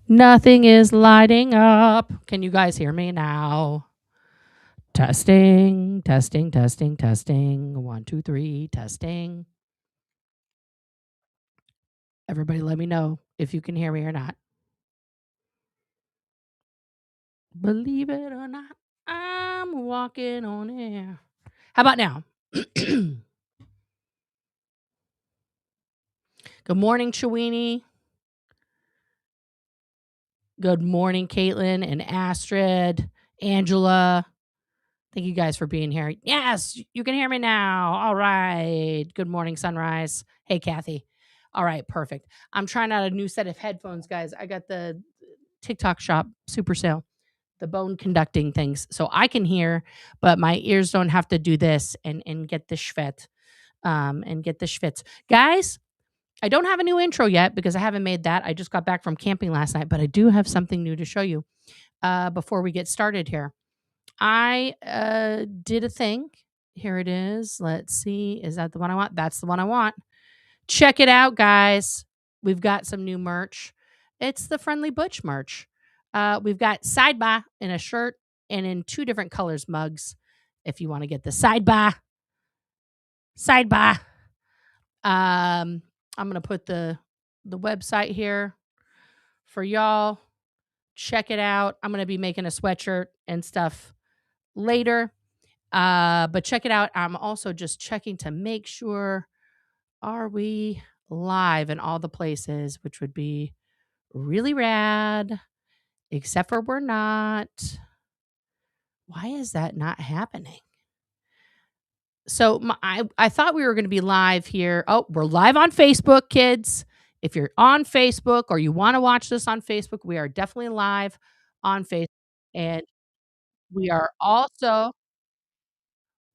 Nothing is lighting up. Can you guys hear me now? Testing, testing, testing, testing. 1, 2, 3, testing. Everybody let me know if you can hear me or not. Believe it or not, I'm walking on air. How about now? Good morning, Chewini. Good morning, Caitlin and Astrid, Angela. Thank you guys for being here. Yes, you can hear me now. All right. Good morning, Sunrise. Hey, Kathy. All right, perfect. I'm trying out a new set of headphones, guys. I got the TikTok shop super sale, the bone conducting things. So I can hear, but my ears don't have to do this and get the schvet. And get the schwitz. Guys, I don't have a new intro yet because I haven't made that. I just got back from camping last night, but I do have something new to show you before we get started here. I did a thing. Here it is. Let's see. Is that the one I want? That's the one I want. Check it out, guys. We've got some new merch. It's the Friendly Butch merch. We've got sidebar in a shirt and in 2 different colors mugs. If you want to get the sidebar. I'm gonna put the website here for y'all. Check it out. I'm gonna be making a sweatshirt and stuff later. But check it out. I'm also just checking to make sure, are we live in all the places, which would be really rad, except for we're not. Why is that not happening? So I thought we were going to be live here. Oh, we're live on Facebook, kids. If you're on Facebook or you want to watch this on Facebook, we are definitely live on Facebook. And we are also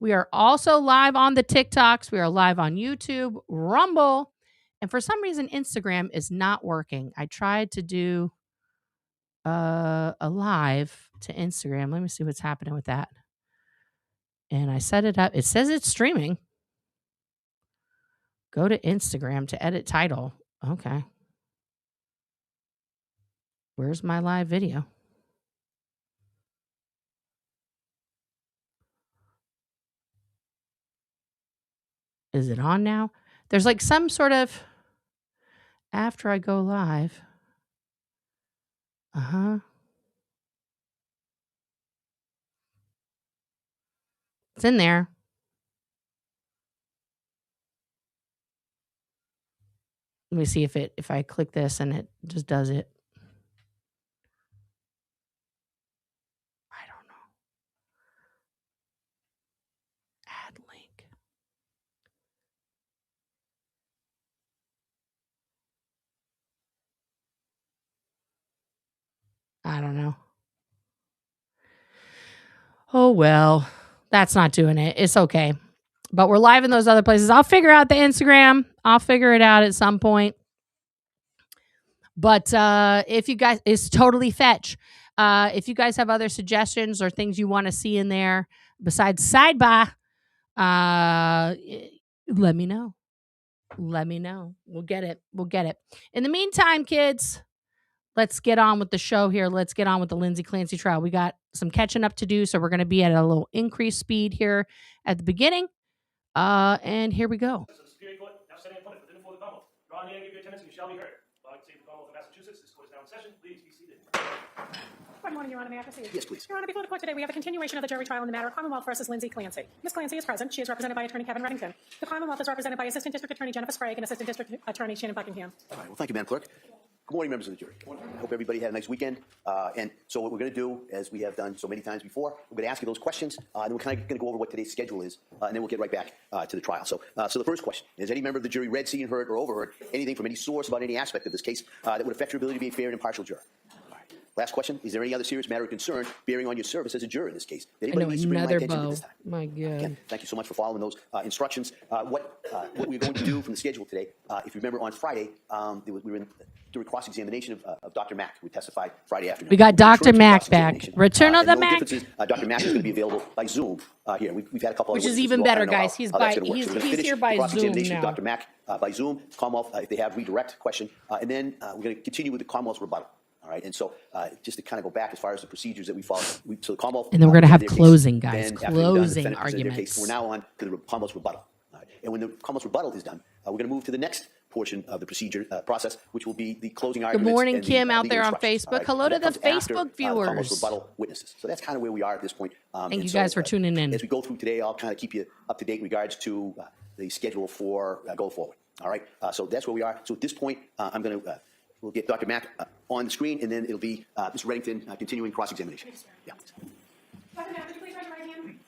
live on the TikToks. We are live on YouTube, Rumble, and for some reason Instagram is not working. I tried to do a live to Instagram. Let me see what's happening with that. And I set it up. It says it's streaming. Go to Instagram to edit title. Okay. Where's my live video? Is it on now? There's like some sort of after I go live. It's in there. Let me see if I click this and it just does it. I don't know. Add link. I don't know. Oh, well, that's not doing it. It's okay. But we're live in those other places. I'll figure out the Instagram. I'll figure it out at some point. But if you guys, it's totally fetch. If you guys have other suggestions or things you want to see in there besides sidebar, let me know. Let me know. We'll get it. In the meantime, kids, let's get on with the show here. Let's get on with the Lindsay Clancy trial. We got some catching up to do, so we're going to be at a little increased speed here at the beginning. And here we go. Superior Court, now standing in public within and for the Commonwealth. Draw on the end, give your attendance, and you shall be heard. Law to save the Commonwealth of Massachusetts. This court is now in session. Please be seated. Good morning, Your Honor. May I proceed? Yes, please. Your Honor, before the court today, we have a continuation of the jury trial in the matter of Commonwealth versus Lindsay Clancy. Ms. Clancy is present. She is represented by Attorney Kevin Reddington. The Commonwealth is represented by Assistant District Attorney Jennifer Sprague and Assistant District Attorney Shannon Buckingham. All right. Well, thank you, Madam Clerk. Good morning, members of the jury. I hope everybody had a nice weekend. And so what we're going to do, as we have done so many times before, we're going to ask you those questions. Then we're kind of going to go over what today's schedule is, and then we'll get right back to the trial. So the first question, has any member of the jury read, seen, heard, or overheard anything from any source about any aspect of this case that would affect your ability to be a fair and impartial juror? All right. Last question, is there any other serious matter of concern bearing on your service as a juror in this case that anybody needs to bring to my attention at this time? My God. Again, thank you so much for following those instructions. What we're going to do from the schedule today, if you remember on Friday, we were in during cross-examination of Dr. Mack, who testified Friday afternoon. We got Dr. Mack back. Return of the Mack. Dr. Mack is going to be available by Zoom here. We've had a couple which of is even better, guys. He's here by Zoom now. Dr. Mack by Zoom. Commonwealth, if they have redirect question, and then we're going to continue with the Commonwealth's rebuttal. All right, and so just to kind of go back as far as the procedures that we follow, so the Commonwealth, And then we're going to have presented their closing, case. guys. Then after they're done, the Closing defendant presented their case. arguments. We're now on to the Commonwealth's rebuttal. All right. And when the Commonwealth's rebuttal is done, we're going to move to the next portion of the procedure process, which will be the closing Good arguments. morning, and Kim, the out there on instructions. Facebook. All right. Hello And to that the comes after, Facebook the Commonwealth's viewers. rebuttal witnesses. So that's kind of where we are at this point. Thank you guys for tuning in. As we go through today, I'll kind of keep you up to date in regards to the schedule for go forward. All right. So that's where we are. So at this point, I'm going to we'll get Dr. Mack on the screen, and then it'll be Mr. Reddington continuing cross-examination. Yeah. Dr. Mack, would you please raise your right hand?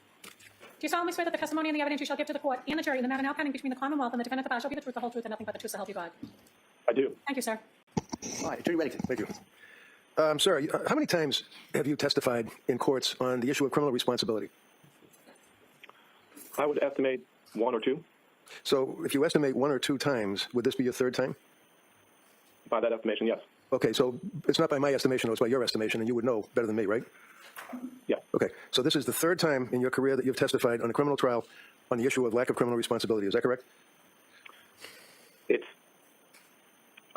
Do you solemnly swear that the testimony and the evidence you shall give to the court and the jury in the matter now pending between the Commonwealth and the defendant the shall be the truth, the whole truth, and nothing but the truth, so help you God? I do. Thank you, sir. All right, Attorney Reddington. Thank you. Sir, how many times have you testified in courts on the issue of criminal responsibility? I would estimate 1 or 2. So if you estimate 1 or 2 times, would this be your 3rd time? By that estimation, yes. Okay, so it's not by my estimation, it's by your estimation, and you would know better than me, right? Yeah. Okay, so this is the 3rd time in your career that you've testified on a criminal trial on the issue of lack of criminal responsibility. Is that correct?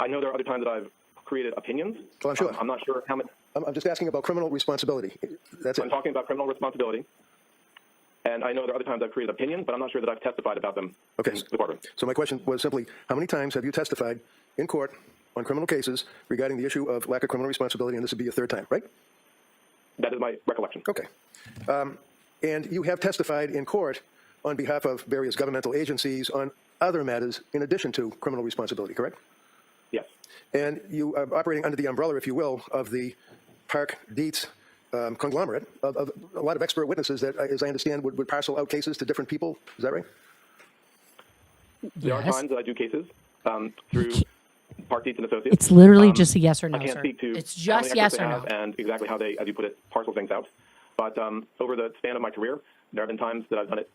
I know there are other times that I've created opinions. Well, I'm sure. I'm not sure how many. I'm just asking about criminal responsibility. That's it. I'm talking about criminal responsibility. And I know there are other times I've created opinions, but I'm not sure that I've testified about them Okay. in the courtroom. So my question was simply, how many times have you testified in court on criminal cases regarding the issue of lack of criminal responsibility, and this would be your 3rd time, right? That is my recollection. Okay. And you have testified in court on behalf of various governmental agencies on other matters in addition to criminal responsibility, correct? Yes. And you are operating under the umbrella, if you will, of the Park Dietz conglomerate of a lot of expert witnesses that, as I understand, would parcel out cases to different people. Is that right? There are Yes. times that I do cases through Park Dietz and Associates. It's literally just a yes or no, I can't sir. speak to It's how just many yes experts or they no. have and exactly how they, as you put it, parcel things out. But over the span of my career, there have been times that I've done it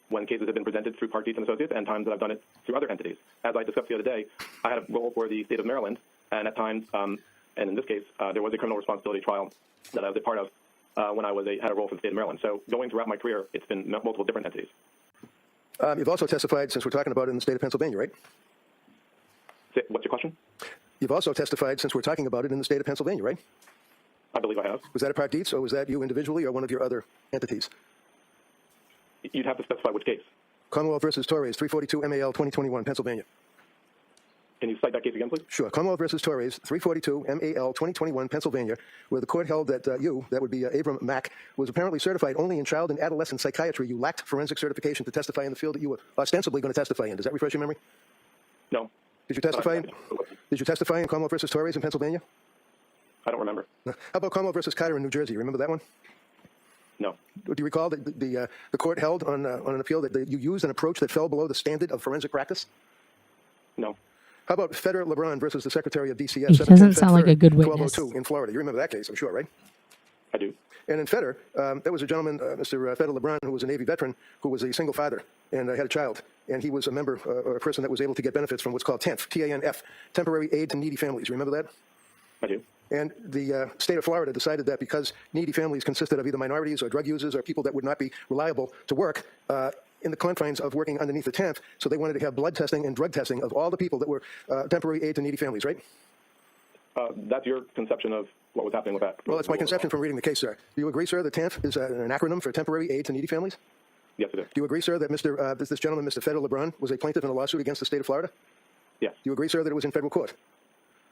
when cases have been presented through Park Dietz and Associates, and times that I've done it through other entities. As I discussed the other day, I had a role for the state of Maryland, and at times, and in this case, there was a criminal responsibility trial that I was a part of when I had a role for the state of Maryland. So going throughout my career, it's been multiple different entities. You've also testified, since we're talking about it, in the state of Pennsylvania, right? What's your question? You've also testified, since we're talking about it, in the state of Pennsylvania, right? I believe I have. Was that a Park Dietz, or was that you individually, or one of your other entities? You'd have to specify which case. Commonwealth versus Torres, 342 MAL 2021, Pennsylvania. Can you cite that case again, please? Sure. Commonwealth versus Torres, 342 MAL 2021, Pennsylvania, where the court held that that would be Abram Mack, was apparently certified only in child and adolescent psychiatry. You lacked forensic certification to testify in the field that you were ostensibly going to testify in. Does that refresh your memory? No. Did you testify? Did you testify in Commonwealth versus Torres in Pennsylvania? I don't remember. How about Commonwealth versus Carter in New Jersey? Remember that one? No. Do you recall that the court held on an appeal that you used an approach that fell below the standard of forensic practice? No. How about Feder LeBron versus the Secretary of DCS? He doesn't sound like a good witness. 1202 in Florida. You remember that case, I'm sure, right? I do. And in Feder, there was a gentleman, Mr. Feder LeBron, who was a Navy veteran, who was a single father and had a child. And he was a member, or a person that was able to get benefits from what's called TANF, T-A-N-F, Temporary Aid to Needy Families. Remember that? I do. And the state of Florida decided that because needy families consisted of either minorities or drug users or people that would not be reliable to work in the confines of working underneath the TANF, so they wanted to have blood testing and drug testing of all the people that were temporary aid to needy families, right? That's your conception of what was happening with that. Well, it's my conception from reading the case, sir. Do you agree, sir, that TANF is an acronym for temporary aid to needy families? Yes, it is. Do you agree, sir, that this gentleman, Mr. Feder LeBron, was a plaintiff in a lawsuit against the state of Florida? Yes. Do you agree, sir, that it was in federal court?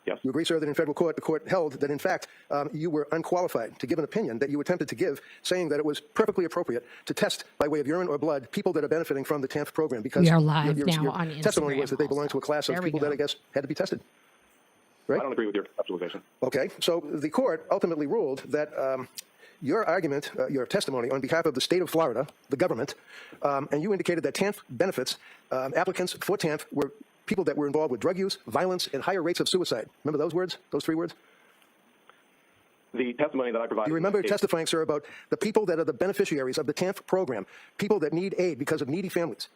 Yes. You agree, sir, that in federal court, the court held that, in fact, you were unqualified to give an opinion that you attempted to give, saying that it was perfectly appropriate to test by way of urine or blood people that are benefiting from the TANF program because We are live your now on testimony Instagram was that they belong to a class of There we people that, go. I guess, had to be tested. Right? I don't agree with your conceptualization. Okay, so the court ultimately ruled that your argument, your testimony on behalf of the state of Florida, the government, and you indicated that TANF benefits, applicants for TANF were people that were involved with drug use, violence, and higher rates of suicide. Remember those words, those 3 words? The testimony that I provided. You remember in this case- testifying, sir, about the people that are the beneficiaries of the TANF program, people that need aid because of needy families,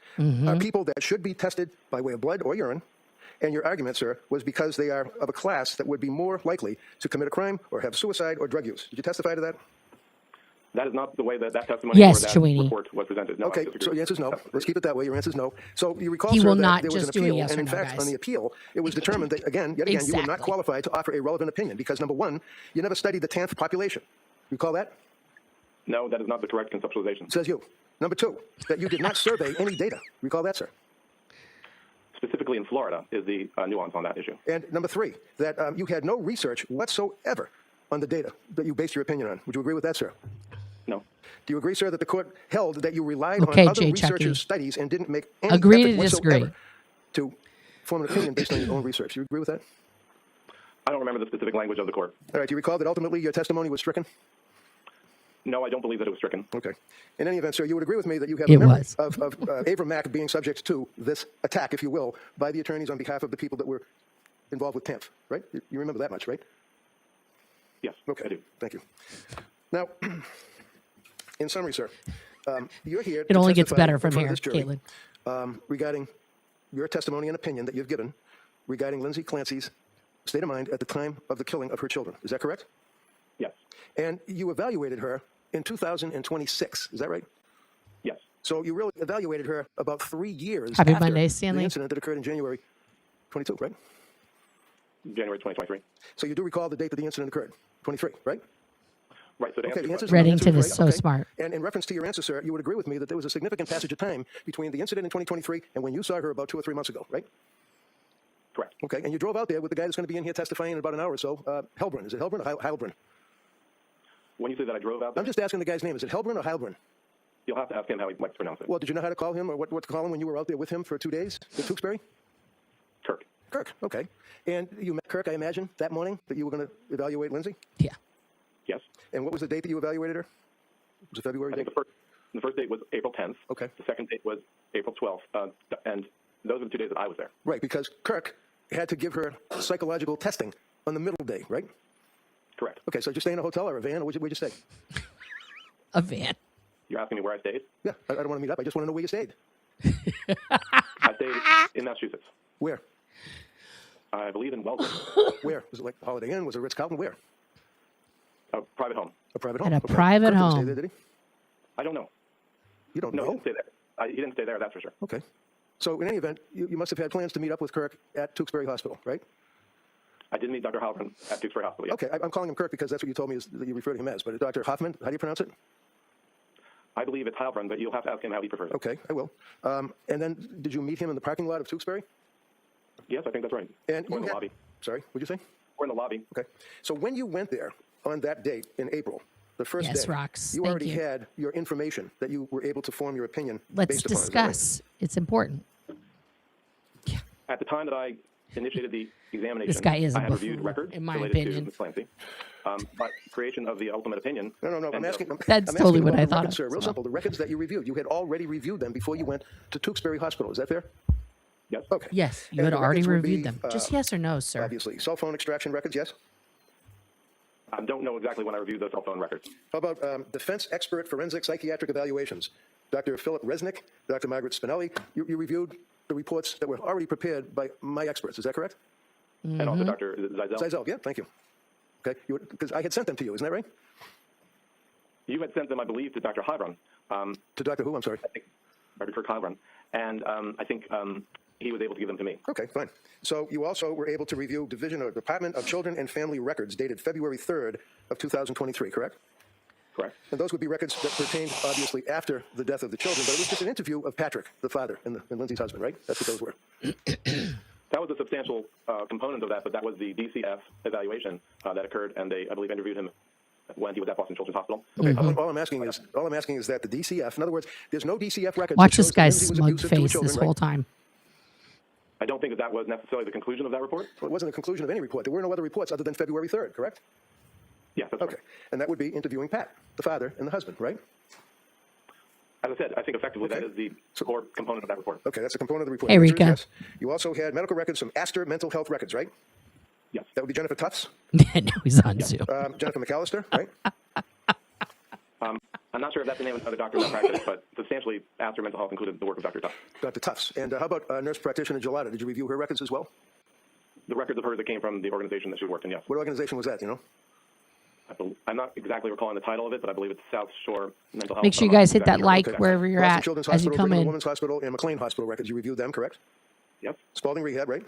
people that should be tested by way of blood or urine. And your argument, sir, was because they are of a class that would be more likely to commit a crime or have suicide or drug use. Did you testify to that? That is not the way that testimony Yes, or that Chouini. report was presented. No, I Okay, disagree. so your answer is no. Let's keep it that way. Your answer is no. So you recall, He sir, will that not there was just an do a appeal, yes and or in no, fact, guys. on the appeal, it was determined that, yet again, you were not Exactly. qualified to offer a relevant opinion because, number one, you never studied the TANF population. Recall that? No, that is not the correct conceptualization. Says you. Number two, that you did not survey any data. Recall that, sir. Specifically in Florida is the nuance on that issue. And number three, that you had no research whatsoever on the data that you based your opinion on. Would you agree with that, sir? No. Do you agree, sir, that the court held that you relied Okay, on other Jay researchers' Chucky. studies and didn't make any Agree effort to whatsoever disagree. to form an opinion based on your own research? Do you agree with that? I don't remember the specific language of the court. All right. Do you recall that ultimately your testimony was stricken? No, I don't believe that it was stricken. Okay. In any event, sir, you would agree with me that you have It a memory was. of Avram Mack being subject to this attack, if you will, by the attorneys on behalf of the people that were involved with TANF, right? You remember that much, right? Yes, Okay. I do. Thank you. Now, in summary, sir, you're here. It to only gets testify better in from front here, of this jury, Caitlin. regarding your testimony and opinion that you've given regarding Lindsay Clancy's state of mind at the time of the killing of her children. Is that correct? Yes. And you evaluated her in 2026. Is that right? Yes. So you really evaluated her about 3 years Happy after Monday, the Stanley. incident that occurred in January 22, right? January 2023. So you do recall the date that the incident occurred, 23, right? Right. So to Okay, answer the your answer question, Reddington right. is so Okay. smart. And in reference to your answer, sir, you would agree with me that there was a significant passage of time between the incident in 2023 and when you saw her about 2 or 3 months ago, right? correct. Okay, and you drove out there with the guy that's going to be in here testifying in about an hour or so. Helbrun. Is it Helbrun or Heilbrun? When you say that I drove out there, I'm just asking the guy's name. Is it Helbrun or Heilbrun? you'll have to ask him how he likes to pronounce it. Well, did you know how to call him or what to call him when you were out there with him for 2 days at Tewksbury? Kirk. Kirk, okay. And you met Kirk, I imagine, that morning that you were going to evaluate Lindsay? Yeah. Yes. And what was the date that you evaluated her? Was it February I think date? the first date was April 10th. Okay. The second date was April 12th. And those were the 2 days that I was there. Right, because Kirk had to give her psychological testing on the middle day, right? Correct. Okay, so did you stay in a hotel or a van, or where'd you stay? A van. You're asking me where I stayed? Yeah, I don't want to meet up. I just want to know where you stayed. I stayed in Massachusetts. Where? I believe in Wellesley. Where? Was it like Holiday Inn? Was it Ritz-Carlton? Where? A private home. A private home? At a Okay. private Kirk didn't home. stay there, did he? I don't know. You don't No, he know? didn't stay there. He didn't stay there, that's for sure. Okay. So in any event, you must have had plans to meet up with Kirk at Tewksbury Hospital, right? I did meet Dr. Halpern at Tewksbury Hospital, yes. Okay, I'm calling him Kirk because that's what you told me is that you refer to him as. But Dr. Hoffman, how do you pronounce it? I believe it's Halpern, but you'll have to ask him how he prefers it. Okay, I will. And then did you meet him in the parking lot of Tewksbury? Yes, I think that's right. And Or in you the had- lobby. Sorry, what'd you say? Or in the lobby. Okay. So when you went there on that date in April, the first Yes, day, Rox, you thank already you. had your information that you were able to form your opinion Let's based upon. Is that right? discuss. It's important. At the time that I initiated the examination, This guy is a I had reviewed buffoon, records in my related opinion. to Ms. Clancy. But creation of the ultimate opinion. No, I'm and, asking. That's I'm totally asking what about I the thought records, of sir. as Real well. simple. The records that you reviewed, you had already reviewed them before you went to Tewksbury Hospital. Is that fair? Yes. Okay. Yes, you And had the already records would reviewed be, them. Just yes or no, sir. Obviously. Cell phone extraction records, yes? I don't know exactly when I reviewed the cell phone records. How about defense expert forensic psychiatric evaluations? Dr. Philip Resnick, Dr. Margaret Spinelli, you reviewed the reports that were already prepared by my experts. Is that correct? And Mm-hmm. also Dr. Zeisel. Zeisel, yeah, thank you. Okay, because I had sent them to you, isn't that right? You had sent them, I believe, to Dr. Heilbron. To Dr. Who, I'm sorry. Dr. Kirk Heilbron. And I think he was able to give them to me. Okay, fine. So you also were able to review Division or Department of Children and Family Records dated February 3rd of 2023, correct? Correct. And those would be records that pertained, obviously, after the death of the children, but it was just an interview of Patrick, the father, and Lindsay's husband, right? That's what those were. That was a substantial component of that, but that was the DCF evaluation that occurred, and they, I believe, interviewed him when he was at Boston Children's Hospital. Okay, all I'm asking is that the DCF, in other words, there's no DCF records. Watch that this shows that guy's Lindsay was smug abusive to her face children, this right? whole time. I don't think that was necessarily the conclusion of that report. Well, it wasn't a conclusion of any report. There were no other reports other than February 3rd, correct? Yes, that's Okay. right. And that would be interviewing Pat, the father, and the husband, right? As I said, I think effectively that is the core component of that report. Okay, that's a component of the report. Hey, The answer is Rika. yes. You also had medical records from Astor Mental Health Records, right? Yes. That would be Jennifer Tufts, Now he's on Zoom. Jennifer McAllister, right? I'm not sure if that's the name of the doctor in that practice, but substantially after mental health included the work of Dr. Tuff. Dr. Tufts. And how about nurse practitioner Gelada? Did you review her records as well? The records of hers that came from the organization that she worked in, yes. What organization was that, you know? I'm not exactly recalling the title of it, but I believe it's South Shore Mental Health. Make sure you guys hit that like wherever you're Boston at Children's as you Hospital, come Brigham and in. Women's Hospital, and McLean Hospital records. You reviewed them, correct? Yep. Spalding Rehab, right?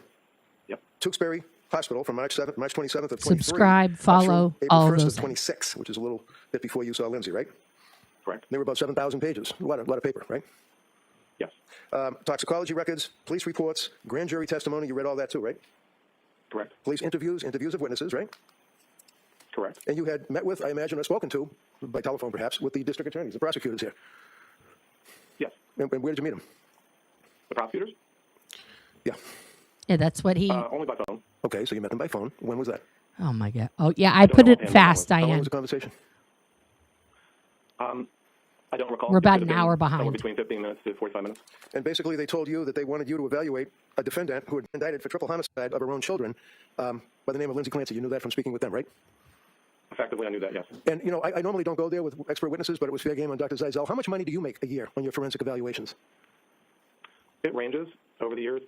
Yep. Tewksbury Hospital from March 27th of 23. Subscribe, follow, April all of 1st those of 26, which is a little bit before you saw Lindsay, right? Correct. They were about 7,000 pages. A lot of paper, right? Yes. Toxicology records, police reports, grand jury testimony. You read all that too, right? Correct. Police interviews of witnesses, right? Correct. And you had met with, I imagine, or spoken to, by telephone perhaps, with the district attorneys, the prosecutors here. Yes. And where did you meet them? The prosecutors? Yeah. Yeah, that's what he. Only by phone. Okay, so you met them by phone. When was that? Oh my God. Oh yeah, I put know it offhand fast, How long Diane. was the conversation? I don't recall. We're It about could an have been hour somewhere behind. between 15 minutes to 45 minutes. And basically they told you that they wanted you to evaluate a defendant who had been indicted for triple homicide of her own children by the name of Lindsay Clancy. You knew that from speaking with them, right? Effectively, I knew that, yes. And, you know, I normally don't go there with expert witnesses, but it was fair game on Dr. Zeisel. How much money do you make a year on your forensic evaluations? It ranges over the years.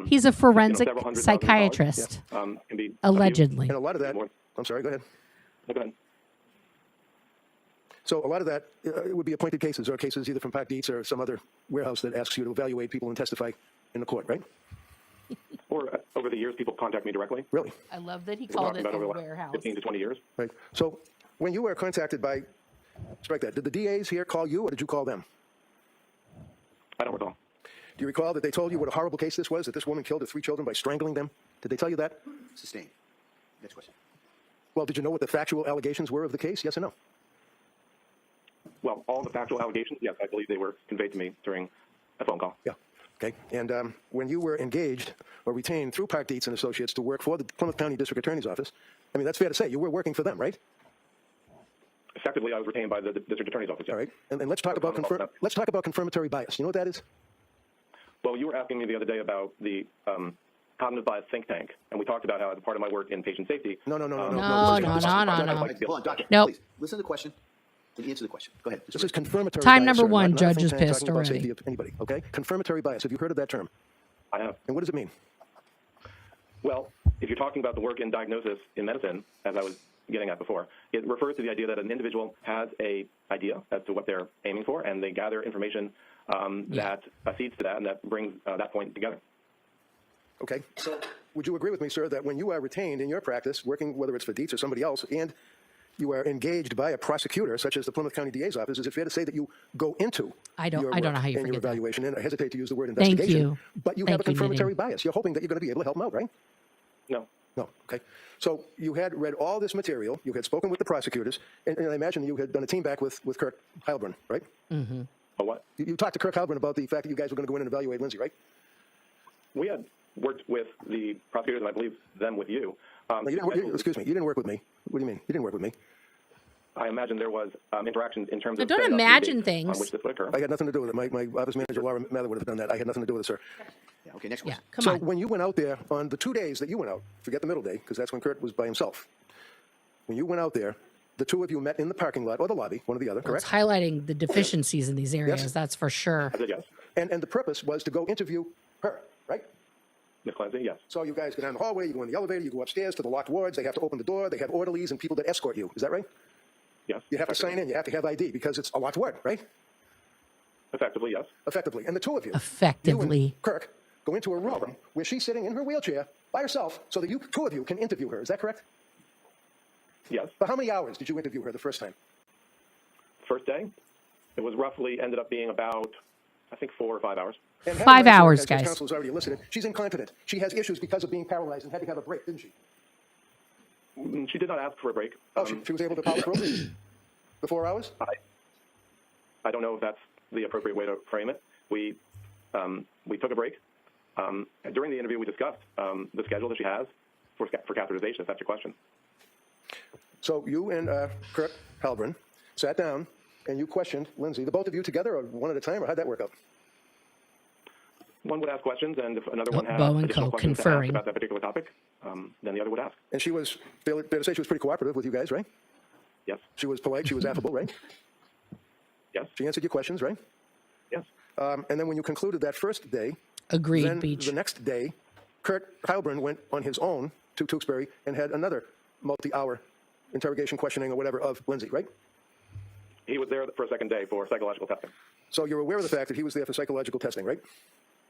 He's a forensic several hundred thousand psychiatrist, Can be allegedly. And a lot of that, More. I'm sorry, go ahead. No, go ahead. So a lot of that it would be appointed cases or cases either from Park Dietz or some other warehouse that asks you to evaluate people and testify in the court, right? Or over the years, people contact me directly. Really? I love that he We're called talking it about a over the last warehouse. 15 to 20 years. Right. So when you were contacted by, strike that, did the DAs here call you or did you call them? I don't recall. Do you recall that they told you what a horrible case this was, that this woman killed her 3 children by strangling them? Did they tell you that? Sustained. Next question. Well, did you know what the factual allegations were of the case? Yes or no? Well, all the factual allegations, yes, I believe they were conveyed to me during a phone call. Yeah. Okay. And when you were engaged or retained through Park Dietz and Associates to work for the Plymouth County District Attorney's Office, I mean, that's fair to say. You were working for them, right? Effectively, I was retained by the district attorney's office. Yes. All right. And let's talk about confirmatory bias. You know what that is? Well, you were asking me the other day about the cognitive bias think tank, and we talked about how, as a part of my work in patient safety. No. Hold on, doctor. Nope. Please, listen to the question and answer the question. Go ahead. This is confirmatory Time bias. number sir, one, not a judge is think tank pissed talking about already. safety of anybody, okay? Confirmatory bias. Have you heard of that term? I have. And what does it mean? Well, if you're talking about the work in diagnosis in medicine, as I was getting at before, it refers to the idea that an individual has a idea as to what they're aiming for, and they gather information that accedes to that, and that brings that point together. Okay. So would you agree with me, sir, that when you are retained in your practice, working whether it's for Dietz or somebody else, and you are engaged by a prosecutor, such as the Plymouth County DA's office, is it fair to say that you go into I don't know how you and your forget that. evaluation, and I hesitate to use the word Thank investigation, you. but you have a confirmatory bias. You're hoping that you're going to be able to help them out, right? No. No. Okay. So you had read all this material, you had spoken with the prosecutors, and I imagine you had done a team back with Kirk Heilbrunn, right? Mm-hmm. A what? You talked to Kirk Heilbrunn about the fact that you guys were going to go in and evaluate Lindsay, right? We had worked with the prosecutors, and I believe them with you. Excuse me. You didn't work with me. What do you mean? You didn't work with me. I imagine there was interactions in terms Now, of don't setting up the imagine dates things. on which this would occur. I had nothing to do with it. My office manager, Laura Mather, would have done that. I had nothing to do with it, sir. Yeah, okay, next Yeah, question. come So on. when you went out there on the 2 days that you went out, forget the middle day, because that's when Kurt was by himself. When you went out there, the two of you met in the parking lot or the lobby, one or the other, Well, it's correct? highlighting the deficiencies in these areas, Yes. that's for sure. I said yes. And the purpose was to go interview her, right? Ms. Clancy, yes. So you guys go down the hallway, you go in the elevator, you go upstairs to the locked wards, they have to open the door, they have orderlies and people that escort you. Is that right? Yes. You have to sign in, you have to have ID because it's a locked ward, right? Effectively, yes. Effectively. And the two of you, Effectively. you and Kirk, go into a room where she's sitting in her wheelchair by herself so that you two of you can interview her. Is that correct? Yes. For how many hours did you interview her the first time? First day, it was roughly ended up being about, I think, 4 or 5 hours. And 5 hours, as guys. Counsel has already elicited. She's incontinent. She has issues because of being paralyzed and had to have a break, didn't she? She did not ask for a break. Oh, she was able to power through the 4 hours? I don't know if that's the appropriate way to frame it. We took a break. During the interview, we discussed the schedule that she has for catheterization, if that's your question. So you and Kirk Heilbrunn sat down and you questioned Lindsay, the both of you together or one at a time, or how'd that work out? One would ask questions, and if another one had Bo and additional Co. questions to conferring. ask about that particular topic, then the other would ask. And she was, fair to say, she was pretty cooperative with you guys, right? Yes. She was polite, she was affable, right? Yes. She answered your questions, right? Yes. And then when you concluded that first day, Agreed, then Beach. the next day, Kirk Heilbrunn went on his own to Tewksbury and had another multi-hour interrogation, questioning, or whatever of Lindsay, right? He was there for a second day for psychological testing. So you're aware of the fact that he was there for psychological testing, right?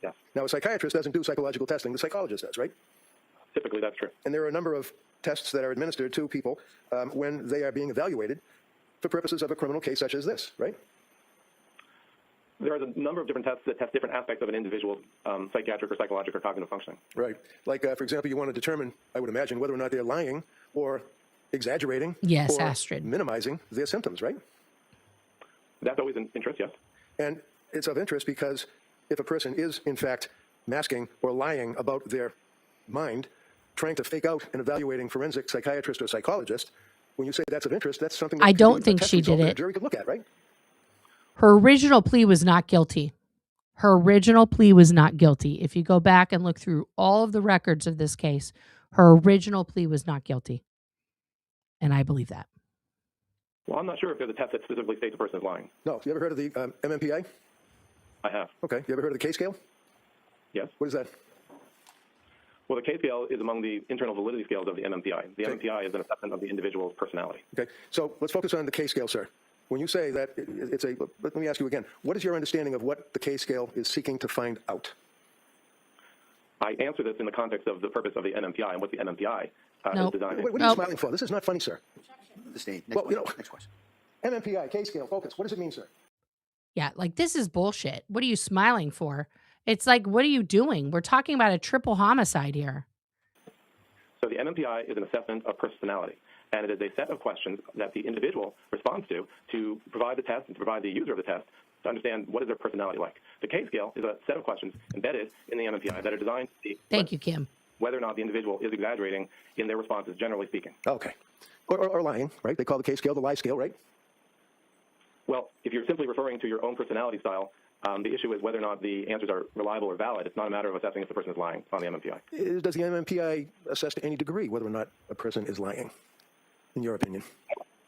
Yes. Now, a psychiatrist doesn't do psychological testing. The psychologist does, right? Typically, that's true. And there are a number of tests that are administered to people when they are being evaluated for purposes of a criminal case such as this, right? There are a number of different tests that test different aspects of an individual's psychiatric or psychological or cognitive functioning. Right. Like, for example, you want to determine, I would imagine, whether or not they're lying or exaggerating Yes, or Astrid. minimizing their symptoms, right? That's always an interest, yes. And it's of interest because if a person is, in fact, masking or lying about their mind, trying to fake out an evaluating forensic psychiatrist or psychologist, when you say that's of interest, that's something that I could don't be a think test she result did that a it. jury could look at, right? Her original plea was not guilty. Her original plea was not guilty. If you go back and look through all of the records of this case, her original plea was not guilty. And I believe that. Well, I'm not sure if there's a test that specifically states a person is lying. No. You ever heard of the MMPI? I have. Okay. You ever heard of the K-scale? Yes. What is that? Well, the K scale is among the internal validity scales of the MMPI. The MMPI is an assessment of the individual's personality. Okay. So let's focus on the K-scale, sir. When you say that it's a, let me ask you again, what is your understanding of what the K-scale is seeking to find out? I answer this in the context of the purpose of the MMPI and what the MMPI Nope. is designed. What are you smiling for? This is not funny, sir. Next Well, question. you know- Next question. MMPI, K-scale, focus. What does it mean, sir? Yeah, like this is bullshit. What are you smiling for? It's like, what are you doing? We're talking about a triple homicide here. So the MMPI is an assessment of personality, and it is a set of questions that the individual responds to provide the test and to provide the user of the test to understand what is their personality like. The K scale is a set of questions embedded in the MMPI that are designed to see Thank you, Kim. whether or not the individual is exaggerating in their responses, generally speaking. Okay. Or lying, right? They call the K-scale the lie scale, right? Well, if you're simply referring to your own personality style, the issue is whether or not the answers are reliable or valid. It's not a matter of assessing if the person is lying on the MMPI. Does the MMPI assess to any degree whether or not a person is lying, in your opinion?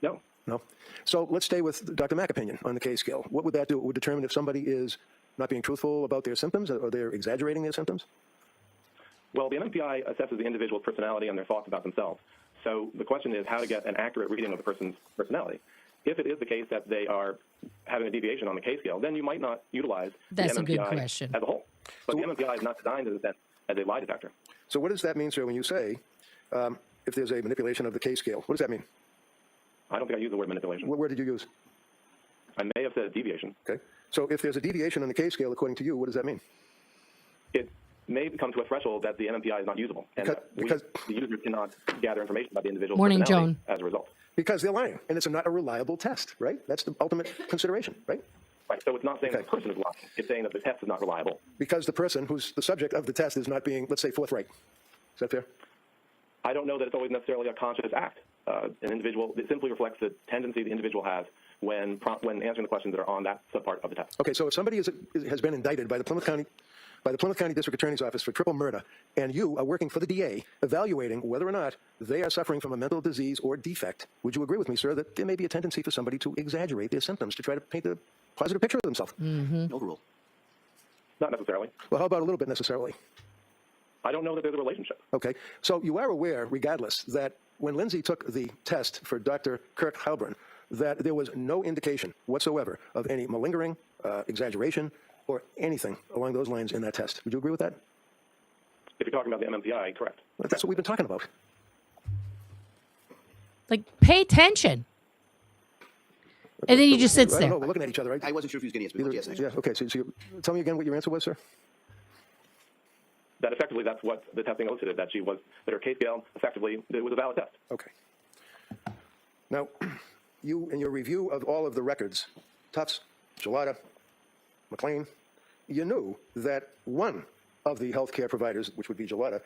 No. No? So let's stay with Dr. Mack's opinion on the K-scale. What would that do? It would determine if somebody is not being truthful about their symptoms or they're exaggerating their symptoms? Well, the MMPI assesses the individual's personality and their thoughts about themselves. So the question is how to get an accurate reading of the person's personality. If it is the case that they are having a deviation on the K scale, then you might not utilize That's the a good MMPI question. as a whole. But the MMPI is not designed as a lie detector. So what does that mean, sir, when you say if there's a manipulation of the K-scale? What does that mean? I don't think I use the word manipulation. What word did you use? I may have said deviation. Okay. So if there's a deviation on the K-scale, according to you, what does that mean? It may come to a threshold that the MMPI is not usable, and Because- the user cannot gather information about the individual's Morning, personality Joan. as a result. Because they're lying, and it's not a reliable test, right? That's the ultimate consideration, right? Right. So it's not saying Okay. the person is lying. It's saying that the test is not reliable. Because the person who's the subject of the test is not being, let's say, forthright. Is that fair? I don't know that it's always necessarily a conscious act. An individual, it simply reflects the tendency the individual has when answering the questions that are on that subpart of the test. Okay, so if somebody has been indicted by the Plymouth County District Attorney's Office for triple murder, and you are working for the DA, evaluating whether or not they are suffering from a mental disease or defect, would you agree with me, sir, that there may be a tendency for somebody to exaggerate their symptoms to try to paint a positive picture of themselves? Overrule. Not necessarily. Well, how about a little bit necessarily? I don't know that there's a relationship. Okay, so you are aware, regardless, that when Lindsay took the test for Dr. Kurt Halbrin, that there was no indication whatsoever of any malingering, exaggeration, or anything along those lines in that test. Would you agree with that? If you're talking about the MMPI, correct. Well, that's what we've been talking about. Like, pay attention. And then he just sits I don't know, there. we're looking at each other, right? I wasn't sure if he was going to answer. But yes, next Yeah, okay, so tell me again what your answer was, sir? That effectively, that's what the testing elicited, that her K scale, effectively, it was a valid test. Okay. Now, you, in your review of all of the records, Tufts, Gelada, McLean, you knew that one of the healthcare providers, which would be Gelada,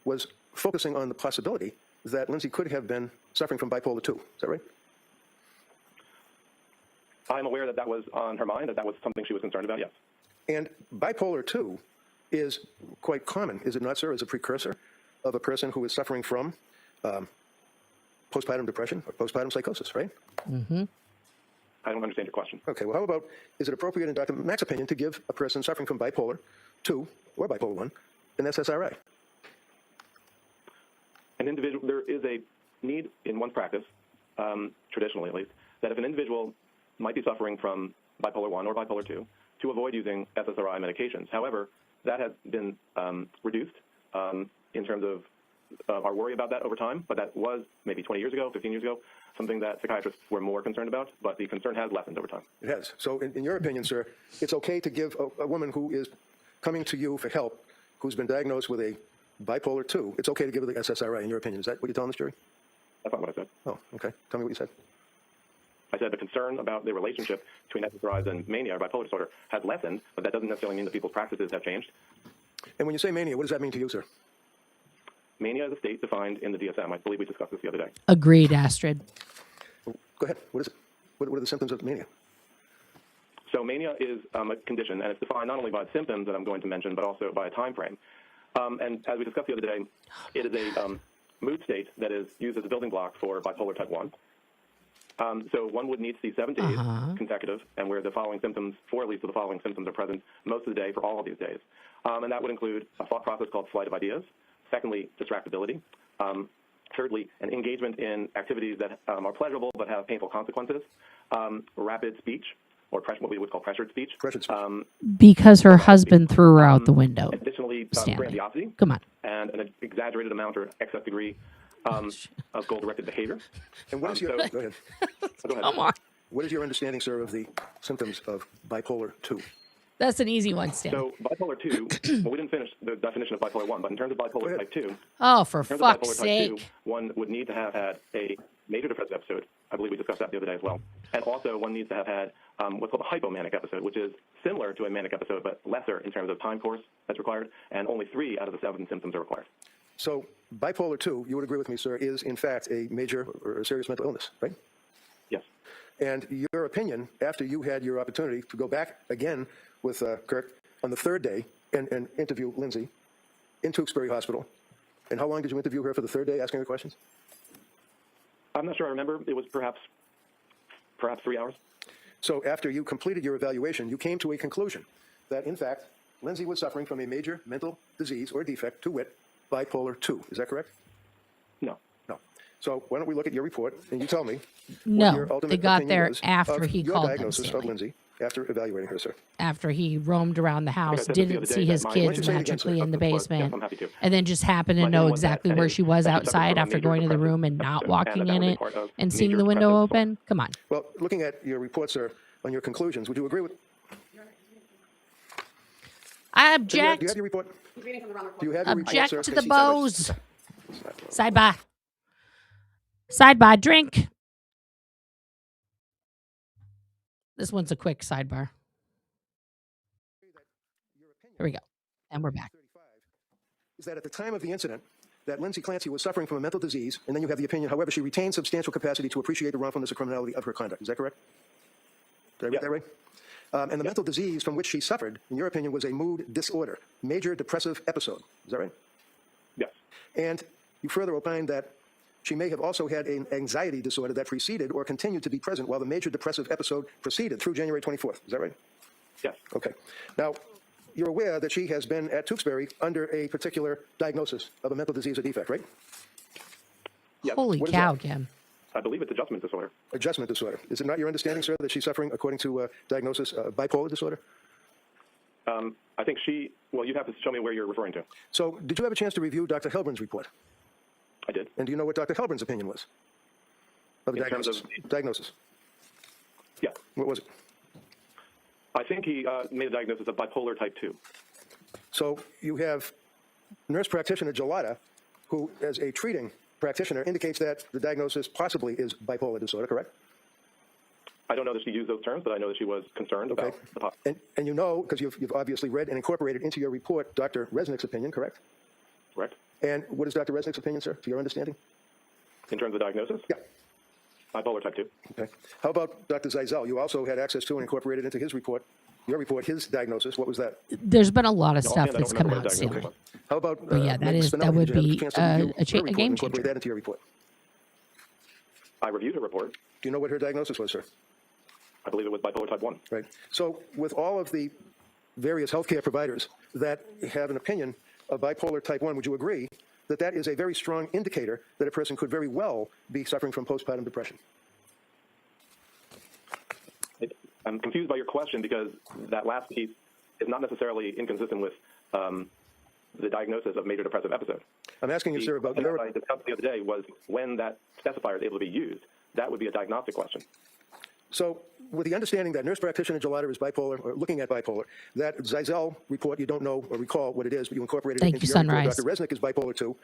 was focusing on the possibility that Lindsay could have been suffering from bipolar 2. Is that right? I'm aware that that was on her mind, that was something she was concerned about, yes. And bipolar 2 is quite common, is it not, sir, as a precursor of a person who is suffering from postpartum depression or postpartum psychosis, right? I don't understand your question. Okay, well, how about, is it appropriate in Dr. Mack's opinion to give a person suffering from bipolar 2 or bipolar 1 an SSRI? An individual, there is a need in one's practice traditionally at least, that if an individual might be suffering from bipolar 1 or bipolar 2, to avoid using SSRI medications. However, that has been reduced in terms of our worry about that over time, but that was maybe 20 years ago, 15 years ago, something that psychiatrists were more concerned about, but the concern has lessened over time. It has. So in your opinion, sir, it's okay to give a woman who is coming to you for help, who's been diagnosed with a bipolar 2, it's okay to give her the SSRI, in your opinion. Is that what you're telling this jury? That's not what I said. Oh, okay. Tell me what you said. I said the concern about the relationship between SSRIs and mania or bipolar disorder has lessened, but that doesn't necessarily mean that people's practices have changed. And when you say mania, what does that mean to you, sir? Mania is a state defined in the DSM. I believe we discussed this the other day. Agreed, Astrid. Go ahead. What is it? What are the symptoms of mania? So mania is a condition, and it's defined not only by the symptoms that I'm going to mention, but also by a time frame. And as we discussed the other day, it is a mood state that is used as a building block for bipolar type 1. So one would need to see 7 days consecutive, and where the following symptoms, 4 at least of the following symptoms are present most of the day for all of these days. And that would include a thought process called flight of ideas. Secondly, distractibility. Thirdly, an engagement in activities that are pleasurable but have painful consequences. Rapid speech, or what we would call pressured speech. Pressured speech. Because her husband threw her out the window. Additionally, grandiosity. Come on. And an exaggerated amount or excess degree of goal-directed behavior. And what is your... So, go ahead. Go ahead. Come on. What is your understanding, sir, of the symptoms of bipolar 2? That's an easy one, Stan. So bipolar 2, well, we didn't finish the definition of bipolar 1, but in terms of bipolar type 2, Oh, for in terms fuck's of bipolar type 2, sake. one would need to have had a major depressive episode. I believe we discussed that the other day as well. And also one needs to have had what's called a hypomanic episode, which is similar to a manic episode, but lesser in terms of time course that's required, and only 3 out of the 7 symptoms are required. So bipolar 2, you would agree with me, sir, is in fact a major or a serious mental illness, right? Yes. And your opinion, after you had your opportunity to go back again with Kirk on the 3rd day and interview Lindsay in Tewksbury Hospital, and how long did you interview her for the 3rd day, asking her questions? I'm not sure I remember. It was perhaps 3 hours. So after you completed your evaluation, you came to a conclusion that, in fact, Lindsay was suffering from a major mental disease or defect, to wit, bipolar 2. Is that correct? No. No. So why don't we look at your report, and you tell me what No, your ultimate they got opinion there was after of he your called them, diagnosis of Stanley. Lindsay after evaluating her, sir. After he roamed around the house, said this the didn't other day see that his my- Why don't you kids say it again, magically sir? in the Yes, basement, I'm happy to. and then just happened to My know name was that, exactly and where it- she was that was outside from a after major going to the depressive room and not episode, walking and that in was a it part of and seeing major the window depressive open. Come on. Well, looking at your report, sir, on your conclusions, would you agree with... I Do you object. have your report? Reading from the wrong report. Do you have your report, Object sir? to the Yes, bows. Sidebar. Sidebar. Drink. This one's a quick sidebar. Here we go. And we're back. Is that at the time of the incident, that Lindsay Clancy was suffering from a mental disease, and then you have the opinion, however, she retained substantial capacity to appreciate the wrongfulness or criminality of her conduct. Is that correct? Did I read that right? And the mental disease from which she suffered, in your opinion, was a mood disorder, major depressive episode. Is that right? Yes. And you further opined that she may have also had an anxiety disorder that preceded or continued to be present while the major depressive episode proceeded through January 24th. Is that right? Yes. Okay. Now, you're aware that she has been at Tewksbury under a particular diagnosis of a mental disease or defect, right? Yes. Holy What is cow, that? Kim. I believe it's adjustment disorder. Adjustment disorder. Is it not your understanding, sir, that she's suffering, according to diagnosis, bipolar disorder? I think well, you'd have to show me where you're referring to. So did you have a chance to review Dr. Helbrin's report? I did. And do you know what Dr. Helbrin's opinion was of the In terms diagnosis? of- Diagnosis. Yeah. What was it? I think he made a diagnosis of bipolar type 2. So you have nurse practitioner Gelada, who, as a treating practitioner, indicates that the diagnosis possibly is bipolar disorder, correct? I don't know that she used those terms, but I know that she was concerned Okay. about the possibility. And you know, because you've obviously read and incorporated into your report Dr. Resnick's opinion, correct? Correct? And what is Dr. Resnick's opinion, sir, to your understanding? In terms of diagnosis? Yeah. Bipolar type 2. Okay. How about Dr. Zeisel? You also had access to and incorporated into his report, your report, his diagnosis. What was that? There's been a lot of No, stuff offhand, I that's don't come remember out, what the diagnosis Stanley. was. How about But yeah, Megan Spinelli? that would Did you have be a chance to review a her report and game incorporate changer. that into your report? I reviewed her report. Do you know what her diagnosis was, sir? I believe it was bipolar type 1. Right. So with all of the various healthcare providers that have an opinion of bipolar type 1, would you agree that that is a very strong indicator that a person could very well be suffering from postpartum depression? I'm confused by your question because that last piece is not necessarily inconsistent with the diagnosis of major depressive episode. I'm asking you, sir, about what I discussed the other day was when that specifier is able to be used. That would be a diagnostic question. So, with the understanding that nurse practitioner Gelada is bipolar, or looking at bipolar, that Zeisel report, you don't know or recall what it is, but you incorporated it into your report. Dr. Resnick is bipolar too.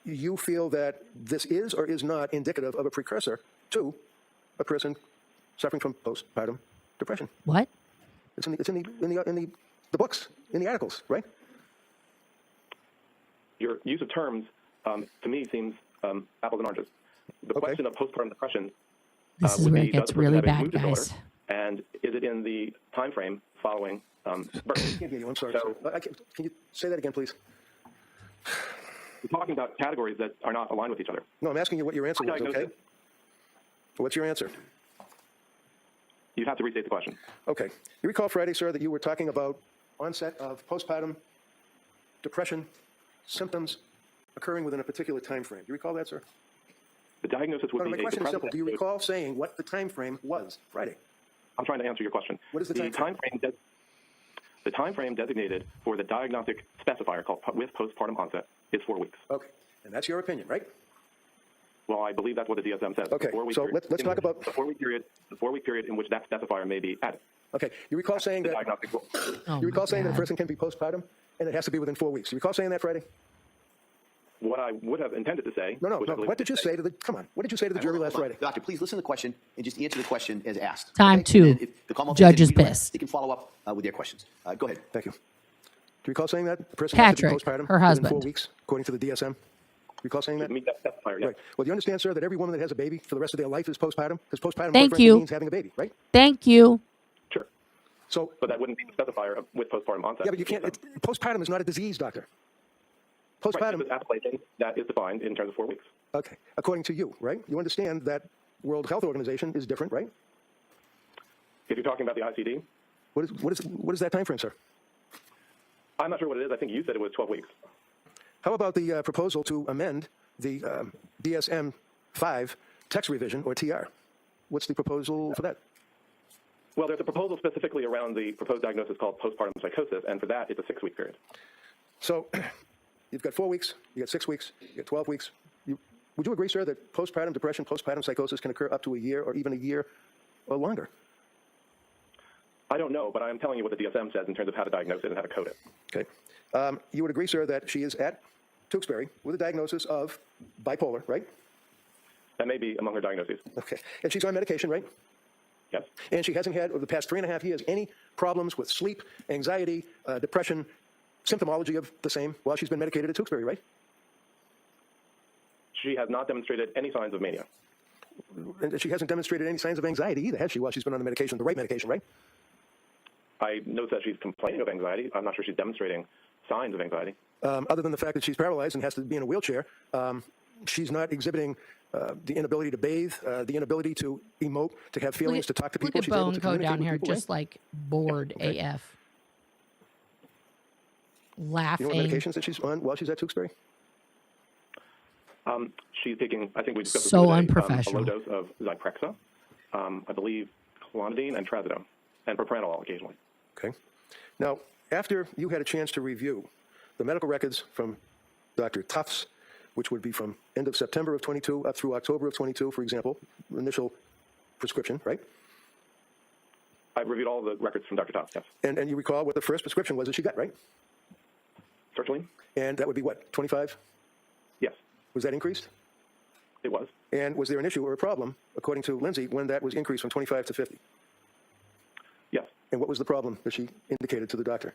You feel that this is or is not indicative of a precursor to a person suffering from postpartum depression? What? It's in the books, in the articles, right? Your use of terms, to me, seems apples and oranges. The question of postpartum depression this is where it gets really bad, guys. And is it in the time frame following birth? I can't hear you. I'm sorry. So, can you say that again, please? We're talking about categories that are not aligned with each other. No, I'm asking you what your answer was, okay? What's your answer? You'd have to restate the question. Okay. You recall Friday, sir, that you were talking about onset of postpartum depression symptoms occurring within a particular time frame. Do you recall that, sir? The diagnosis would be my a question is simple. depressive Do you recall saying what the time frame was Friday? I'm trying to answer your question. What is the time frame? The time frame designated for the diagnostic specifier called with postpartum onset is 4 weeks. Okay. And that's your opinion, right? Well, I believe that's what the DSM says. Okay. So let's talk about the 4 week period. The 4 week period in which that specifier may be added. Okay. You recall saying that you recall saying that a person can be postpartum and it has to be within 4 weeks. You recall saying that, Friday? What I would have intended to say. No. What did you say to the? Come on. What did you say to the jury last Friday? Doctor, please listen to the question and just answer the question as asked. Time two. Judge is pissed. They can follow up with their questions. Go ahead. Thank you. Do you recall saying that the person has to be postpartum her husband, within 4 weeks, according to the DSM? Recall saying that? Meet that specifier, yes. Right. Well, do you understand, sir, that every woman that has a baby for the rest of their life is postpartum? Because postpartum means having a baby, right? Thank you. Sure. So, but that wouldn't be the specifier with postpartum onset. Yeah, but you can't. Postpartum is not a disease, doctor. Postpartum. Right, appellation that is defined in terms of 4 weeks. Okay, according to you, right? You understand that World Health Organization is different, right? If you're talking about the ICD. What is that time frame, sir? I'm not sure what it is. I think you said it was 12 weeks. How about the proposal to amend the DSM-5 text revision, or TR? What's the proposal for that? Well, there's a proposal specifically around the proposed diagnosis called postpartum psychosis, and for that, it's a 6-week period. So you've got 4 weeks, you got 6 weeks, you got 12 weeks. Would you agree, sir, that postpartum depression, postpartum psychosis can occur up to a year or even a year or longer? I don't know, but I'm telling you what the DSM says in terms of how to diagnose it and how to code it. Okay. You would agree, sir, that she is at Tewksbury with a diagnosis of bipolar, right? That may be among her diagnoses. Okay. And she's on medication, right? Yes. And she hasn't had, over the past 3.5 years, any problems with sleep, anxiety, depression, symptomology of the same while she's been medicated at Tewksbury, right? She has not demonstrated any signs of mania. And she hasn't demonstrated any signs of anxiety either, has she, while she's been on the medication, the right medication, right? I know that she's complaining of anxiety. I'm not sure she's demonstrating signs of anxiety. Other than the fact that she's paralyzed and has to be in a wheelchair, she's not exhibiting the inability to bathe, the inability to emote, to have feelings, to talk to people. Look at Bone Code down here, just like bored AF. Laughing. You know what medications that she's on while she's at Tewksbury? She's taking, I think we discussed so today, unprofessional. a low dose of Zyprexa, I believe clonidine and trazodone, and propranolol occasionally. Okay. Now, after you had a chance to review the medical records from Dr. Tufts, which would be from end of September of 22 up through October of 22, for example, initial prescription, right? I reviewed all the records from Dr. Tufts, yes. And you recall what the first prescription was that she got, right? Certainly. And that would be what, 25? Yes. Was that increased? It was. And was there an issue or a problem, according to Lindsay, when that was increased from 25 to 50? Yes. And what was the problem that she indicated to the doctor?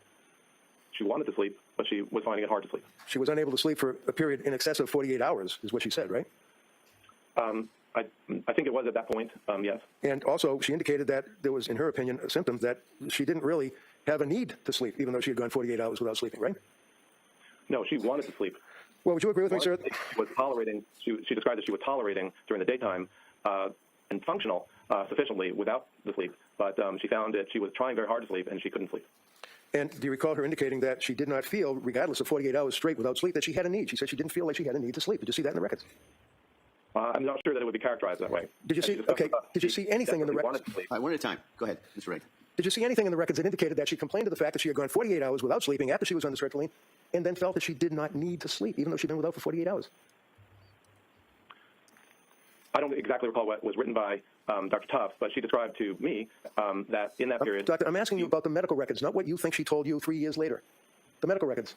She wanted to sleep, but she was finding it hard to sleep. She was unable to sleep for a period in excess of 48 hours, is what she said, right? I think it was at that point, yes. And also, she indicated that there was, in her opinion, a symptom that she didn't really have a need to sleep, even though she had gone 48 hours without sleeping, right? No, she wanted to sleep. Well, would you agree with me, sir? She was tolerating, she described that she was tolerating during the daytime and functional sufficiently without the sleep, but she found that she was trying very hard to sleep and she couldn't sleep. And do you recall her indicating that she did not feel, regardless of 48 hours straight without sleep, that she had a need? She said she didn't feel like she had a need to sleep. Did you see that in the records? I'm not sure that it would be characterized that way. Did you see? Okay. Did you see anything in the records? All right, one at a time. Go ahead, Mr. Wright. Did you see anything in the records that indicated that she complained of the fact that she had gone 48 hours without sleeping after she was on the sertraline, and then felt that she did not need to sleep, even though she'd been without for 48 hours? I don't exactly recall what was written by Dr. Tufts, but she described to me that in that period. Doctor, I'm asking you about the medical records, not what you think she told you 3 years later. The medical records.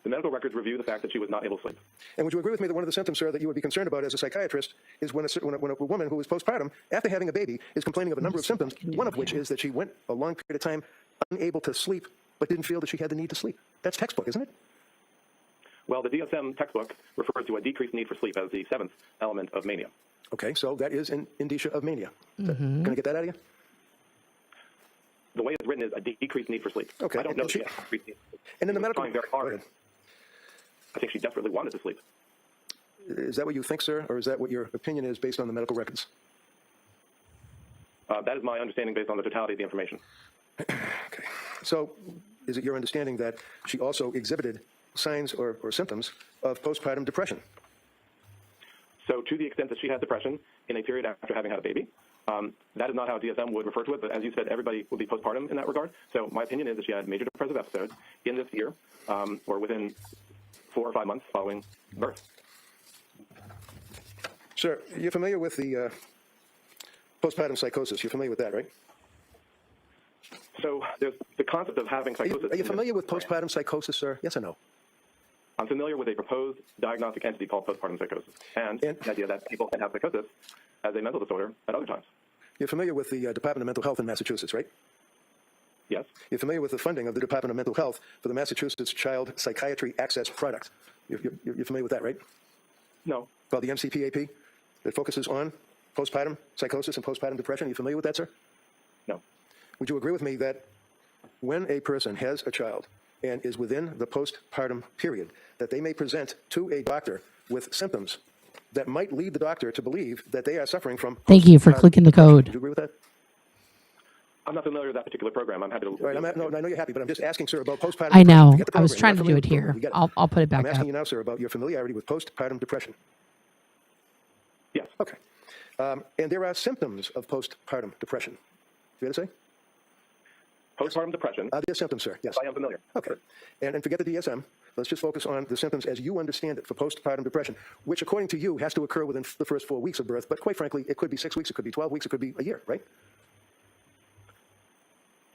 The medical records review the fact that she was not able to sleep. And would you agree with me that one of the symptoms, sir, that you would be concerned about as a psychiatrist is when a woman who is postpartum, after having a baby, is complaining of a number of symptoms, one of which is that she went a long period of time unable to sleep, but didn't feel that she had the need to sleep? That's textbook, isn't it? Well, the DSM textbook refers to a decreased need for sleep as the seventh element of mania. Okay, so that is an indicia of mania. Can I get that out of you? The way it's written is a decreased need for sleep. Okay. I don't know if she had a decreased need for sleep. And in the She was medical... trying very hard. I think she desperately wanted to sleep. Is that what you think, sir, or is that what your opinion is based on the medical records? That is my understanding based on the totality of the information. Okay. So is it your understanding that she also exhibited signs or symptoms of postpartum depression? So to the extent that she had depression in a period after having had a baby, that is not how DSM would refer to it, but as you said, everybody would be postpartum in that regard. So my opinion is that she had major depressive episodes in this year or within 4 or 5 months following birth. Sir, you're familiar with the postpartum psychosis. You're familiar with that, right? So there's the concept of having psychosis. Are you familiar with postpartum psychosis, sir? Yes or no? I'm familiar with a proposed diagnostic entity called postpartum psychosis and the idea that people can have psychosis as a mental disorder at other times. You're familiar with the Department of Mental Health in Massachusetts, right? Yes. You're familiar with the funding of the Department of Mental Health for the Massachusetts Child Psychiatry Access Product. You're familiar with that, right? No. Called the MCPAP, that focuses on postpartum psychosis and postpartum depression. Are you familiar with that, sir? No. Would you agree with me that when a person has a child and is within the postpartum period, that they may present to a doctor with symptoms that might lead the doctor to believe that they are suffering from... Thank you for clicking the code. Do you agree with that? I'm not familiar with that particular program. I'm happy to... All right, no, I know you're happy, but I'm just asking, sir, about postpartum I know. depression. I was trying to do it here. I'll put it back I'm asking up. you now, sir, about your familiarity with postpartum depression. Yes. Okay. And there are symptoms of postpartum depression. Fair to say? Postpartum depression. Are there symptoms, sir? Yes. I am familiar. Okay. And forget the DSM. Let's just focus on the symptoms as you understand it for postpartum depression, which, according to you, has to occur within the first 4 weeks of birth. But quite frankly, it could be 6 weeks, it could be 12 weeks, it could be a year, right?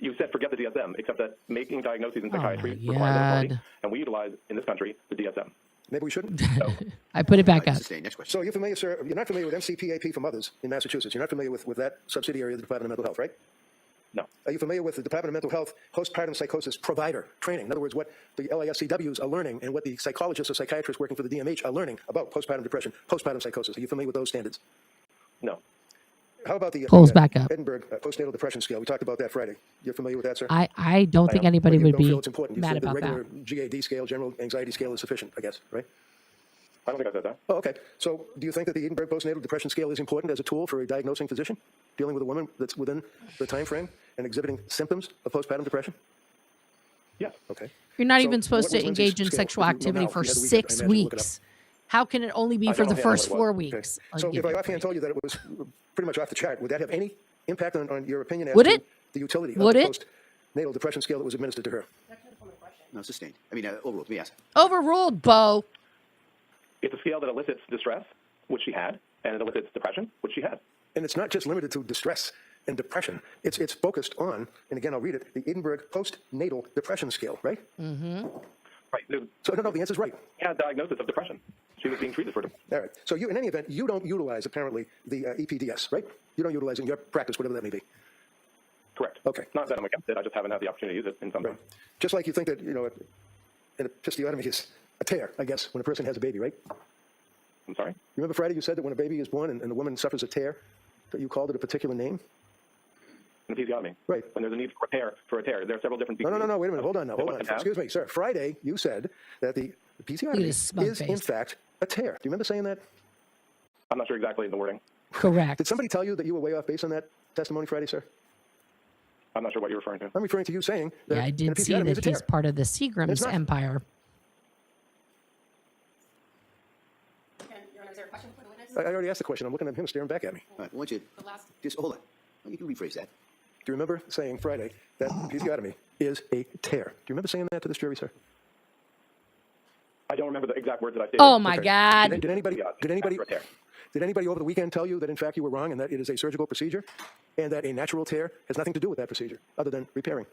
You said forget the DSM, except that making diagnoses in psychiatry my requires an authority, God. and we utilize, in this country, the DSM. Maybe we shouldn't. I put it back up. Sustained. Next question. So you're familiar, sir, you're not familiar with MCPAP from others in Massachusetts. You're not familiar with that subsidiary of the Department of Mental Health, right? No. Are you familiar with the Department of Mental Health postpartum psychosis provider training? In other words, what the LASCWs are learning and what the psychologists or psychiatrists working for the DMH are learning about postpartum depression, postpartum psychosis. Are you familiar with those standards? No. How about the Pulls back up. Edinburgh postnatal depression scale? We talked about that Friday. You're familiar with that, sir? I don't think anybody You would don't be feel it's important. You mad feel the about regular that. GAD scale, general anxiety scale is sufficient, I guess, right? I don't think I said that. Oh, okay. So do you think that the Edinburgh postnatal depression scale is important as a tool for a diagnosing physician dealing with a woman that's within the time frame and exhibiting symptoms of postpartum depression? Yes. Okay. You're not So even supposed what to was Lindsay's engage in scale? sexual If you know activity now, for if you had the weekend, 6 I imagine you'll look it up. weeks. How can it only be I for don't the know first what it 4 was. weeks? I'll So give if I you a offhand break. told you that it was pretty much off the chart, would that have any impact on your opinion as Would to it? the utility Would of the it? postnatal depression scale that was administered to her? No, sustained. I mean, overruled. Let me ask. Overruled, Bo. It's a scale that elicits distress, which she had, and it elicits depression, which she had. And it's not just limited to distress and depression. It's focused on, and again, I'll read it, the Edinburgh postnatal depression scale, right? Right. So, no, the answer's right. She had a diagnosis of depression. She was being treated for depression. All right. So you, in any event, you don't utilize, apparently, the EPDS, right? You don't utilize it in your practice, whatever that may be. Correct. Okay. Not that I'm against it. I just haven't had the opportunity to use it in some time. Just like you think that, an episiotomy is a tear, I guess, when a person has a baby, right? I'm sorry? You remember, Friday, you said that when a baby is born and the woman suffers a tear, that you called it a particular name? An episiotomy. Right. When there's a need for a tear. There are several different... No, wait a minute. Hold on now. that Hold one on. can have. Excuse me, sir. Friday, you said that the episiotomy He is smug-faced. is, in fact, a tear. Do you remember saying that? I'm not sure exactly the wording. Correct. Did somebody tell you that you were way off base on that testimony Friday, sir? I'm not sure what you're referring to. I'm referring to you saying that Yeah, I an did see episiotomy is that a he's tear. part of the It's Seagram's not. empire. Your Honor, is there a question for the witness? I already asked the question. I'm looking at him staring back at me. All right, I want you The last. just hold on. You can rephrase that. Do you remember saying Friday that episiotomy is a tear? Do you remember saying that to this jury, sir? I don't remember the exact words that I stated. Oh my Okay. God. Did anybody After a tear. did anybody over the weekend tell you that in fact you were wrong and that it is a surgical procedure and that a natural tear has nothing to do with that procedure other than repairing?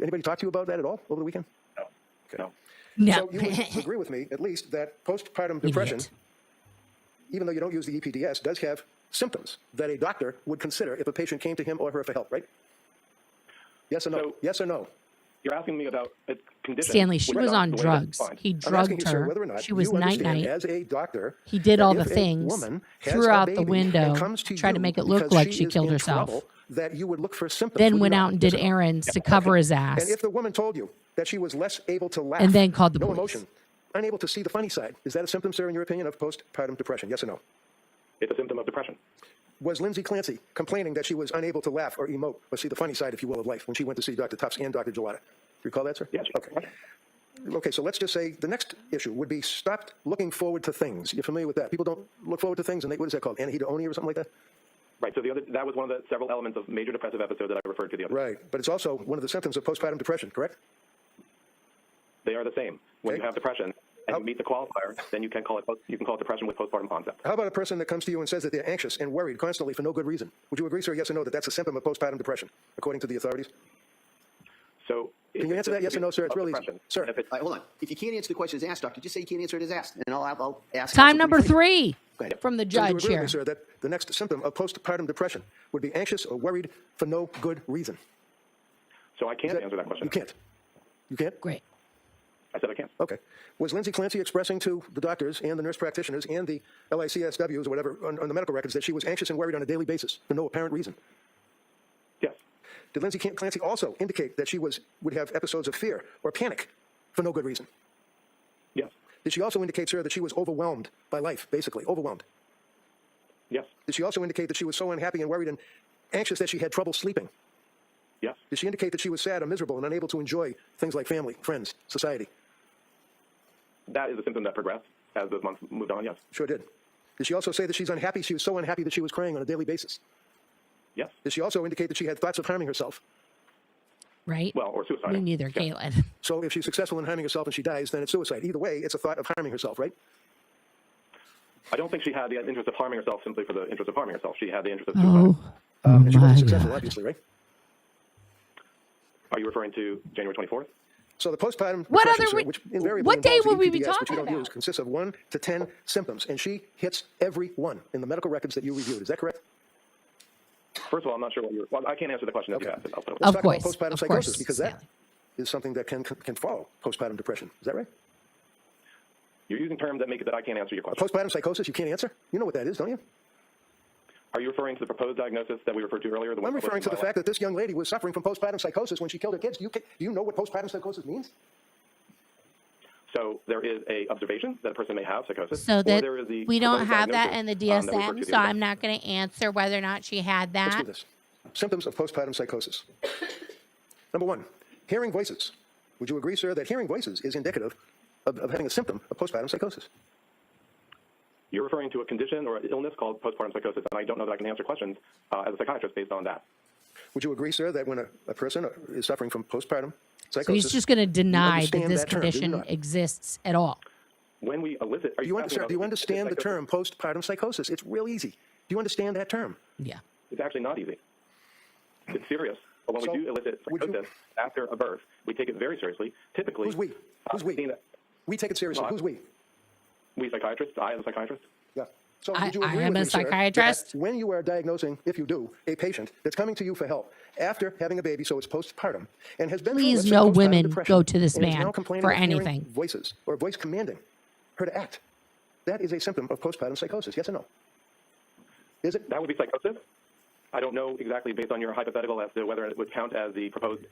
Anybody talk to you about that at all over the weekend? No. Okay. No. No. So you would agree with me, at least, that postpartum depression, Idiot. even though you don't use the EPDS, does have symptoms that a doctor would consider if a patient came to him or her for help, right? Yes or no? So- Yes or no? You're asking me about a condition. Stanley, she which was is on the way drugs. it's defined. He I'm asking drugged you, sir, her. whether or not She was you understand night-night. as a doctor He did that all the if a things, woman has threw a out the baby window, and comes to tried to you make it look because like she is killed in herself. trouble, that you would look for symptoms. Then would you went not? out and Yes did or no? errands to cover his ass. And if the woman told you that she was less able to laugh, And then called the no police. emotion, unable to see the funny side, is that a symptom, sir, in your opinion, of postpartum depression? Yes or no? It's a symptom of depression. Was Lindsay Clancy complaining that she was unable to laugh or emote or see the funny side, if you will, of life when she went to see Dr. Tufts and Dr. Gelada? Do you recall that, sir? Yes. Okay. Okay, so let's just say the next issue would be stopped looking forward to things. You're familiar with that? People don't look forward to things, and they, what is that called? Anhedonia or something like that? Right. So that was one of the several elements of major depressive episode that I referred to the other day. Right, but it's also one of the symptoms of postpartum depression, correct? They are the same. When Okay. you have depression and How- you meet the qualifier, then you can call it depression with postpartum onset. How about a person that comes to you and says that they're anxious and worried constantly for no good reason? Would you agree, sir, yes or no, that that's a symptom of postpartum depression, according to the authorities? So Can you answer that, yes or no, sir? It's really easy. Sir. If it's, All right, hold on. If you can't answer the question as asked, doctor, just say you can't answer it as asked, and I'll ask. Time counsel to number rephrase it. 3 Go ahead. from the So would you judge agree with here. me, sir, that the next symptom of postpartum depression would be anxious or worried for no good reason? so I can't Is answer that question. You can't. You can't? Great. I said I can't. Okay. Was Lindsay Clancy expressing to the doctors and the nurse practitioners and the LICSWs or whatever on the medical records that she was anxious and worried on a daily basis for no apparent reason? Yes. Did Lindsay Clancy also indicate that she would have episodes of fear or panic for no good reason? Yes. Did she also indicate, sir, that she was overwhelmed by life, basically, overwhelmed? Yes. Did she also indicate that she was so unhappy and worried and anxious that she had trouble sleeping? Yes. Did she indicate that she was sad or miserable and unable to enjoy things like family, friends, society? That is a symptom that progressed as those months moved on. Yes. Sure did. Did she also say that she's unhappy? She was so unhappy that she was crying on a daily basis. Yes. Did she also indicate that she had thoughts of harming herself? Right? Well, or suicide. Me neither, Yes. Caitlin. So if she's successful in harming herself and she dies, then it's suicide. Either way, it's a thought of harming herself, right? I don't think she had the interest of harming herself simply for the interest of harming herself. She had the interest of Oh, suicide. And she my wasn't successful, God. obviously, right? Are you referring to January 24th? So the postpartum What depression, other sir, re- which invariably what day involves would we the be EPDS, which talking you don't about? use, consists of 1 to 10 symptoms, and she hits every one in the medical records that you reviewed. Is that correct? First of all, I'm not sure what you're. Well, I can't answer the question if you Okay. asked it. I'll put it Let's Of talk course, about postpartum of psychosis, course, because that Stanley. is something that can follow postpartum depression. Is that right? You're using terms that make it that I can't answer your question. Postpartum psychosis, you can't answer? You know what that is, don't you? Are you referring to the proposed diagnosis that we referred to earlier? The one I'm referring to the published in fact that this young lady was suffering from postpartum psychosis when she killed her kids. Do you know what postpartum psychosis means? So there is a observation that a person may have psychosis. So or that there is the we don't proposed have that diagnosis, in the that we referred DSM, to so the other I'm day. not going to answer whether or not she had Let's that. do this. Symptoms of postpartum psychosis. Number 1, hearing voices. Would you agree, sir, that hearing voices is indicative of having a symptom of postpartum psychosis? You're referring to a condition or an illness called postpartum psychosis, and I don't know that I can answer questions as a psychiatrist based on that. Would you agree, sir, that when a person is suffering from postpartum So psychosis, he's just going to deny that understand this that term, do you condition not? exists at all. When we elicit, are you asking sir, about do you the understand the psychosis? term postpartum psychosis? It's real easy. Do you understand that term? Yeah. It's actually not easy. It's serious. But when So, we do elicit would you- psychosis after a birth, we take it very seriously. Typically, Who's we? Who's we? seeing that- We take it seriously. No, Who's we? we psychiatrists, I as a psychiatrist. Yeah. So I- would you I agree am with a me, sir, that psychiatrist. when you are diagnosing, if you do, a patient that's coming to you for help after having a baby, so it's postpartum, and has been through, Please, let's say, no postpartum women depression, go to this and is man now complaining for of hearing anything. voices or voice commanding her to act, that is a symptom of postpartum psychosis. Yes or no? Is it? That would be psychosis. I don't know exactly based on your hypothetical as to whether it would count as the proposed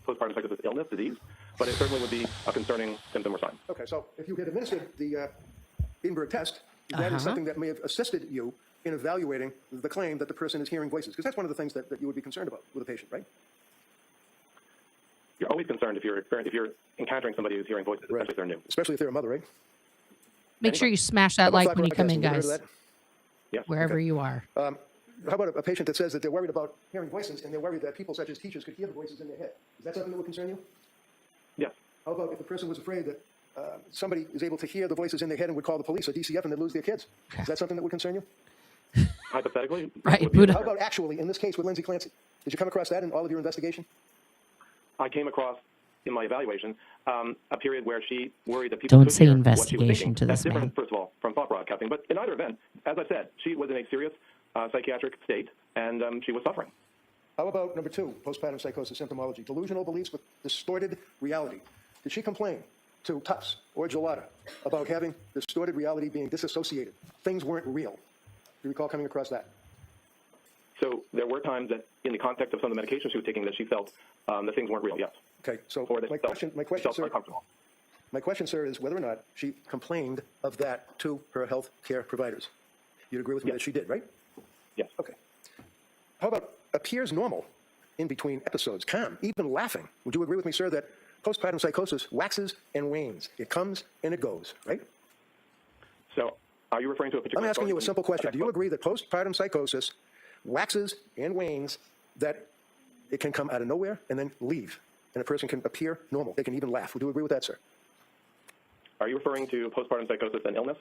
postpartum psychosis illness, disease, but it certainly would be a concerning symptom or sign. Okay, so if you had administered the Edinburgh test, that is something that may have assisted you in evaluating the claim that the person is hearing voices, because that's one of the things that you would be concerned about with a patient, right? you're always concerned if you're encountering somebody who's hearing voices, especially if they're new. Especially if they're a mother, right? Make sure you smash that like when you come in, guys, Yes. wherever you are. How about a patient that says that they're worried about hearing voices and they're worried that people such as teachers could hear the voices in their head? Is that something that would concern you? Yes. How about if the person was afraid that somebody is able to hear the voices in their head and would call the police or DCF and they'd lose their kids? Is that something that would concern you? Hypothetically, Right, would be Buddha. How about actually, in this case with Lindsay Clancy? Did you come across that in all of your investigation? I came across in my evaluation a period where she worried that people Don't could say hear what she was investigation thinking. to That's this different, man. first of all, from thought broadcasting. But in either event, as I said, she was in a serious psychiatric state, and she was suffering. How about number 2, postpartum psychosis symptomology, delusional beliefs with distorted reality? Did she complain to Tufts or Gelada about having distorted reality being disassociated? Things weren't real. Do you recall coming across that? So there were times that, in the context of some of the medications she was taking, that she felt that things weren't real. Yes. Okay, so Or that my question, sir, uncomfortable. my question, sir, is whether or not she complained of that to her health care providers. You'd agree with me that she did, right? Yes. Okay. How about appears normal in between episodes, calm, even laughing? Would you agree with me, sir, that postpartum psychosis waxes and wanes? It comes and it goes, right? So are you referring to a particular... I'm asking you a quote simple question. in- Do you agree that postpartum psychosis waxes and wanes, that it can come out of nowhere and then leave, and a person can appear normal? They can even laugh. Would you agree with that, sir? Are you referring to postpartum psychosis and illness,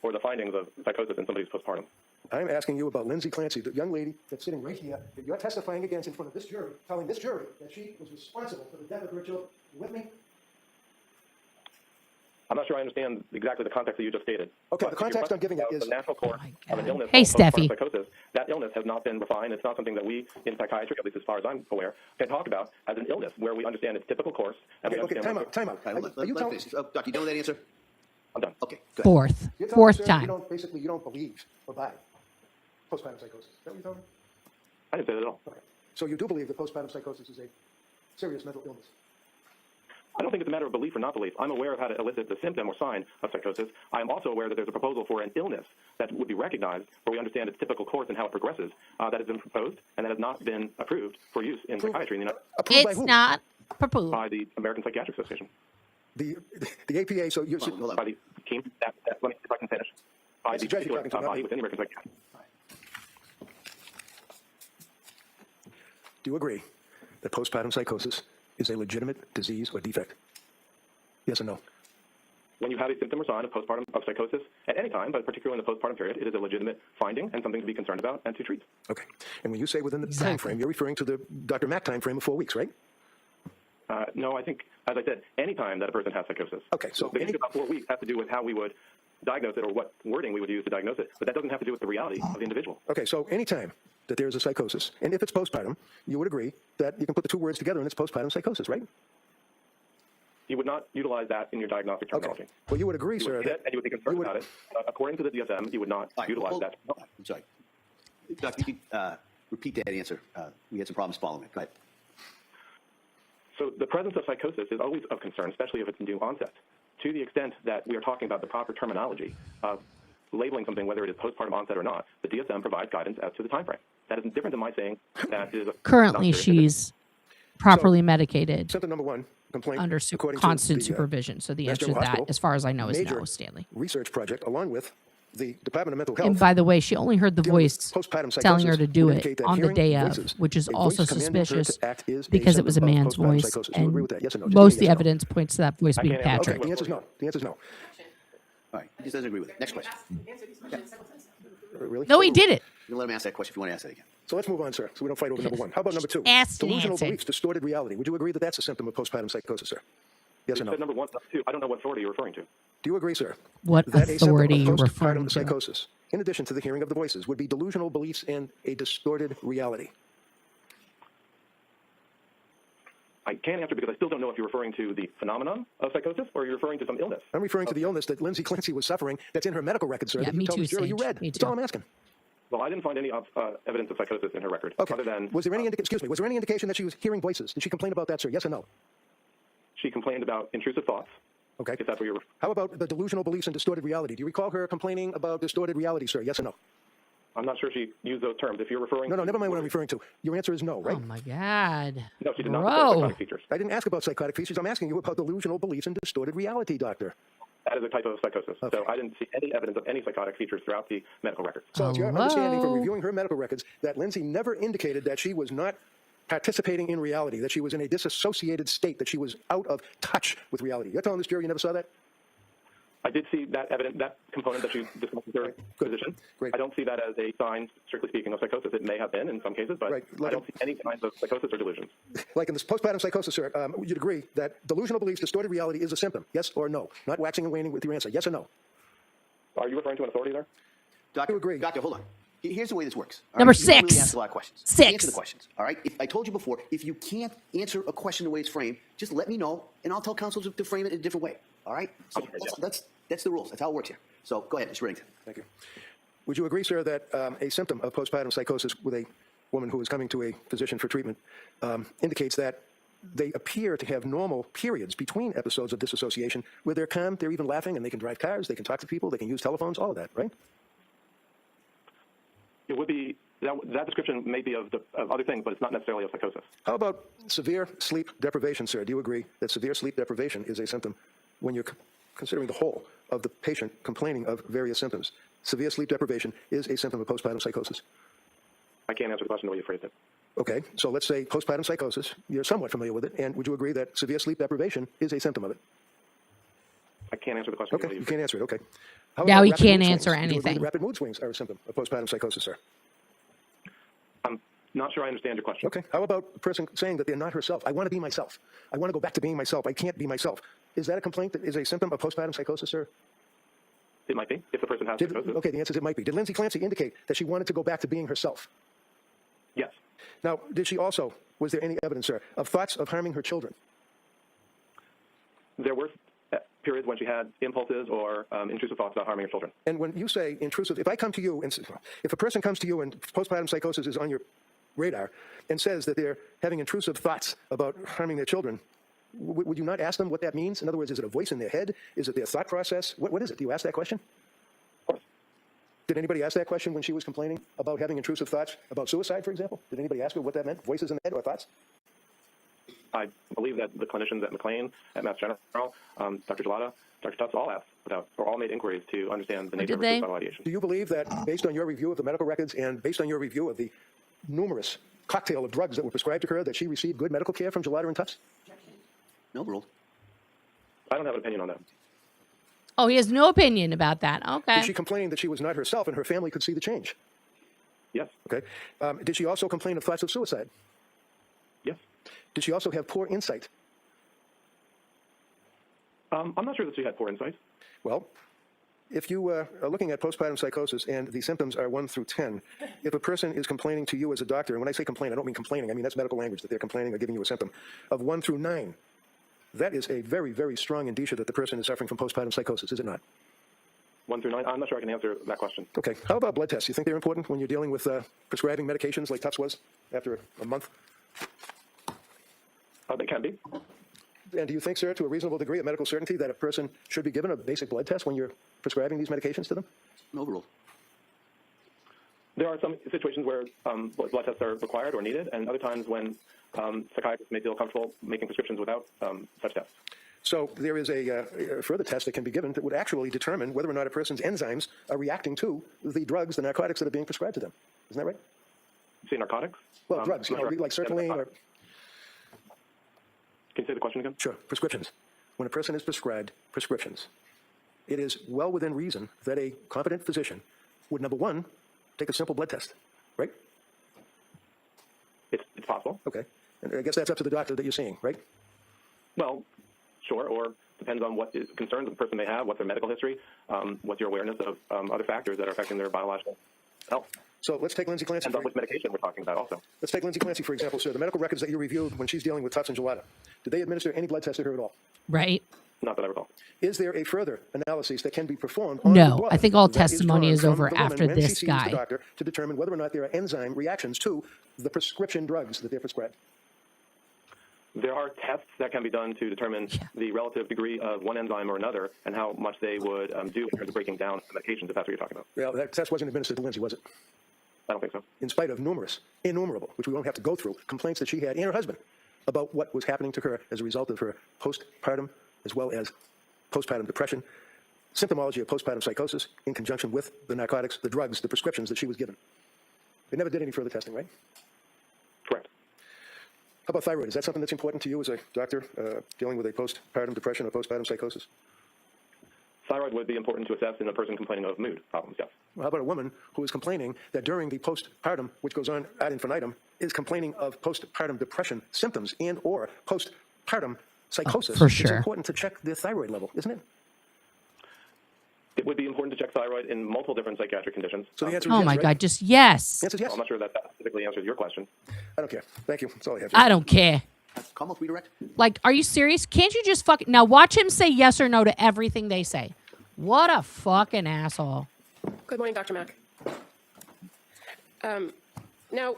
or the findings of psychosis in somebody's postpartum? I'm asking you about Lindsay Clancy, the young lady that's sitting right here, that you're testifying against in front of this jury, telling this jury that she was responsible for the death of her children. You with me? I'm not sure I understand exactly the context that you just stated. Okay, But the if your context I'm giving it question is- the natural course Oh my of an God. illness Hey, called postpartum Steffi. psychosis. That illness has not been refined. It's not something that we in psychiatry, at least as far as I'm aware, can talk about as an illness where we understand its typical course. And Okay, we okay, understand time out. All right, Are you telling let's finish. Doc, you done with that answer? I'm done. Okay, good. Fourth you're telling me, sir, time. You don't, basically, you don't believe or buy postpartum psychosis. Is that what you're telling me? I didn't say that at all. Okay. So you do believe that postpartum psychosis is a serious mental illness? I don't think it's a matter of belief or not belief. I'm aware of how to elicit the symptom or sign of psychosis. I'm also aware that there's a proposal for an illness that would be recognized, where we understand its typical course and how it progresses, that has been proposed and that has not been approved for use in psychiatry in the United Approved by It's who? not proposed. by the American Psychiatric Association, The APA, so you're... Hold on. by the team that let me see if I can finish. By That's the the judge you're particular talking to, not body me. within the American Psychiatric. Do you agree that postpartum psychosis is a legitimate disease or defect? Yes or no? When you have a symptom or sign of postpartum of psychosis at any time, but particularly in the postpartum period, it is a legitimate finding and something to be concerned about and to treat. Okay. And when you say within the Exactly. time frame, you're referring to the Dr. Mack time frame of 4 weeks, right? No, I think, as I said, any time that a person has psychosis. Okay, so the any- issue about 4 weeks has to do with how we would diagnose it or what wording we would use to diagnose it, but that doesn't have to do with the reality of the individual. Okay, so any time that there is a psychosis, and if it's postpartum, you would agree that you can put the two words together and it's postpartum psychosis, right? You would not utilize that in your diagnostic terminology. Okay. Well, you would agree, You sir, would say that it and you would be concerned about it. According to the DSM, you would not All right, utilize hold- that. I'm sorry. Doc, you can repeat that answer. We had some problems following it. Go ahead. So the presence of psychosis is always of concern, especially if it's new onset. To the extent that we are talking about the proper terminology of labeling something, whether it is postpartum onset or not, the DSM provides guidance as to the time frame. That is different than my saying that it is Currently, not serious. she's properly medicated symptom number 1, complaint under according to constant the, supervision. So the Mass answer to General that, Hospital, as far as I know, is major no, Stanley. research project, along with the Department of Mental Health. And by the way, she only heard the dealing with voice postpartum telling her psychosis to do would it indicate that on the hearing day of, voices, which is a also voice commanding her to suspicious act is because it was a symptom of man's postpartum voice. psychosis. Do you agree And with that? Yes or no? Just most give of me the a yes or no. evidence points to that voice being can't answer. Okay, Patrick. the answer is no. The answer is no. All right. He just doesn't agree with it. Next question. Really? No, he did it. You can let him ask that question if you want to ask that again. So let's move on, sir, so we don't fight over number 1. How about number 2? Asked and Delusional answered. beliefs, distorted reality. Would you agree that that's a symptom of postpartum psychosis, sir? Yes or You no? said number 1, number 2. I don't know what authority you're referring to. Do you agree, sir? What that a symptom authority of you're referring postpartum to? psychosis, in addition to the hearing of the voices, would be delusional beliefs and a distorted reality? I can't answer because I still don't know if you're referring to the phenomenon of psychosis or you're referring to some illness. I'm referring to the illness that Lindsay Clancy was suffering that's in her medical record, sir, Yeah, that you me told too, the jury you Sage. read. Me That's too. all I'm asking. Well, I didn't find any evidence of psychosis in her record, Okay. other than Was there any was there any indication that she was hearing voices? Did she complain about that, sir? Yes or no? she complained about intrusive thoughts, Okay. if that's what you're referring How about the delusional beliefs and distorted reality? Do you recall her complaining about distorted reality, sir? Yes or no? I'm not sure she used those terms. If you're referring No, never mind what I'm referring to. Your answer is no, right? Oh, my God. No, she did not Bro. report psychotic features. I didn't ask about psychotic features. I'm asking you about delusional beliefs and distorted reality, doctor. That is a type of psychosis. Okay. So I didn't see any evidence of any psychotic features throughout the medical records. So it's your understanding from Hello? reviewing her medical records that Lindsay never indicated that she was not participating in reality, that she was in a disassociated state, that she was out of touch with reality. You're telling this jury you never saw that? I did see that evidence, that component that she discussed with her physician. Great. I don't see that as a sign, strictly speaking, of psychosis. It may have been in some cases, but Right. I don't see any signs of psychosis or delusions. Like in this postpartum psychosis, sir, you'd agree that delusional beliefs, distorted reality is a symptom, yes or no? Not waxing and waning with your answer, yes or no? Are you referring to an authority there? Doctor, I agree. Doctor, hold on. Here's the way this works. all Number right? You don't 6. really ask a lot of questions. 6. Answer the questions. All right. I told you before, if you can't answer a question the way it's framed, just let me know, and I'll tell counsel to frame it in a different way. All right. So that's the rules. That's how it works here. So go ahead, Mr. Riddington. Thank you. Would you agree, sir, that a symptom of postpartum psychosis with a woman who is coming to a physician for treatment indicates that they appear to have normal periods between episodes of disassociation where they're calm, they're even laughing, and they can drive cars, they can talk to people, they can use telephones, all of that, right? It would be, that description may be of other things, but it's not necessarily of psychosis. How about severe sleep deprivation, sir? Do you agree that severe sleep deprivation is a symptom when you're considering the whole of the patient complaining of various symptoms? Severe sleep deprivation is a symptom of postpartum psychosis. I can't answer the question the way you phrased it. Okay, so let's say postpartum psychosis, you're somewhat familiar with it, and would you agree that severe sleep deprivation is a symptom of it? I can't answer the question the Okay, way you you can't answer it, okay. How Now about he rapid can't mood swings? answer Do you agree anything. that rapid mood swings are a symptom of postpartum psychosis, sir? I'm not sure I understand your question. Okay, how about a person saying that they're not herself? I want to be myself. I want to go back to being myself. I can't be myself. Is that a complaint that is a symptom of postpartum psychosis, sir? It might be, if the person has psychosis. Okay, the answer is it might be. Did Lindsay Clancy indicate that she wanted to go back to being herself? Yes. Now, did she also, was there any evidence, sir, of thoughts of harming her children? There were periods when she had impulses or intrusive thoughts about harming her children. And when you say intrusive, if I come to you and if a person comes to you and postpartum psychosis is on your radar and says that they're having intrusive thoughts about harming their children, would you not ask them what that means? In other words, is it a voice in their head? Is it their thought process? What is it? Do you ask that question? Of course. Did anybody ask that question when she was complaining about having intrusive thoughts about suicide, for example? Did anybody ask her what that meant? Voices in the head or thoughts? I believe that the clinicians at McLean, at Mass General, Dr. Gelada, Dr. Tufts, all asked about, or all made inquiries to understand the nature of her suicidal ideation. Do you believe that based on your review of the medical records and based on your review of the numerous cocktail of drugs that were prescribed to her, that she received good medical care from Gelada and Tufts? No rule. I don't have an opinion on that. Oh, he has no opinion about that. Okay. Did she complain that she was not herself and her family could see the change? Yes. Okay. Did she also complain of thoughts of suicide? Yes. Did she also have poor insight? I'm not sure that she had poor insight. Well, if you are looking at postpartum psychosis and the symptoms are 1 through 10, if a person is complaining to you as a doctor, and when I say complain, I don't mean complaining, I mean that's medical language, that they're complaining or giving you a symptom, of 1 through 9, that is a very, very strong indicia that the person is suffering from postpartum psychosis, is it not? 1 through 9. I'm not sure I can answer that question. Okay. How about blood tests? You think they're important when you're dealing with prescribing medications like Tufts was after a month? They can be. And do you think, sir, to a reasonable degree of medical certainty, that a person should be given a basic blood test when you're prescribing these medications to them? No rule. There are some situations where blood tests are required or needed, and other times when psychiatrists may feel comfortable making prescriptions without such tests. So there is a further test that can be given that would actually determine whether or not a person's enzymes are reacting to the drugs, the narcotics that are being prescribed to them. Isn't that right? Say narcotics? Well, drugs, you know, like sertraline or... Can you say the question again? Sure. Prescriptions. When a person is prescribed prescriptions, it is well within reason that a competent physician would, number one, take a simple blood test, right? It's possible. Okay. And I guess that's up to the doctor that you're seeing, right? Well, sure, or depends on what concerns the person may have, what's their medical history, what's your awareness of other factors that are affecting their biological health. So let's take Lindsay Clancy. And which medication we're talking about also. Let's take Lindsay Clancy, for example, sir. The medical records that you reviewed when she's dealing with Tufts and Gelada, did they administer any blood tests to her at all? Right. Not that I recall. Is there a further analysis that can be performed on No, the blood I think all that is testimony drawn is from over the woman after when she this sees guy. the doctor to determine whether or not there are enzyme reactions to the prescription drugs that they're prescribed? There are tests that can be done to determine the relative degree of one enzyme or another and how much they would do in terms of breaking down medications, if that's what you're talking about. Well, that test wasn't administered to Lindsay, was it? I don't think so. In spite of innumerable, which we won't have to go through, complaints that she had and her husband about what was happening to her as a result of her postpartum as well as postpartum depression, symptomology of postpartum psychosis in conjunction with the narcotics, the drugs, the prescriptions that she was given. They never did any further testing, right? Correct. How about thyroid? Is that something that's important to you as a doctor dealing with a postpartum depression or postpartum psychosis? Thyroid would be important to assess in a person complaining of mood problems, yes. Well, how about a woman who is complaining that during the postpartum, which goes on ad infinitum, is complaining of postpartum depression symptoms and or postpartum psychosis? For It's sure. important to check the thyroid level, isn't it? It would be important to check thyroid in multiple different psychiatric conditions. So the answer is Oh yes, my right? God, just yes. The answer is yes. I'm not sure that specifically answers your question. I don't care. Thank you. That's all I have. I don't care. Come up, redirect. Like, are you serious? Can't you just fucking now watch him say yes or no to everything they say? What a fucking asshole. Good morning, Dr. Mack. Now,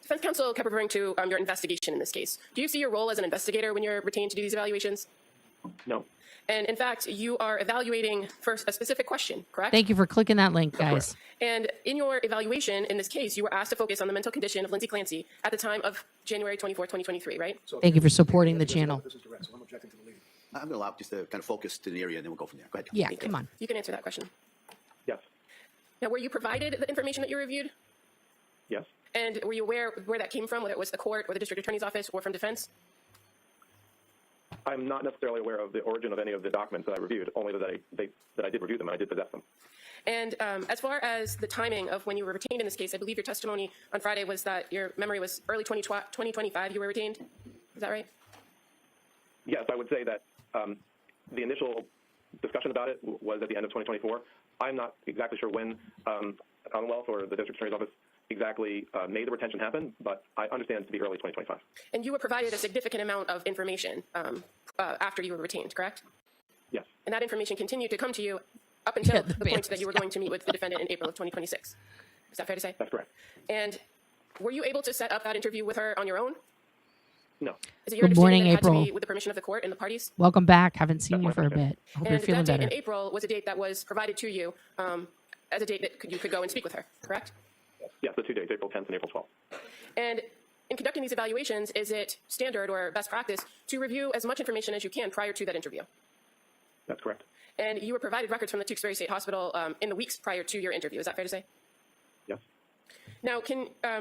defense counsel kept referring to your investigation in this case. Do you see your role as an investigator when you're retained to do these evaluations? No. And in fact, you are evaluating for a specific question, correct? Thank you for clicking that link, guys. And in your evaluation in this case, you were asked to focus on the mental condition of Lindsay Clancy at the time of January 24, 2023, right? Thank you for supporting the channel. This is direct, so I'm objecting to the lead. I'm going to allow just to kind of focus to the area, and then we'll go from there. Go ahead. Yeah, Thank you. come on. You can answer that question. Yes. Now, were you provided the information that you reviewed? Yes. And were you aware where that came from, whether it was the court or the district attorney's office or from defense? I'm not necessarily aware of the origin of any of the documents that I reviewed, only that I did review them and I did possess them. And as far as the timing of when you were retained in this case, I believe your testimony on Friday was that your memory was early 2025 you were retained. Is that right? Yes, I would say that the initial discussion about it was at the end of 2024. I'm not exactly sure when Commonwealth or the district attorney's office exactly made the retention happen, but I understand it to be early 2025. And you were provided a significant amount of information after you were retained, correct? Yes. And that information continued to come to you up until the the point that you were going to meet with the defendant in April of 2026. Is that fair to say? That's correct. And were you able to set up that interview with her on your own? No. Is it your Good morning, understanding that it had April. to be with the permission of the court and the parties? Welcome back. Haven't seen you for a bit. Hope you're And feeling that date better. in April was a date that was provided to you as a date that you could go and speak with her, correct? Yes, the 2 dates, April 10th and April 12th. And in conducting these evaluations, is it standard or best practice to review as much information as you can prior to that interview? That's correct. And you were provided records from the Tewksbury State Hospital in the weeks prior to your interview. Is that fair to say? Yes. Now,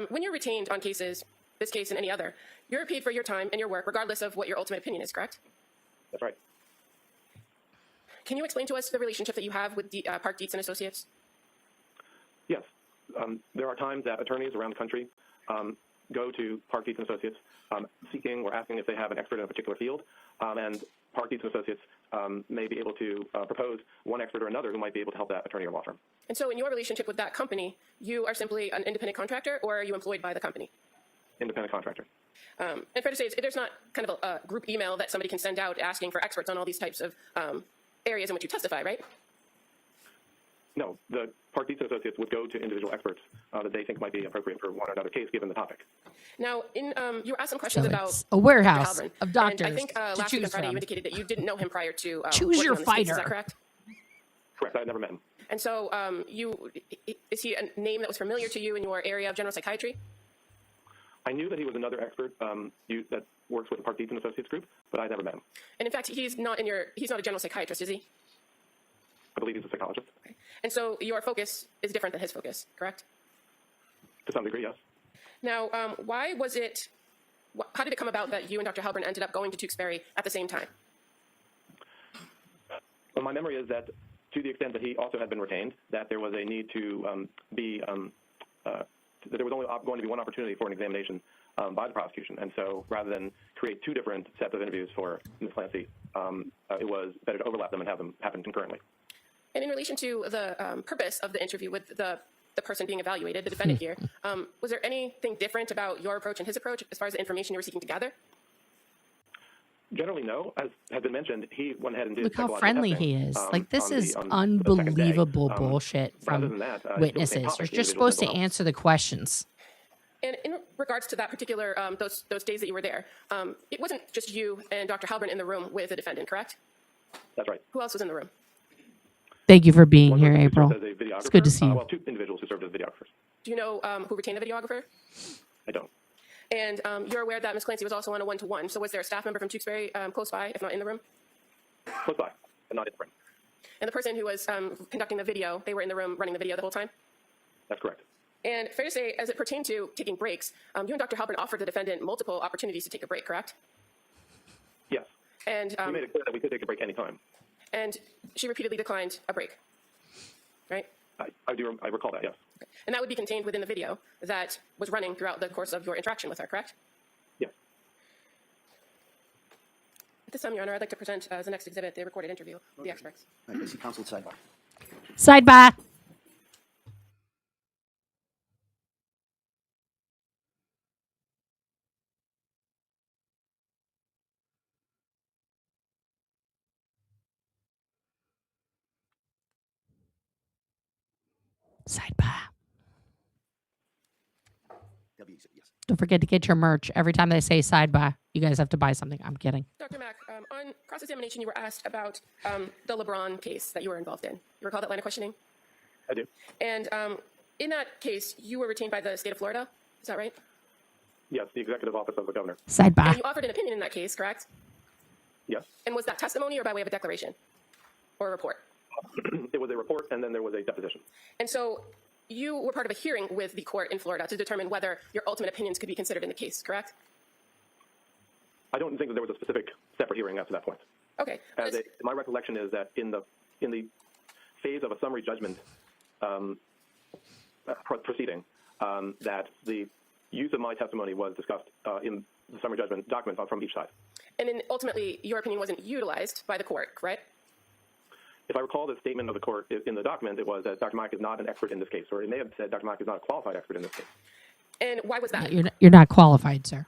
when you're retained on cases, this case and any other, you're paid for your time and your work regardless of what your ultimate opinion is, correct? That's right. Can you explain to us the relationship that you have with Park Dietz and Associates? Yes. There are times that attorneys around the country go to Park Dietz and Associates seeking or asking if they have an expert in a particular field, and Park Dietz and Associates may be able to propose one expert or another who might be able to help that attorney or law firm. And so in your relationship with that company, you are simply an independent contractor, or are you employed by the company? Independent contractor. And fair to say, there's not kind of a group email that somebody can send out asking for experts on all these types of areas in which you testify, right? No, the Park Dietz and Associates would go to individual experts that they think might be appropriate for one or another case given the topic. Now, you were asked some questions So about it's a warehouse Dr. Halbern. of doctors And I think to last week on choose Friday you from. indicated that you didn't know him prior to Choose working your on this case. Is fighter. that correct? Correct. I've never met him. And so is he a name that was familiar to you in your area of general psychiatry? I knew that he was another expert that works with the Park Dietz and Associates group, but I've never met him. And in fact, he's not a general psychiatrist, is he? I believe he's a psychologist. Okay. And so your focus is different than his focus, correct? To some degree, yes. Now, how did it come about that you and Dr. Halbern ended up going to Tewksbury at the same time? Well, my memory is that to the extent that he also had been retained, that there was a need to that there was only going to be one opportunity for an examination by the prosecution. And so rather than create two different sets of interviews for Ms. Clancy, it was better to overlap them and have them happen concurrently. And in relation to the purpose of the interview with the person being evaluated, the defendant here, was there anything different about your approach and his approach as far as the information you were seeking to gather? Generally, no. As has been mentioned, he went ahead and did Look how psychological friendly testing, he is. Like, this on is the second day. unbelievable bullshit rather from than that, still the same witnesses. topic, You're the just individual's supposed to mental health. answer the questions. And in regards to that particular, those days that you were there, it wasn't just you and Dr. Halbern in the room with the defendant, correct? That's right. Who else was in the room? Thank you for being One here, person who April. served as a videographer. It's good to see you. Well, two individuals who served as videographers. Do you know who retained the videographer? I don't. And you're aware that Ms. Clancy was also on a one-to-one. So was there a staff member from Tewksbury close by, if not in the room? Close by, but not in the room. And the person who was conducting the video, they were in the room running the video the whole time? That's correct. And fair to say, as it pertained to taking breaks, you and Dr. Halpern offered the defendant multiple opportunities to take a break, correct? Yes. And We made it clear that we could take a break anytime. and she repeatedly declined a break, right? I recall that, yes. Okay. And that would be contained within the video that was running throughout the course of your interaction with her, correct? Yes. At this time, Your Honor, I'd like to present as the next exhibit the recorded interview with the experts. All right, I see counsel at sidebar. Sidebar. Sidebar. W, yes. Don't forget to get your merch. Every time they say sidebar, you guys have to buy something. I'm kidding. Dr. Mack, on cross-examination, you were asked about the LeBron case that you were involved in. You recall that line of questioning? I do. And in that case, you were retained by the state of Florida. Is that right? Yes, the executive office of the governor. Sidebar. And you offered an opinion in that case, correct? Yes. And was that testimony or by way of a declaration or a report? It was a report, and then there was a deposition. And so you were part of a hearing with the court in Florida to determine whether your ultimate opinions could be considered in the case, correct? I don't think that there was a specific separate hearing up to that point. Okay. My recollection is that in the phase of a summary judgment proceeding, that the use of my testimony was discussed in the summary judgment documents from each side. And then ultimately, your opinion wasn't utilized by the court, right? If I recall the statement of the court in the document, it was that Dr. Mack is not an expert in this case, or it may have said Dr. Mack is not a qualified expert in this case. And why was that? You're not qualified, sir.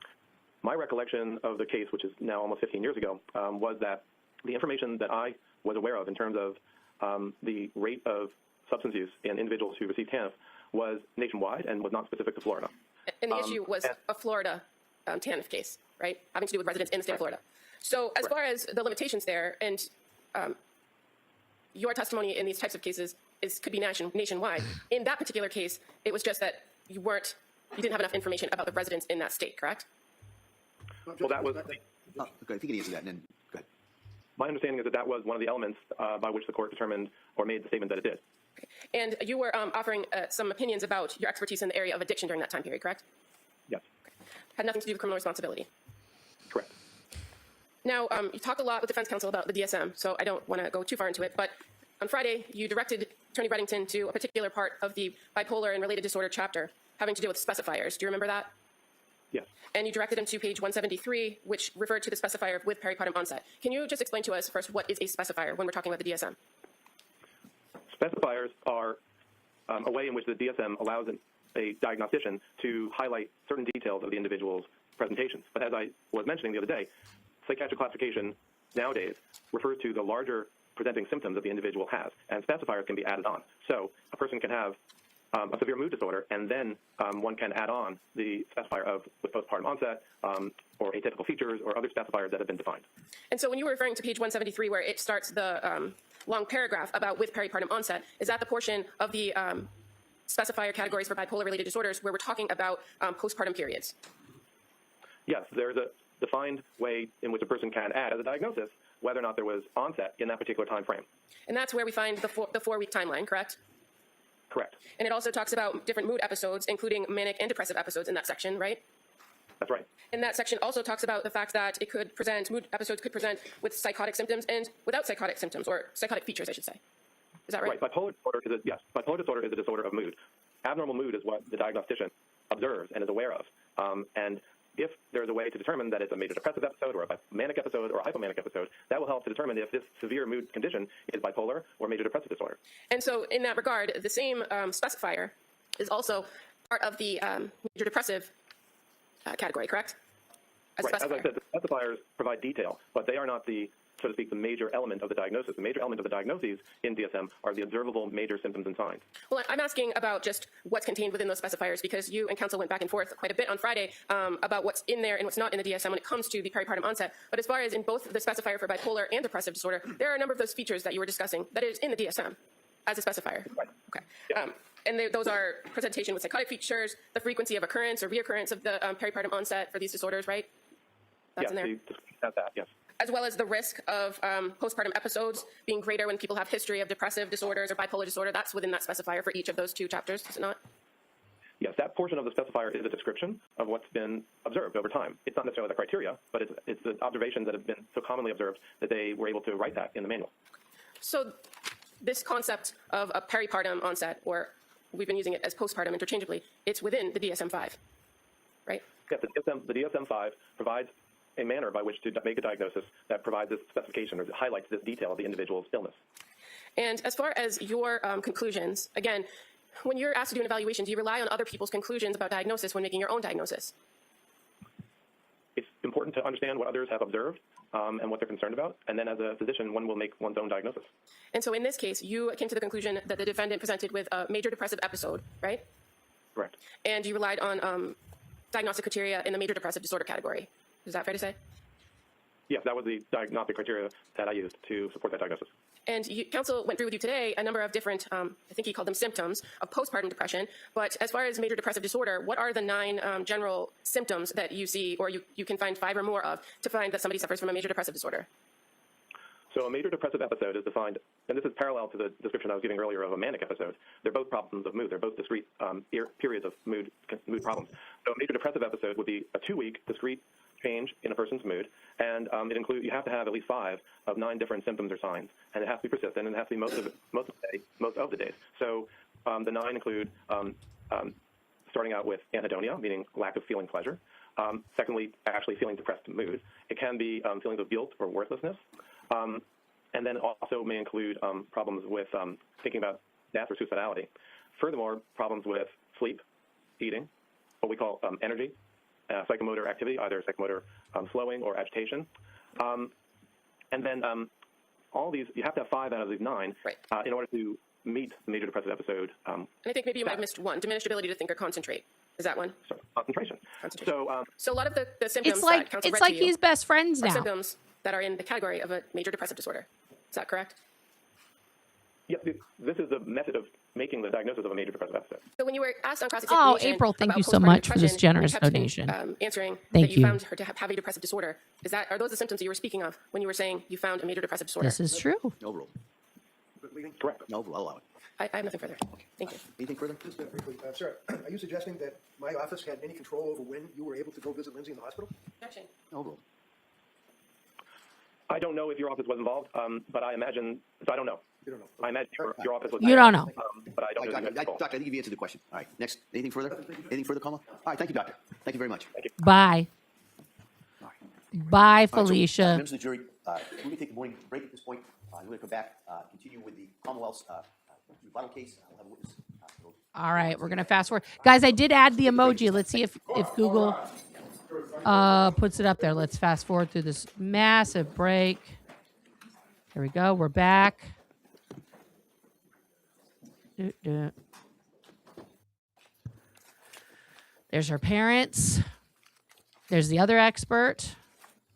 My recollection of the case, which is now almost 15 years ago, was that the information that I was aware of in terms of the rate of substance use in individuals who received TANF was nationwide and was not specific to Florida. And the issue was a Florida TANF case, right? Having to do with residents in the state of Florida. So as far as the limitations there, and your testimony in these types of cases could be nationwide. In that particular case, it was just that you didn't have enough information about the residents in that state, correct? Well, that was... Okay, I think you can answer that, and then go ahead. My understanding is that that was one of the elements by which the court determined or made the statement that it did. Okay. And you were offering some opinions about your expertise in the area of addiction during that time period, correct? Yes. Okay. Had nothing to do with criminal responsibility. Correct. Now, you talked a lot with defense counsel about the DSM, so I don't want to go too far into it, but on Friday, you directed Attorney Reddington to a particular part of the bipolar and related disorder chapter having to do with specifiers. Do you remember that? Yes. And you directed him to page 173, which referred to the specifier with pericardium onset. Can you just explain to us first what is a specifier when we're talking about the DSM? Specifiers are a way in which the DSM allows a diagnostician to highlight certain details of the individual's presentations. But as I was mentioning the other day, psychiatric classification nowadays refers to the larger presenting symptoms that the individual has, and specifiers can be added on. So a person can have a severe mood disorder, and then one can add on the specifier with postpartum onset or atypical features or other specifiers that have been defined. And so when you were referring to page 173 where it starts the long paragraph about with peripartum onset, is that the portion of the specifier categories for bipolar-related disorders where we're talking about postpartum periods? Yes, there's a defined way in which a person can add as a diagnosis whether or not there was onset in that particular time frame. And that's where we find the four-week timeline, correct? Correct. And it also talks about different mood episodes, including manic and depressive episodes in that section, right? That's right. And that section also talks about the fact that mood episodes could present with psychotic symptoms and without psychotic symptoms, or psychotic features, I should say. Is that right? Right. Bipolar disorder is a disorder of mood. Abnormal mood is what the diagnostician observes and is aware of. And if there's a way to determine that it's a major depressive episode or a manic episode or a hypomanic episode, that will help to determine if this severe mood condition is bipolar or major depressive disorder. And so in that regard, the same specifier is also part of the major depressive category, correct? Right. As I said, the specifiers provide detail, but they are not the so to speak, the major element of the diagnosis. The major element of the diagnoses in DSM are the observable major symptoms and signs. Well, I'm asking about just what's contained within those specifiers, because you and counsel went back and forth quite a bit on Friday about what's in there and what's not in the DSM when it comes to the peripartum onset. But as far as in both the specifier for bipolar and depressive disorder, there are a number of those features that you were discussing that is in the DSM as a specifier. Right. Okay. Yeah. And those are presentation with psychotic features, the frequency of occurrence or reoccurrence of the peripartum onset for these disorders, right? That's Yes, in there. That's that, yes. As well as the risk of postpartum episodes being greater when people have history of depressive disorders or bipolar disorder. That's within that specifier for each of those two chapters, is it not? Yes, that portion of the specifier is a description of what's been observed over time. It's not necessarily the criteria, but it's the observations that have been so commonly observed that they were able to write that in the manual. So this concept of a peripartum onset, or we've been using it as postpartum interchangeably, it's within the DSM-5, right? Yes, the DSM-5 provides a manner by which to make a diagnosis that provides this specification or highlights this detail of the individual's illness. And as far as your conclusions, again, when you're asked to do an evaluation, do you rely on other people's conclusions about diagnosis when making your own diagnosis? It's important to understand what others have observed and what they're concerned about, and then as a physician, one will make one's own diagnosis. And so in this case, you came to the conclusion that the defendant presented with a major depressive episode, right? Correct. And you relied on diagnostic criteria in the major depressive disorder category. Is that fair to say? Yes, that was the diagnostic criteria that I used to support that diagnosis. And counsel went through with you today a number of different, I think he called them symptoms of postpartum depression. But as far as major depressive disorder, what are the 9 general symptoms that you see, or you can find 5 or more of, to find that somebody suffers from a major depressive disorder? So a major depressive episode is defined, and this is parallel to the description I was giving earlier of a manic episode. They're both problems of mood. They're both discrete periods of mood problems. So a major depressive episode would be a 2-week discrete change in a person's mood, and you have to have at least 5 of 9 different symptoms or signs, and it has to be persistent, and it has to be most of the days. So the 9 include starting out with anhedonia, meaning lack of feeling pleasure. Secondly, actually feeling depressed mood. It can be feelings of guilt or worthlessness, and then also may include problems with thinking about death or suicidality. Furthermore, problems with sleep, eating, what we call energy, psychomotor activity, either psychomotor slowing or agitation. And then all these, you have to have 5 out of these 9 right. In order to meet the major depressive episode. And I think maybe you might have missed one, diminished ability to think or concentrate. Is that one? So, concentration. So a lot of the symptoms It's like that counsel it's read like to you he's best friends are now. symptoms that are in the category of a major depressive disorder. Is that correct? Yeah, this is the method of making the diagnosis of a major depressive episode. So when you were asked on cross-examination, April, thank about you so postpartum much for this depression, generous you kept donation. Answering Thank that you. you found her to have a depressive disorder. Are those the symptoms that you were speaking of when you were saying you found a major depressive disorder? This is true. No rule. Correct. No rule. I'll allow it. I have nothing further. Thank you. Anything further? Just briefly, sir, are you suggesting that my office had any control over when you were able to go visit Lindsay in the hospital? Objection. No rule. I don't know if your office was involved, but I imagine, so I don't know. You don't know. I imagine your office was. You don't know. But I don't know. Doctor, I think you've answered the question. All right. Next. Anything further? Anything further, Kamala? All right. Thank you, Doctor. Thank you very much. Thank you. Bye. All right. Bye, All right, so, Felicia. members of the jury, we're going to take a morning break at this point. We're going to come back, continue with the Commonwealth's rebuttal case. We'll have a witness. All right, we're gonna fast forward, guys. I did add the emoji. Let's see if Google puts it up there. Let's fast forward through this massive break. Here we go. We're back. There's her parents. There's the other expert.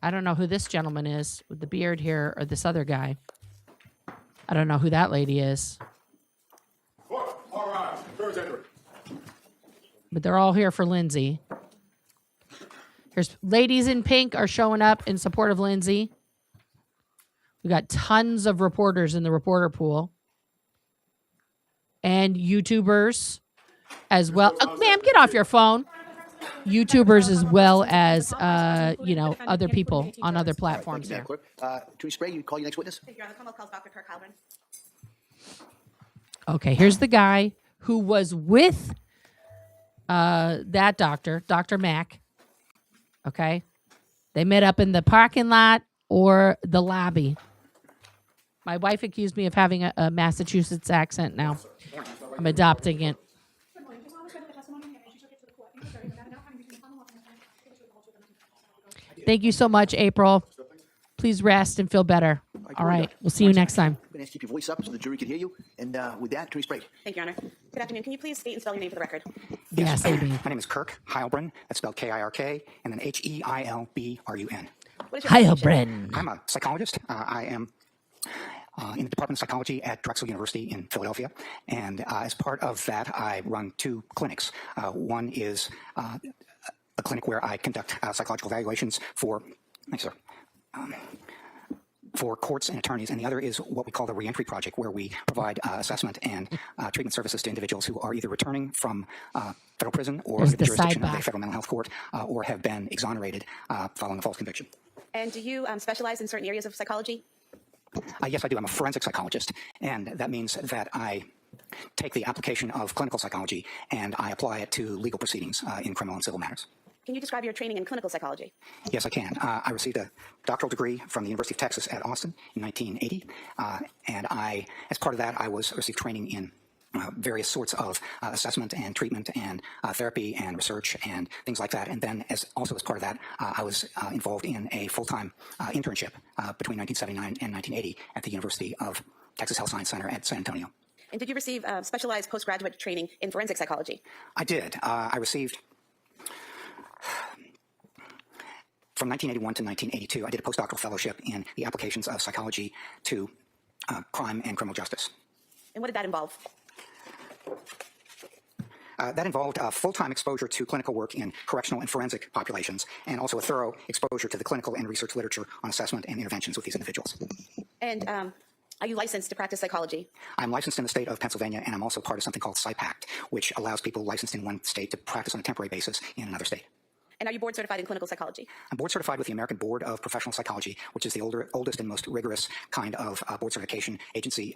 I don't know who this gentleman is with the beard here, or this other guy. I don't know who that lady is. All right, But they're all here for Lindsay. Here's ladies in pink are showing up in support of Lindsay. We got tons of reporters in the reporter pool. And YouTubers as well. Oh, ma'am, get off your phone. YouTubers as well as, other people on other platforms Thank you, here. Madam Clerk. Attorney Sprague, you call your next witness? Thank you, Your Honor. The Commonwealth calls Dr. Kirk Halvin. Okay, here's the guy who was with that doctor, Dr. Mack. Okay. They met up in the parking lot or the lobby. My wife accused me of having a Massachusetts accent now. I'm adopting it. Thank you so much, April. Please rest and feel better. All right. We'll see you next time. I'm going to ask you to keep your voice up so the jury can hear you. And with that, Attorney Sprague. Thank you, Your Honor. Good afternoon. Can you please state and spell your name for the record? Yes, AB. My name is Kirk Heilbrun. That's spelled K-I-R-K, and then H-E-I-L-B-R-U-N. What is your occupation? Heilbrun. I'm a psychologist. I am in the Department of Psychology at Drexel University in Philadelphia. And as part of that, I run 2 clinics. One is a clinic where I conduct psychological evaluations for, for courts and attorneys, and the other is what we call the Reentry Project, where we provide assessment and treatment services to individuals who are either returning from federal prison or There's under the the jurisdiction of sidebar. the Federal Mental Health Court or have been exonerated following a false conviction. And do you specialize in certain areas of psychology? Yes, I do. I'm a forensic psychologist, and that means that I take the application of clinical psychology and I apply it to legal proceedings in criminal and civil matters. Can you describe your training in clinical psychology? Yes, I can. I received a doctoral degree from the University of Texas at Austin in 1980, and as part of that, I received training in various sorts of assessment and treatment and therapy and research and things like that. And then, as part of that, I was involved in a full-time internship between 1979 and 1980 at the University of Texas Health Science Center at San Antonio. And did you receive specialized postgraduate training in forensic psychology? I did. I received. From 1981 to 1982, I did a postdoctoral fellowship in the applications of psychology to crime and criminal justice. And what did that involve? That involved full-time exposure to clinical work in correctional and forensic populations, and also a thorough exposure to the clinical and research literature on assessment and interventions with these individuals. And are you licensed to practice psychology? I'm licensed in the state of Pennsylvania, and I'm also part of something called PsyPact, which allows people licensed in one state to practice on a temporary basis in another state. And are you board certified in clinical psychology? I'm board certified with the American Board of Professional Psychology, which is the oldest and most rigorous kind of board certification agency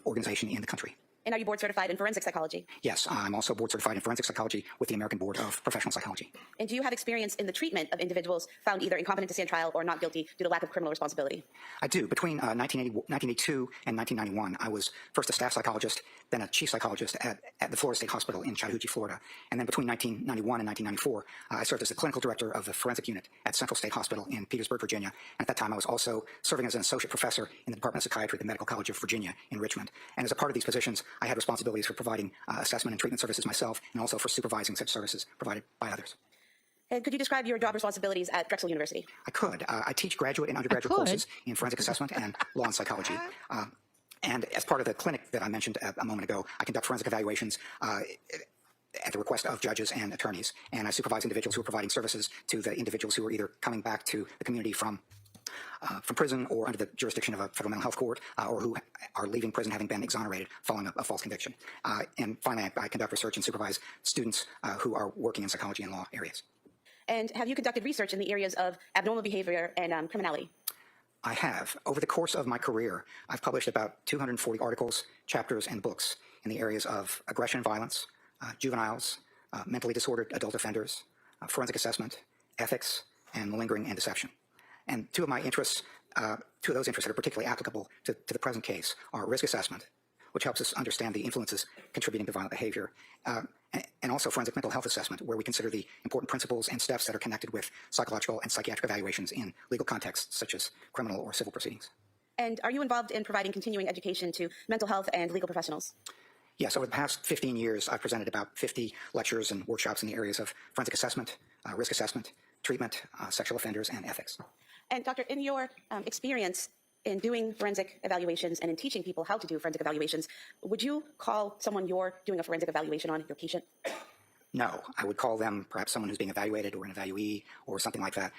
organization in the country. And are you board certified in forensic psychology? Yes, I'm also board certified in forensic psychology with the American Board of Professional Psychology. And do you have experience in the treatment of individuals found either incompetent to stand trial or not guilty due to lack of criminal responsibility? I do. Between 1982 and 1991, I was first a staff psychologist, then a chief psychologist at the Florida State Hospital in Chattahoochee, Florida. And then between 1991 and 1994, I served as the clinical director of the forensic unit at Central State Hospital in Petersburg, Virginia. And at that time, I was also serving as an associate professor in the Department of Psychiatry at the Medical College of Virginia in Richmond. And as a part of these positions, I had responsibilities for providing assessment and treatment services myself, and also for supervising such services provided by others. And could you describe your job responsibilities at Drexel University? I could. I teach graduate and undergraduate courses in forensic assessment and law and psychology. And as part of the clinic that I mentioned a moment ago, I conduct forensic evaluations at the request of judges and attorneys. And I supervise individuals who are providing services to the individuals who are either coming back to the community from prison or under the jurisdiction of a federal mental health court, or who are leaving prison having been exonerated following a false conviction. And finally, I conduct research and supervise students who are working in psychology and law areas. And have you conducted research in the areas of abnormal behavior and criminality? I have. Over the course of my career, I've published about 240 articles, chapters, and books in the areas of aggression and violence, juveniles, mentally disordered adult offenders, forensic assessment, ethics, and malingering and deception. And two of those interests that are particularly applicable to the present case are risk assessment, which helps us understand the influences contributing to violent behavior, and also forensic mental health assessment, where we consider the important principles and steps that are connected with psychological and psychiatric evaluations in legal contexts, such as criminal or civil proceedings. And are you involved in providing continuing education to mental health and legal professionals? Yes, over the past 15 years, I've presented about 50 lectures and workshops in the areas of forensic assessment, risk assessment, treatment, sexual offenders, and ethics. And Doctor, in your experience in doing forensic evaluations and in teaching people how to do forensic evaluations, would you call someone you're doing a forensic evaluation on your patient? No, I would call them perhaps someone who's being evaluated or an evaluee or something like that.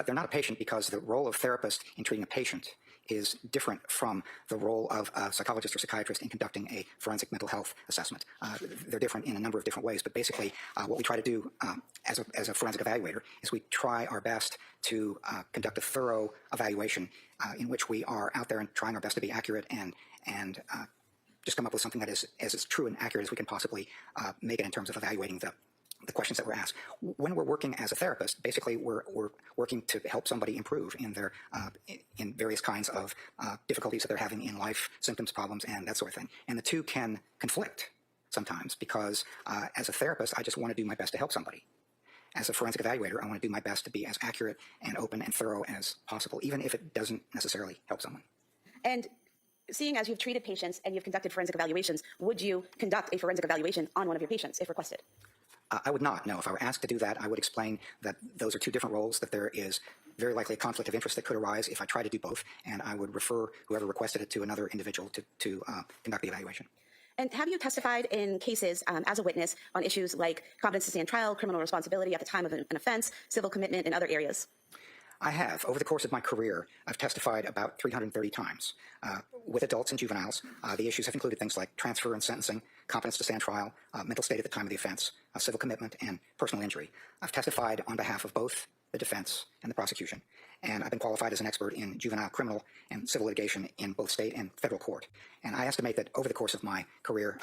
They're not a patient because the role of therapist in treating a patient is different from the role of a psychologist or psychiatrist in conducting a forensic mental health assessment. They're different in a number of different ways, but basically what we try to do as a forensic evaluator is we try our best to conduct a thorough evaluation in which we are out there and trying our best to be accurate and just come up with something that is as true and accurate as we can possibly make it in terms of evaluating the questions that were asked. When we're working as a therapist, basically we're working to help somebody improve in their in various kinds of difficulties that they're having in life, symptoms, problems, and that sort of thing. And the two can conflict sometimes because as a therapist, I just want to do my best to help somebody. as a forensic evaluator, I want to do my best to be as accurate and open and thorough as possible, even if it doesn't necessarily help someone. And seeing as you've treated patients and you've conducted forensic evaluations, would you conduct a forensic evaluation on one of your patients if requested? I would not, no. If I were asked to do that, I would explain that those are two different roles, that there is very likely a conflict of interest that could arise if I try to do both, and I would refer whoever requested it to another individual to conduct the evaluation. And have you testified in cases as a witness on issues like competence to stand trial, criminal responsibility at the time of an offense, civil commitment, and other areas? I have. Over the course of my career, I've testified about 330 times with adults and juveniles. The issues have included things like transfer and sentencing, competence to stand trial, mental state at the time of the offense, civil commitment, and personal injury. I've testified on behalf of both the defense and the prosecution, and I've been qualified as an expert in juvenile criminal and civil litigation in both state and federal court. And I estimate that over the course of my career,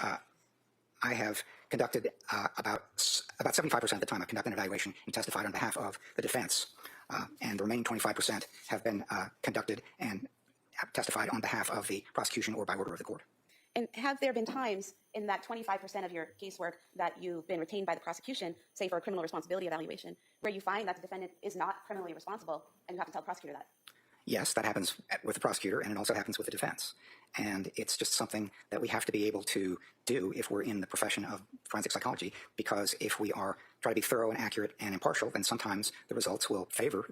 I have conducted about 75% of the time I've conducted an evaluation and testified on behalf of the defense. And the remaining 25% have been conducted and testified on behalf of the prosecution or by order of the court. And have there been times in that 25% of your casework that you've been retained by the prosecution, say for a criminal responsibility evaluation, where you find that the defendant is not criminally responsible and you have to tell the prosecutor that? Yes, that happens with the prosecutor, and it also happens with the defense. And it's just something that we have to be able to do if we're in the profession of forensic psychology, because if we are try to be thorough and accurate and impartial, then sometimes the results will favor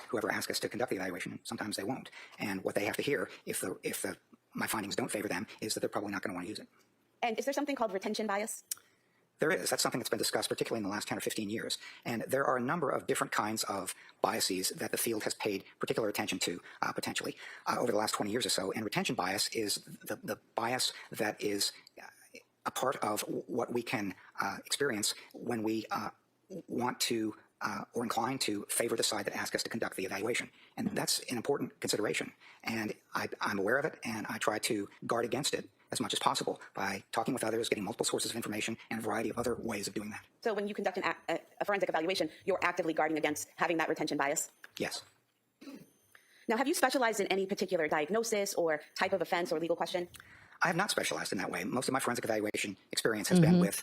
whoever asks us to conduct the evaluation. Sometimes they won't. And what they have to hear, if my findings don't favor them, is that they're probably not going to want to use it. And is there something called retention bias? There is. That's something that's been discussed, particularly in the last 10 or 15 years. And there are a number of different kinds of biases that the field has paid particular attention to, potentially, over the last 20 years or so. And retention bias is the bias that is a part of what we can experience when we want to or inclined to favor the side that asks us to conduct the evaluation. And that's an important consideration. And I'm aware of it, and I try to guard against it as much as possible by talking with others, getting multiple sources of information, and a variety of other ways of doing that. So when you conduct a forensic evaluation, you're actively guarding against having that retention bias? Yes. Now, have you specialized in any particular diagnosis or type of offense or legal question? I have not specialized in that way. Most of my forensic evaluation experience has been with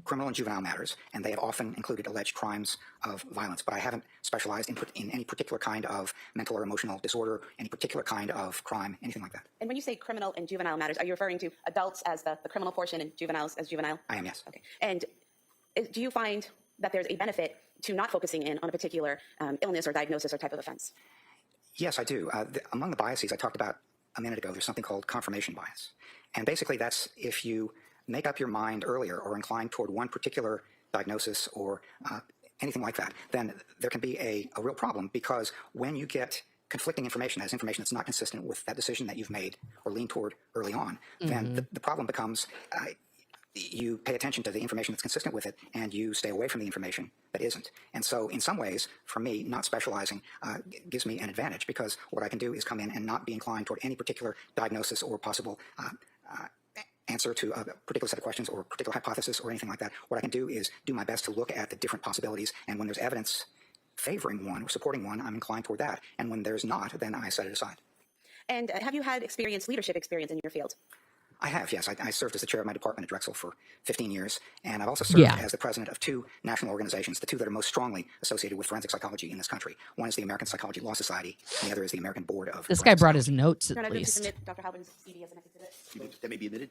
criminal and juvenile matters, and they have often included alleged crimes of violence. But I haven't specialized in any particular kind of mental or emotional disorder, any particular kind of crime, anything like that. And when you say criminal and juvenile matters, are you referring to adults as the criminal portion and juveniles as juvenile? I am, yes. Okay. And do you find that there's a benefit to not focusing in on a particular illness or diagnosis or type of offense? Yes, I do. Among the biases I talked about a minute ago, there's something called confirmation bias. And basically that's if you make up your mind earlier or incline toward one particular diagnosis or anything like that, then there can be a real problem, because when you get conflicting information, that is information that's not consistent with that decision that you've made or leaned toward early on, then the problem becomes you pay attention to the information that's consistent with it, and you stay away from the information that isn't. And so in some ways, for me, not specializing gives me an advantage, because what I can do is come in and not be inclined toward any particular diagnosis or possible answer to a particular set of questions or a particular hypothesis or anything like that. What I can do is do my best to look at the different possibilities, and when there's evidence favoring one or supporting one, I'm inclined toward that. And when there's not, then I set it aside. And have you had leadership experience in your field? I have, yes. I served as the chair of my department at Drexel for 15 years, and I've also served as the president of two national organizations, the two that are most strongly associated with forensic psychology in this country. One is the American Psychology Law Society, and the other is the American Board of This guy brought his notes at Can I move to least. submit Dr. Halpern's CD as an exhibit? That may be admitted.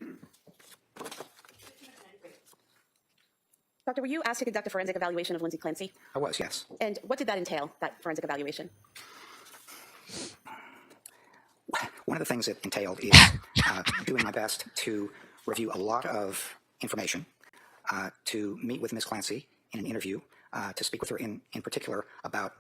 Doctor, were you asked to conduct a forensic evaluation of Lindsay Clancy? I was, yes. And what did that entail, that forensic evaluation? One of the things it entailed is doing my best to review a lot of information, to meet with Ms. Clancy in an interview, to speak with her in particular about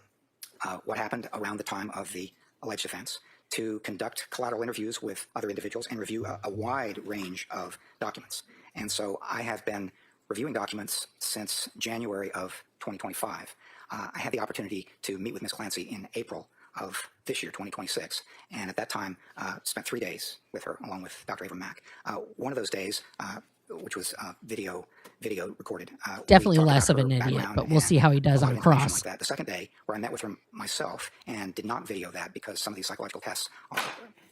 what happened around the time of the alleged offense, to conduct collateral interviews with other individuals and review a wide range of documents. And so I have been reviewing documents since January of 2025. I had the opportunity to meet with Ms. Clancy in April of this year, 2026, and at that time spent 3 days with her along with Dr. Ava Mack. One of those days, which was video recorded. Definitely less of an idiot, but we'll see how he does on cross. Like that. The second day, where I met with her myself and did not video that, because some of these psychological tests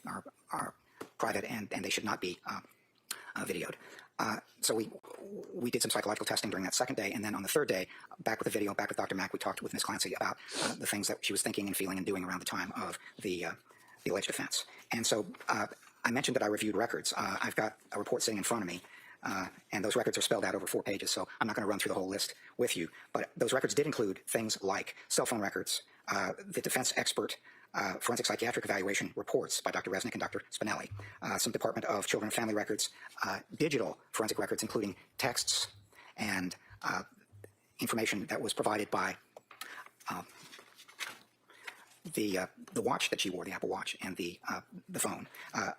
are private and they should not be videoed. So we did some psychological testing during that second day, and then on the third day, back with the video, back with Dr. Mack, we talked with Ms. Clancy about the things that she was thinking and feeling and doing around the time of the alleged offense. And so I mentioned that I reviewed records. I've got a report sitting in front of me, and those records are spelled out over 4 pages, so I'm not going to run through the whole list with you. But those records did include things like cell phone records, the defense expert forensic psychiatric evaluation reports by Dr. Resnick and Dr. Spinelli, some Department of Children and Family records, digital forensic records, including texts and information that was provided by the watch that she wore, the Apple Watch, and the phone.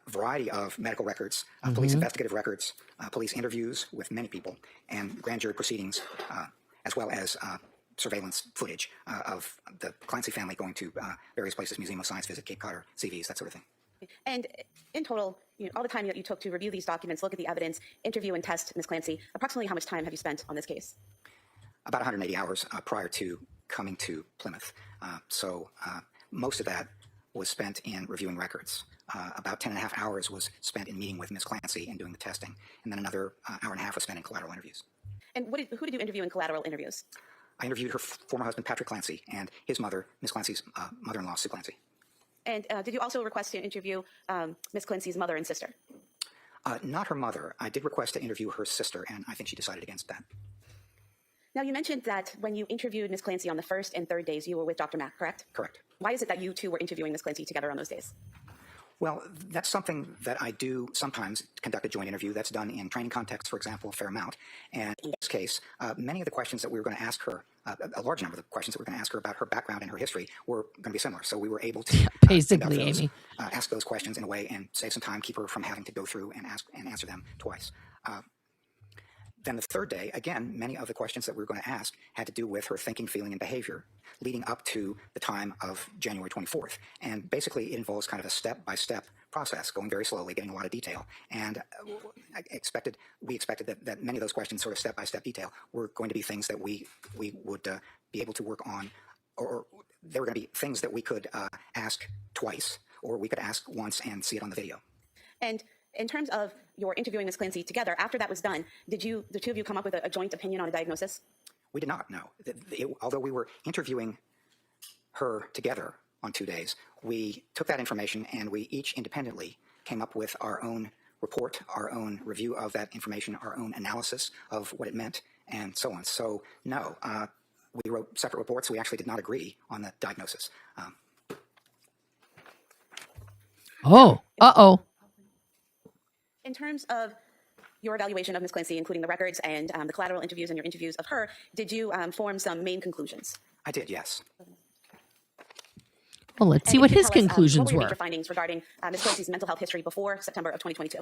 Variety of medical records, police investigative records, police interviews with many people, and grand jury proceedings, as well as surveillance footage of the Clancy family going to various places, Museum of Science visit, Cape Cod, CVs, that sort of thing. And in total, all the time that you took to review these documents, look at the evidence, interview and test Ms. Clancy, approximately how much time have you spent on this case? About 180 hours prior to coming to Plymouth. So most of that was spent in reviewing records. About 10 and a half hours was spent in meeting with Ms. Clancy and doing the testing. And then another hour and a half was spent in collateral interviews. And who did you interview in collateral interviews? I interviewed her former husband, Patrick Clancy, and his mother, Ms. Clancy's mother-in-law, Sue Clancy. And did you also request to interview Ms. Clancy's mother and sister? Not her mother. I did request to interview her sister, and I think she decided against that. Now, you mentioned that when you interviewed Ms. Clancy on the first and third days, you were with Dr. Mack, correct? Correct. Why is it that you two were interviewing Ms. Clancy together on those days? Well, that's something that I do sometimes conduct a joint interview. That's done in training contexts, for example, a fair amount. And in this case, many of the questions that we were going to ask her, a large number of the questions that we were going to ask her about her background and her history were going to be similar. So we were able to basically, Amy, ask those questions in a way and save some time, keep her from having to go through and ask and answer them twice. Then the third day, again, many of the questions that we were going to ask had to do with her thinking, feeling, and behavior leading up to the time of January 24th. And basically, it involves kind of a step-by-step process, going very slowly, getting a lot of detail. And we expected that many of those questions, sort of step-by-step detail, were going to be things that we would be able to work on, or they were going to be things that we could ask twice, or we could ask once and see it on the video. And in terms of your interviewing Ms. Clancy together, after that was done, did the two of you come up with a joint opinion on a diagnosis? We did not, no. Although we were interviewing her together on 2 days, we took that information and we each independently came up with our own report, our own review of that information, our own analysis of what it meant, and so on. So, no, we wrote separate reports. We actually did not agree on the diagnosis. In terms of your evaluation of Ms. Clancy, including the records and the collateral interviews and your interviews of her, did you form some main conclusions? I did, yes. Well, let's see what his conclusions what were. Your were. major findings regarding Ms. Clancy's mental health history before September of 2022?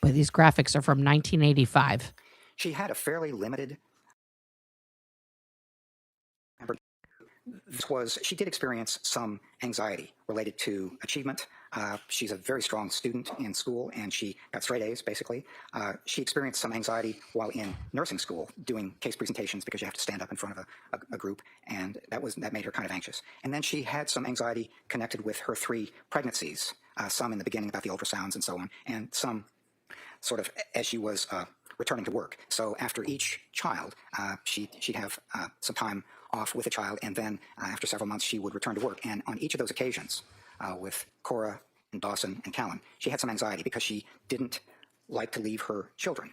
Boy, these graphics are from 1985. She had a fairly limited. She did experience some anxiety related to achievement. She's a very strong student in school, and she got straight A's, basically. She experienced some anxiety while in nursing school, doing case presentations because you have to stand up in front of a group, and that made her kind of anxious. And then she had some anxiety connected with her 3 pregnancies, some in the beginning about the ultrasounds and so on, and some sort of as she was returning to work. So after each child, she'd have some time off with a child, and then after several months, she would return to work. And on each of those occasions, with Cora and Dawson and Callan, she had some anxiety because she didn't like to leave her children.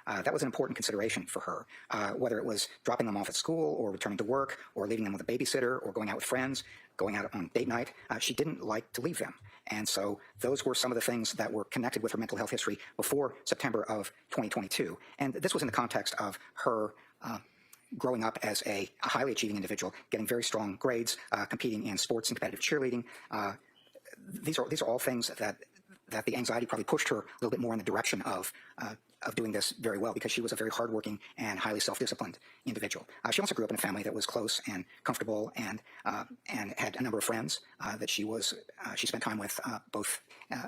That was an important consideration for her, whether it was dropping them off at school or returning to work or leaving them with a babysitter or going out with friends, going out on date night. She didn't like to leave them. And so those were some of the things that were connected with her mental health history before September of 2022. And this was in the context of her growing up as a highly achieving individual, getting very strong grades, competing in sports and competitive cheerleading. These are all things that the anxiety probably pushed her a little bit more in the direction of doing this very well, because she was a very hardworking and highly self-disciplined individual. She also grew up in a family that was close and comfortable, and had a number of friends that she spent time with, both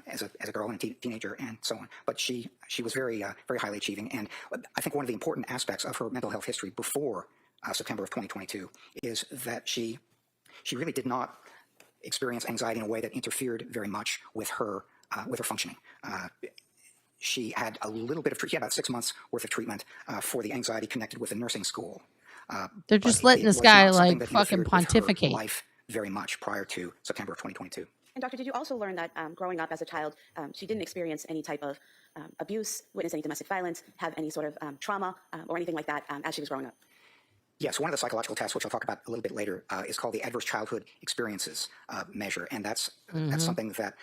as a girl and a teenager and so on. But she was very highly achieving, and I think one of the important aspects of her mental health history before September of 2022 is that she really did not experience anxiety in a way that interfered very much with her functioning. she had a little bit of treatment, about 6 months worth of treatment for the anxiety connected with the nursing school. They're just letting this guy like fucking pontificate. Life very much prior to September of 2022. And doctor, did you also learn that growing up as a child, she didn't experience any type of abuse, witness any domestic violence, have any sort of trauma or anything like that as she was growing up? Yes, one of the psychological tests, which I'll talk about a little bit later, is called the Adverse Childhood Experiences measure, and that's something that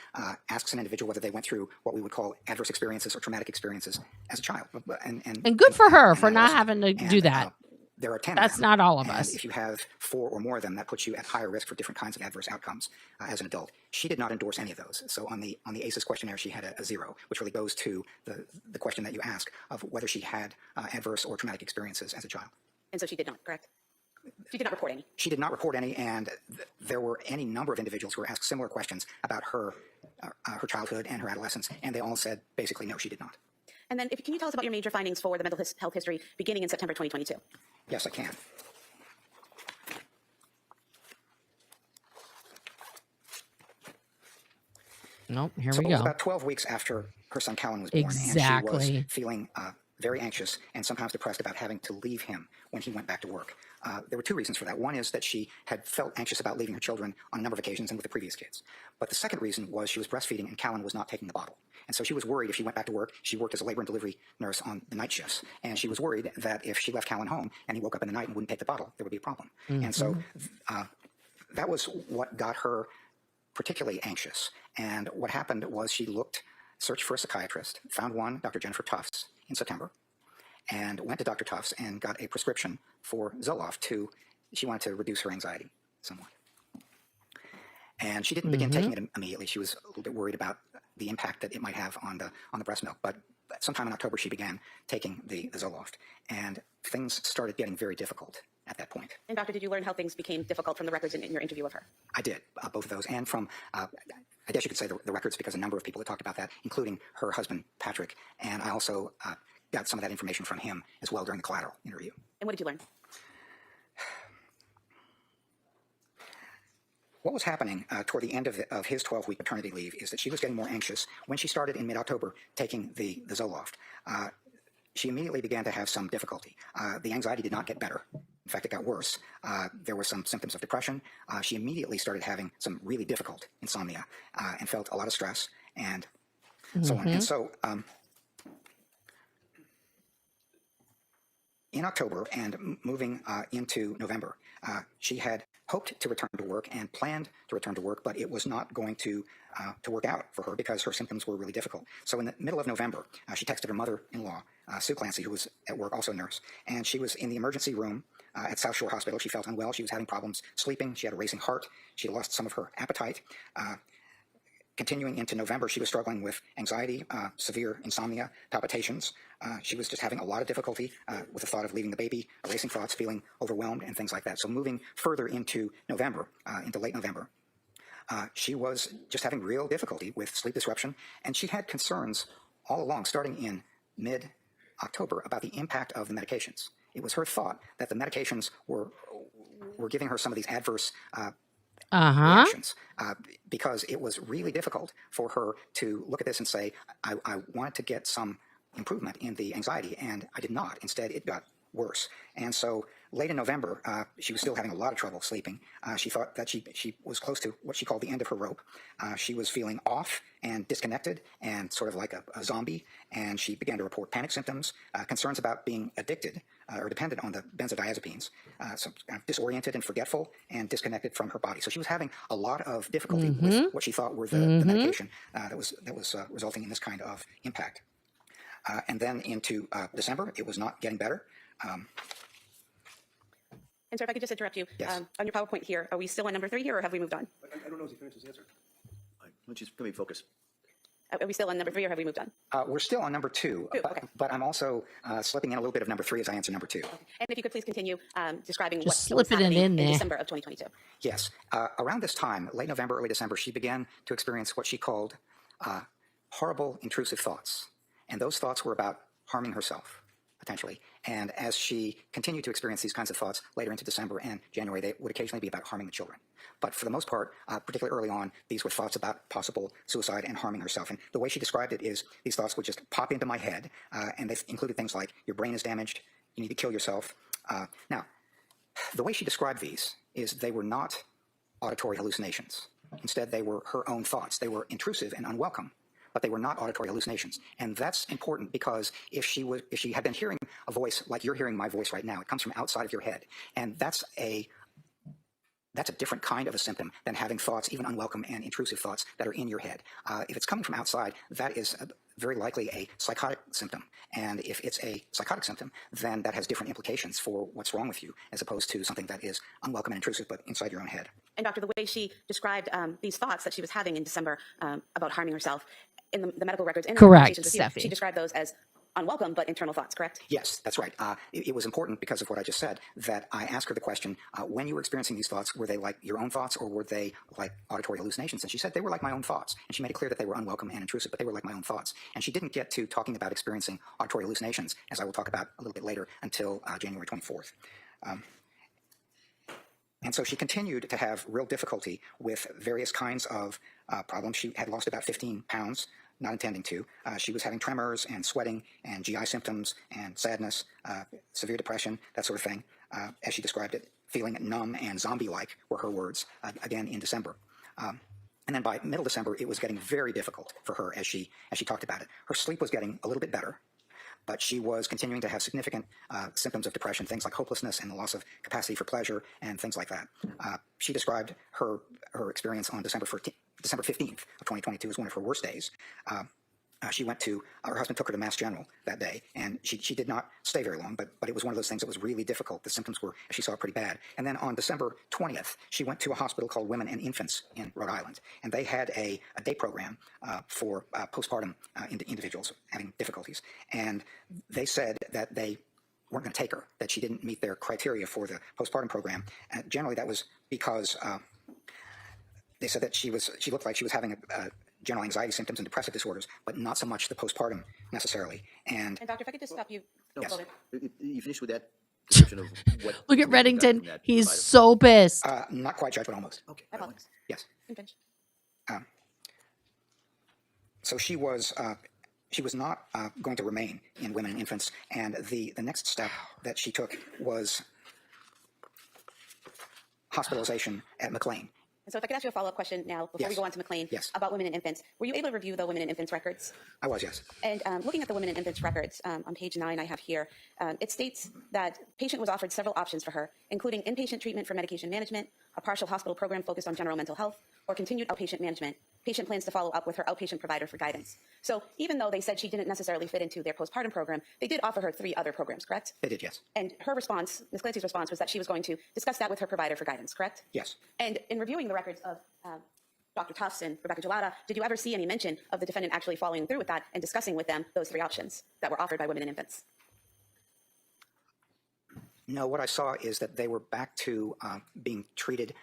asks an individual whether they went through what we would call adverse experiences or traumatic experiences as a child. And good for her for not having to do that. There are 10 That's of them, not all of and us. if you have 4 or more of them, that puts you at higher risk for different kinds of adverse outcomes as an adult. She did not endorse any of those. So on the ACEs questionnaire, she had a 0, which really goes to the question that you ask of whether she had adverse or traumatic experiences as a child. And so she did not, correct? She did not report any. She did not report any, and there were any number of individuals who were asked similar questions about her childhood and her adolescence, and they all said basically no, she did not. And then can you tell us about your major findings for the mental health history beginning in September 2022? Yes, I can. Nope, here So we it was go. about 12 weeks after her son Callan was born, and she was feeling very anxious and sometimes depressed about having to leave him when he went back to work. There were 2 reasons for that. One is that she had felt anxious about leaving her children on a number of occasions and with the previous kids. But the second reason was she was breastfeeding and Callan was not taking the bottle. And so she was worried if she went back to work. She worked as a labor and delivery nurse on the night shifts. And she was worried that if she left Callan home and he woke up in the night and wouldn't take the bottle, there would be a problem. And so that was what got her particularly anxious. And what happened was she searched for a psychiatrist, found one, Dr. Jennifer Tufts, in September, and went to Dr. Tufts and got a prescription for Zoloft she wanted to reduce her anxiety somewhat. And she didn't begin taking it immediately. She was a little bit worried about the impact that it might have on the breast milk. But sometime in October, she began taking the Zoloft, and things started getting very difficult at that point. And doctor, did you learn how things became difficult from the records in your interview of her? I did, both of those, and from I guess you could say the records, because a number of people had talked about that, including her husband, Patrick, and I also got some of that information from him as well during the collateral interview. And what did you learn? What was happening toward the end of his 12-week maternity leave is that she was getting more anxious. When she started in mid-October taking the Zoloft, she immediately began to have some difficulty. The anxiety did not get better. In fact, it got worse. There were some symptoms of depression. She immediately started having some really difficult insomnia and felt a lot of stress and so on. And so in October and moving into November, she had hoped to return to work and planned to return to work, but it was not going to work out for her because her symptoms were really difficult. So in the middle of November, she texted her mother-in-law, Sue Clancy, who was at work, also a nurse, and she was in the emergency room at South Shore Hospital. She felt unwell. She was having problems sleeping. She had a racing heart. She had lost some of her appetite. Continuing into November, she was struggling with anxiety, severe insomnia, palpitations. She was just having a lot of difficulty with the thought of leaving the baby, racing thoughts, feeling overwhelmed, and things like that. So moving further into November, into late November, she was just having real difficulty with sleep disruption, and she had concerns all along, starting in mid-October, about the impact of the medications. It was her thought that the medications were giving her some of these adverse reactions, because it was really difficult for her to look at this and say, I wanted to get some improvement in the anxiety, and I did not. Instead, it got worse. And so late in November, she was still having a lot of trouble sleeping. She thought that she was close to what she called the end of her rope. She was feeling off and disconnected and sort of like a zombie, and she began to report panic symptoms, concerns about being addicted or dependent on the benzodiazepines, so kind of disoriented and forgetful and disconnected from her body. So she was having a lot of difficulty with what she thought were the medication that was resulting in this kind of impact. And then into December, it was not getting better. And sir, if I could just interrupt you. Yes. On your PowerPoint here, are we still on number 3 here, or have we moved on? I don't know if he finished his answer. Let's just let me focus. Are we still on number 3, or have we moved on? We're still on number 2, Okay. but I'm also slipping in a little bit of number 3 as I answer number 2. And if you could please continue describing Just what was slipping it happening in there. December of 2022. Yes. Around this time, late November, early December, she began to experience what she called horrible, intrusive thoughts. And those thoughts were about harming herself, potentially. And as she continued to experience these kinds of thoughts later into December and January, they would occasionally be about harming the children. But for the most part, particularly early on, these were thoughts about possible suicide and harming herself. And the way she described it is these thoughts would just pop into my head, and they included things like, your brain is damaged, you need to kill yourself. Now, the way she described these is they were not auditory hallucinations. Instead, they were her own thoughts. They were intrusive and unwelcome, but they were not auditory hallucinations. And that's important because if she had been hearing a voice like you're hearing my voice right now, it comes from outside of your head. And that's a different kind of a symptom than having thoughts, even unwelcome and intrusive thoughts that are in your head. If it's coming from outside, that is very likely a psychotic symptom. And if it's a psychotic symptom, then that has different implications for what's wrong with you, as opposed to something that is unwelcome and intrusive, but inside your own head. And Doctor, the way she described these thoughts that she was having in December about harming herself in the medical records, in her Correct, conversations with you, Steffi. she described those as unwelcome but internal thoughts, correct? Yes, that's right. It was important because of what I just said that I asked her the question, when you were experiencing these thoughts, were they like your own thoughts or were they like auditory hallucinations? And she said they were like my own thoughts. And she made it clear that they were unwelcome and intrusive, but they were like my own thoughts. And she didn't get to talking about experiencing auditory hallucinations, as I will talk about a little bit later, until January 24th. And so she continued to have real difficulty with various kinds of problems. She had lost about 15 pounds. Not intending to. She was having tremors and sweating and GI symptoms and sadness, severe depression, that sort of thing, as she described it. Feeling numb and zombie-like were her words, again in December. And then by middle December, it was getting very difficult for her as she talked about it. Her sleep was getting a little bit better, but she was continuing to have significant symptoms of depression, things like hopelessness and the loss of capacity for pleasure and things like that. She described her experience on December 15th of 2022 as one of her worst days. She went to, her husband took her to Mass General that day, and she did not stay very long, but it was one of those things that was really difficult. The symptoms were, as she saw, pretty bad. And then on December 20th, she went to a hospital called Women and Infants in Rhode Island, and they had a day program for postpartum individuals having difficulties. And they said that they weren't going to take her, that she didn't meet their criteria for the postpartum program. And generally, that was because they said that she looked like she was having general anxiety symptoms and depressive disorders, but not so much the postpartum necessarily. And Doctor, if I could just stop you. No, Go ahead. you finished with that description of what? Look at what you got from Reddington. that He's provider? so pissed. not quite, Judge, but almost. Okay. I apologize. Yes. You can finish. So she was not going to remain in Women and Infants, and the next step that she took was hospitalization at McLean. And so if I could ask you a follow-up question now, before Yes. we go on to McLean, Yes. about women and infants. Were you able to review the women and infants records? I was, yes. And looking at the women and infants records on page 9 I have here, it states that patient was offered several options for her, including inpatient treatment for medication management, a partial hospital program focused on general mental health, or continued outpatient management. Patient plans to follow up with her outpatient provider for guidance. So even though they said she didn't necessarily fit into their postpartum program, they did offer her 3 other programs, correct? They did, yes. And her response, Ms. Clancy's response, was that she was going to discuss that with her provider for guidance, correct? Yes. And in reviewing the records of Dr. Tufts and Rebecca Gelada, did you ever see any mention of the defendant actually following through with that and discussing with them those 3 options that were offered by women and infants? No, what I saw is that they were back to being treated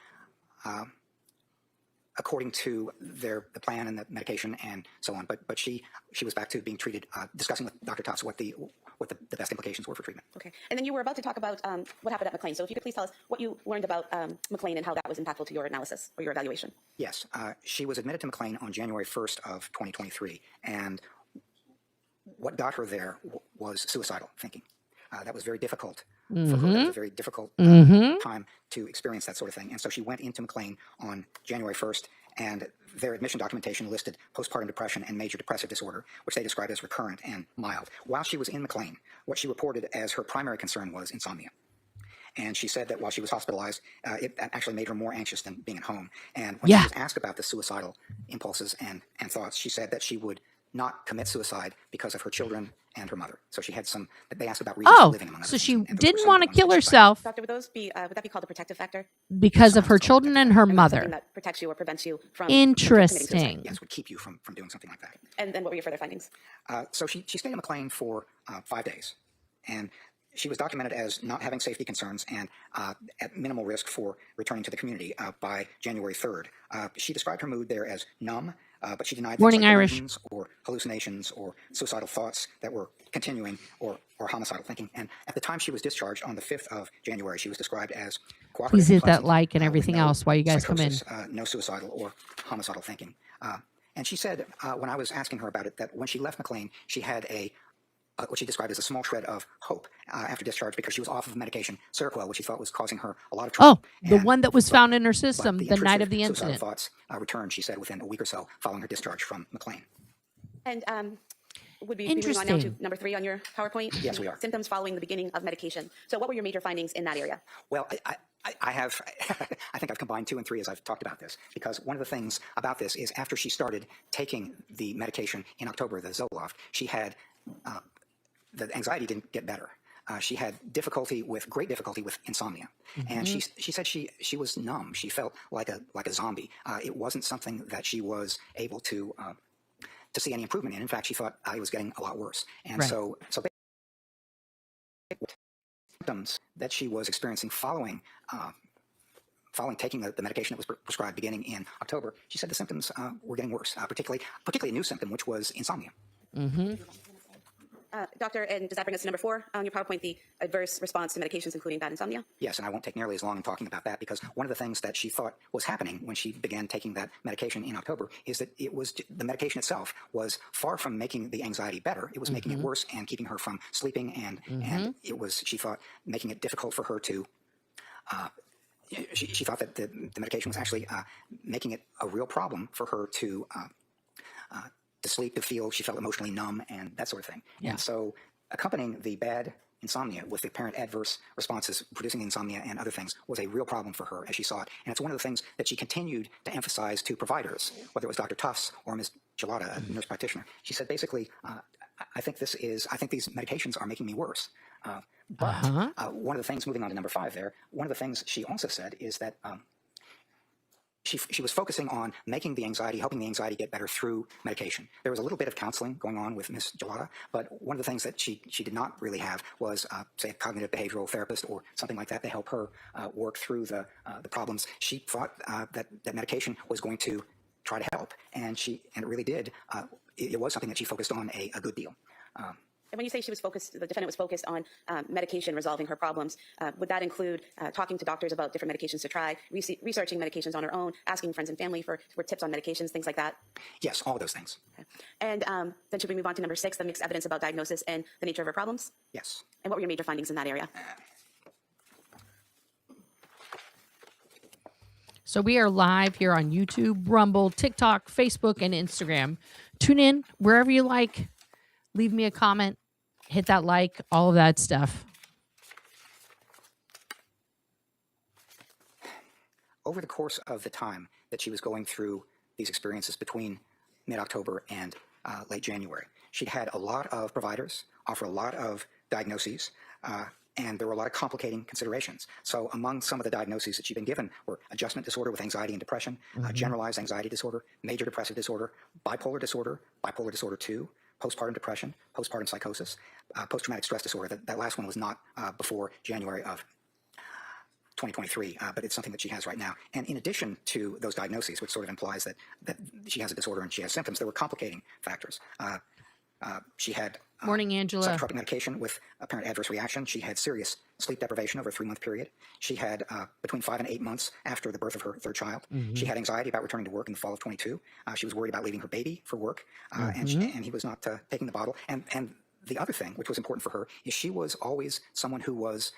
according to the plan and the medication and so on. But she was back to being treated, discussing with Dr. Tufts what the best implications were for treatment. Okay. And then you were about to talk about what happened at McLean. So if you could please tell us what you learned about McLean and how that was impactful to your analysis or your evaluation. Yes. She was admitted to McLean on January 1st of 2023. And what got her there was suicidal thinking. That was very difficult for her. That was a very difficult time to experience that sort of thing. And so she went into McLean on January 1st, and their admission documentation listed postpartum depression and major depressive disorder, which they described as recurrent and mild. While she was in McLean, what she reported as her primary concern was insomnia. And she said that while she was hospitalized, it actually made her more anxious than being at home. And when she was asked about the suicidal impulses and thoughts, she said that she would not commit suicide because of her children and her mother. So she had some, they asked about reasons for living among other so things, she and those didn't were some want to of the kill ones that she herself Doctor, would that be called a protective factor? because of her children and her And that's something mother. that protects you or prevents you from committing Interesting. suicide. Yes, would keep you from doing something like that. And then what were your further findings? So she stayed in McLean for 5 days, and she was documented as not having safety concerns and at minimal risk for returning to the community by January 3rd. She described her mood there as numb, but she denied Morning, things like Irish. delusions or hallucinations or suicidal thoughts that were continuing or homicidal thinking. And at the time she was discharged on the 5th of January, she was described as cooperative Please and hit that pleasant, like and with everything no else while you guys come in. psychosis, no suicidal or homicidal thinking. And she said, when I was asking her about it, that when she left McLean, she had what she described as a small shred of hope after discharge because she was off of medication, Seroquel, which she thought was causing her a lot of trouble. Oh, the And- one that was but- found in her but system the night intrusive of the suicidal incident. thoughts returned, she said, within a week or so following her discharge from McLean. And would we be moving on now to Interesting. number 3 on your PowerPoint? Yes, we are. Symptoms following the beginning of medication. So what were your major findings in that area? Well, I have, I think I've combined 2 and 3 as I've talked about this, because one of the things about this is after she started taking the medication in October, the Zoloft, she had, the anxiety didn't get better. She had great difficulty with insomnia. And she said she was numb. She felt like a zombie. It wasn't something that she was able to see any improvement in. In fact, she thought it was getting a lot worse. And Right. so symptoms that she was experiencing following taking the medication that was prescribed beginning in October, she said the symptoms were getting worse, particularly a new symptom, which was insomnia. Doctor, and does that bring us to number 4 on your PowerPoint, the adverse response to medications, including bad insomnia? Yes, and I won't take nearly as long in talking about that because one of the things that she thought was happening when she began taking that medication in October is that the medication itself was far from making the anxiety better. It was making it worse and keeping her from sleeping, and it was, she thought, making it difficult for her to she thought that the medication was actually making it a real problem for her to sleep, to feel. She felt emotionally numb and that sort of thing. Yeah. And so accompanying the bad insomnia with the apparent adverse responses producing insomnia and other things was a real problem for her as she saw it. And it's one of the things that she continued to emphasize to providers, whether it was Dr. Tufts or Ms. Gelada, a nurse practitioner. She said basically, I think these medications are making me worse. But one of the things, moving on to number 5 there, one of the things she also said is that she was focusing on helping the anxiety get better through medication. There was a little bit of counseling going on with Ms. Gelada, but one of the things that she did not really have was, say, a cognitive behavioral therapist or something like that to help her work through the problems. She thought that medication was going to try to help, and it really did. It was something that she focused on a good deal. And when you say the defendant was focused on medication resolving her problems, would that include talking to doctors about different medications to try, researching medications on her own, asking friends and family for tips on medications, things like that? Yes, all of those things. Okay. And then should we move on to number 6, the mixed evidence about diagnosis and the nature of her problems? Yes. And what were your major findings in that area? So we are live here on YouTube, Rumble, TikTok, Facebook, and Instagram. Tune in wherever you like. Leave me a comment. Hit that like, all of that stuff. Over the course of the time that she was going through these experiences between mid-October and late January, she'd had a lot of providers offer a lot of diagnoses, and there were a lot of complicating considerations. So among some of the diagnoses that she'd been given were adjustment disorder with anxiety and depression, generalized anxiety disorder, major depressive disorder, bipolar disorder 2, postpartum depression, postpartum psychosis, post-traumatic stress disorder. That last one was not before January of 2023, but it's something that she has right now. And in addition to those diagnoses, which sort of implies that she has a disorder and she has symptoms, there were complicating factors. She had Morning, Angela. psychotropic medication with apparent adverse reaction. She had serious sleep deprivation over a 3-month period. She had between 5 and 8 months after the birth of her 3rd child. She had anxiety about returning to work in the fall of 22. She was worried about leaving her baby for work, and he was not taking the bottle. And the other thing, which was important for her, is she was always someone who was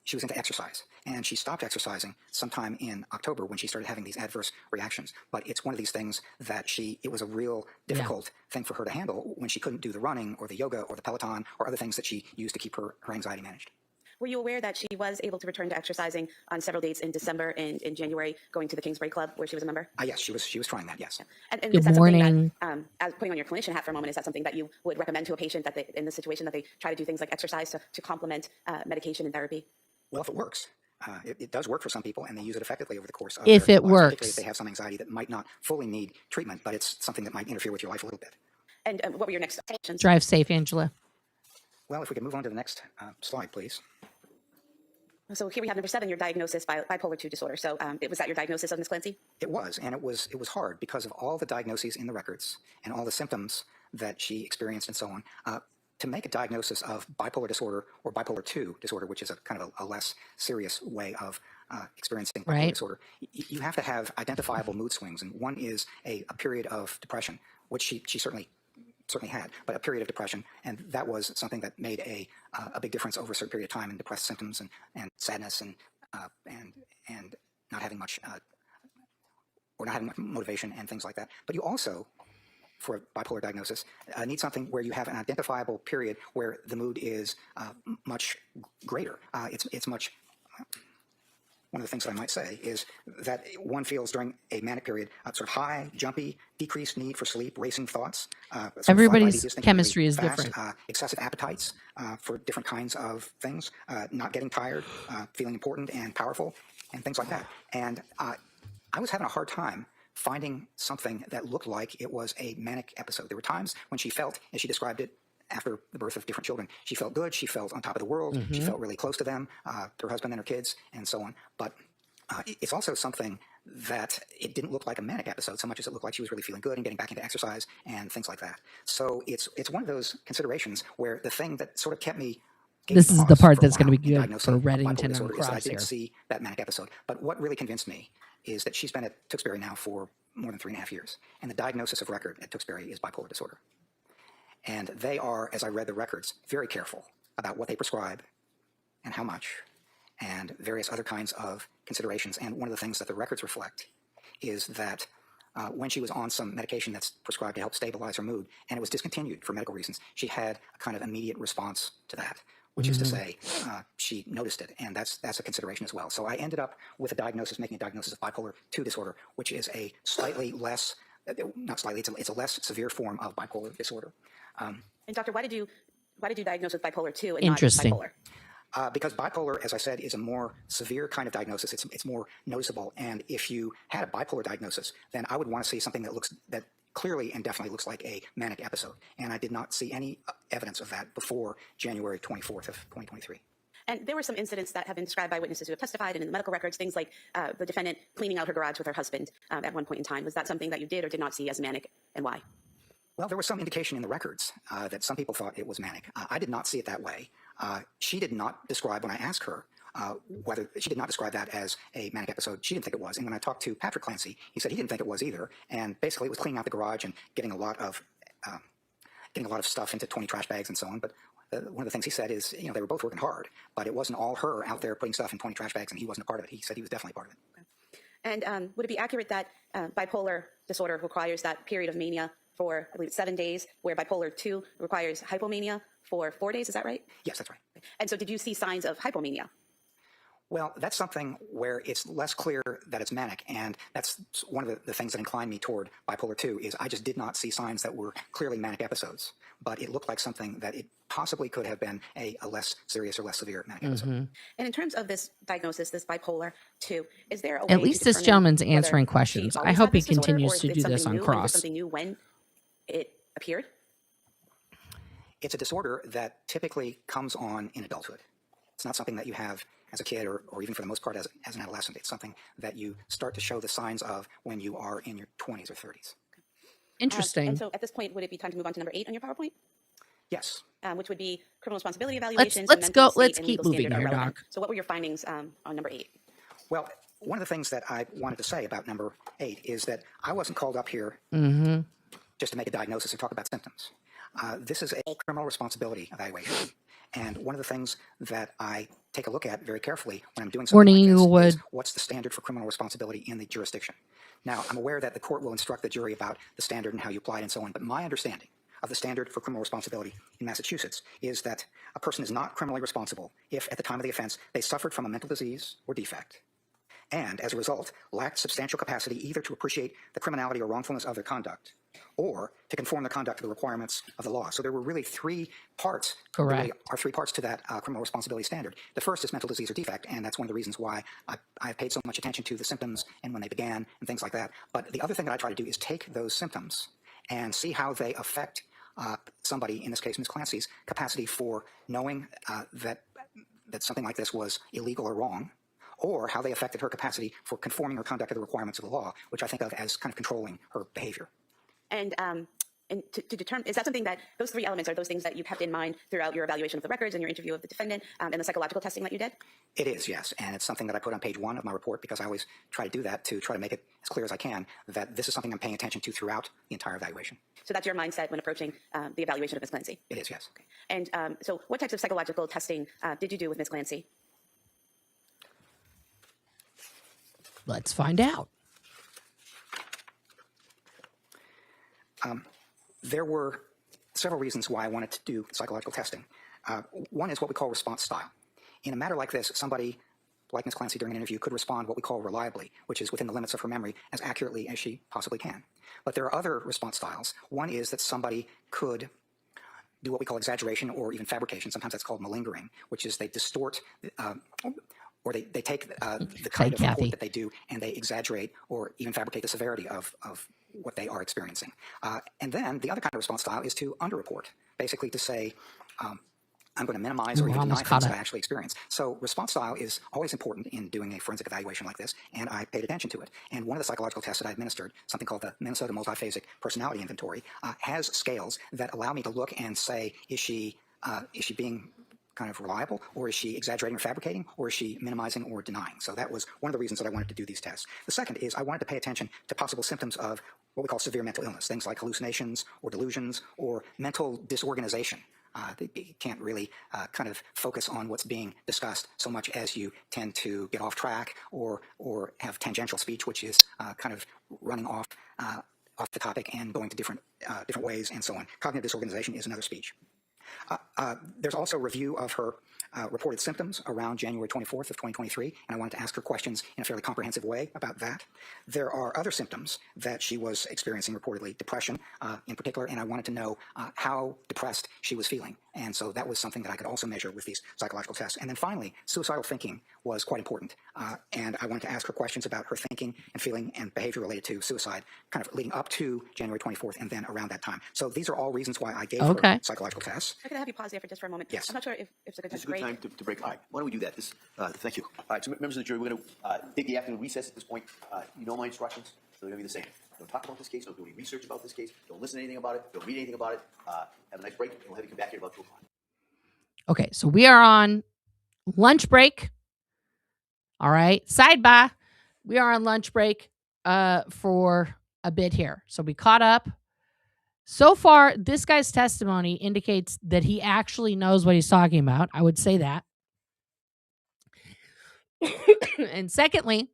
she was into exercise, and she stopped exercising sometime in October when she started having these adverse reactions. But it's one of these things that it was a real difficult thing for her to handle when she couldn't do the running or the yoga or the Peloton or other things that she used to keep her anxiety managed. Were you aware that she was able to return to exercising on several dates in December and in January, going to the Kingsbury Club where she was a member? Yes, she was trying that, yes. And Good is that morning. something that, as putting on your clinician hat for a moment, is that something that you would recommend to a patient that in this situation that they try to do things like exercise to complement medication and therapy? Well, if it works. It does work for some people, and they use it effectively over the course of If their it lives, works. particularly if they have some anxiety that might not fully need treatment, but it's something that might interfere with your life a little bit. And what were your next options? Drive safe, Angela. Well, if we could move on to the next slide, please. So here we have number 7, your diagnosis, bipolar 2 disorder. So was that your diagnosis of Ms. Clancy? It was, and it was hard because of all the diagnoses in the records and all the symptoms that she experienced and so on. To make a diagnosis of bipolar disorder or bipolar 2 disorder, which is a kind of a less serious way of experiencing bipolar disorder, you have to have identifiable mood swings, and one is a period of depression, which she certainly had, but a period of depression, and that was something that made a big difference over a certain period of time in depressed symptoms and sadness and not having much or not having much motivation and things like that. But you also, for a bipolar diagnosis, need something where you have an identifiable period where the mood is much greater. It's much. One of the things that I might say is that one feels during a manic period sort of high, jumpy, decreased need for sleep, racing thoughts. Everybody's chemistry is different. Excessive appetites for different kinds of things, not getting tired, feeling important and powerful, and things like that. And I was having a hard time finding something that looked like it was a manic episode. There were times when she felt, as she described it, after the birth of different children, she felt good, she felt on top of the world, she felt really close to them, to her husband and her kids, and so on. But it's also something that it didn't look like a manic episode so much as it looked like she was really feeling good and getting back into exercise and things like that. So it's one of those considerations where the thing that sort of kept me this is the part that's going to be good for Reddington and Cross I didn't here. see that manic episode. But what really convinced me is that she's been at Tewksbury now for more than 3.5 years, and the diagnosis of record at Tewksbury is bipolar disorder. And they are, as I read the records, very careful about what they prescribe and how much and various other kinds of considerations. And one of the things that the records reflect is that when she was on some medication that's prescribed to help stabilize her mood, and it was discontinued for medical reasons, she had a kind of immediate response to that, which is to say she noticed it, and that's a consideration as well. So I ended up with making a diagnosis of bipolar 2 disorder, which is a slightly less, not slightly, it's a less severe form of bipolar disorder. And doctor, why did you diagnose with bipolar 2 and Interesting. not bipolar? Because bipolar, as I said, is a more severe kind of diagnosis. It's more noticeable. And if you had a bipolar diagnosis, then I would want to see something that clearly and definitely looks like a manic episode. And I did not see any evidence of that before January 24th of 2023. And there were some incidents that have been described by witnesses who have testified and in the medical records, things like the defendant cleaning out her garage with her husband at one point in time. Was that something that you did or did not see as manic, and why? Well, there was some indication in the records that some people thought it was manic. I did not see it that way. She did not describe, when I asked her whether, she did not describe that as a manic episode. She didn't think it was. And when I talked to Patrick Clancy, he said he didn't think it was either. And basically it was cleaning out the garage and getting a lot of stuff into 20 trash bags and so on. But one of the things he said is, they were both working hard, but it wasn't all her out there putting stuff in 20 trash bags, and he wasn't a part of it. He said he was definitely part of it. Okay. And would it be accurate that bipolar disorder requires that period of mania for, I believe, 7 days, where bipolar 2 requires hypomania for 4 days? Is that right? Yes, that's right. And so did you see signs of hypomania? Well, that's something where it's less clear that it's manic, and that's one of the things that inclined me toward bipolar 2 is I just did not see signs that were clearly manic episodes, but it looked like something that it possibly could have been a less serious or less severe manic episode. And in terms of this diagnosis, this bipolar 2, is there a way At least to this determine gentleman's whether answering she questions. I always hope had he this disorder, continues or to is do it this something on new, and was Cross. something new when it appeared? It's a disorder that typically comes on in adulthood. It's not something that you have as a kid or even for the most part as an adolescent. It's something that you start to show the signs of when you are in your 20s or 30s. Interesting. And so at this point, would it be time to move on to number 8 on your PowerPoint? Yes. Which would be criminal responsibility evaluations. Let's and go. mental state Let's and keep legal moving standard are here, relevant. Doc. So what were your findings on number 8? Well, one of the things that I wanted to say about number 8 is that I wasn't called up here just to make a diagnosis and talk about symptoms. This is a criminal responsibility evaluation. And one of the things that I take a look at very carefully when I'm doing something like this is what's the standard for criminal responsibility in the jurisdiction. Now, I'm aware that the court will instruct the jury about the standard and how you apply it and so on, but my understanding of the standard for criminal responsibility in Massachusetts is that a person is not criminally responsible if, at the time of the offense, they suffered from a mental disease or defect, and, as a result, lacked substantial capacity either to appreciate the criminality or wrongfulness of their conduct or to conform their conduct to the requirements of the law. So there were really 3 parts. Correct. Really are 3 parts to that criminal responsibility standard. The first is mental disease or defect, and that's one of the reasons why I've paid so much attention to the symptoms and when they began and things like that. But the other thing that I try to do is take those symptoms and see how they affect somebody, in this case Ms. Clancy's, capacity for knowing that that something like this was illegal or wrong, or how they affected her capacity for conforming her conduct to the requirements of the law, which I think of as kind of controlling her behavior. And to determine, is that something that those three elements are those things that you've kept in mind throughout your evaluation of the records and your interview of the defendant and the psychological testing that you did? It is, yes. And it's something that I put on page 1 of my report because I always try to do that to try to make it as clear as I can that this is something I'm paying attention to throughout the entire evaluation. So that's your mindset when approaching the evaluation of Ms. Clancy? It is, yes. Okay. And so what types of psychological testing did you do with Ms. Clancy? Let's find out. There were several reasons why I wanted to do psychological testing. One is what we call response style. In a matter like this, somebody like Ms. Clancy during an interview could respond what we call reliably, which is within the limits of her memory, as accurately as she possibly can. But there are other response styles. One is that somebody could do what we call exaggeration or even fabrication. Sometimes that's called malingering, which is they distort or they take the kind of report that they do and they exaggerate or even fabricate the severity of what they are experiencing. And then the other kind of response style is to underreport, basically to say, I'm going to minimize or even deny things that I actually experience. So response style is always important in doing a forensic evaluation like this, and I paid attention to it. And one of the psychological tests that I administered, something called the Minnesota Multiphasic Personality Inventory, has scales that allow me to look and say, is she being kind of reliable, or is she exaggerating or fabricating, or is she minimizing or denying? So that was one of the reasons that I wanted to do these tests. The second is I wanted to pay attention to possible symptoms of what we call severe mental illness, things like hallucinations or delusions or mental disorganization. You can't really kind of focus on what's being discussed so much as you tend to get off track or have tangential speech, which is kind of running off the topic and going to different ways and so on. Cognitive disorganization is another speech. There's also a review of her reported symptoms around January 24th of 2023, and I wanted to ask her questions in a fairly comprehensive way about that. There are other symptoms that she was experiencing, reportedly depression in particular, and I wanted to know how depressed she was feeling. And so that was something that I could also measure with these psychological tests. And then finally, suicidal thinking was quite important. And I wanted to ask her questions about her thinking and feeling and behavior related to suicide, kind of leading up to January 24th and then around that time. So these are all reasons why I gave her psychological tests. I'm going to have you pause there for just for a moment. Yes. I'm not sure if it's a good time to break. Time to break. All right, why don't we do that? Thank you. All right, so members of the jury, we're going to take the afternoon recess at this point. You know my instructions, so they're going to be the same. Don't talk about this case. Don't do any research about this case. Don't listen to anything about it. Don't read anything about it. Have a nice break, and we'll have you come back here about 2 o'clock. Okay, so we are on lunch break. All right, sidebar. We are on lunch break for a bit here. So we caught up. So far, this guy's testimony indicates that he actually knows what he's talking about. I would say that. And secondly,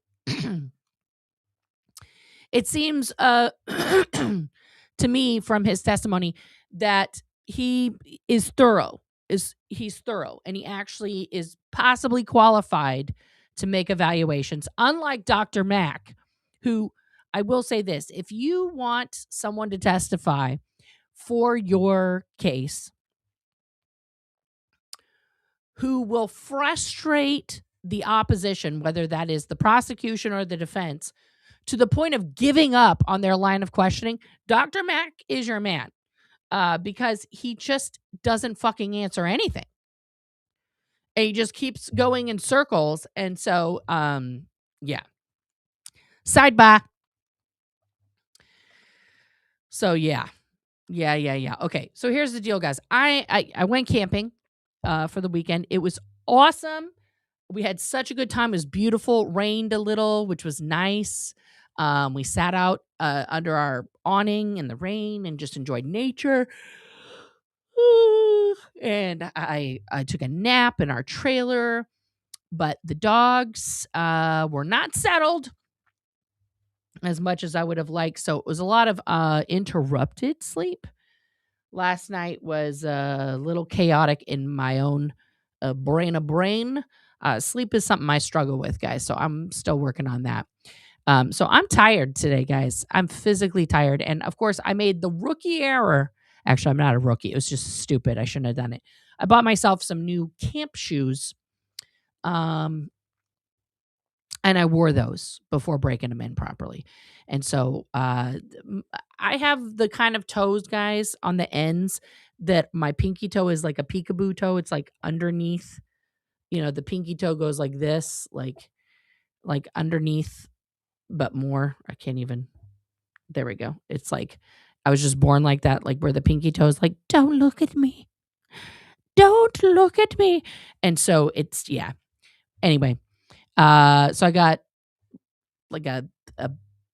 it seems to me from his testimony that he is thorough. He's thorough, and he actually is possibly qualified to make evaluations, unlike Dr. Mack, who, I will say this, if you want someone to testify for your case who will frustrate the opposition, whether that is the prosecution or the defense, to the point of giving up on their line of questioning, Dr. Mack is your man, because he just doesn't fucking answer anything. And he just keeps going in circles. And so, yeah. Sidebar. So, yeah. Yeah. Okay, so here's the deal, guys. I went camping for the weekend. It was awesome. We had such a good time. It was beautiful. Rained a little, which was nice. We sat out under our awning in the rain and just enjoyed nature. And I took a nap in our trailer, but the dogs were not settled as much as I would have liked. So it was a lot of interrupted sleep. Last night was a little chaotic in my own brain. Sleep is something I struggle with, guys. So I'm still working on that. So I'm tired today, guys. I'm physically tired. And of course, I made the rookie error. Actually, I'm not a rookie. It was just stupid. I shouldn't have done it. I bought myself some new camp shoes. And I wore those before breaking them in properly. And so I have the kind of toes, guys, on the ends that my pinky toe is like a peekaboo toe. It's like underneath, the pinky toe goes like this, like underneath, but more. I can't even. There we go. It's like I was just born like that, like where the pinky toe is like, don't look at me. Don't look at me. And so it's, yeah. Anyway, so I got like a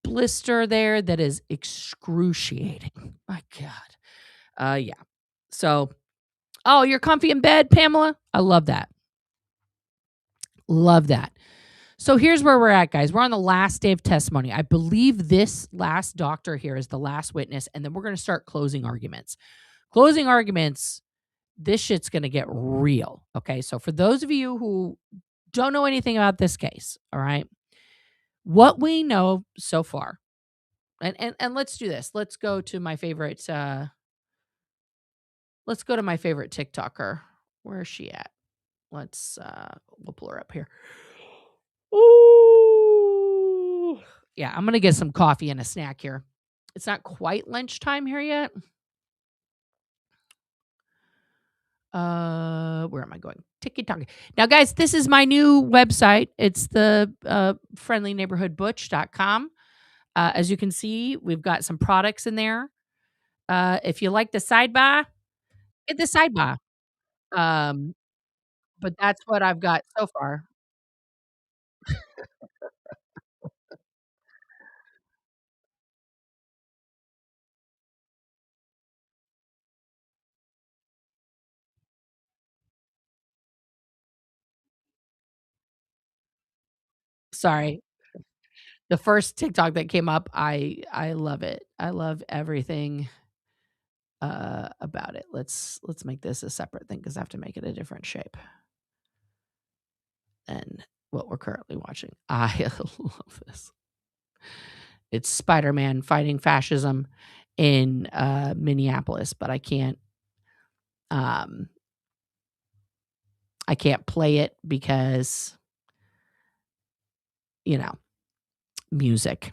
blister there that is excruciating. My God. Yeah. So, oh, you're comfy in bed, Pamela? I love that. Love that. So here's where we're at, guys. We're on the last day of testimony. I believe this last doctor here is the last witness, and then we're going to start closing arguments. Closing arguments, this shit's going to get real. Okay. So for those of you who don't know anything about this case, all right, what we know so far, and let's do this. Let's go to my favorite. Let's go to my favorite TikToker. Where is she at? Let's we'll pull her up here. Ooh. Yeah, I'm gonna get some coffee and a snack here. It's not quite lunchtime here yet. Where am I going? TikTok. Now, guys, this is my new website. It's the friendlyneighborhoodbutch.com. As you can see, we've got some products in there. If you like the sidebar, get the sidebar. But that's what I've got so far. Sorry. The first TikTok that came up, I love it. I love everything about it. Let's make this a separate thing because I have to make it a different shape than what we're currently watching. I love this. It's Spider-Man fighting fascism in Minneapolis, but I can't play it because music.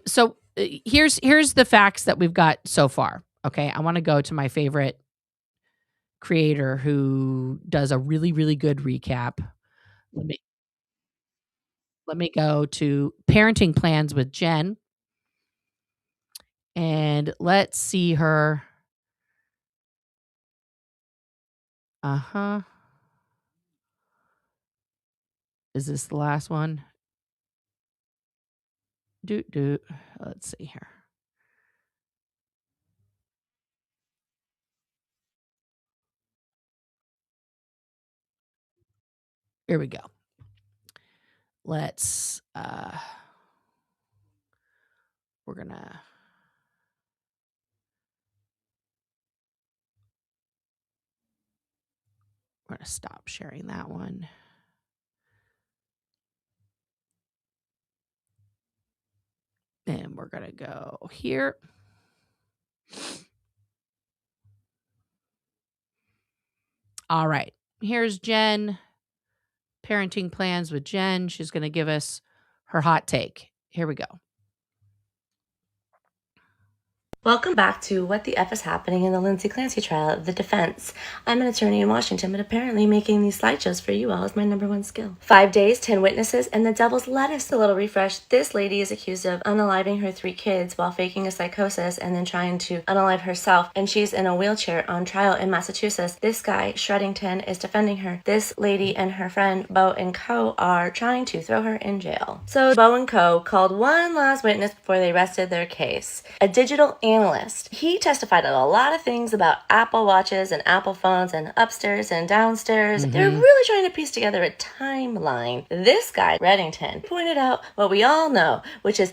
So here's the facts that we've got so far. Okay, I want to go to my favorite creator who does a really, really good recap. Let me go to Parenting Plans with Jen. And let's see her. Is this the last one? Let's see here. Here we go. Let's we're gonna stop sharing that one. And we're gonna go here. All right. Here's Jen. Parenting Plans with Jen. She's gonna give us her hot take. Here we go. Welcome back to What the F is Happening in the Lindsay Clancy trial, the defense. I'm an attorney in Washington, but apparently making these slideshows for you all is my #1 skill. 5 days, 10 witnesses, and the devil's lettuce. A little refresh. This lady is accused of unaliving her 3 kids while faking a psychosis and then trying to unalive herself, and she's in a wheelchair on trial in Massachusetts. This guy, Shreddington, is defending her. This lady and her friend, Bo and Co, are trying to throw her in jail. So Bo and Co called one last witness before they rested their case. A digital analyst. He testified on a lot of things about Apple Watches and Apple phones and upstairs and downstairs. They're really trying to piece together a timeline. This guy, Reddington, pointed out what we all know, which is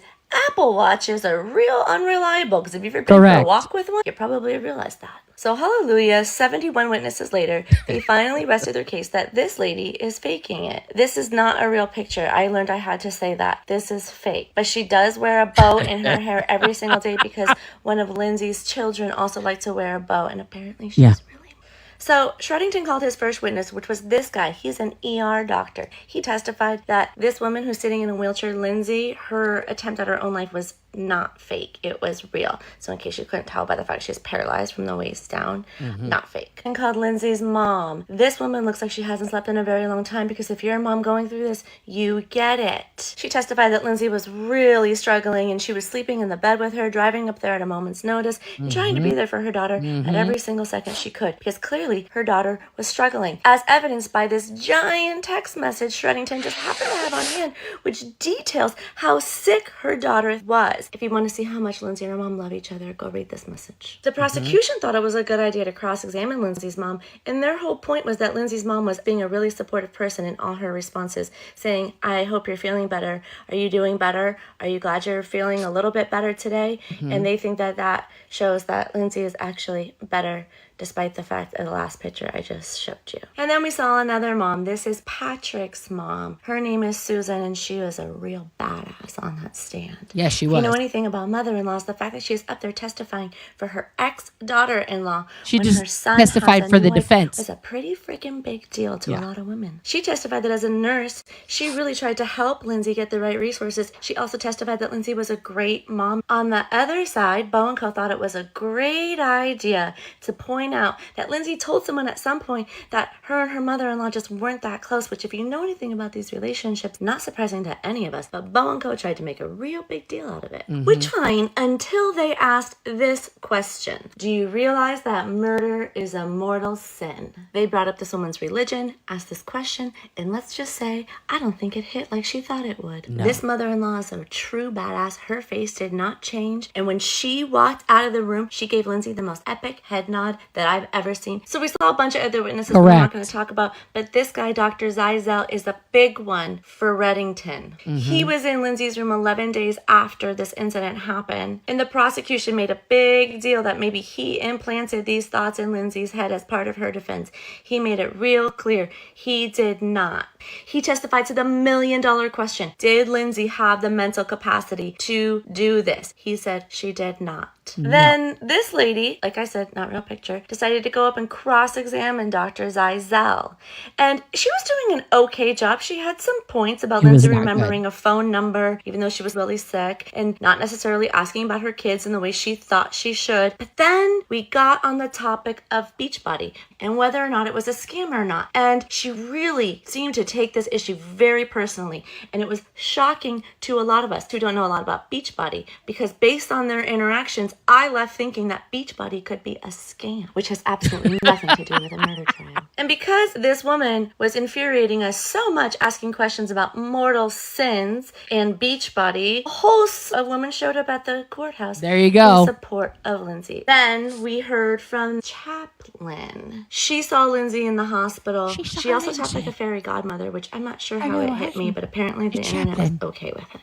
Apple Watches are real unreliable, because if you've ever been for a walk with one, you probably realized that. So hallelujah, 71 witnesses later, they finally rested their case that this lady is faking it. This is not a real picture. I learned I had to say that. This is fake. But she does wear a bow in her hair every single day because one of Lindsay's children also likes to wear a bow, and apparently she's really... So Shreddington called his first witness, which was this guy. He's an ER doctor. He testified that this woman who's sitting in a wheelchair, Lindsay, her attempt at her own life was not fake. It was real. So in case you couldn't tell by the fact she's paralyzed from the waist down, not fake. And called Lindsay's mom. This woman looks like she hasn't slept in a very long time, because if you're a mom going through this, you get it. She testified that Lindsay was really struggling, and she was sleeping in the bed with her, driving up there at a moment's notice, and trying to be there for her daughter at every single second she could, because clearly her daughter was struggling, as evidenced by this giant text message Shreddington just happened to have on hand, which details how sick her daughter was. If you want to see how much Lindsay and her mom love each other, go read this message. The prosecution thought it was a good idea to cross-examine Lindsay's mom, and their whole point was that Lindsay's mom was being a really supportive person in all her responses, saying, I hope you're feeling better. Are you doing better? Are you glad you're feeling a little bit better today? And they think that that shows that Lindsay is actually better, despite the fact of the last picture I just showed you. And then we saw another mom. This is Patrick's mom. Her name is Susan, and she was a real badass on that stand. Yes, she was. If you know anything about mother-in-laws, the fact that she's up there testifying for her ex-daughter-in-law She when just her son testified has a for the new wife defense. was a pretty freaking big deal to Yeah. a lot of women. She testified that as a nurse, she really tried to help Lindsay get the right resources. She also testified that Lindsay was a great mom. On the other side, Bo and Co thought it was a great idea to point out that Lindsay told someone at some point that her and her mother-in-law just weren't that close, which if you know anything about these relationships, not surprising to any of us, but Bo and Co tried to make a real big deal out of it. Which fine, until they asked this question. Do you realize that murder is a mortal sin? They brought up this woman's religion, asked this question, and let's just say, I don't think it hit like she thought it would. No. This mother-in-law is a true badass. Her face did not change, and when she walked out of the room, she gave Lindsay the most epic head nod that I've ever seen. So we saw a bunch of other witnesses we're not going to talk about, but this guy, Dr. Zeisel, is a big one for Reddington. He was in Lindsay's room 11 days after this incident happened, and the prosecution made a big deal that maybe he implanted these thoughts in Lindsay's head as part of her defense. He made it real clear he did not. He testified to the $1 million question. Did Lindsay have the mental capacity to do this? He said she did not. No. Then this lady, like I said, not real picture, decided to go up and cross-examine Dr. Zeisel. And she was doing an okay job. She had some points about Lindsay remembering a phone number, even though she was really sick, and not necessarily asking about her kids in the way she thought she should. But then we got on the topic of Beachbody and whether or not it was a scam or not. And she really seemed to take this issue very personally. And it was shocking to a lot of us who don't know a lot about Beachbody, because based on their interactions, I left thinking that Beachbody could be a scam, which has absolutely nothing to do with a murder trial. And because this woman was infuriating us so much, asking questions about mortal sins and Beachbody, a host of women showed up at the courthouse. There you go. In support of Lindsay. Then we heard from Chaplin. She saw Lindsay in the hospital. She also talked like a fairy godmother, which I'm not sure how it hit me, but apparently the internet was okay with it.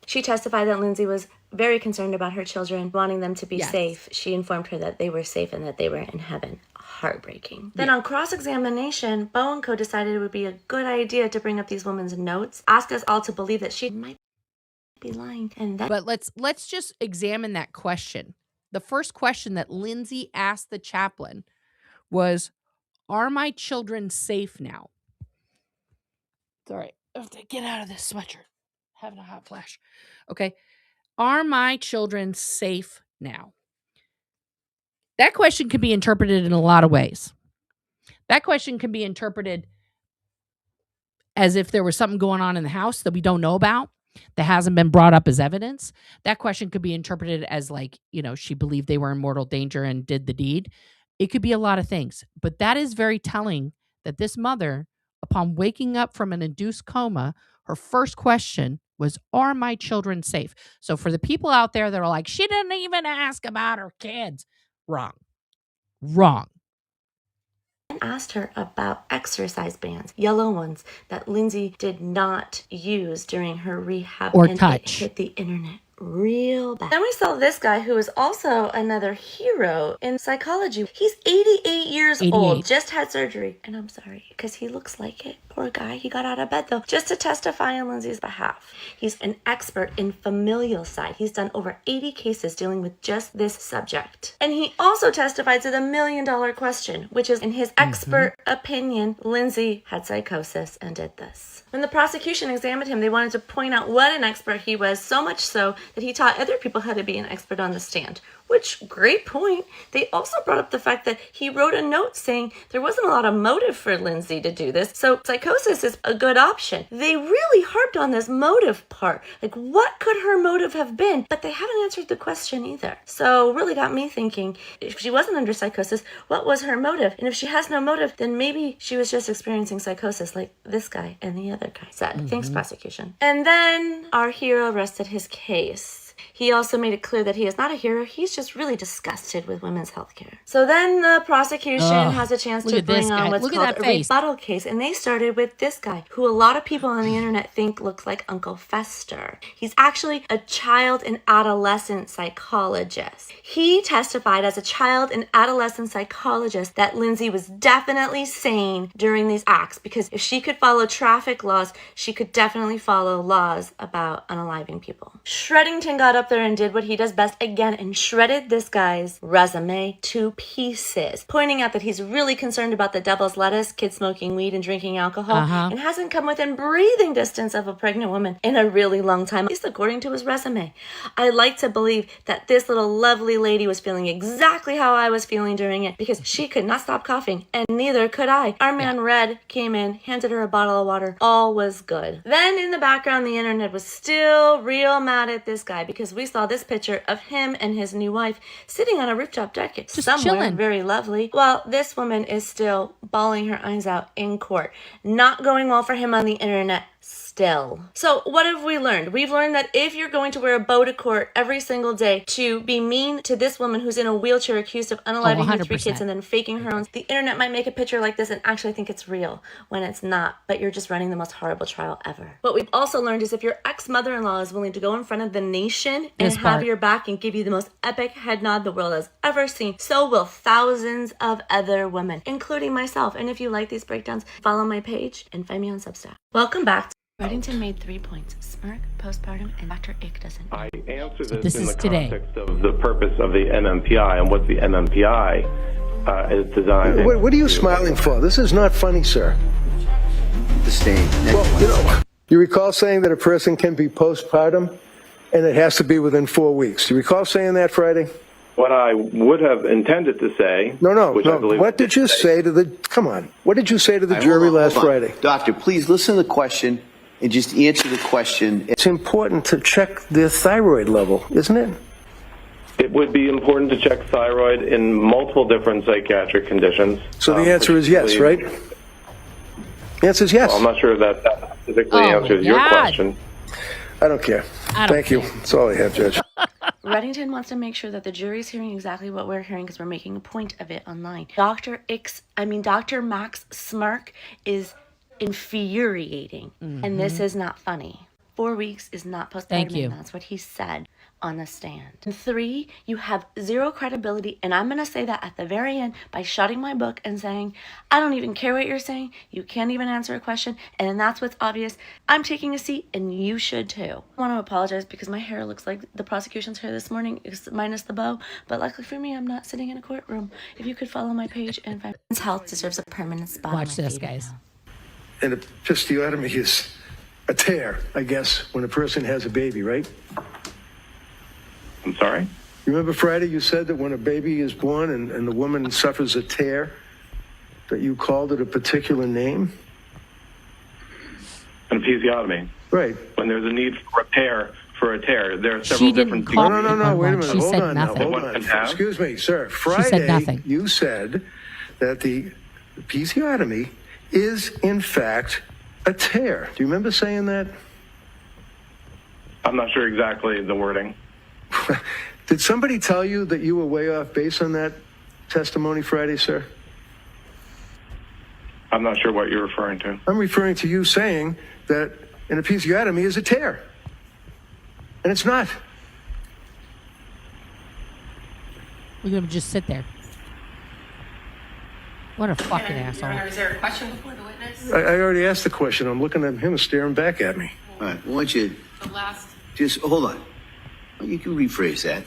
She testified that Lindsay was very concerned about her children, wanting them to be safe. She informed her that they were safe and that they were in heaven. Heartbreaking. Then on cross-examination, Bo and Co decided it would be a good idea to bring up these women's notes, ask us all to believe that she might be lying. And that But let's just examine that question. The first question that Lindsay asked the chaplain was, are my children safe now? Sorry, I have to get out of this sweatshirt. Having a hot flash. Okay. Are my children safe now? That question can be interpreted in a lot of ways. That question can be interpreted as if there was something going on in the house that we don't know about, that hasn't been brought up as evidence. That question could be interpreted as like, she believed they were in mortal danger and did the deed. It could be a lot of things, but that is very telling that this mother, upon waking up from an induced coma, her first question was, are my children safe? So for the people out there that are like, she didn't even ask about her kids. Wrong. Asked her about exercise bands, yellow ones that Lindsay did not use during her rehab. Or and touch. It hit the internet real bad. Then we saw this guy who is also another hero in psychology. He's 88 years old, just had surgery. And I'm sorry, because he looks like it. Poor guy. He got out of bed, though, just to testify on Lindsay's behalf. He's an expert in familial side. He's done over 80 cases dealing with just this subject. And he also testified to the $1 million question, which is, in his expert opinion, Lindsay had psychosis and did this. When the prosecution examined him, they wanted to point out what an expert he was, so much so that he taught other people how to be an expert on the stand. Which, great point. They also brought up the fact that he wrote a note saying there wasn't a lot of motive for Lindsay to do this, so psychosis is a good option. They really harped on this motive part. Like, what could her motive have been? But they haven't answered the question either. So, really got me thinking, if she wasn't under psychosis, what was her motive? And if she has no motive, then maybe she was just experiencing psychosis like this guy and the other guy said. Thanks, prosecution. And then our hero rested his case. He also made it clear that he is not a hero. He's just really disgusted with women's health care. So then the prosecution has a chance to bring on what's called a rebuttal case. And they started with this guy, who a lot of people on the internet think looks like Uncle Fester. He's actually a child and adolescent psychologist. He testified as a child and adolescent psychologist that Lindsay was definitely sane during these acts, because if she could follow traffic laws, she could definitely follow laws about unaliving people. Shreddington got up there and did what he does best again and shredded this guy's resume to pieces, pointing out that he's really concerned about the devil's lettuce, kids smoking weed and drinking alcohol, and hasn't come within breathing distance of a pregnant woman in a really long time, at least according to his resume. I like to believe that this little lovely lady was feeling exactly how I was feeling during it, because she could not stop coughing, and neither could I. Our man Red came in, handed her a bottle of water. All was good. Then in the background, the internet was still real mad at this guy, because we saw this picture of him and his new wife sitting on a rooftop deck just somewhere chilling. Very lovely, while this woman is still bawling her eyes out in court. Not going well for him on the internet still. So what have we learned? We've learned that if you're going to wear a bow to court every single day to be mean to this woman who's in a wheelchair accused of unaliving her 3 kids and then faking her own, the internet might make a picture like this and actually think it's real when it's not, but you're just running the most horrible trial ever. What we've also learned is if your ex-mother-in-law is willing to go in front of the nation and have your back and give you the most epic head nod the world has ever seen, so will thousands of other women, including myself. And if you like these breakdowns, follow my page and find me on Substack. Welcome back. Reddington made 3 points: smirk, postpartum, and Dr. Ick doesn't. I answer this in the context of the purpose of the MMPI and what the MMPI is designed. What are you smiling for? This is not funny, sir. The stain. Well, you recall saying that a person can be postpartum and it has to be within 4 weeks. Do you recall saying that Friday? What I would have intended to say. No. What did you say to the? Come on. What did you say to the jury last Friday? Doctor, please listen to the question and just answer the question. It's important to check their thyroid level, isn't it? It would be important to check thyroid in multiple different psychiatric conditions. So the answer is yes, right? The answer is yes. Well, I'm not sure that specifically answers your question. I don't care. Thank you. That's all I have, Judge. Reddington wants to make sure that the jury's hearing exactly what we're hearing because we're making a point of it online. Dr. Mac's smirk is infuriating, and this is not funny. 4 weeks is not postpartum. Thank you. That's what he said on the stand. And 3, you have zero credibility, and I'm going to say that at the very end by shutting my book and saying, I don't even care what you're saying. You can't even answer a question, and that's what's obvious. I'm taking a seat, and you should too. I want to apologize because my hair looks like the prosecution's hair this morning, minus the bow, but luckily for me, I'm not sitting in a courtroom. If you could follow my page and find health deserves a permanent spot. Watch this, guys. And episiotomy is a tear, I guess, when a person has a baby, right? I'm sorry? You remember Friday you said that when a baby is born and the woman suffers a tear, that you called it a particular name? An episiotomy. Right. When there's a need for repair for a tear, there are several different things. No, wait a minute. Hold on. Excuse me, sir. Friday, you said that the episiotomy is, in fact, a tear. Do you remember saying that? I'm not sure exactly the wording. Did somebody tell you that you were way off base on that testimony Friday, sir? I'm not sure what you're referring to. I'm referring to you saying that an episiotomy is a tear. And it's not. Look at him just sit there. What a fucking asshole. Your Honor, is there a question before the witness? I already asked the question. I'm looking at him staring back at me. All right, why don't you The last. just hold on? You can rephrase that.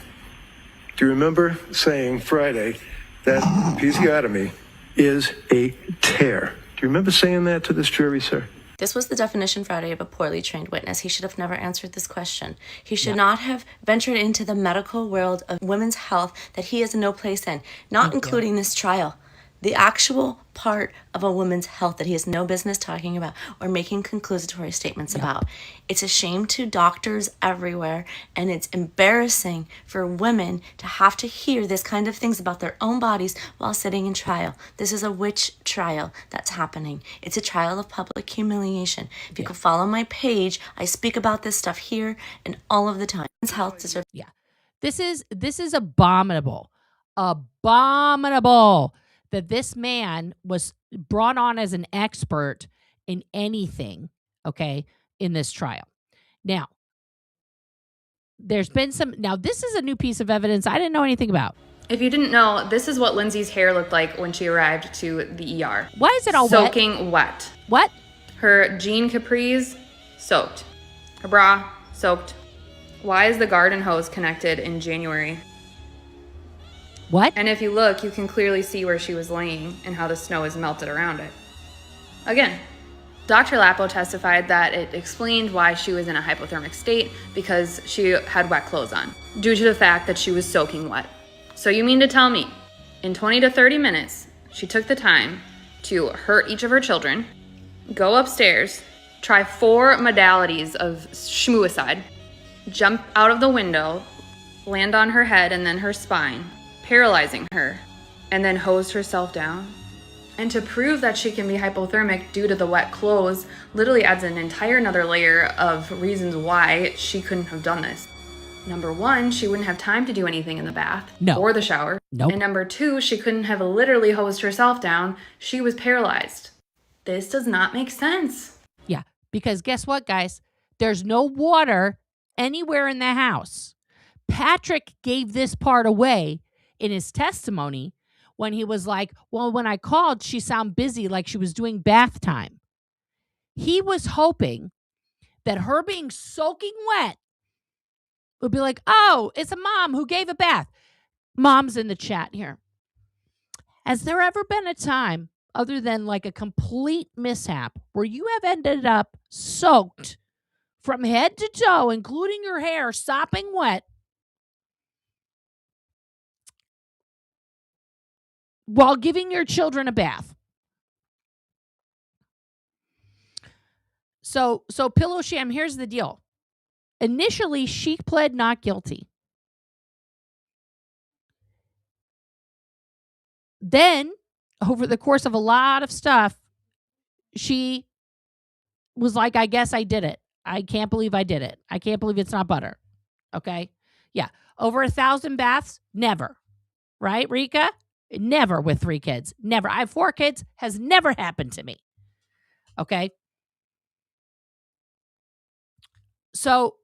Do you remember saying Friday that episiotomy is a tear? Do you remember saying that to this jury, sir? This was the definition Friday of a poorly trained witness. He should have never answered this question. He should not have ventured into the medical world of women's health that he has no place in, not including this trial. The actual part of a woman's health that he has no business talking about or making conclusatory statements about. It's a shame to doctors everywhere, and it's embarrassing for women to have to hear this kind of things about their own bodies while sitting in trial. This is a witch trial that's happening. It's a trial of public humiliation. If you could follow my page, I speak about this stuff here and all of the time. Women's health deserves. Yeah. This is abominable. Abominable that this man was brought on as an expert in anything, okay, in this trial. Now, there's been this is a new piece of evidence I didn't know anything about. If you didn't know, this is what Lindsay's hair looked like when she arrived to the ER. Why is it all soaking wet? What? Her jean capris soaked. Her bra soaked. Why is the garden hose connected in January? What? And if you look, you can clearly see where she was laying and how the snow is melted around it. Again, Dr. Lapo testified that it explained why she was in a hypothermic state because she had wet clothes on, due to the fact that she was soaking wet. So you mean to tell me, in 20 to 30 minutes, she took the time to hurt each of her children, go upstairs, try 4 modalities of schmuicide, jump out of the window, land on her head and then her spine, paralyzing her, and then hose herself down? And to prove that she can be hypothermic due to the wet clothes literally adds an entire another layer of reasons why she couldn't have done this. Number 1, she wouldn't have time to do anything in the bath or the shower. Nope. And number 2, she couldn't have literally hosed herself down. She was paralyzed. This does not make sense. Yeah, because guess what, guys? There's no water anywhere in the house. Patrick gave this part away in his testimony when he was like, well, when I called, she sounded busy, like she was doing bath time. He was hoping that her being soaking wet would be like, oh, it's a mom who gave a bath. Mom's in the chat here. Has there ever been a time, other than like a complete mishap, where you have ended up soaked from head to toe, including your hair sopping wet, while giving your children a bath? So Pillow Sham, here's the deal. Initially, she pled not guilty. Then, over the course of a lot of stuff, she was like, I guess I did it. I can't believe I did it. I can't believe it's not butter. Okay? Yeah. Over 1,000 baths? Never. Right, Rika? Never with 3 kids. Never. I have 4 kids. Has never happened to me. Okay? So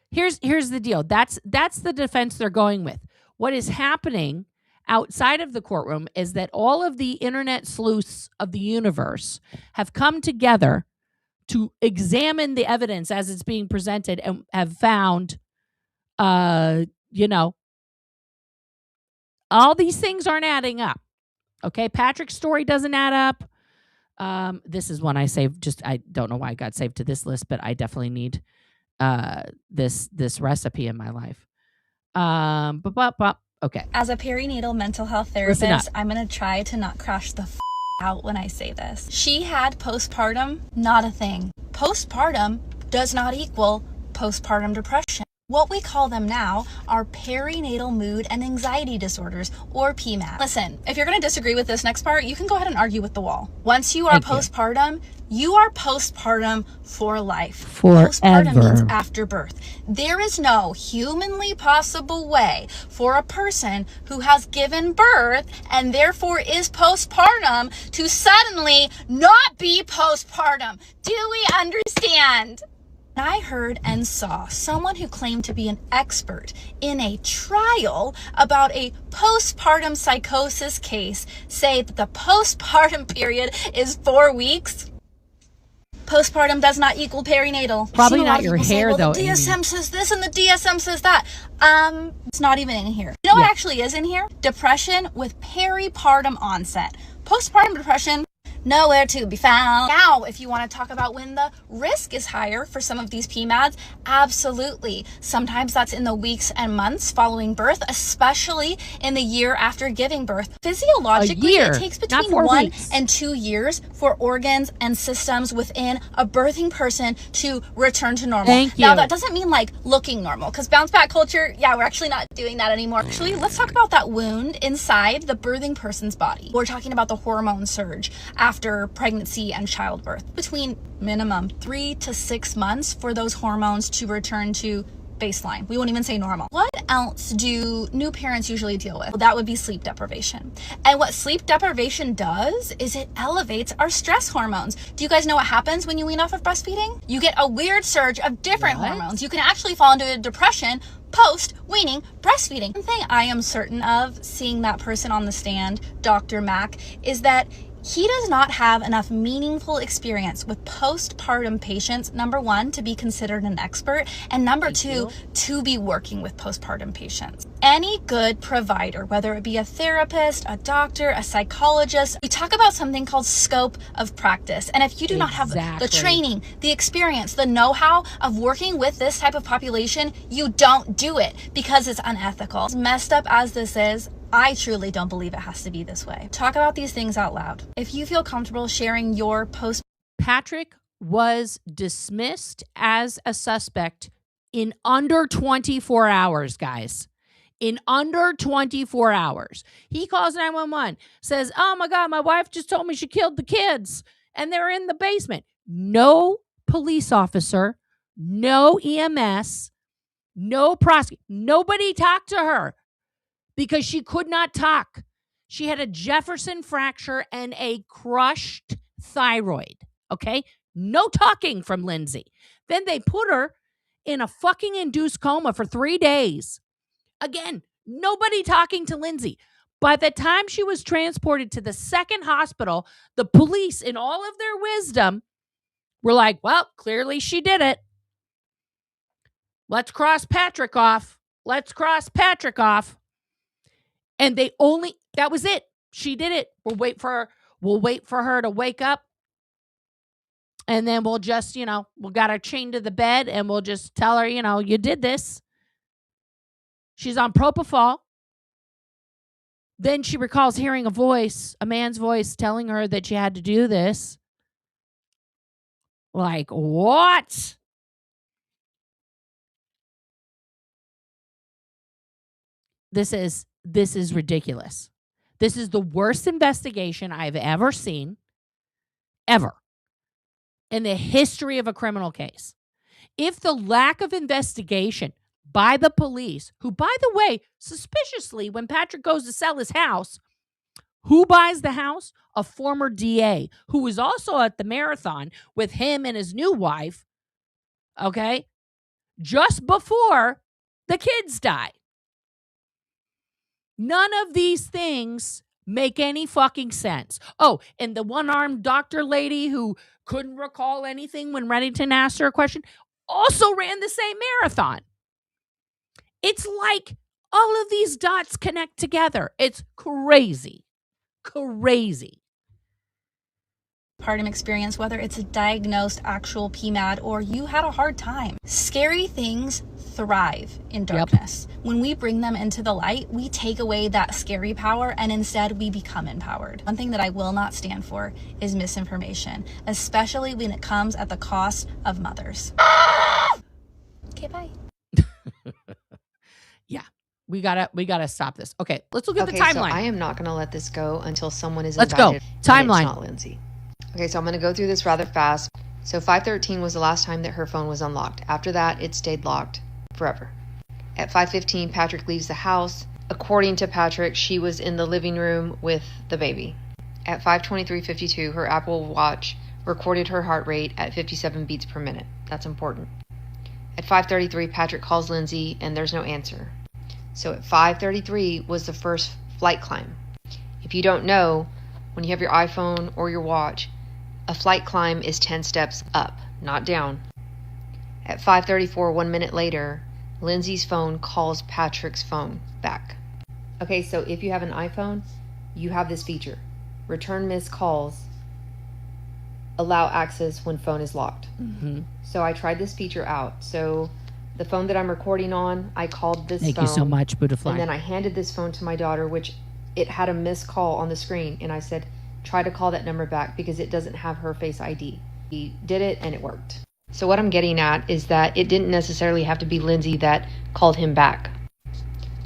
here's the deal. That's the defense they're going with. What is happening outside of the courtroom is that all of the internet sleuths of the universe have come together to examine the evidence as it's being presented and have found, all these things aren't adding up. Okay, Patrick's story doesn't add up. This is one I saved. I don't know why I got saved to this list, but I definitely need this recipe in my life. Okay. As a perinatal mental health therapist, I'm going to try to not crash the out when I say this. She had postpartum, not a thing. Postpartum does not equal postpartum depression. What we call them now are perinatal mood and anxiety disorders, or PMAD. Listen, if you're going to disagree with this next part, you can go ahead and argue with the wall. Once you are postpartum, you are postpartum for life. Forever. Postpartum means after birth. There is no humanly possible way for a person who has given birth and therefore is postpartum to suddenly not be postpartum. Do we understand? I heard and saw someone who claimed to be an expert in a trial about a postpartum psychosis case say that the postpartum period is 4 weeks. Postpartum does not equal perinatal. Probably not your hair, well, though, the DSM says this and the DSM says that. It's not even in here. You know what actually is in here? Depression with peripartum onset. Postpartum depression, nowhere to be found. Now, if you want to talk about when the risk is higher for some of these PMADs, absolutely. Sometimes that's in the weeks and months following birth, especially in the year after giving birth. Physiologically, it takes between 1 and 2 years for organs and systems within a birthing person to return to normal. Thank you. Now, that doesn't mean like looking normal, because bounce back culture, we're actually not doing that anymore. Actually, let's talk about that wound inside the birthing person's body. We're talking about the hormone surge after pregnancy and childbirth. Between minimum 3 to 6 months for those hormones to return to baseline. We won't even say normal. What else do new parents usually deal with? Well, that would be sleep deprivation. And what sleep deprivation does is it elevates our stress hormones. Do you guys know what happens when you wean off of breastfeeding? You get a weird surge of different hormones. You can actually fall into a depression post-weaning breastfeeding. One thing I am certain of, seeing that person on the stand, Dr. Mack, is that he does not have enough meaningful experience with postpartum patients, number one, to be considered an expert, and number two, to be working with postpartum patients. Any good provider, whether it be a therapist, a doctor, a psychologist, we talk about something called scope of practice. And if you do not have the training, the experience, the know-how of working with this type of population, you don't do it because it's unethical. As messed up as this is, I truly don't believe it has to be this way. Talk about these things out loud. If you feel comfortable sharing your Patrick was dismissed as a suspect in under 24 hours, guys. In under 24 hours. He calls 911, says, oh my God, my wife just told me she killed the kids and they're in the basement. No police officer, no EMS, no prosecutor, nobody talked to her. Because she could not talk. She had a Jefferson fracture and a crushed thyroid. Okay? No talking from Lindsay. Then they put her in a fucking induced coma for 3 days. Again, nobody talking to Lindsay. By the time she was transported to the second hospital, the police, in all of their wisdom, were like, well, clearly she did it. Let's cross Patrick off. Let's cross Patrick off. And that was it. She did it. We'll wait for her to wake up. And then we'll just, we'll got her chained to the bed and we'll just tell her, you did this. She's on propofol. Then she recalls hearing a man's voice telling her that she had to do this. Like, what? This is ridiculous. This is the worst investigation I've ever seen, ever, in the history of a criminal case. If the lack of investigation by the police, who, by the way, suspiciously, when Patrick goes to sell his house, who buys the house? A former DA who was also at the marathon with him and his new wife, okay, just before the kids died. None of these things make any fucking sense. Oh, and the one-armed doctor lady who couldn't recall anything when Reddington asked her a question also ran the same marathon. It's like all of these dots connect together. It's crazy. Crazy. Postpartum experience, whether it's a diagnosed actual PMAD or you had a hard time. Scary things thrive in darkness. Yep. When we bring them into the light, we take away that scary power and instead we become empowered. One thing that I will not stand for is misinformation, especially when it comes at the cost of mothers. Okay, bye. Yeah. We gotta stop this. Okay, let's look at the timeline. So I am not gonna let this go until someone is indicted. Let's go. Timeline. It's not Lindsay. Okay, so I'm gonna go through this rather fast. So 5:13 was the last time that her phone was unlocked. After that, it stayed locked forever. At 5:15, Patrick leaves the house. According to Patrick, she was in the living room with the baby. At 5:23:52, her Apple Watch recorded her heart rate at 57 beats per minute. That's important. At 5:33, Patrick calls Lindsay and there's no answer. So at 5:33 was the first flight climb. If you don't know, when you have your iPhone or your watch, a flight climb is 10 steps up, not down. At 5:34, 1 minute later, Lindsay's phone calls Patrick's phone back. Okay, so if you have an iPhone, you have this feature. Return missed calls, allow access when phone is locked. So I tried this feature out. So the phone that I'm recording on, I called this phone. Thank you so much, Budafly. And then I handed this phone to my daughter, which it had a missed call on the screen. And I said, try to call that number back because it doesn't have her Face ID. He did it and it worked. So what I'm getting at is that it didn't necessarily have to be Lindsay that called him back.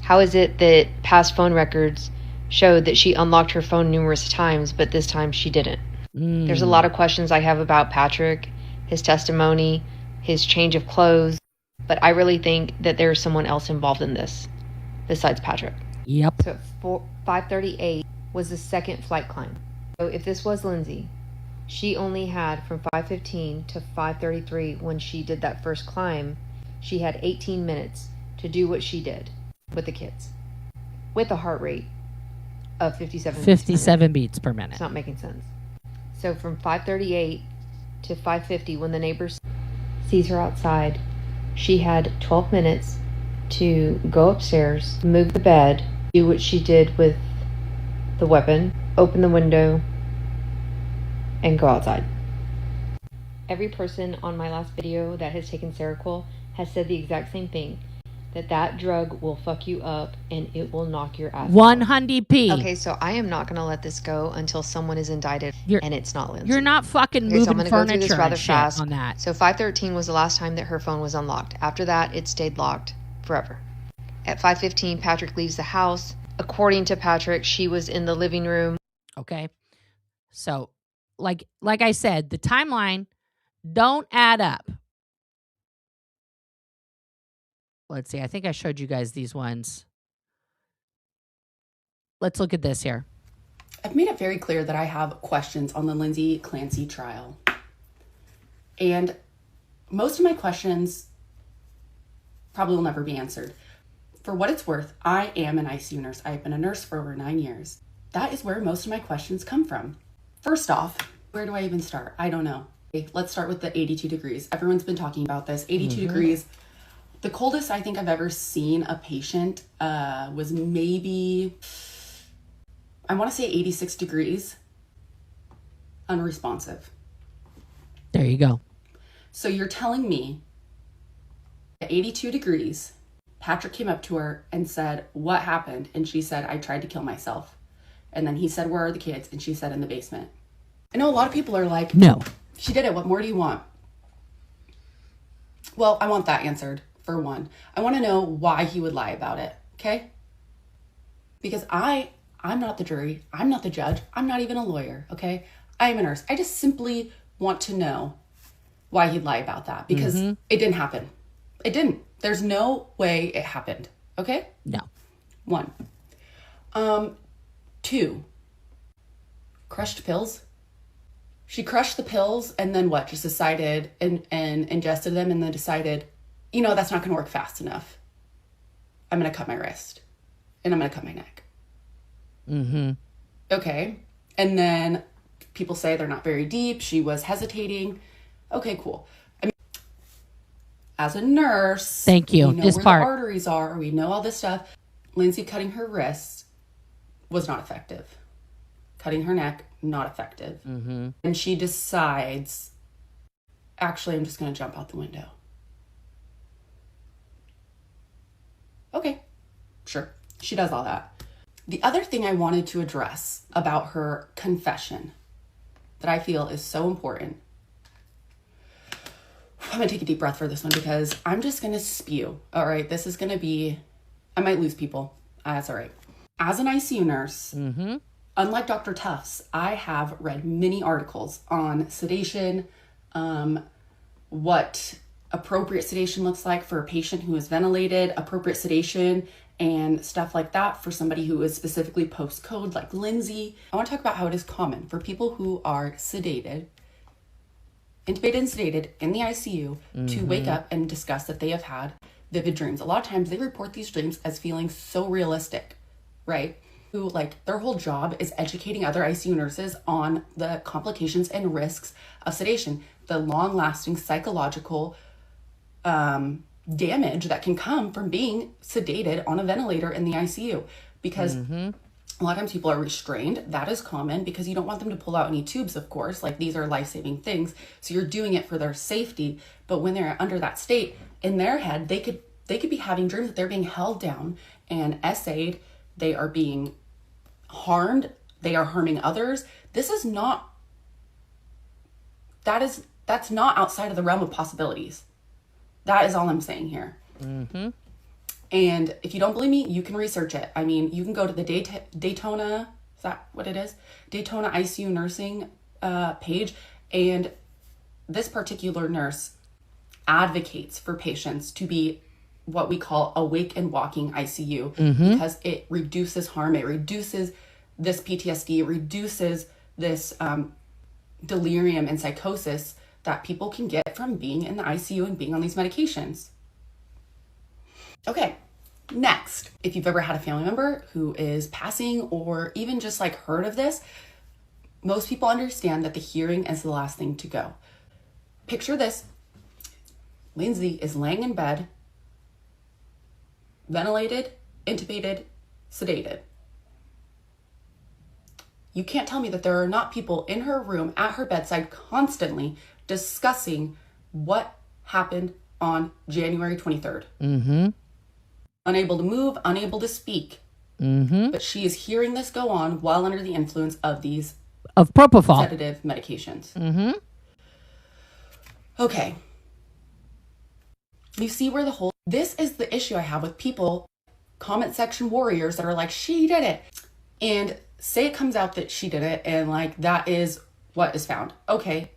How is it that past phone records showed that she unlocked her phone numerous times, but this time she didn't? There's a lot of questions I have about Patrick, his testimony, his change of clothes, but I really think that there's someone else involved in this besides Patrick. Yep. So 5:38 was the second flight climb. So if this was Lindsay, she only had from 5:15 to 5:33 when she did that first climb, she had 18 minutes to do what she did with the kids with a heart rate of 57 beats per minute. It's not making sense. So from 5:38 to 5:50, when the neighbor sees her outside, she had 12 minutes to go upstairs, move the bed, do what she did with the weapon, open the window, and go outside. Every person on my last video that has taken Seroquel has said the exact same thing, that drug will fuck you up and it will knock your ass out. 100p. Okay, so I am not going to let this go until someone is indicted and it's not Lindsay. You're not fucking Okay, moving so I'm gonna furniture go through this rather and shit fast. on that. So 5:13 was the last time that her phone was unlocked. After that, it stayed locked forever. At 5:15, Patrick leaves the house. According to Patrick, she was in the living room. Okay. So, like I said, the timeline don't add up. Let's see. I think I showed you guys these ones. Let's look at this here. I've made it very clear that I have questions on the Lindsay Clancy trial. And most of my questions probably will never be answered. For what it's worth, I am an ICU nurse. I've been a nurse for over 9 years. That is where most of my questions come from. First off, where do I even start? I don't know. Okay, let's start with the 82 degrees. Everyone's been talking about this. 82 degrees. The coldest I think I've ever seen a patient was maybe, I want to say 86 degrees, unresponsive. There you go. So you're telling me at 82 degrees, Patrick came up to her and said, what happened? And she said, I tried to kill myself. And then he said, where are the kids? And she said, in the basement. I know a lot of people are like, no, she did it. What more do you want? Well, I want that answered. For one, I want to know why he would lie about it, okay? Because I'm not the jury, I'm not the judge, I'm not even a lawyer, okay? I'm a nurse. I just simply want to know why he'd lie about that because it didn't happen. It didn't. There's no way it happened, okay? No. 1. 2, crushed pills. She crushed the pills and then what? Just decided and ingested them and then decided, you know, that's not going to work fast enough. I'm going to cut my wrist and I'm going to cut my neck. Okay. And then people say they're not very deep. She was hesitating. Okay, cool. I mean, as a nurse, thank you. We know this where part. the arteries are. We know all this stuff. Lindsay cutting her wrist was not effective. Cutting her neck, not effective. And she decides, actually, I'm just going to jump out the window. Okay, sure. She does all that. The other thing I wanted to address about her confession that I feel is so important. I'm going to take a deep breath for this one because I'm just going to spew. All right, this is going to be, I might lose people. That's all right. As an ICU nurse, unlike Dr. Tufts, I have read many articles on sedation, what appropriate sedation looks like for a patient who is ventilated, appropriate sedation and stuff like that for somebody who is specifically post-code like Lindsay. I want to talk about how it is common for people who are sedated intubated and sedated in the ICU to wake up and discuss that they have had vivid dreams. A lot of times they report these dreams as feeling so realistic, right? Who, like, their whole job is educating other ICU nurses on the complications and risks of sedation, the long-lasting psychological damage that can come from being sedated on a ventilator in the ICU. Because a lot of times people are restrained. That is common because you don't want them to pull out any tubes, of course. Like, these are life-saving things. So you're doing it for their safety. But when they're under that state, in their head, they could be having dreams that they're being held down and essayed. They are being harmed. They are harming others. That's not outside of the realm of possibilities. That is all I'm saying here. And if you don't believe me, you can research it. I mean, you can go to the Daytona, is that what it is? Daytona ICU nursing page. And this particular nurse advocates for patients to be what we call awake and walking ICU because it reduces harm. It reduces this PTSD, it reduces this delirium and psychosis that people can get from being in the ICU and being on these medications. Okay, next, if you've ever had a family member who is passing or even just like heard of this, most people understand that the hearing is the last thing to go. Picture this. Lindsay is laying in bed, ventilated, intubated, sedated. You can't tell me that there are not people in her room at her bedside constantly discussing what happened on January 23rd. Unable to move, unable to speak. But she is hearing this go on while under the influence of these propofol sedative medications. Okay. You see where this is the issue I have with people, comment section warriors that are like, she did it. And say it comes out that she did it and like that is what is found. Okay,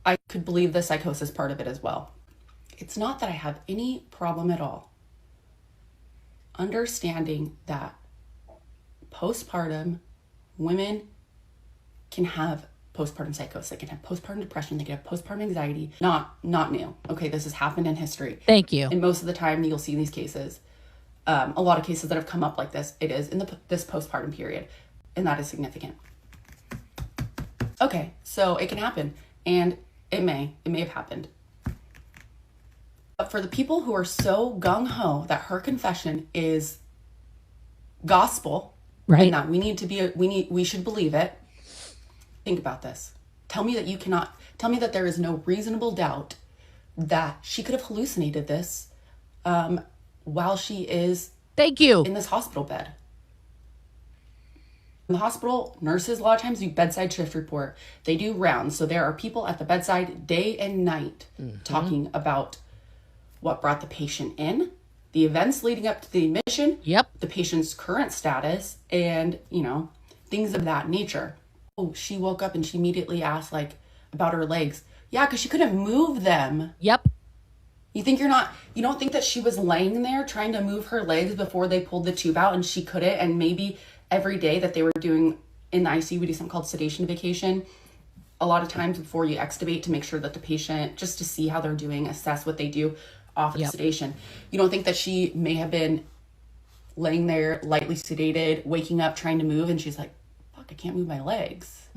I could believe the psychosis part of it as well. It's not that I have any problem at all understanding that postpartum women can have postpartum psychosis, they can have postpartum depression, they can have postpartum anxiety. Not new. Okay, this has happened in history. Thank you. And most of the time you'll see these cases, a lot of cases that have come up like this, it is in this postpartum period. And that is significant. Okay, so it can happen, and it may have happened. But for the people who are so gung-ho that her confession is gospel, right, and that we should believe it, think about this. Tell me that there is no reasonable doubt that she could have hallucinated this while she is in this hospital bed. In the hospital, nurses a lot of times do bedside shift report. They do rounds. So there are people at the bedside day and night talking about what brought the patient in, the events leading up to the admission, the patient's current status, and, things of that nature. Oh, she woke up and she immediately asked about her legs. Yeah, because she couldn't move them. You don't think that she was laying there trying to move her legs before they pulled the tube out and she couldn't, and maybe every day that they were doing in the ICU, we do something called sedation vacation. A lot of times before you extubate to make sure that the patient, just to see how they're doing, assess what they do off of sedation. You don't think that she may have been laying there lightly sedated, waking up, trying to move, and she's like, fuck, I can't move my legs.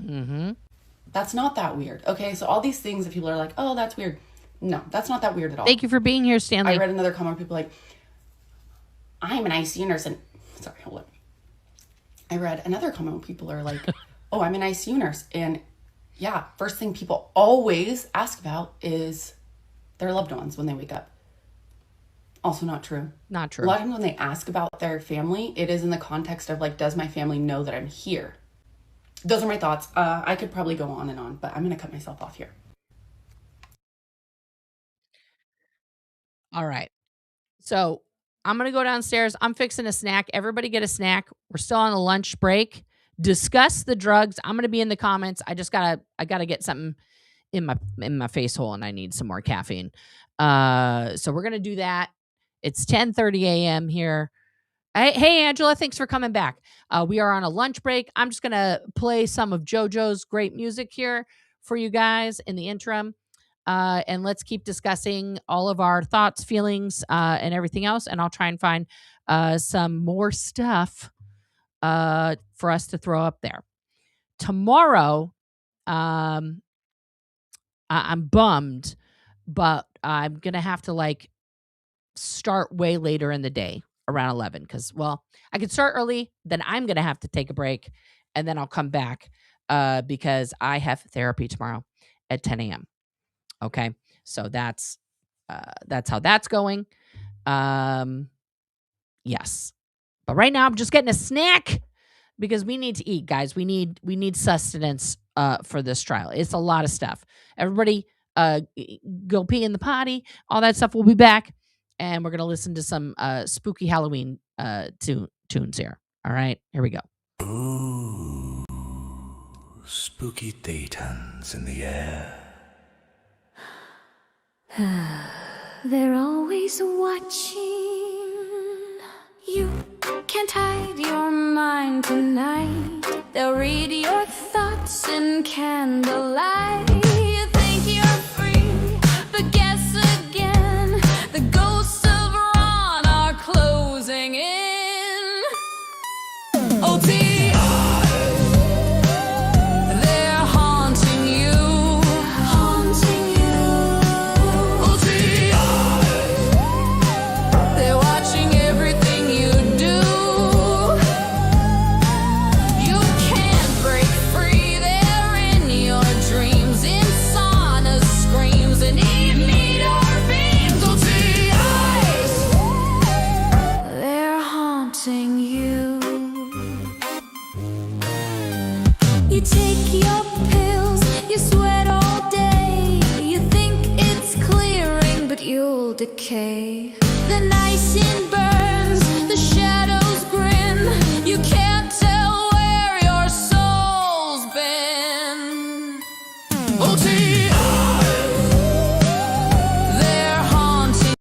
That's not that weird. Okay, so all these things that people are like, oh, that's weird. No, that's not that weird at all. Thank you for being here, Stanley. I read another comment where people like, I'm an ICU nurse and, sorry, hold on. I read another comment where people are like, oh, I'm an ICU nurse. And yeah, first thing people always ask about is their loved ones when they wake up. Also not true. Not true. A lot of times when they ask about their family, it is in the context of does my family know that I'm here? Those are my thoughts. I could probably go on and on, but I'm going to cut myself off here. All right. So I'm going to go downstairs. I'm fixing a snack. Everybody get a snack. We're still on a lunch break. Discuss the drugs. I'm going to be in the comments. I got to get something in my face hole and I need some more caffeine. So we're going to do that. It's 10:30 a.m. here. Hey, Angela, thanks for coming back. We are on a lunch break. I'm just going to play some of JoJo's great music here for you guys in the interim. and let's keep discussing all of our thoughts, feelings, and everything else. And I'll try and find some more stuff for us to throw up there. Tomorrow, I'm bummed, but I'm going to have to like start way later in the day around 11 because, well, I could start early, then I'm going to have to take a break, and then I'll come back because I have therapy tomorrow at 10 a.m. Okay. So that's how that's going. Yes. But right now I'm just getting a snack because we need to eat, guys. We need sustenance for this trial. It's a lot of stuff. Everybody go pee in the potty, all that stuff. We'll be back and we're going to listen to some spooky Halloween tunes here. All right. Here we go. Ooh, spooky daytons in the air. They're always watching. You can't hide your mind tonight. They'll read your thoughts in candlelight. You think you're free, but guess again. The ghosts of Ron are closing in. OT. You take your pills, you sweat all day. You think it's clearing, but you'll decay. The night in burns, the shadows grin. You can't tell where your soul's been. OT. They're haunting.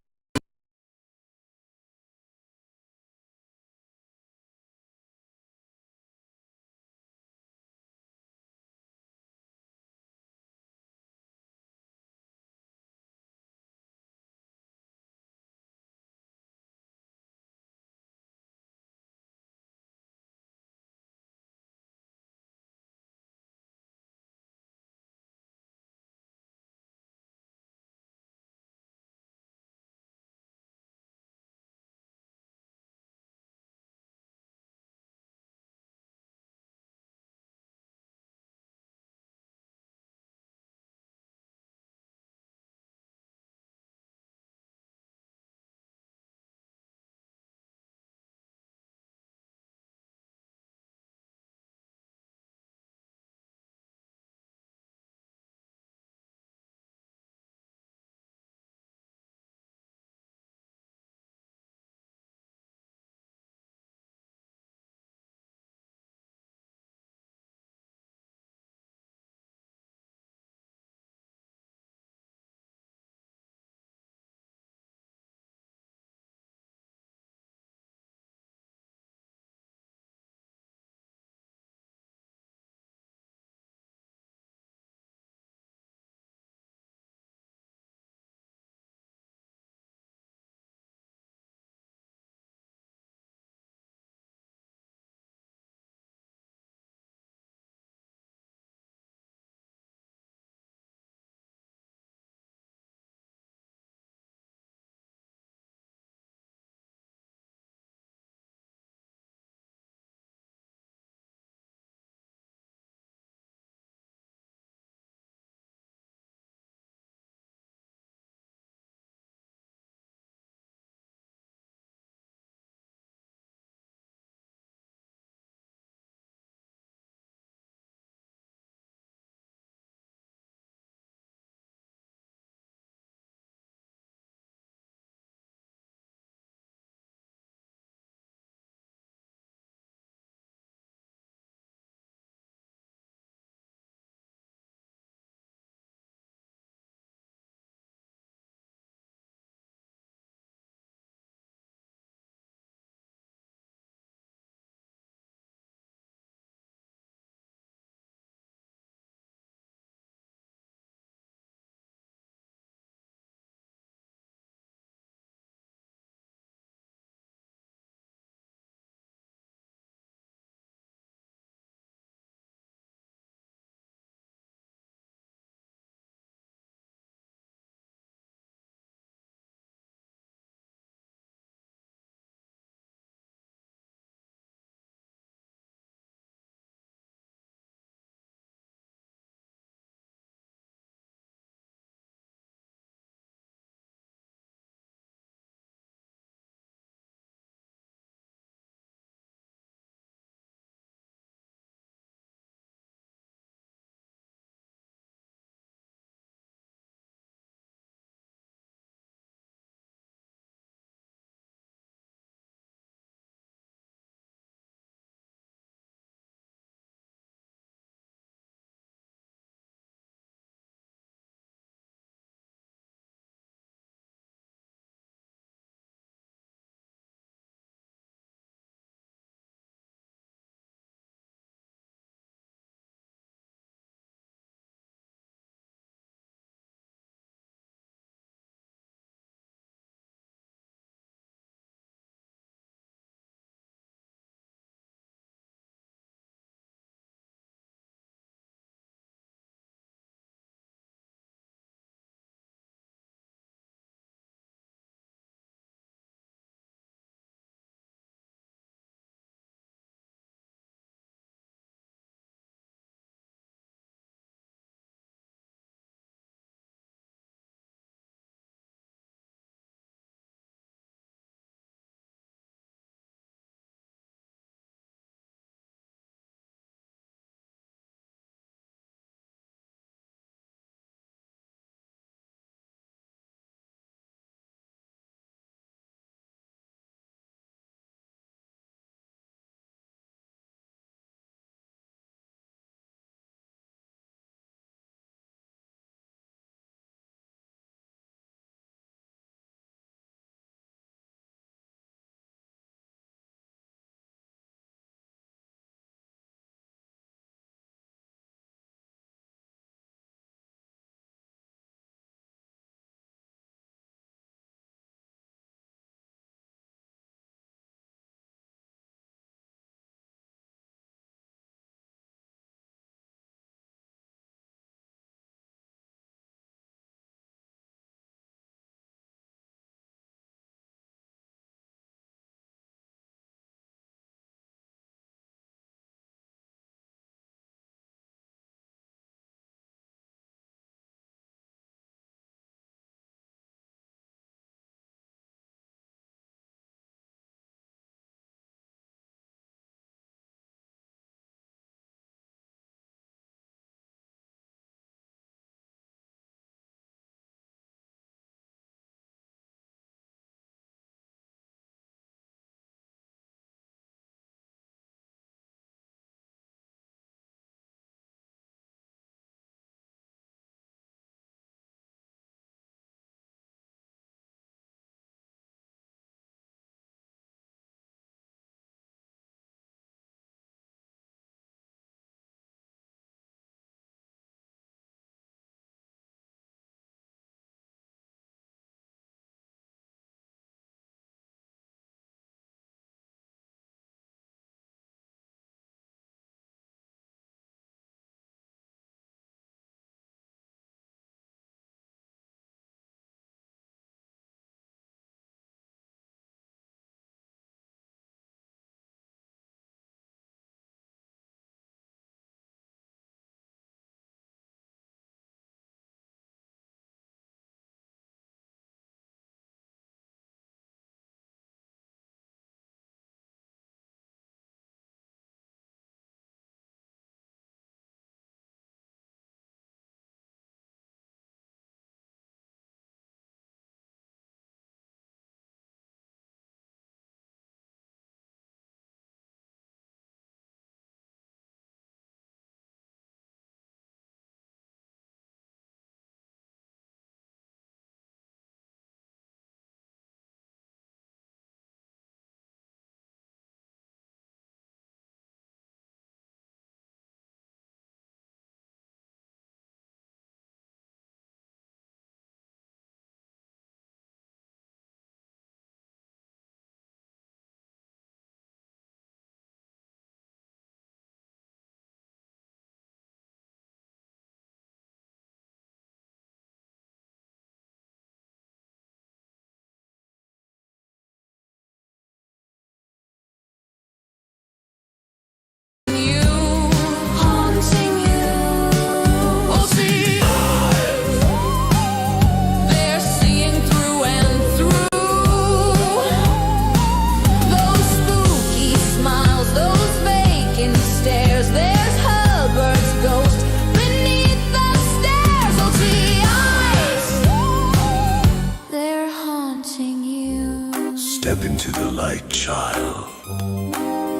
Step into the light, child.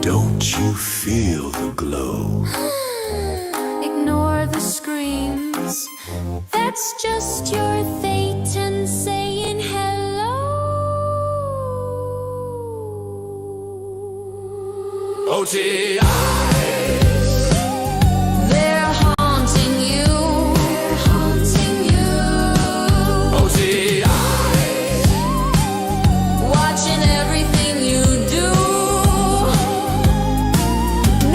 Don't you feel the glow? Ignore the screams. That's just your Thetan saying hello. OTI. They're haunting you. They're haunting you. OTI. Watching everything you do.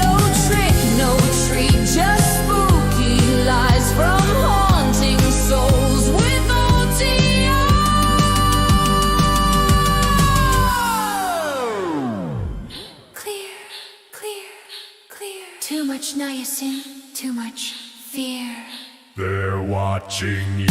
No trick, no treat, just spooky lies from haunting souls with OTI. Clear, clear, clear. Too much niacin, too much fear. They're watching you.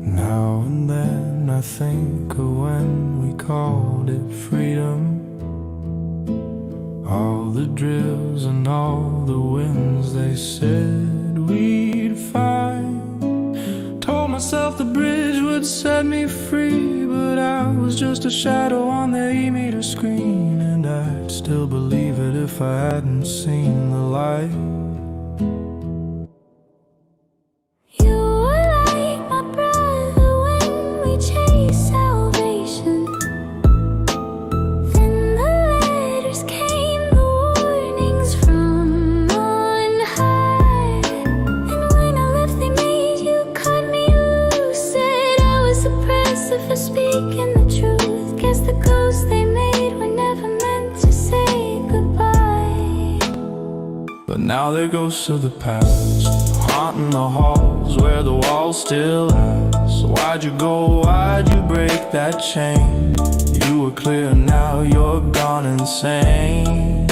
Now and then I think of when we called it freedom. All the drills and all the winds they said we'd find. Told myself the bridge would set me free, but I was just a shadow on the e-meter screen. And I'd still believe it if I hadn't seen the light. You were like my brother when we chased salvation. Then the letters came, the warnings from on high. And when I left, they made you cut me loose. Said I was oppressive for speaking the truth. Guess the ghosts they made were never meant to say goodbye. But now they're ghosts of the past, haunting the halls where the walls still ask, why'd you go, why'd you break that chain? You were clear, now you're gone insane.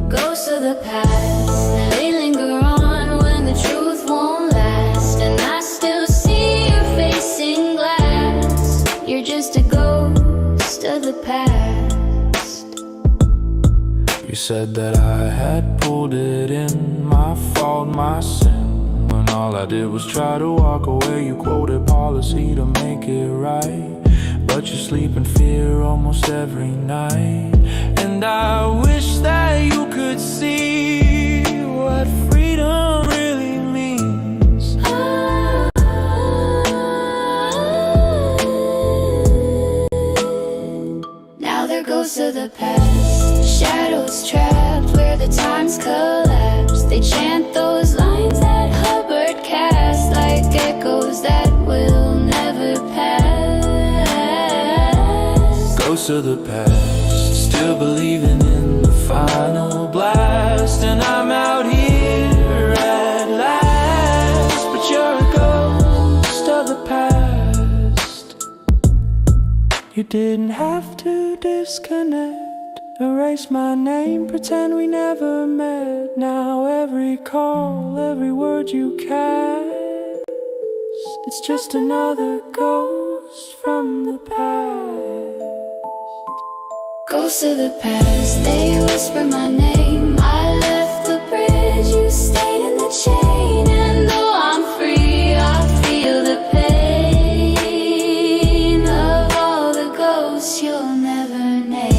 Ghosts of the past, they linger on when the truth won't last. And I still see your face in glass. You're just a ghost of the past. You said that I had pulled it in, my fault, my sin, when all I did was try to walk away. You quoted policy to make it right, but you sleep in fear almost every night. And I wish that you could see what freedom really means. Now they're ghosts of the past, shadows trapped where the times collapse. They chant those lines that Hubbard cast, like echoes that will never pass. Ghosts of the past, still believing in the final blast. And I'm out here at last, but you're a ghost of the past. You didn't have to disconnect, erase my name, pretend we never met. Now every call, every word you cast, it's just another ghost from the past. Ghosts of the past, they whisper my name. I left the bridge, you stayed in the chain. And though I'm free, I feel the pain of all the ghosts you'll never name.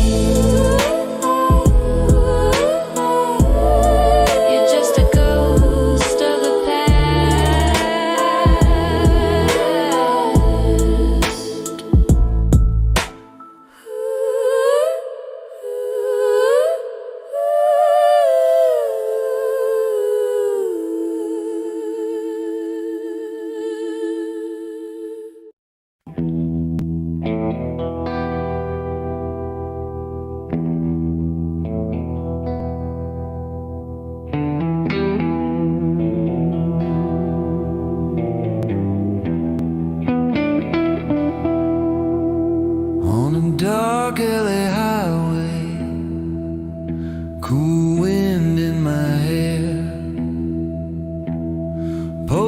You're just a ghost of the past.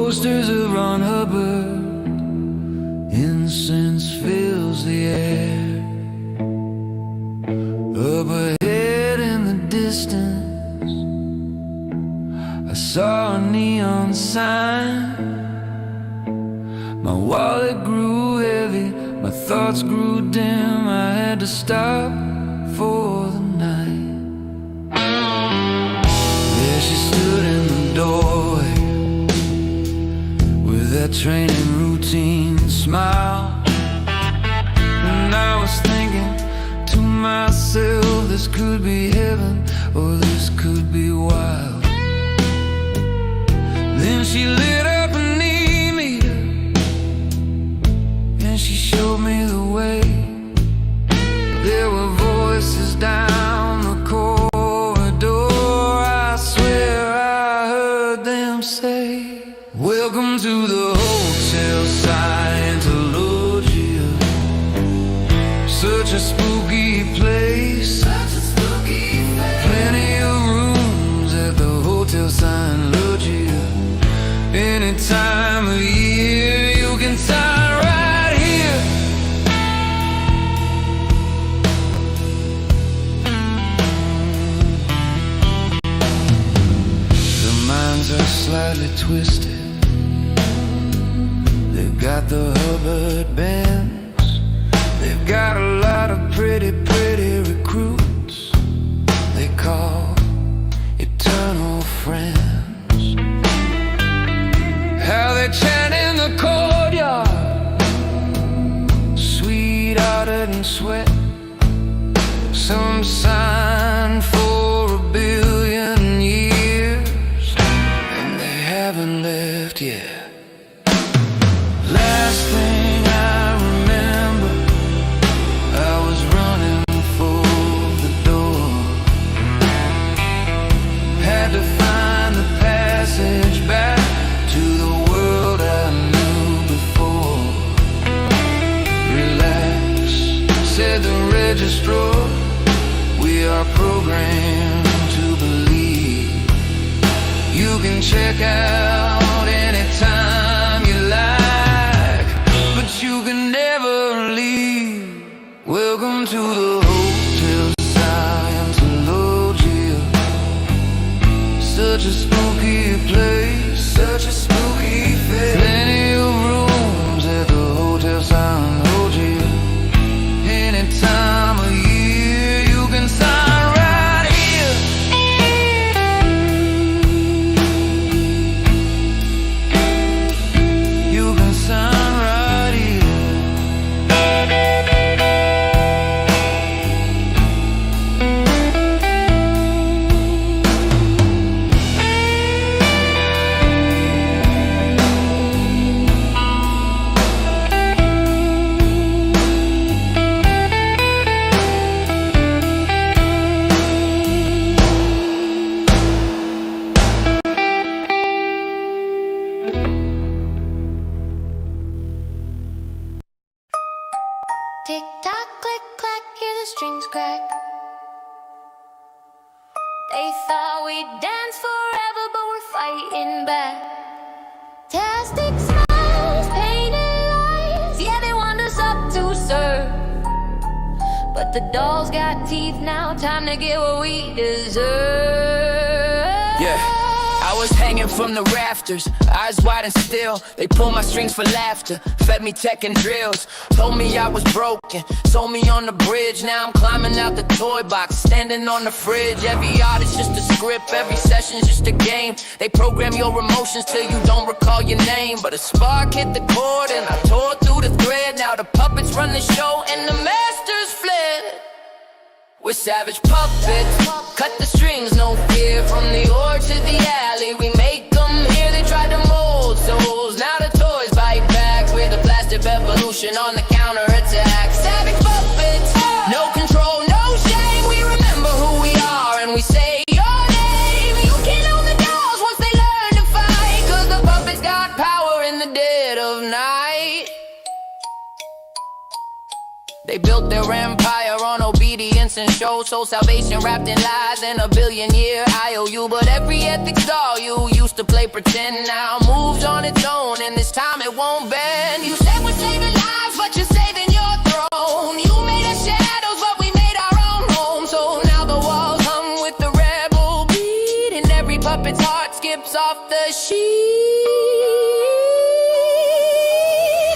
posters of Ron Hubbard. Incense fills the air. Up ahead in the distance, I saw a neon sign. My wallet grew heavy, my thoughts grew dim. I had to stop for the night. There she stood in the doorway with that training routine smile. And I was thinking to myself, this could be heaven or this could be wild. Then she lit up an e-meter and she showed me the way. There were voices down the corridor. I swear I heard them say, welcome to the Hotel Scientology. Such a spooky place. Plenty of rooms at the Hotel Scientology. Any time of year you can sign right here. The minds are slightly twisted. They've got the Hubbard bands. They've got a lot of pretty recruits they call eternal friends. How they chant in the courtyard, sweet-hearted and sweat. Some sign for 1 billion years, and they haven't left yet. Last thing I remember, I was running for the door. Had to find the passage back to the world I knew before. Relax, said the registrar, we are programmed to believe. You can check out anytime you like, but you can never leave. Welcome to the Hotel Scientology. Such a spooky place, such a spooky face. Plenty of rooms at the Hotel Scientology. Any time of year you can sign right here. You can sign right here. Tick tock, click clack, hear the strings crack. They thought we'd dance forever, but we're fighting back. Fantastic smiles, painted lies, yeah, they want us up to serve. But the dolls got teeth now, time to get what we deserve. Yeah, I was hanging from the rafters, eyes wide and still. They pulled my strings for laughter, fed me tech and drills. Told me I was broken, sold me on the bridge. Now I'm climbing out the toy box, standing on the fridge. Every art is just a script, every session's just a game. They program your emotions till you don't recall your name. But a spark hit the chord and I tore through the thread. Now the puppets run the show and the masters fled. We're savage puppets, cut the strings, no fear. From the orchard to the alley, we make them here. They tried to mold souls, now the toys bite back. We're the plastic evolution on the counterattack. Savage puppets, no control, no shame. We remember who we are and we say your name. You can't own the dolls once they learn to fight, 'cause the puppets got power in the dead of night. They built their empire on obedience and show. Soul salvation wrapped in lies and a billion-year IOU. But every ethics doll you used to play pretend now moves on its own, and this time it won't bend. You said we're saving lives, but you're saving your throne. You made us shadows, but we made our own home. So now the walls hung with the rebel beat, and every puppet's heart skips off the sheet.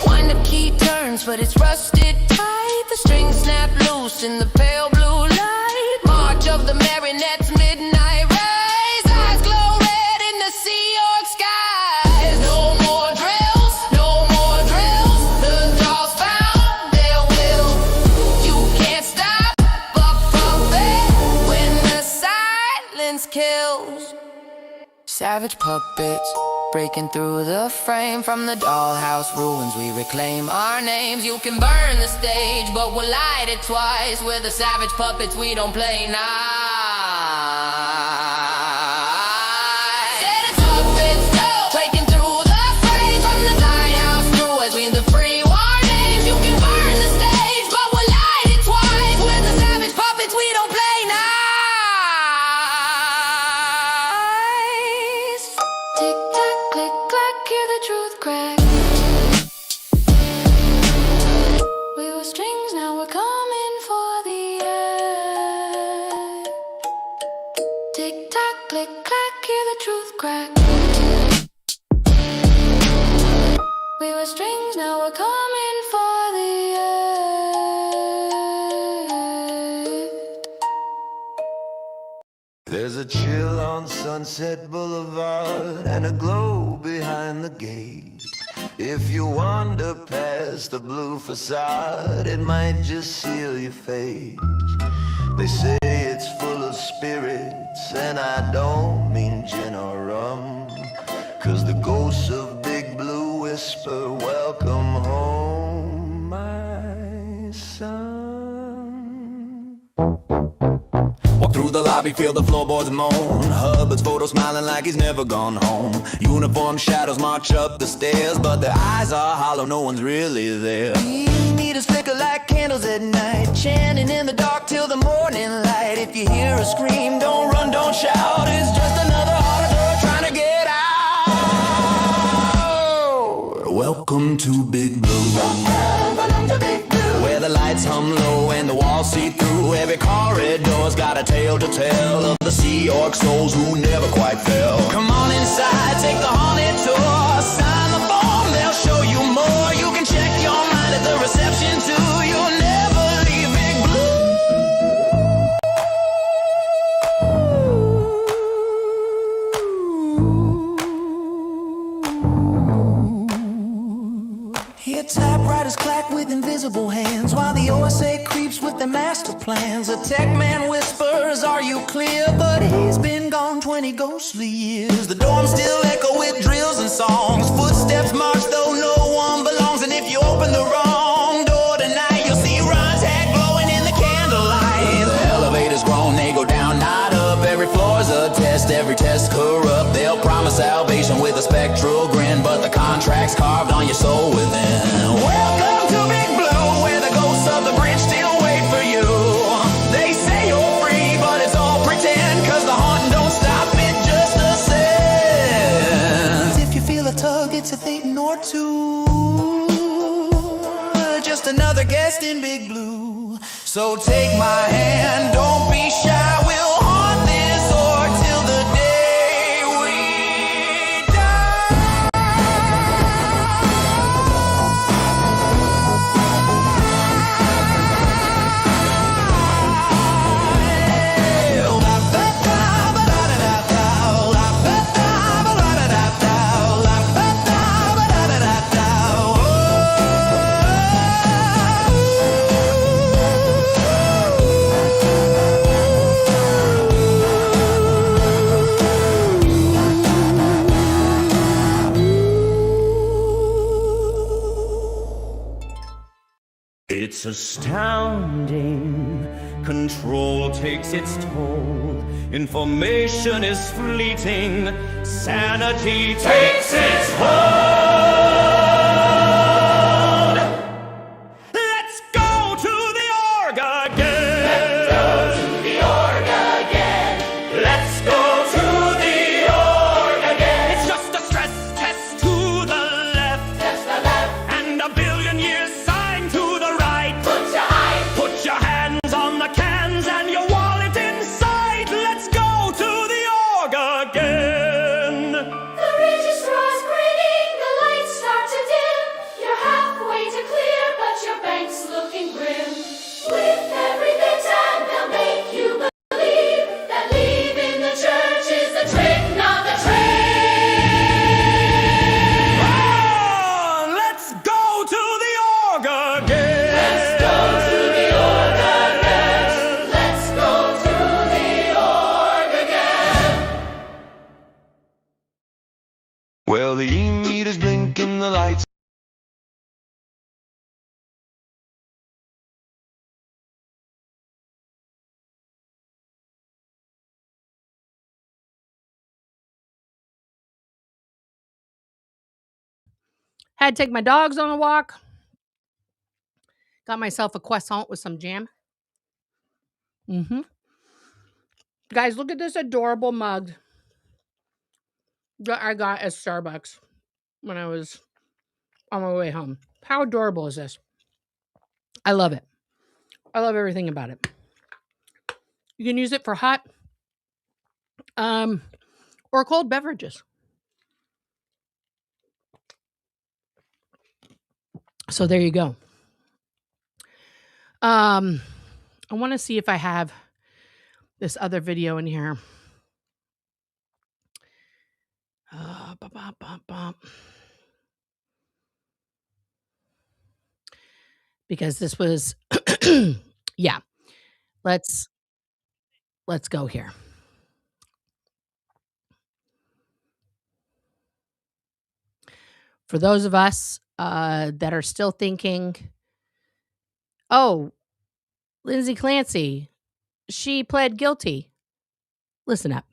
Wind up key turns, but it's rusted tight. The strings snap loose in the pale blue light. March of the marionettes, midnight rise. Eyes glow red in the Sea York skies. No more drills, no more drills. The dolls found their will. You can't stop a puppet when the silence kills. Savage puppets breaking through the frame. From the dollhouse ruins we reclaim our names. You can burn the stage, but we'll light it twice. We're the savage puppets, we don't play nice. Said it's puppets breaking through the frame. From the lighthouse ruins we the free war names. You can burn the stage, but we'll light it twice. We're the savage puppets, we don't play nice. Tick-tock, click-clack, hear the truth crack. We were strings, now we're coming for the air. Tick-tock, click-clack, hear the truth crack. We were strings, now we're coming for the air. There's a chill on Sunset Boulevard and a glow behind the gate. If you wander past the blue facade, it might just seal your fate. They say it's full of spirits, and I don't mean gin or rum, 'cause the ghosts of Big Blue whisper, welcome home, my son. Walk through the lobby, feel the floorboards moan. Hubbard's photo smiling like he's never gone home. Uniform shadows march up the stairs, but their eyes are hollow, no one's really there. Meters flicker like candles at night, chanting in the dark till the morning light. If you hear a scream, don't run, don't shout. It's just another heart girl trying to get out. Welcome to Big Blue, where the lights hum low and the walls see through. Every corridor's got a tale to tell of the Sea York souls who never quite fell. Come on inside, take the haunted tour. Sign the form, they'll show you more. You can check your mind at the reception too. You'll never leave Big Blue. Hear typewriters clack with invisible hands, while the OSA creeps with their master plans. A tech man whispers, are you clear? But he's been gone 20 ghostly years. The dorms still echo with drills and songs. Footsteps march though no one belongs. And if you open the wrong door tonight, you'll see Ron's hat glowing in the candlelight. The elevators groan, they go down, not up. Every floor's a test, every test corrupt. They'll promise salvation with a spectral grin, but the contract's carved on your soul within. Welcome to Big Blue, where the ghosts of the bridge still wait for you. They say you're free, but it's all pretend, 'cause the haunting don't stop, it just ascends. If you feel a tug, it's a thing or two. Just another guest in Big Blue. So take my hand, don't be shy, we'll haunt this or till the day we die. It's astounding. Control takes its toll. Information is fleeting. Sanity takes its hold. Let's go to the org again. Well, the e-meter's blinking, the lights. Had to take my dogs on a walk. Got myself a croissant with some jam. Guys, look at this adorable mug that I got at Starbucks when I was on my way home. How adorable is this? I love it. I love everything about it. You can use it for hot or cold beverages. So there you go. I want to see if I have this other video in here. Because this was, yeah. Let's go here. For those of us that are still thinking, oh, Lindsay Clancy, she pled guilty. Listen up.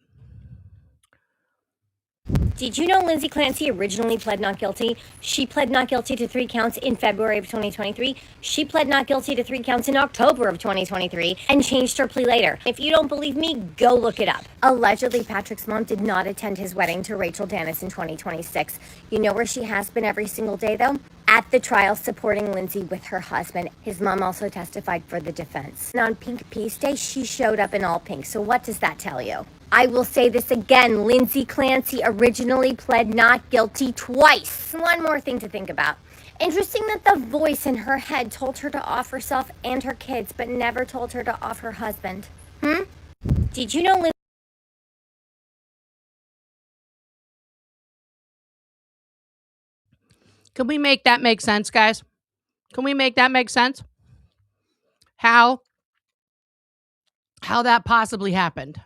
Did you know Lindsay Clancy originally pled not guilty? She pled not guilty to 3 counts in February of 2023. She pled not guilty to 3 counts in October of 2023 and changed her plea later. If you don't believe me, go look it up. Allegedly, Patrick's mom did not attend his wedding to Rachel Dennis in 2026. You know where she has been every single day, though? At the trial supporting Lindsay with her husband. His mom also testified for the defense. And on Pink Peace Day, she showed up in all pink. So what does that tell you? I will say this again, Lindsay Clancy originally pled not guilty twice. One more thing to think about. Interesting that the voice in her head told her to off herself and her kids, but never told her to off her husband. Did you know Lindsay... Can we make that make sense, guys? Can we make that make sense? How that possibly happened?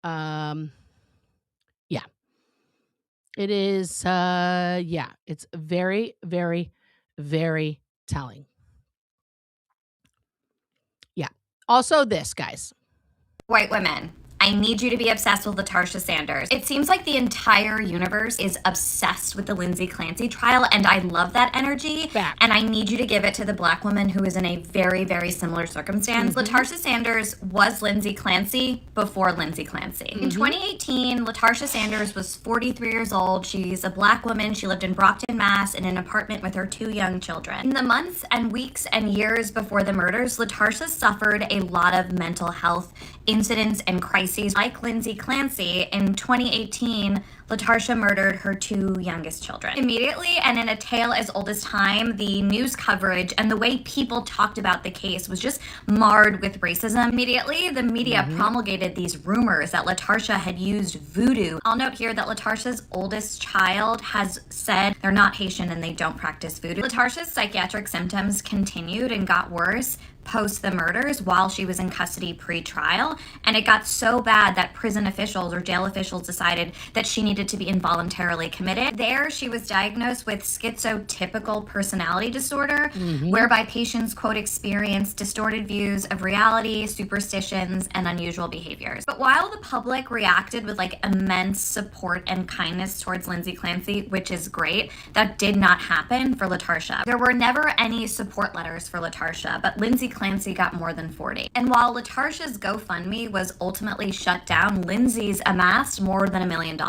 Yeah. It is, yeah, it's very, very, very telling. Yeah. Also this, guys. White women, I need you to be obsessed with LaTarsha Sanders. It seems like the entire universe is obsessed with the Lindsay Clancy trial, and I love that energy. Fact. And I need you to give it to the Black woman who is in a very, very similar circumstance. LaTarsha Sanders was Lindsay Clancy before Lindsay Clancy. In 2018, LaTarsha Sanders was 43 years old. She's a Black woman. She lived in Brockton, Mass. in an apartment with her 2 young children. In the months and weeks and years before the murders, LaTarsha suffered a lot of mental health incidents and crises. Like Lindsay Clancy, in 2018, LaTarsha murdered her 2 youngest children. Immediately, and in a tale as old as time, the news coverage and the way people talked about the case was just marred with racism. Immediately, the media promulgated these rumors that LaTarsha had used voodoo. I'll note here that LaTarsha's oldest child has said they're not Haitian and they don't practice voodoo. LaTarsha's psychiatric symptoms continued and got worse post the murders while she was in custody pre-trial, and it got so bad that prison officials or jail officials decided that she needed to be involuntarily committed. There, she was diagnosed with schizotypical personality disorder, whereby patients, quote, experience distorted views of reality, superstitions, and unusual behaviors. But while the public reacted with like immense support and kindness towards Lindsay Clancy, which is great, that did not happen for LaTarsha. There were never any support letters for LaTarsha, but Lindsay Clancy got more than 40. And while LaTarsha's GoFundMe was ultimately shut down, Lindsay's amassed more than $1 million.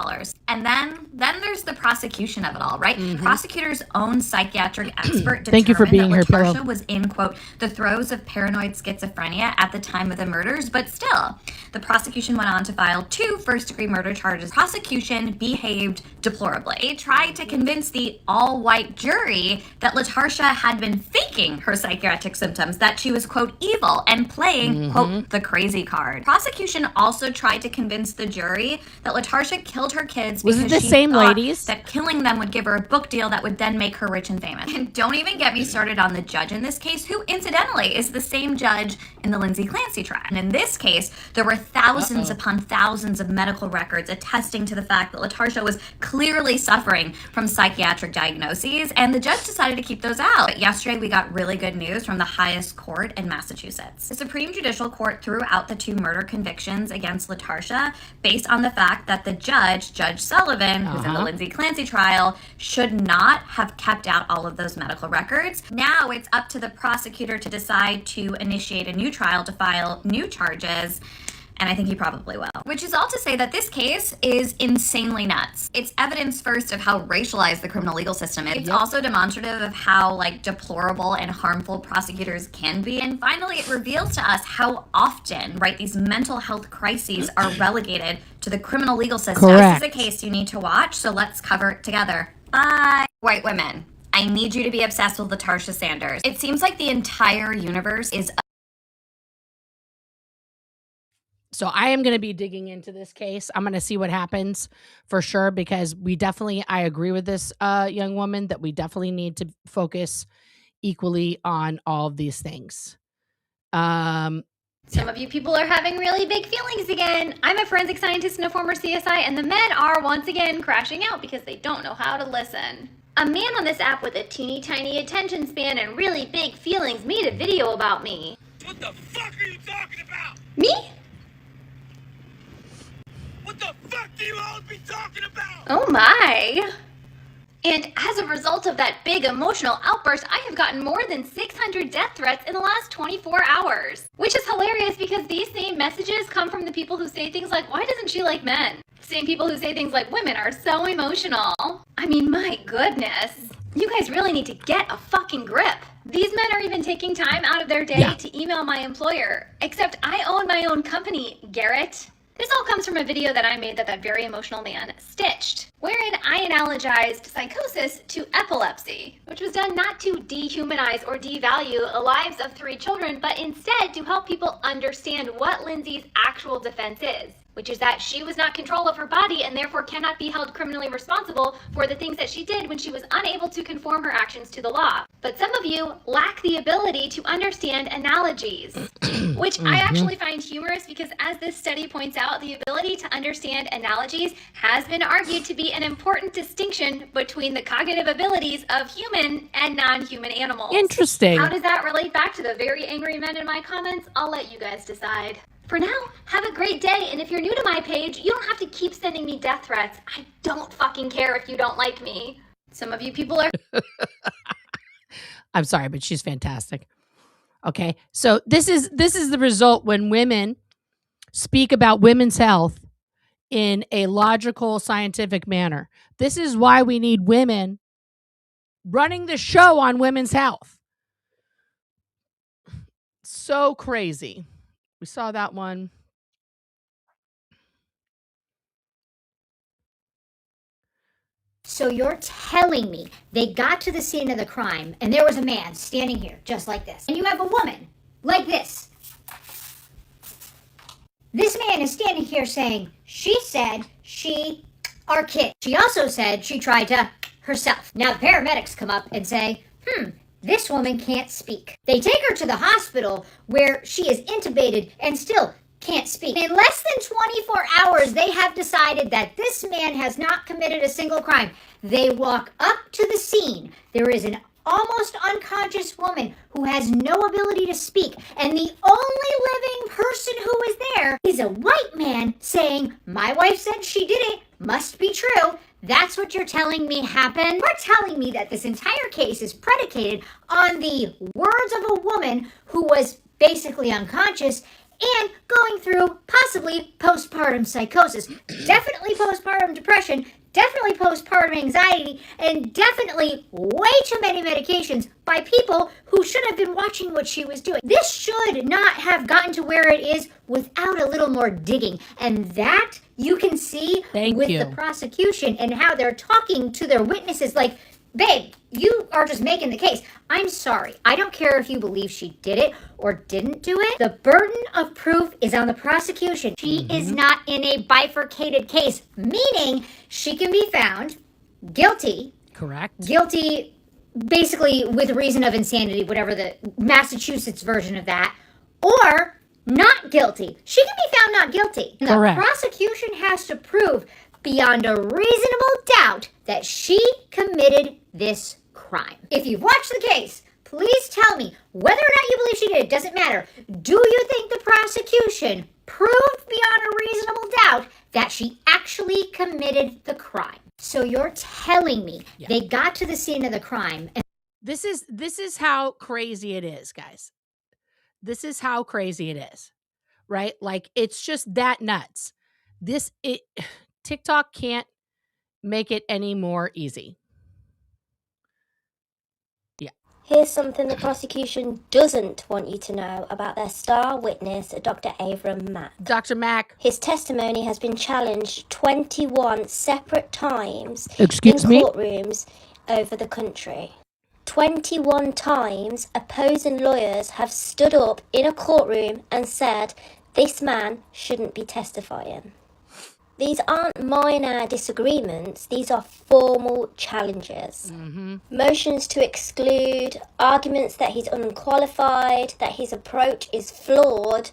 And then there's the prosecution of it all, right? Prosecutors' own psychiatric expert Thank you for being determined here, that LaTarsha Pillow. was in, quote, the throes of paranoid schizophrenia at the time of the murders, but still, the prosecution went on to file 2 first-degree murder charges. Prosecution behaved deplorably. They tried to convince the all-white jury that LaTarsha had been faking her psychiatric symptoms, that she was, quote, evil and playing, quote, the crazy card. Prosecution also tried to convince the jury that LaTarsha killed her kids kids Was because it the she same thought ladies? that killing them would give her a book deal that would then make her rich and famous. And don't even get me started on the judge in this case, who incidentally is the same judge in the Lindsay Clancy trial. And in this case, there were thousands upon thousands of medical records attesting to the fact that LaTarsha was clearly suffering from psychiatric diagnoses, and the judge decided to keep those out. But yesterday, we got really good news from the highest court in Massachusetts. The Supreme Judicial Court threw out the 2 murder convictions against LaTarsha based on the fact that the judge, Judge Sullivan, who's in the Lindsay Clancy trial, should not have kept out all of those medical records. Now it's up to the prosecutor to decide to initiate a new trial to file new charges. And I think he probably will. Which is all to say that this case is insanely nuts. It's evidence first of how racialized the criminal legal system is. It's also demonstrative of how deplorable and harmful prosecutors can be. And finally, it reveals to us how often, these mental health crises are relegated to the criminal legal system. Correct. This is a case you need to watch, so let's cover it together. Bye. White women, I need you to be obsessed with LaTarsha Sanders. It seems like the entire universe is... So I am going to be digging into this case. I'm going to see what happens for sure, because I agree with this young woman that we definitely need to focus equally on all of these things. Some of you people are having really big feelings again. I'm a forensic scientist and a former CSI, and the men are once again crashing out because they don't know how to listen. A man on this app with a teeny tiny attention span and really big feelings made a video about me. What the fuck are you talking about? Me? What the fuck do you all be talking about? Oh my. And as a result of that big emotional outburst, I have gotten more than 600 death threats in the last 24 hours. Which is hilarious because these same messages come from the people who say things like, why doesn't she like men? Same people who say things like, women are so emotional. I mean, my goodness. You guys really need to get a fucking grip. These men are even taking time out of their day to email my employer. Except I own my own company, Garrett. This all comes from a video that I made that very emotional man stitched, wherein I analogized psychosis to epilepsy, which was done not to dehumanize or devalue the lives of 3 children, but instead to help people understand what Lindsay's actual defense is, which is that she was not in control of her body and therefore cannot be held criminally responsible for the things that she did when she was unable to conform her actions to the law. But some of you lack the ability to understand analogies, which I actually find humorous because, as this study points out, the ability to understand analogies has been argued to be an important distinction between the cognitive abilities of human and non-human animals. Interesting. How does that relate back to the very angry men in my comments? I'll let you guys decide. For now, have a great day, and if you're new to my page, you don't have to keep sending me death threats. I don't fucking care if you don't like me. Some of you people are... I'm sorry, but she's fantastic. Okay, so this is the result when women speak about women's health in a logical, scientific manner. This is why we need women running the show on women's health. So crazy. We saw that one. So you're telling me they got to the scene of the crime and there was a man standing here just like this, and you have a woman like this. This man is standing here saying, she said she, our kid. She also said she tried to herself. Now the paramedics come up and say, this woman can't speak. They take her to the hospital where she is intubated and still can't speak. In less than 24 hours, they have decided that this man has not committed a single crime. They walk up to the scene. There is an almost unconscious woman who has no ability to speak, and the only living person who is there is a white man saying, my wife said she did it, must be true. That's what you're telling me happened? You're telling me that this entire case is predicated on the words of a woman who was basically unconscious and going through possibly postpartum psychosis, definitely postpartum depression, definitely postpartum anxiety, and definitely way too many medications by people who should have been watching what she was doing. This should not have gotten to where it is without a little more digging. And that you can see with the prosecution and how they're talking to their witnesses like, babe, you are just making the case. I'm sorry. I don't care if you believe she did it or didn't do it. The burden of proof is on the prosecution. She is not in a bifurcated case, meaning she can be found guilty. Correct. Guilty basically with reason of insanity, whatever the Massachusetts version of that, or not guilty. She can be found not guilty. And Correct. the prosecution has to prove beyond a reasonable doubt that she committed this crime. If you've watched the case, please tell me whether or not you believe she did. It doesn't matter. Do you think the prosecution proved beyond a reasonable doubt that she actually committed the crime? So you're telling me they got to the scene of the crime and This is how crazy it is, guys. This is how crazy it is. Right? Like, it's just that nuts. TikTok can't make it any more easy. Yeah. Here's something the prosecution doesn't want you to know about their star witness, Dr. Avram Mack. Dr. Mack. His testimony has been challenged 21 separate times Excuse in me? courtrooms over the country. 21 times opposing lawyers have stood up in a courtroom and said this man shouldn't be testifying. These aren't minor disagreements, these are formal challenges. Motions to exclude, arguments that he's unqualified, that his approach is flawed,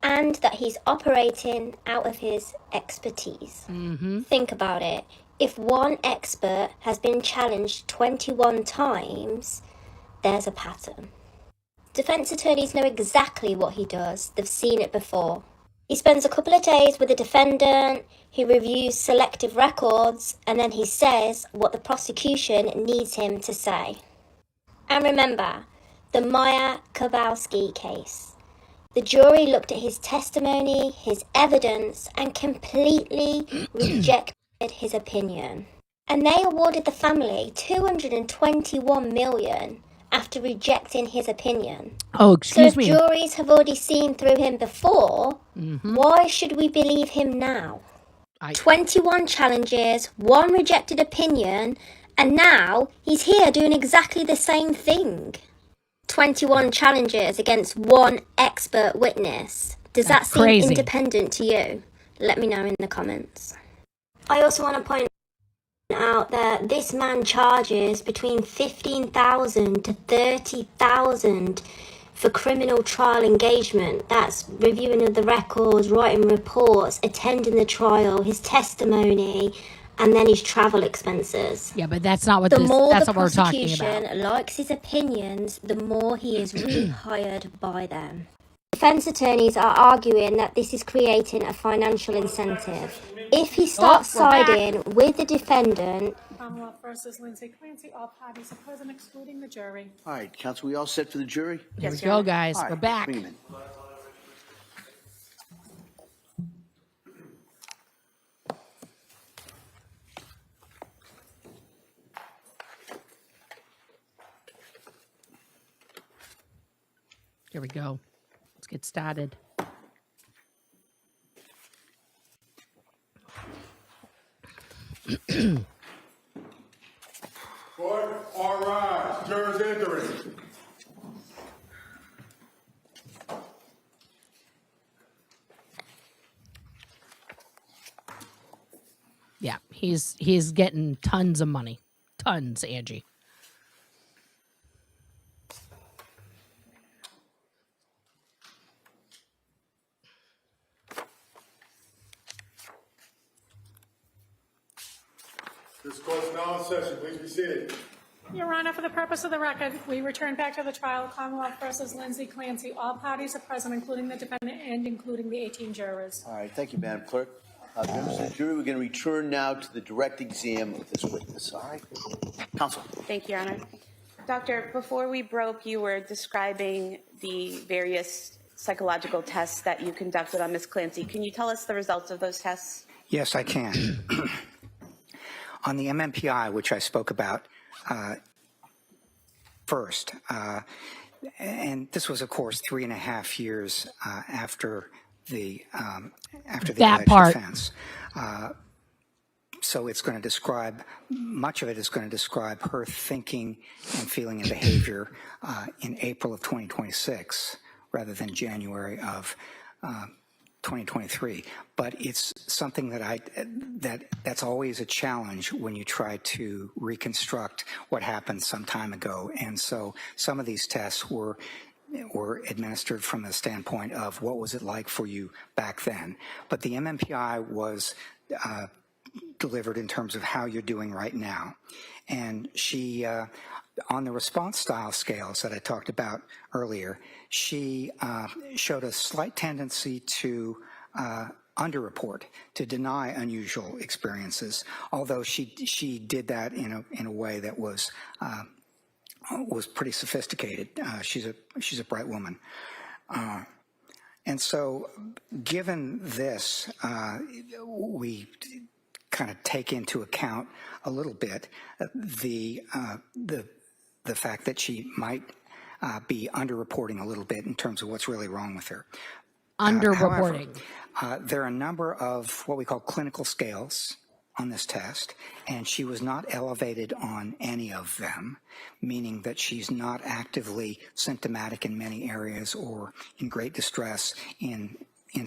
and that he's operating out of his expertise. Think about it. If one expert has been challenged 21 times, there's a pattern. Defense attorneys know exactly what he does. They've seen it before. He spends a couple of days with the defendant, he reviews selective records, and then he says what the prosecution needs him to say. And remember, the Maya Kowalski case. The jury looked at his testimony, his evidence, and completely rejected his opinion. And they awarded the family $221 million after rejecting his opinion. Oh, excuse me. So if juries have already seen through him before, why should we believe him now? 21 challenges, 1 rejected opinion, and now he's here doing exactly the same thing. 21 challenges against 1 expert witness. Does that seem crazy. independent to you? Let me know in the comments. I also want to point out that this man charges between $15,000 to $30,000 for criminal trial engagement. That's reviewing of the records, writing reports, attending the trial, his testimony, and then his travel expenses. Yeah, but that's not what The more that's the what we're talking prosecution about. likes his opinions, the more he is rehired by them. Defense attorneys are arguing that this is creating a financial incentive. If he starts siding with the defendant, Commonwealth versus Lindsay Clancy, all parties are present, excluding the jury. All right, counsel, we all set for the jury? Here we go, guys. All right, We're back. bring 'em in. Here we go. Let's get started. Court, all rise. Jurors entering. Yeah, he's getting tons of money. Tons, Angie. This court's now in session. Please be seated. Your Honor, for the purpose of the record, we return back to the trial, Commonwealth versus Lindsay Clancy. All parties are present, including the defendant and including the 18 jurors. All right, thank you, Madam Clerk. Members of the jury, we're going to return now to the direct exam of this witness. All right? Counsel. Thank you, Your Honor. Doctor, before we broke, you were describing the various psychological tests that you conducted on Ms. Clancy. Can you tell us the results of those tests? Yes, I can. On the MMPI, which I spoke about first, and this was, of course, 3.5 years after the That alleged part. offense. So it's going to describe, much of it is going to describe her thinking and feeling and behavior in April of 2026 rather than January of 2023. But it's something that's always a challenge when you try to reconstruct what happened some time ago. And so some of these tests were administered from the standpoint of what was it like for you back then. But the MMPI was delivered in terms of how you're doing right now. And she, on the response style scales that I talked about earlier, she showed a slight tendency to underreport, to deny unusual experiences, although she did that in a way that was pretty sophisticated. She's a bright woman. And so given this, we kind of take into account a little bit the fact that she might be underreporting a little bit in terms of what's really wrong with her. Underreporting. However, there are a number of what we call clinical scales on this test, and she was not elevated on any of them, meaning that she's not actively symptomatic in many areas or in great distress in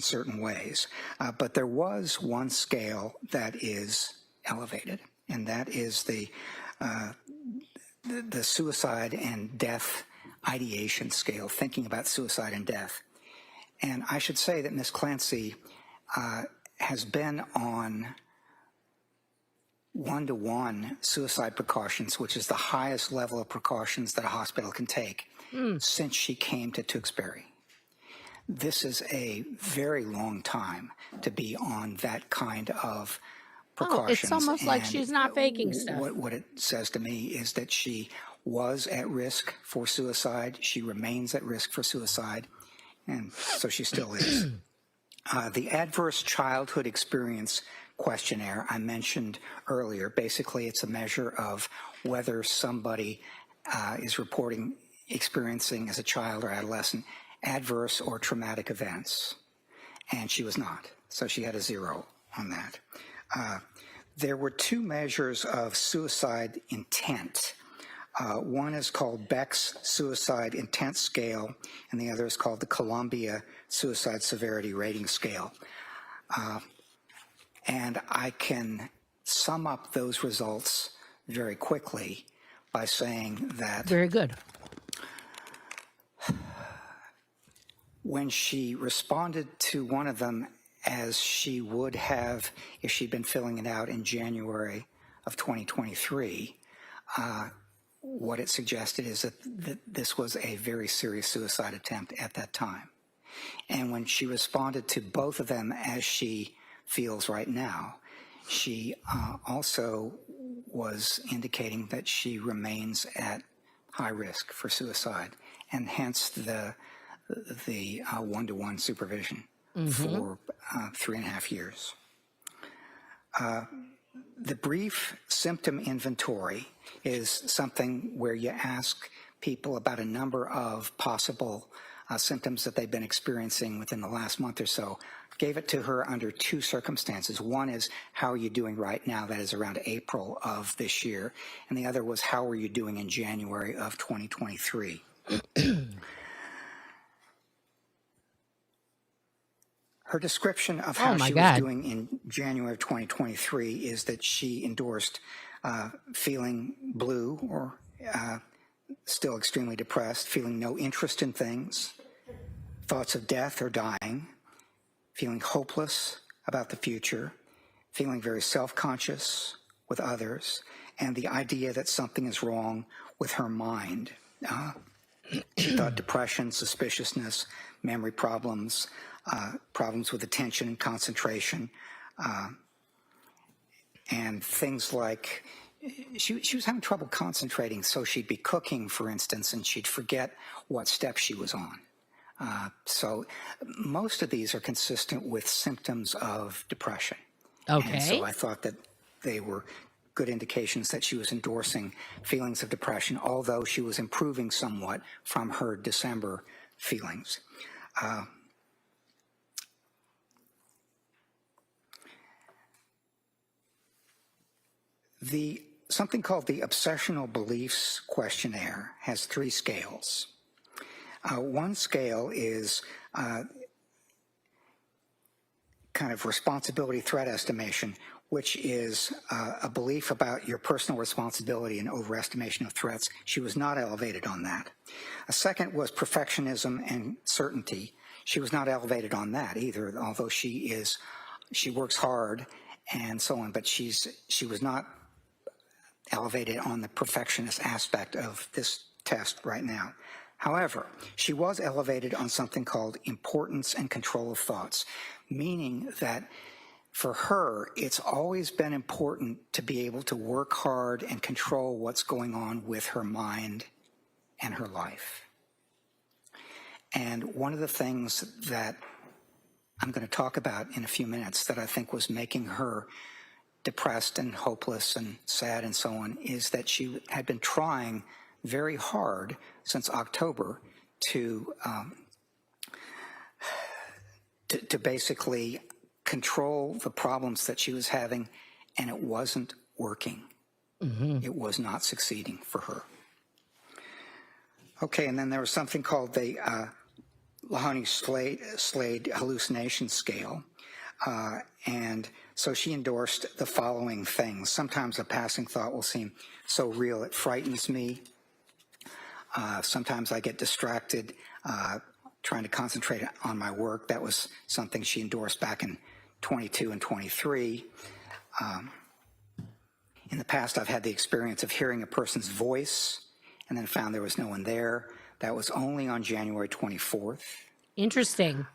certain ways. But there was one scale that is elevated, and that is the suicide and death ideation scale, thinking about suicide and death. And I should say that Ms. Clancy has been on 1-to-1 suicide precautions, which is the highest level of precautions that a hospital can take since she came to Tewksbury. This is a very long time to be on that kind of precautions. It's almost like she's not faking stuff. What it says to me is that she was at risk for suicide. She remains at risk for suicide, and so she still is. The Adverse Childhood Experience Questionnaire I mentioned earlier, basically it's a measure of whether somebody is reporting experiencing as a child or adolescent adverse or traumatic events, and she was not, so she had a 0 on that. There were 2 measures of suicide intent. One is called Beck's Suicide Intent Scale, and the other is called the Columbia Suicide Severity Rating Scale. And I can sum up those results very quickly by saying that... Very good. When she responded to one of them as she would have if she'd been filling it out in January of 2023, what it suggested is that this was a very serious suicide attempt at that time. And when she responded to both of them as she feels right now, she also was indicating that she remains at high risk for suicide, and hence the 1-to-1 supervision for 3.5 years. The brief symptom inventory is something where you ask people about a number of possible symptoms that they've been experiencing within the last month or so. Gave it to her under 2 circumstances. One is, how are you doing right now? That is around April of this year. And the other was, how are you doing in January of 2023? Her description of how she was doing in January of 2023 is that she endorsed feeling blue or still extremely depressed, feeling no interest in things, thoughts of death or dying, feeling hopeless about the future, feeling very self-conscious with others, and the idea that something is wrong with her mind. She thought depression, suspiciousness, memory problems, problems with attention and concentration, and things like she was having trouble concentrating, so she'd be cooking, for instance, and she'd forget what step she was on. So most of these are consistent with symptoms of depression. Okay. And so I thought that they were good indications that she was endorsing feelings of depression, although she was improving somewhat from her December feelings. Something called the Obsessional Beliefs Questionnaire has 3 scales. One scale is kind of responsibility threat estimation, which is a belief about your personal responsibility and overestimation of threats. She was not elevated on that. A second was perfectionism and certainty. She was not elevated on that either, although she works hard and so on, but she was not elevated on the perfectionist aspect of this test right now. However, she was elevated on something called importance and control of thoughts, meaning that for her, it's always been important to be able to work hard and control what's going on with her mind and her life. And one of the things that I'm going to talk about in a few minutes that I think was making her depressed and hopeless and sad and so on is that she had been trying very hard since October to basically control the problems that she was having, and it wasn't working. It was not succeeding for her. Okay, and then there was something called the Mahoney-Slade hallucination scale. And so she endorsed the following things. Sometimes a passing thought will seem so real it frightens me. Sometimes I get distracted trying to concentrate on my work. That was something she endorsed back in 22 and 23. In the past, I've had the experience of hearing a person's voice and then found there was no one there. That was only on January 24th. Interesting.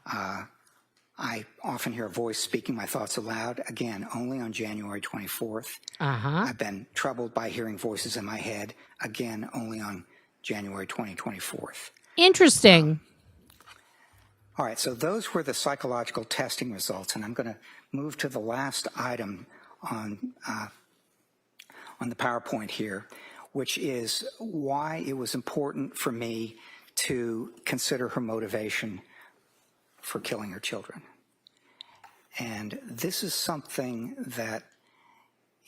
I often hear a voice speaking my thoughts aloud, again, only on January 24th. I've been troubled by hearing voices in my head, again, only on January 24th. Interesting. All right, so those were the psychological testing results, and I'm going to move to the last item on the PowerPoint here, which is why it was important for me to consider her motivation for killing her children. And this is something that,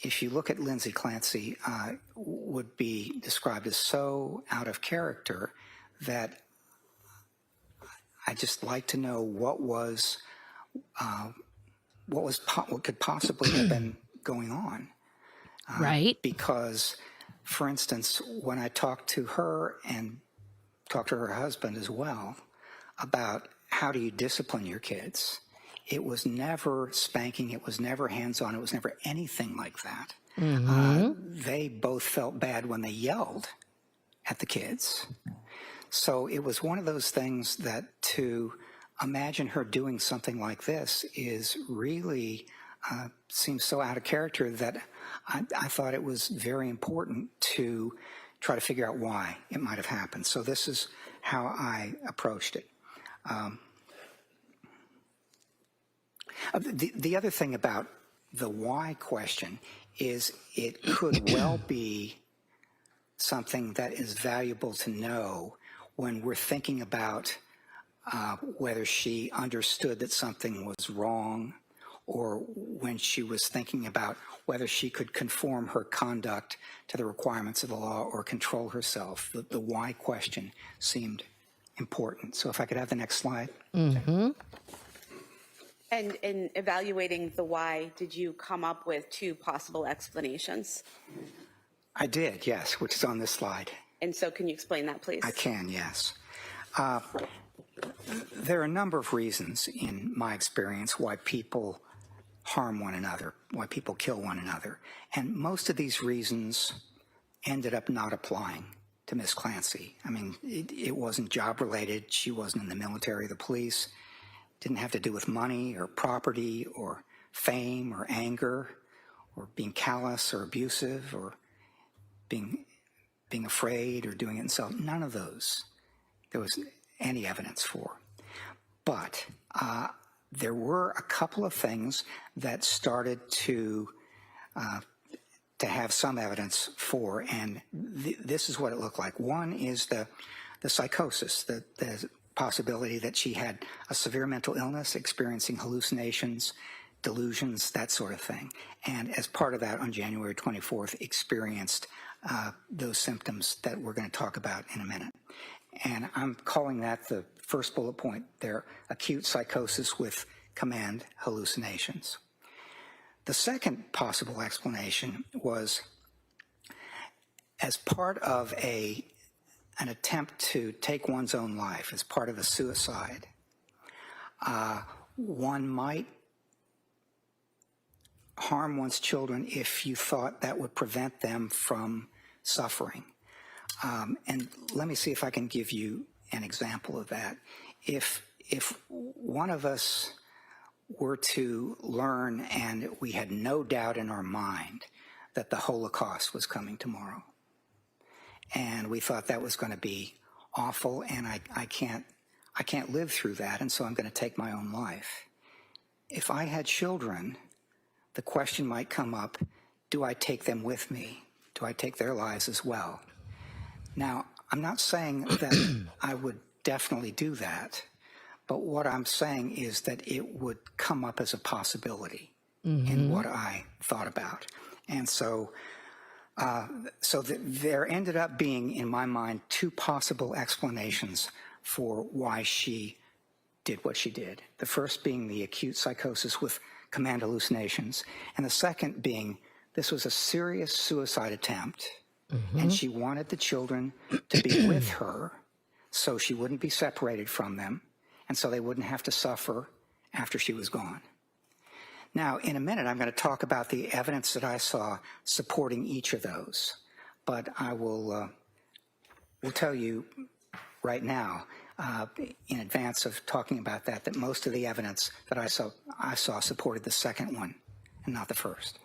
if you look at Lindsay Clancy, would be described as so out of character that I just like to know what could possibly have been going on. Right. Because, for instance, when I talked to her and talked to her husband as well about how do you discipline your kids, it was never spanking, it was never hands-on, it was never anything like that. They both felt bad when they yelled at the kids. So it was one of those things that to imagine her doing something like this is really seems so out of character that I thought it was very important to try to figure out why it might have happened. So this is how I approached it. The other thing about the why question is it could well be something that is valuable to know when we're thinking about whether she understood that something was wrong, or when she was thinking about whether she could conform her conduct to the requirements of the law or control herself. The why question seemed important. So if I could have the next slide. And in evaluating the why, did you come up with 2 possible explanations? I did, yes, which is on this slide. And so can you explain that, please? I can, yes. There are a number of reasons in my experience why people harm one another, why people kill one another. And most of these reasons ended up not applying to Miss Clancy. I mean, it wasn't job related. She wasn't in the military or the police. Didn't have to do with money or property or fame or anger or being callous or abusive or being afraid or doing it himself. None of those there was any evidence for. But there were a couple of things that started to have some evidence for, and this is what it looked like. One is the psychosis, the possibility that she had a severe mental illness, experiencing hallucinations, delusions, that sort of thing. And as part of that, on January 24th, experienced those symptoms that we're going to talk about in a minute. And I'm calling that the first bullet point there, acute psychosis with command hallucinations. The second possible explanation was as part of an attempt to take one's own life, as part of a suicide, one might harm one's children if you thought that would prevent them from suffering. And let me see if I can give you an example of that. If one of us were to learn, and we had no doubt in our mind that the Holocaust was coming tomorrow, and we thought that was going to be awful, and I can't live through that, and so I'm going to take my own life. If I had children, the question might come up, do I take them with me? Do I take their lives as well? Now, I'm not saying that I would definitely do that, but what I'm saying is that it would come up as a possibility in what I thought about. And so there ended up being, in my mind, two possible explanations for why she did what she did. The first being the acute psychosis with command hallucinations, and the second being this was a serious suicide attempt, and she wanted the children to be with her so she wouldn't be separated from them, and so they wouldn't have to suffer after she was gone. Now, in a minute, I'm going to talk about the evidence that I saw supporting each of those, but I will tell you right now, in advance of talking about that most of the evidence that I saw supported the second one and not the first.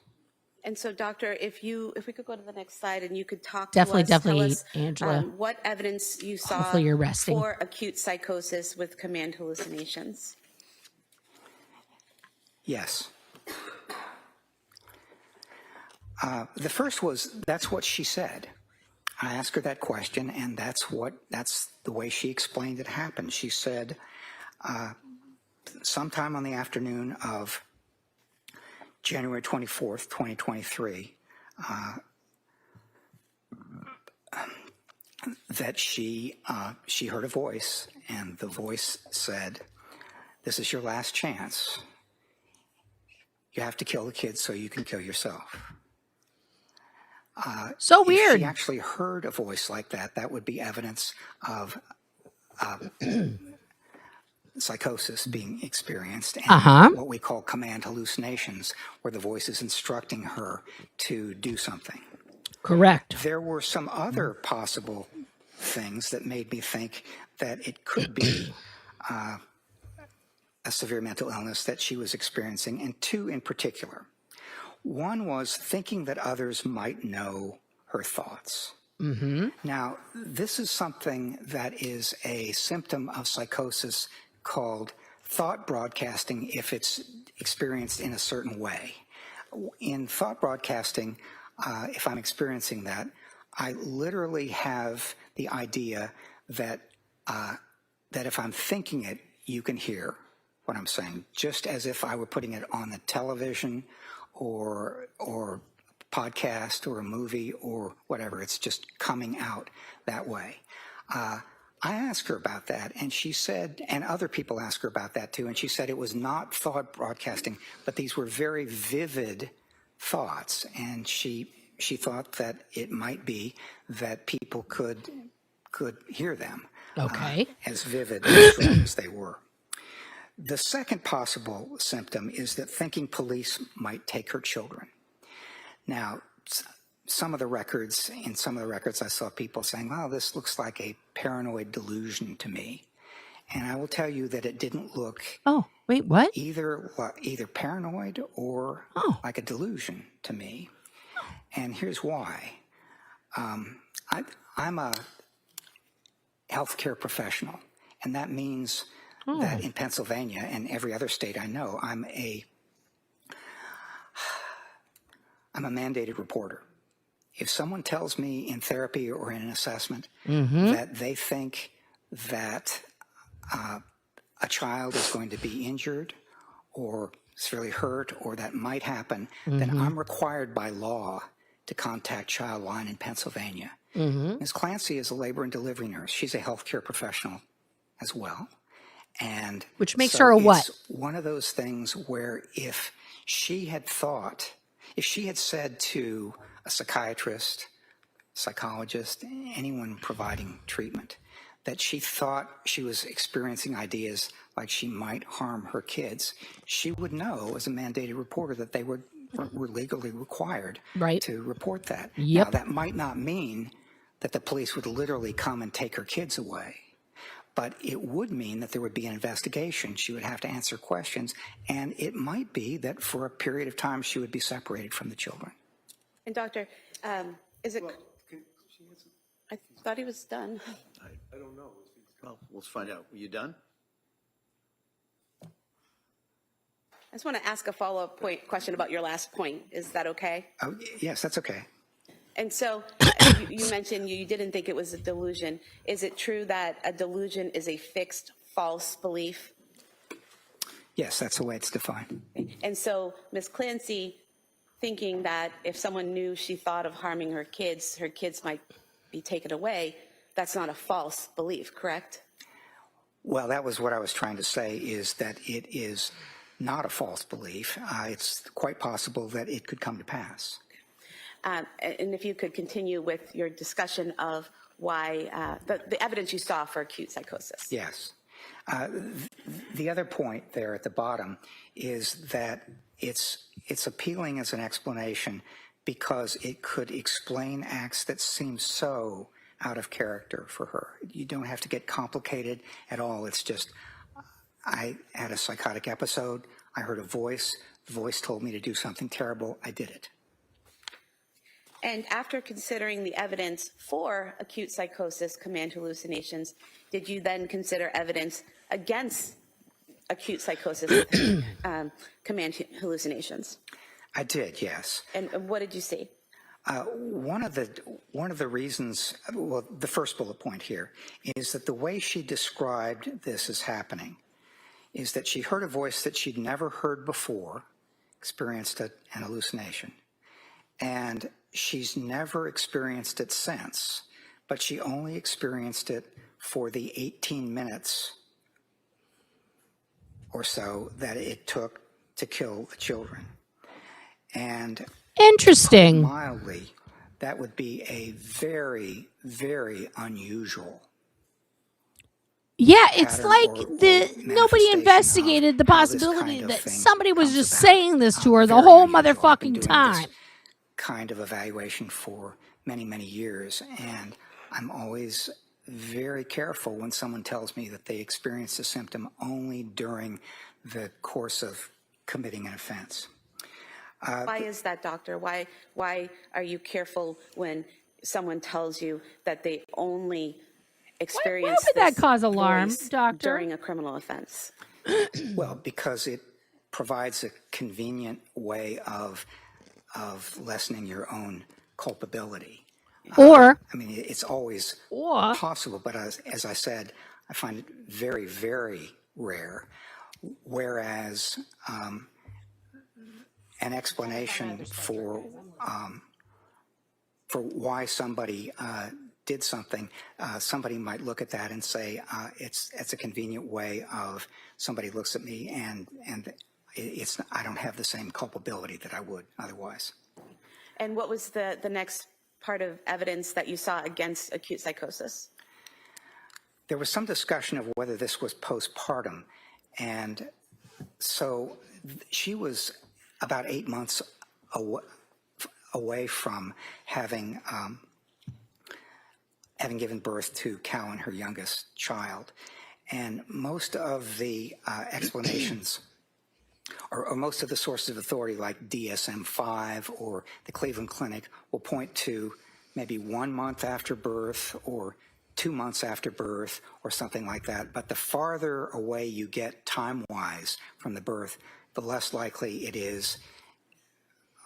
And so, Doctor, if we could go to the next slide and you could talk Definitely, to us, tell us, Angela. What evidence you saw Hopefully you're resting. for acute psychosis with command hallucinations. Yes. The first was, that's what she said. I asked her that question, and that's the way she explained it happened. She said, sometime on the afternoon of January 24th, 2023, that she heard a voice, and the voice said, "This is your last chance. You have to kill the kids so you can kill yourself." So weird. If she actually heard a voice like that, that would be evidence of psychosis being experienced, and what we call command hallucinations, where the voice is instructing her to do something. Correct. There were some other possible things that made me think that it could be a severe mental illness that she was experiencing, and two in particular. One was thinking that others might know her thoughts. Now, this is something that is a symptom of psychosis called thought broadcasting if it's experienced in a certain way. In thought broadcasting, if I'm experiencing that, I literally have the idea that if I'm thinking it, you can hear what I'm saying, just as if I were putting it on the television or podcast or a movie or whatever. It's just coming out that way. I asked her about that, and she said, and other people asked her about that too, and she said it was not thought broadcasting, but these were very vivid thoughts, and she thought that it might be that people could hear them as vivid and strong as they were. The second possible symptom is that thinking police might take her children. Now, in some of the records I saw people saying, "Wow, this looks like a paranoid delusion to me." And I will tell you that it didn't look either paranoid or like a delusion to me. And here's why. I'm a healthcare professional, and that means that in Pennsylvania and every other state I know, I'm a mandated reporter. If someone tells me in therapy or in an assessment that they think that a child is going to be injured or severely hurt or that might happen, then I'm required by law to contact Childline in Pennsylvania. Ms. Clancy is a labor and delivery nurse. She's a healthcare professional as well. And which makes so her a what? It's one of those things where if she had said to a psychiatrist, psychologist, anyone providing treatment, that she thought she was experiencing ideas like she might harm her kids, she would know as a mandated reporter that they were legally required to report that. Now, that might not mean that the police would literally come and take her kids away, but it would mean that there would be an investigation. She would have to answer questions, and it might be that for a period of time she would be separated from the children. And Doctor, is it? I thought he was done. I don't know. Well, we'll find out. Were you done? I just want to ask a follow-up question about your last point. Is that okay? Oh, yes, that's okay. And so you mentioned you didn't think it was a delusion. Is it true that a delusion is a fixed false belief? Yes, that's the way it's defined. And so Ms. Clancy, thinking that if someone knew she thought of harming her kids might be taken away, that's not a false belief, correct? Well, that was what I was trying to say, is that it is not a false belief. It's quite possible that it could come to pass. And if you could continue with your discussion of why the evidence you saw for acute psychosis. Yes. The other point there at the bottom is that it's appealing as an explanation because it could explain acts that seem so out of character for her. You don't have to get complicated at all. It's just, I had a psychotic episode. I heard a voice. The voice told me to do something terrible. I did it. And after considering the evidence for acute psychosis, command hallucinations, did you then consider evidence against acute psychosis, command hallucinations? I did, yes. And what did you see? One of the reasons, well, the first bullet point here is that the way she described this as happening is that she heard a voice that she'd never heard before, experienced an hallucination, and she's never experienced it since, but she only experienced it for the 18 minutes or so that it took to kill the children. And interesting. Mildly, that would be a very, very unusual. Yeah, it's like nobody investigated the possibility that somebody was just saying this to her the whole motherfucking time. Kind of evaluation for many, many years, and I'm always very careful when someone tells me that they experienced a symptom only during the course of committing an offense. Why is that, doctor? Why are you careful when someone tells you that they only experience why would that cause alarm, doctor? During a criminal offense? Well, because it provides a convenient way of lessening your own culpability. Or I mean, it's always possible, but as I said, I find it very, very rare. Whereas an explanation for why somebody did something, somebody might look at that and say, it's a convenient way of somebody looks at me and I don't have the same culpability that I would otherwise. And what was the next part of evidence that you saw against acute psychosis? There was some discussion of whether this was postpartum, and so she was about 8 months away from having given birth to Callan, her youngest child, and most of the explanations or most of the sources of authority like DSM-5 or the Cleveland Clinic will point to maybe 1 month after birth or 2 months after birth or something like that. But the farther away you get time-wise from the birth, the less likely it is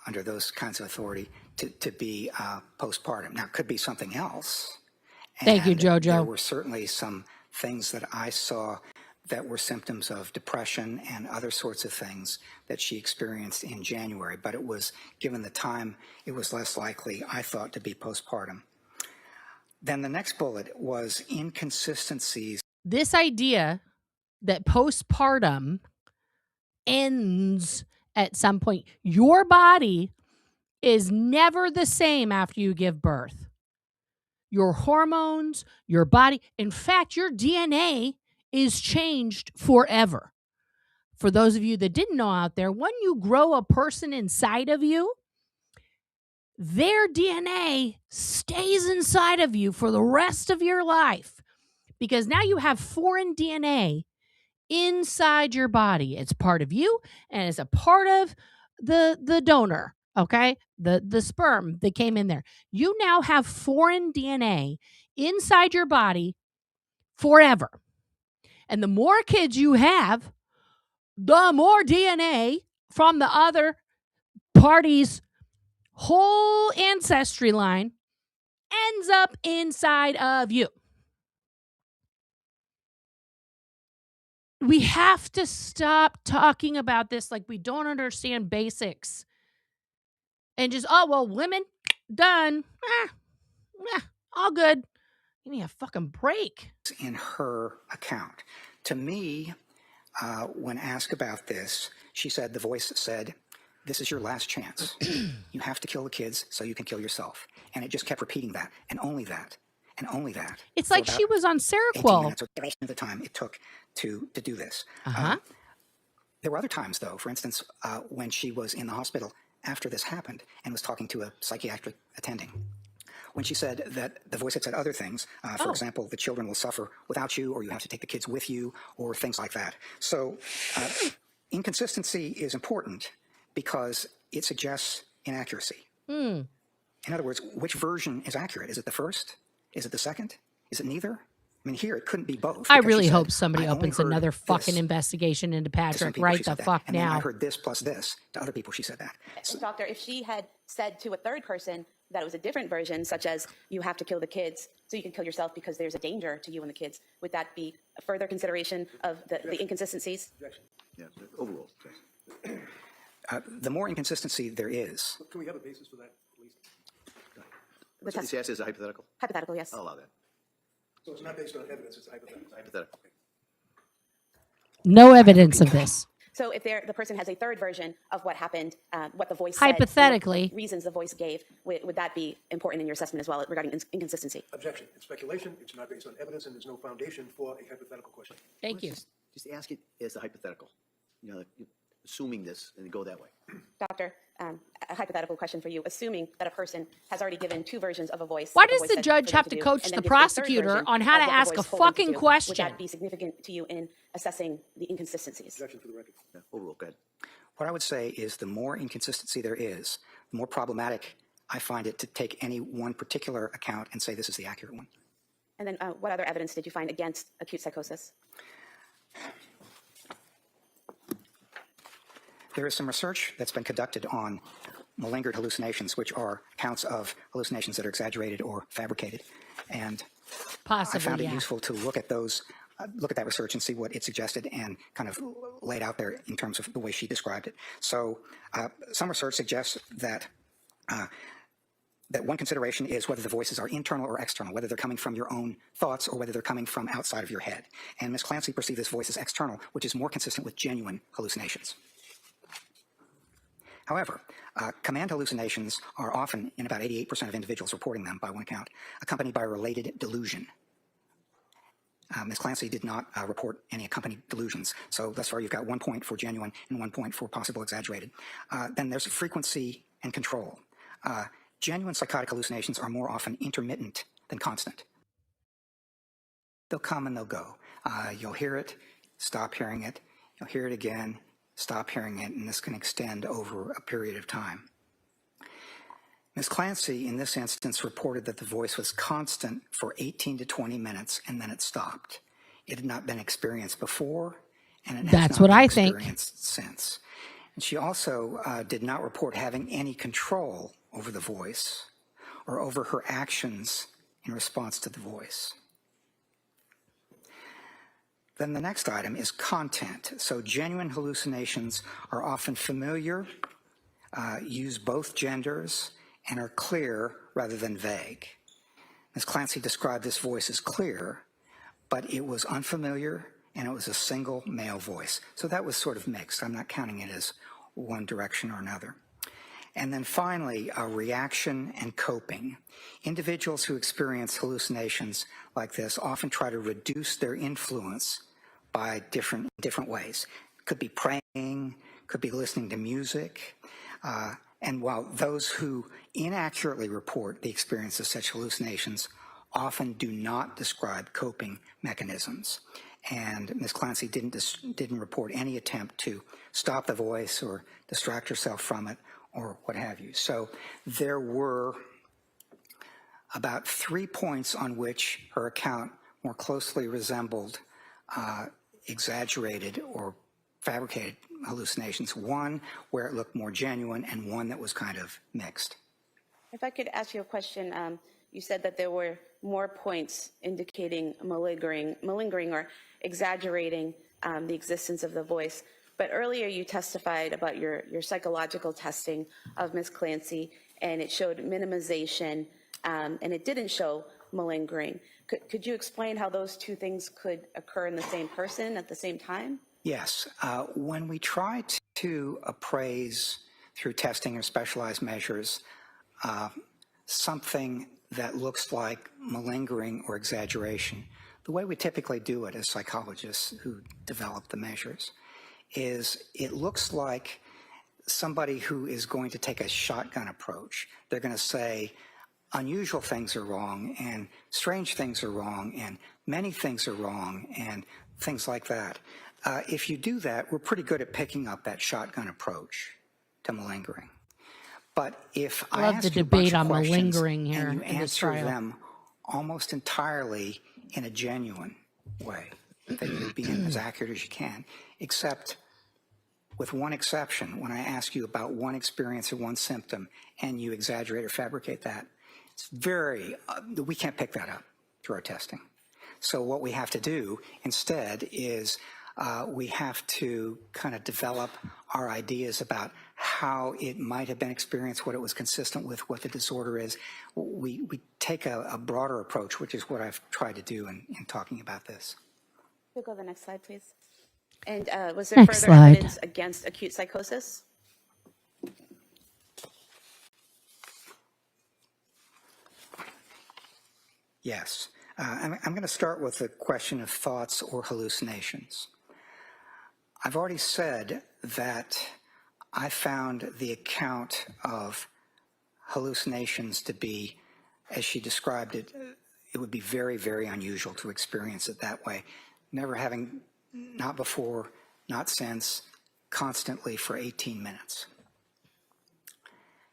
under those kinds of authority to be postpartum. Now, it could be something else. Thank you, Jojo. There were certainly some things that I saw that were symptoms of depression and other sorts of things that she experienced in January, but it was, given the time, it was less likely, I thought, to be postpartum. Then the next bullet was inconsistencies. This idea that postpartum ends at some point. Your body is never the same after you give birth. Your hormones, your body, in fact, your DNA is changed forever. For those of you that didn't know out there, when you grow a person inside of you, their DNA stays inside of you for the rest of your life, because now you have foreign DNA inside your body. It's part of you, and it's a part of the donor, okay? The sperm that came in there. You now have foreign DNA inside your body forever. And the more kids you have, the more DNA from the other party's whole ancestry line ends up inside of you. We have to stop talking about this like we don't understand basics. And just, oh, well, women, done. All good. Give me a fucking break. In her account. To me, when asked about this, she said, the voice said, this is your last chance. You have to kill the kids so you can kill yourself. And it just kept repeating that, and only that, and only that. It's like she was on Seroquel. 18 minutes, or the duration of the time it took to do this. Uh-huh. There were other times, though, for instance, when she was in the hospital after this happened and was talking to a psychiatric attending, when she said that the voice had said other things, for example, the children will suffer without you, or you have to take the kids with you, or things like that. So inconsistency is important because it suggests inaccuracy. In other words, which version is accurate? Is it the first? Is it the second? Is it neither? I mean, here it couldn't be both. I really hope somebody opens another fucking investigation into Patrick right the fuck and now. Then I heard this plus this. To other people, she said that. So, Doctor, if she had said to a third person that it was a different version, such as you have to kill the kids so you can kill yourself because there's a danger to you and the kids, would that be a further consideration of the inconsistencies? Objection. Yeah, overrule. The more inconsistency there is. Can we have a basis for that, please? The test. She asked, is it hypothetical? Hypothetical, yes. I'll allow that. So it's not based on evidence, it's hypothetical. Hypothetical. No evidence of this. So if the person has a third version of what happened, what the voice Hypothetically. said, what reasons the voice gave, would that be important in your assessment as well regarding inconsistency? Objection. It's speculation, it's not based on evidence, and there's no foundation for a hypothetical question. Thank you. Just ask it as a hypothetical. You know, assuming this and go that way. Doctor, a hypothetical question for you. Assuming that a person has already given two versions of a voice. Why does the judge have to coach the prosecutor on how to ask a fucking question? Would that be significant to you in assessing the inconsistencies? Objection for the record. Yeah, overrule. Go ahead. What I would say is the more inconsistency there is, the more problematic I find it to take any one particular account and say this is the accurate one. And then what other evidence did you find against acute psychosis? There is some research that's been conducted on malingered hallucinations, which are accounts of hallucinations that are exaggerated or fabricated. And possibly, I found it useful to look at those, look at that research and see what it suggested and kind of laid out there in terms of the way she described it. So some research suggests that that one consideration is whether the voices are internal or external, whether they're coming from your own thoughts or whether they're coming from outside of your head. And Ms. Clancy perceived this voice as external, which is more consistent with genuine hallucinations. However, command hallucinations are often, in about 88% of individuals reporting them by one account, accompanied by a related delusion. Ms. Clancy did not report any accompanied delusions. So thus far, you've got 1 point for genuine and 1 point for possible exaggerated. Then there's frequency and control. Genuine psychotic hallucinations are more often intermittent than constant. They'll come and they'll go. You'll hear it, stop hearing it. You'll hear it again, stop hearing it, and this can extend over a period of time. Ms. Clancy, in this instance, reported that the voice was constant for 18 to 20 minutes, and then it stopped. It had not been experienced before, and it has not been experienced since. And she also did not report having any control over the voice or over her actions in response to the voice. Then the next item is content. So genuine hallucinations are often familiar, use both genders, and are clear rather than vague. Ms. Clancy described this voice as clear, but it was unfamiliar and it was a single male voice. So that was sort of mixed. I'm not counting it as one direction or another. And then finally, reaction and coping. Individuals who experience hallucinations like this often try to reduce their influence by different ways. Could be praying, could be listening to music. And while those who inaccurately report the experience of such hallucinations often do not describe coping mechanisms. And Ms. Clancy didn't report any attempt to stop the voice or distract herself from it or what have you. So there were about 3 points on which her account more closely resembled exaggerated or fabricated hallucinations. One where it looked more genuine and one that was kind of mixed. If I could ask you a question, you said that there were more points indicating malingering or exaggerating the existence of the voice. But earlier you testified about your psychological testing of Ms. Clancy, and it showed minimization, and it didn't show malingering. Could you explain how those two things could occur in the same person at the same time? Yes. When we try to appraise through testing or specialized measures something that looks like malingering or exaggeration, the way we typically do it as psychologists who develop the measures is it looks like somebody who is going to take a shotgun approach. They're going to say unusual things are wrong and strange things are wrong and many things are wrong and things like that. If you do that, we're pretty good at picking up that shotgun approach to malingering. But if I love ask the you a bunch debate of on questions malingering here and you in this answer trial. them almost entirely in a genuine way, that you would be as accurate as you can, except with one exception, when I ask you about one experience or one symptom and you exaggerate or fabricate that, it's very, we can't pick that up through our testing. So what we have to do instead is we have to kind of develop our ideas about how it might have been experienced, what it was consistent with, what the disorder is. We take a broader approach, which is what I've tried to do in talking about this. We'll go to the next slide, please. And was there Next further slide. evidence against acute psychosis? Yes. I'm going to start with the question of thoughts or hallucinations. I've already said that I found the account of hallucinations to be, as she described it, it would be very, very unusual to experience it that way. Never having, not before, not since, constantly for 18 minutes.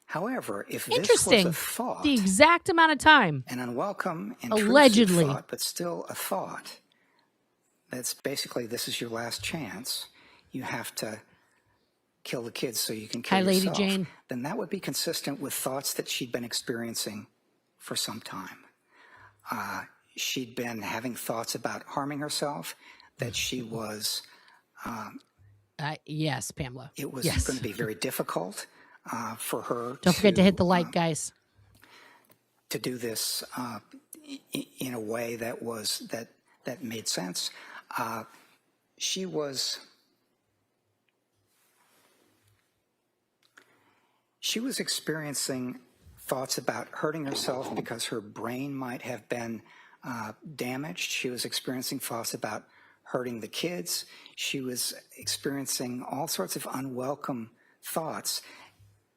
However, if this was Interesting. a thought, The exact amount of time. an unwelcome, intrusive Allegedly. thought, but still a thought, that's basically this is your last chance. You have to kill the kids so you can kill Hi, Lady yourself. Jane. Then that would be consistent with thoughts that she'd been experiencing for some time. She'd been having thoughts about harming herself, that she was... Yes, Pamela. It was Yes. going to be very difficult for her Don't forget to hit the like, guys. to do this in a way that was that made sense. She was experiencing thoughts about hurting herself because her brain might have been damaged. She was experiencing thoughts about hurting the kids. She was experiencing all sorts of unwelcome thoughts.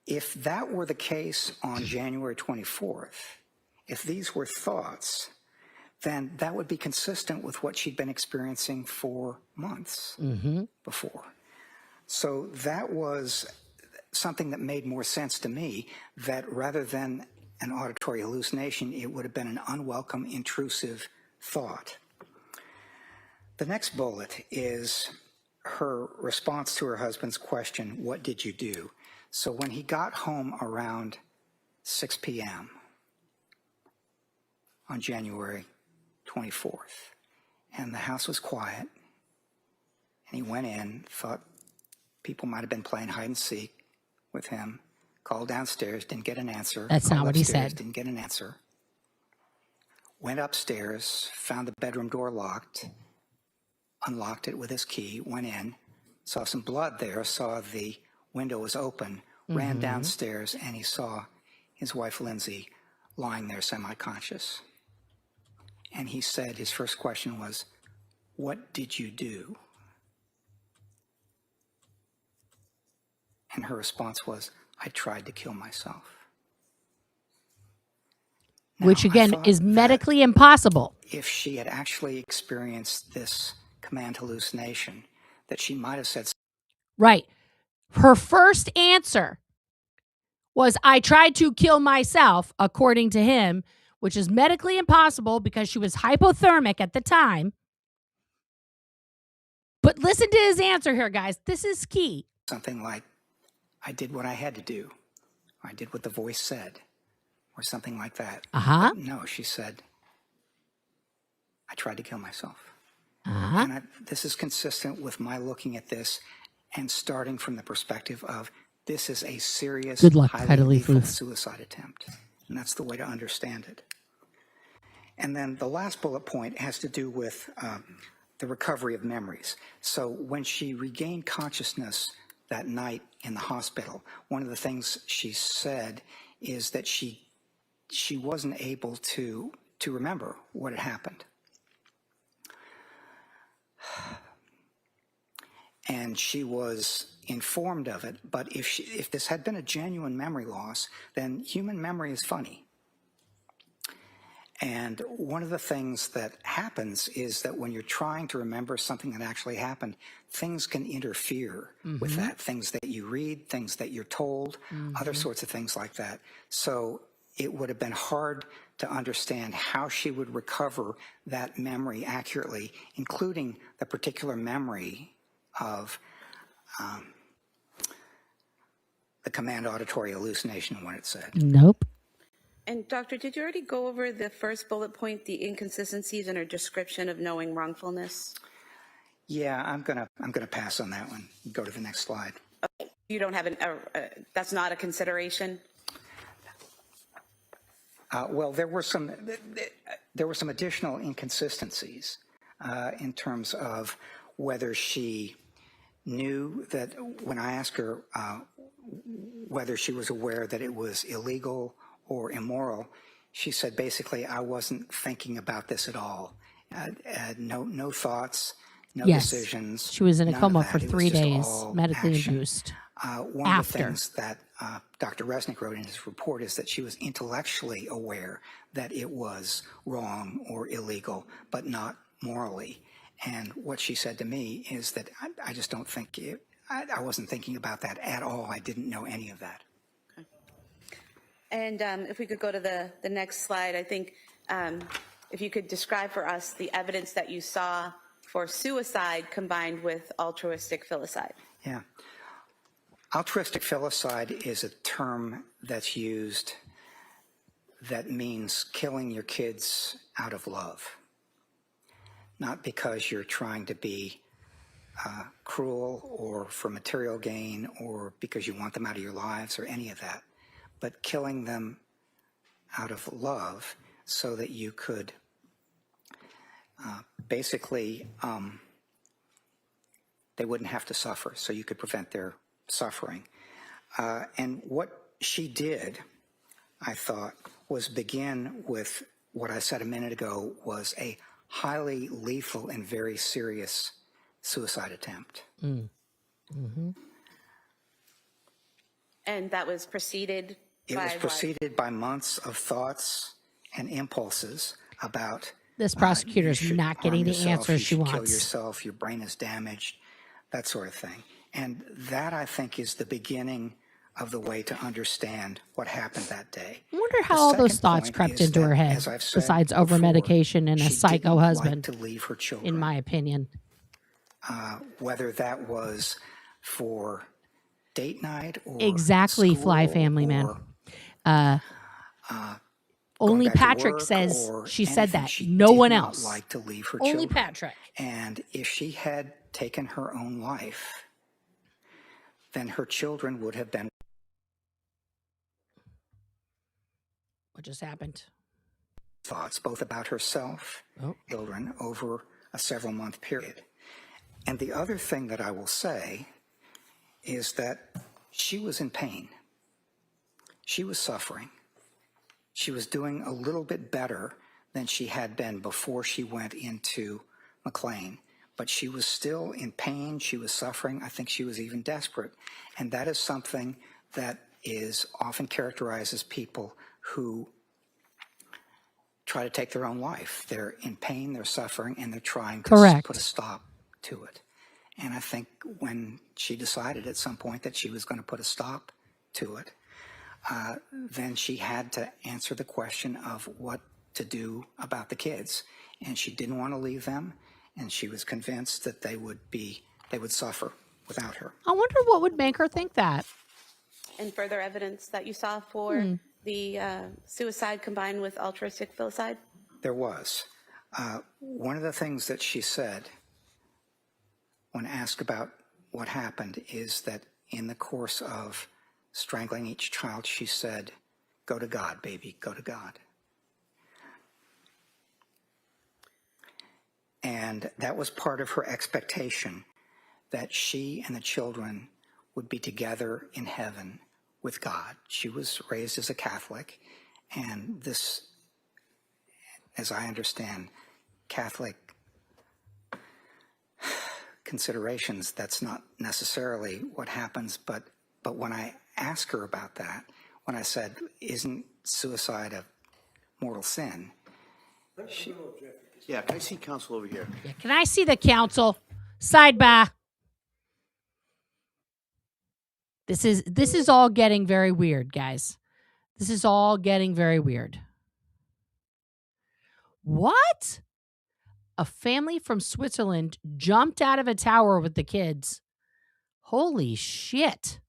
If that were the case on January 24th, if these were thoughts, then that would be consistent with what she'd been experiencing for months before. So that was something that made more sense to me, that rather than an auditory hallucination, it would have been an unwelcome, intrusive thought. The next bullet is her response to her husband's question, "What did you do?" So when he got home around 6 p.m. on January 24th, and the house was quiet, And he went in, thought people might have been playing hide and seek with him, called downstairs, didn't get an answer. That's not Called what he upstairs, said. Didn't get an answer. Went upstairs, found the bedroom door locked, unlocked it with his key, went in, saw some blood there, saw the window was open, ran downstairs, and he saw his wife, Lindsay, lying there semi-conscious. And he said his first question was, "What did you do?" And her response was, "I tried to kill myself." Now, Which, again, is medically impossible. If she had actually experienced this command hallucination, that she might have said... Right. Her first answer was, "I tried to kill myself," according to him, which is medically impossible because she was hypothermic at the time. But listen to his answer here, guys. This is key. Something like, "I did what I had to do. I did what the voice said," or something like that. Uh-huh. But no, she said, "I tried to kill myself." Uh-huh. And this is consistent with my looking at this and starting from the perspective of this is a serious, Good luck, highly try to leave lethal loose. suicide attempt. And that's the way to understand it. And then the last bullet point has to do with the recovery of memories. So when she regained consciousness that night in the hospital, one of the things she said is that she wasn't able to remember what had happened. And she was informed of it, but if this had been a genuine memory loss, then human memory is funny. And one of the things that happens is that when you're trying to remember something that actually happened, things can interfere with that. Things that you read, things that you're told, other sorts of things like that. So it would have been hard to understand how she would recover that memory accurately, including the particular memory of the command auditory hallucination and what it said. Nope. And doctor, did you already go over the first bullet point, the inconsistencies in her description of knowing wrongfulness? Yeah, I'm gonna pass on that one. Go to the next slide. Okay. You don't have that's not a consideration? Well, there were some additional inconsistencies in terms of whether she knew that when I asked her whether she was aware that it was illegal or immoral, she said basically, "I wasn't thinking about this at all. No thoughts, no decisions." She was in a none coma of that. for It was 3 just days, all medically action. induced. One of the things that Dr. Resnick wrote in his report is that she was intellectually aware that it was wrong or illegal, but not morally. And what she said to me is that I just don't think I wasn't thinking about that at all. I didn't know any of that. Okay. And if we could go to the next slide, I think if you could describe for us the evidence that you saw for suicide combined with altruistic filicide. Yeah. Altruistic filicide is a term that's used that means killing your kids out of love. Not because you're trying to be cruel or for material gain or because you want them out of your lives or any of that, but killing them out of love so that you could basically, they wouldn't have to suffer, so you could prevent their suffering. And what she did, I thought, was begin with what I said a minute ago was a highly lethal and very serious suicide attempt. And that was preceded It was preceded by months of thoughts and impulses about This prosecutor's not getting the answers she Kill wants. yourself, your brain is damaged, that sort of thing. And that, I think, is the beginning of the way to understand what happened that day. I wonder how all those thoughts crept into her head, besides over-medication and a psycho husband, to leave her children. in my opinion. Whether that was for date night or Exactly, school Fly Family Man. Only Patrick says she said that. No one else. Like to leave her Only children. Patrick. And if she had taken her own life, then her children would have been. What just happened? Thoughts both about herself, children, over a several-month period. And the other thing that I will say is that she was in pain. She was suffering. She was doing a little bit better than she had been before she went into McLean. But she was still in pain. She was suffering. I think she was even desperate. And that is something that is often characterizes people who try to take their own life. They're in pain, they're suffering, and they're trying to put a stop to it. And I think when she decided at some point that she was going to put a stop to it, then she had to answer the question of what to do about the kids. And she didn't want to leave them, and she was convinced that they would suffer without her. I wonder what would make her think that. And further evidence that you saw for the suicide combined with altruistic filicide? There was. One of the things that she said when asked about what happened is that in the course of strangling each child, she said, "Go to God, baby, go to God." And that was part of her expectation, that she and the children would be together in heaven with God. She was raised as a Catholic, and this, as I understand, Catholic considerations, that's not necessarily what happens, but when I asked her about that, when I said, "Isn't suicide a mortal sin?" Yeah, can I see counsel over here? Yeah, can I see the counsel? Sidebar. This is all getting very weird, guys. This is all getting very weird. What? A family from Switzerland jumped out of a tower with the kids. Holy shit.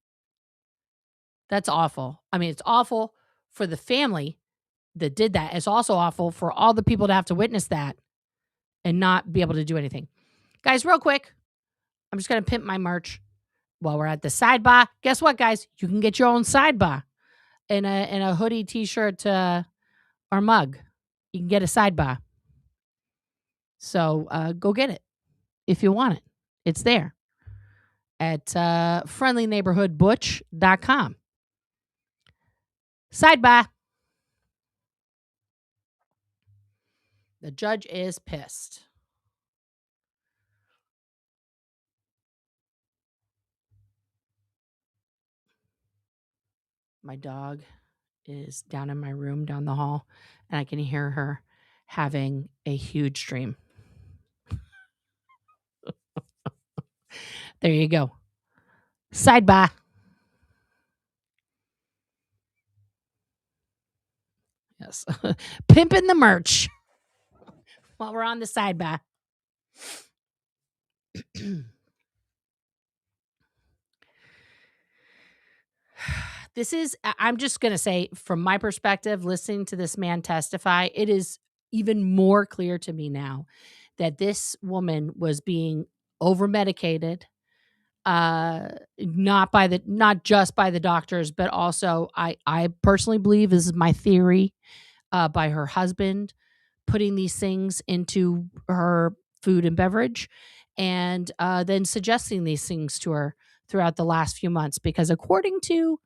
That's awful. I mean, it's awful for the family that did that. It's also awful for all the people to have to witness that and not be able to do anything. Guys, real quick, I'm just going to pimp my merch while we're at the sidebar. Guess what, guys? You can get your own sidebar in a hoodie, t-shirt, or mug. You can get a sidebar. So go get it if you want it. It's there at friendlyneighborhoodbutch.com. Sidebar. The judge is pissed. My dog is down in my room down the hall, and I can hear her having a huge dream. There you go. Sidebar. Yes. Pimping the merch while we're on the sidebar. This is, I'm just going to say, from my perspective, listening to this man testify, it is even more clear to me now that this woman was being over-medicated, not just by the doctors, but also I personally believe, this is my theory, by her husband putting these things into her food and beverage, and then suggesting these things to her throughout the last few months. Because according to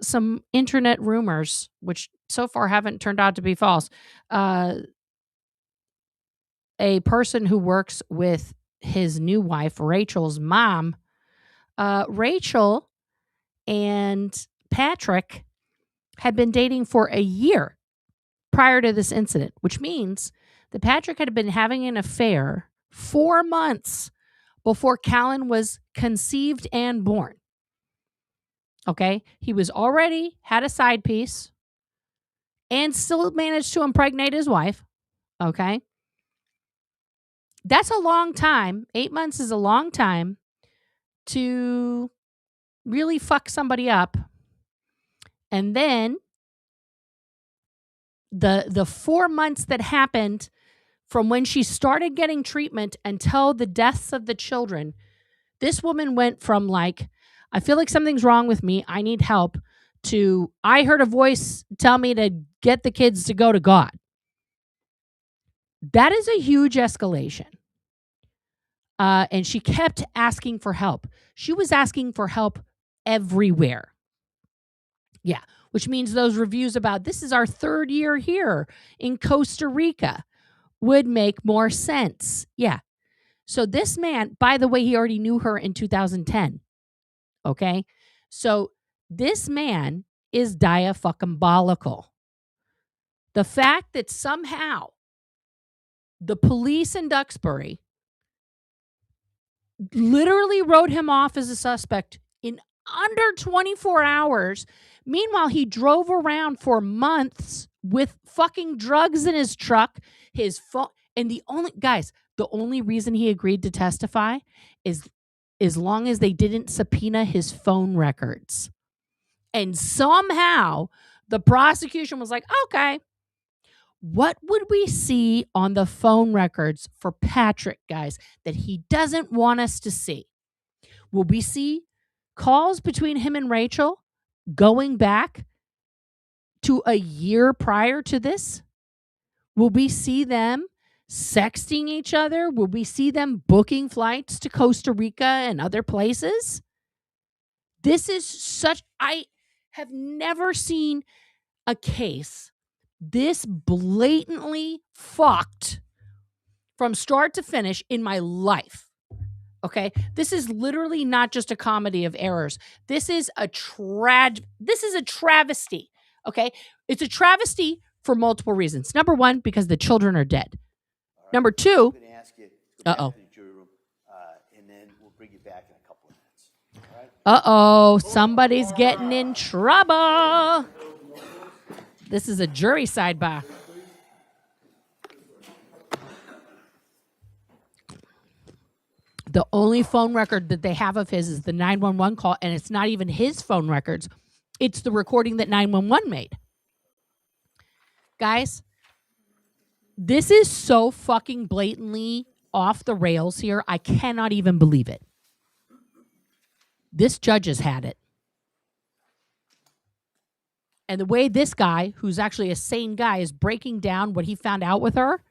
some internet rumors, which so far haven't turned out to be false, a person who works with his new wife, Rachel's mom, Rachel and Patrick had been dating for a year prior to this incident, which means that Patrick had been having an affair 4 months before Callan was conceived and born. Okay, he was already had a side piece and still managed to impregnate his wife. Okay, that's a long time. 8 months is a long time to really fuck somebody up. And then the 4 months that happened from when she started getting treatment until the deaths of the children, this woman went from like, I feel like something's wrong with me, I need help, to I heard a voice tell me to get the kids to go to God. That is a huge escalation. And she kept asking for help. She was asking for help everywhere. Yeah, which means those reviews about this is our third year here in Costa Rica would make more sense. Yeah. So this man, by the way, he already knew her in 2010. Okay. So this man is diafucking-bolical. The fact that somehow the police in Duxbury literally wrote him off as a suspect in under 24 hours. Meanwhile, he drove around for months with fucking drugs in his truck, his phone. And the only reason he agreed to testify is as long as they didn't subpoena his phone records. And somehow the prosecution was like, okay, what would we see on the phone records for Patrick, guys, that he doesn't want us to see? Will we see calls between him and Rachel going back to a year prior to this? Will we see them sexting each other? Will we see them booking flights to Costa Rica and other places? This is I have never seen a case this blatantly fucked from start to finish in my life. Okay? This is literally not just a comedy of errors. This is a travesty. Okay? It's a travesty for multiple reasons. Number one, because the children are dead. Number two, I'm going to ask you to go Uh-oh. back to the jury room, and then we'll bring you back in a couple of minutes. All right? uh-oh, somebody's getting in trouble. This is a jury sidebar. The only phone record that they have of his is the 911 call, and it's not even his phone records. It's the recording that 911 made. Guys, this is so fucking blatantly off the rails here. I cannot even believe it. This judge has had it. And the way this guy, who's actually a sane guy, is breaking down what he found out with her,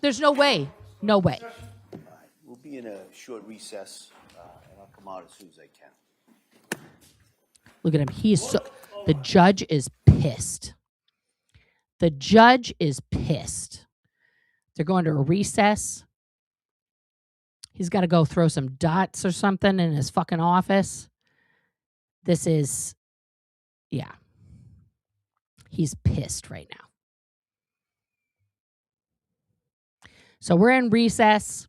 there's no way. No way. We'll be in a short recess, and I'll come out as soon as I can. Look at him. The judge is pissed. The judge is pissed. They're going to a recess. He's got to go throw some dots or something in his fucking office. This is, yeah. He's pissed right now. So we're in recess.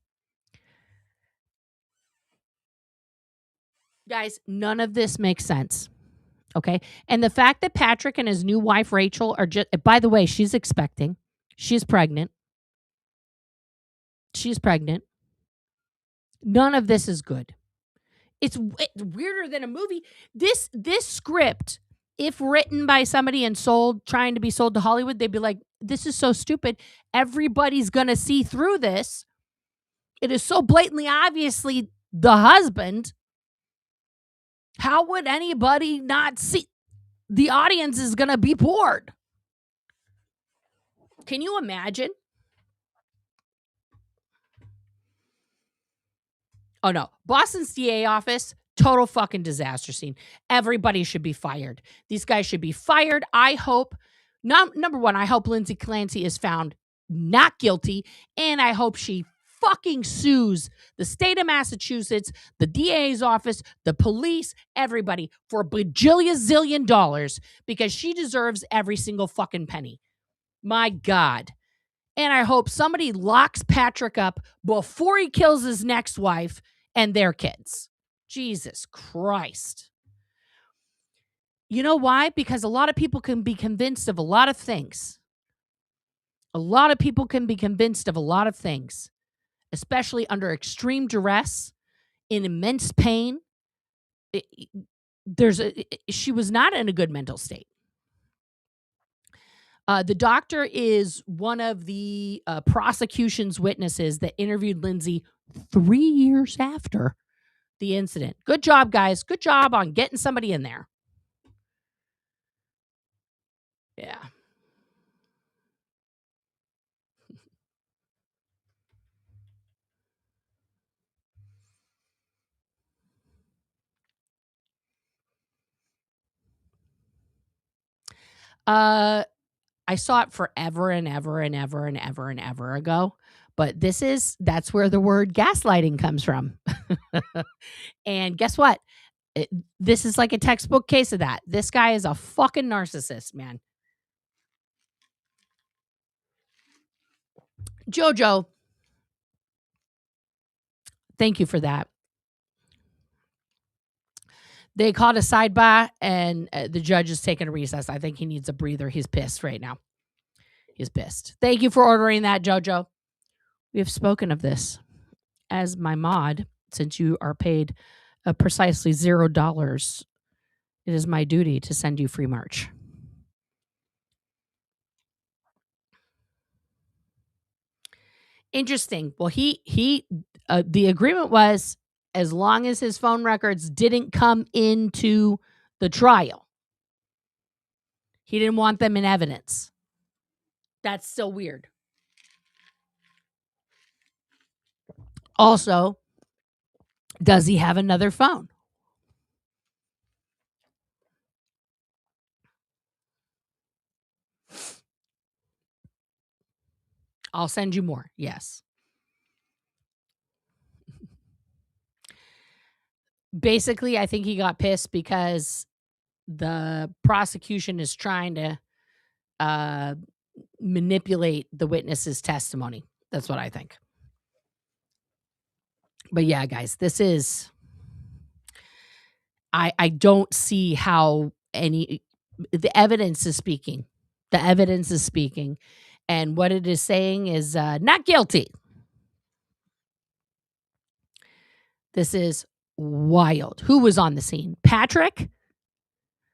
Guys, none of this makes sense. Okay? And the fact that Patrick and his new wife, Rachel, are just, by the way, she's expecting. She's pregnant. She's pregnant. None of this is good. It's weirder than a movie. This script, if written by somebody and trying to be sold to Hollywood, they'd be like, this is so stupid. Everybody's going to see through this. It is so blatantly, obviously, the husband. How would anybody not see? The audience is going to be bored. Can you imagine? Oh, no. Boston's DA office, total fucking disaster scene. Everybody should be fired. These guys should be fired. I hope, number one, I hope Lindsay Clancy is found not guilty, and I hope she fucking sues the state of Massachusetts, the DA's office, the police, everybody for $1 zillion because she deserves every single fucking penny. My God. And I hope somebody locks Patrick up before he kills his next wife and their kids. Jesus Christ. You know why? Because a lot of people can be convinced of a lot of things. A lot of people can be convinced of a lot of things, especially under extreme duress, in immense pain. She was not in a good mental state. The doctor is one of the prosecution's witnesses that interviewed Lindsay 3 years after the incident. Good job, guys. Good job on getting somebody in there. Yeah. I saw it forever and ever and ever and ever and ever ago, but that's where the word gaslighting comes from. And guess what? This is like a textbook case of that. This guy is a fucking narcissist, man. Jojo, thank you for that. They called a sidebar, and the judge is taking a recess. I think he needs a breather. He's pissed right now. He's pissed. Thank you for ordering that, Jojo. We have spoken of this. As my mod, since you are paid precisely $0, it is my duty to send you free merch. Interesting. Well, the agreement was as long as his phone records didn't come into the trial, he didn't want them in evidence. That's still weird. Also, does he have another phone? I'll send you more. Yes. Basically, I think he got pissed because the prosecution is trying to manipulate the witness's testimony. That's what I think. But yeah, guys, this is... I don't see how the evidence is speaking. The evidence is speaking. And what it is saying is not guilty. This is wild. Who was on the scene? Patrick?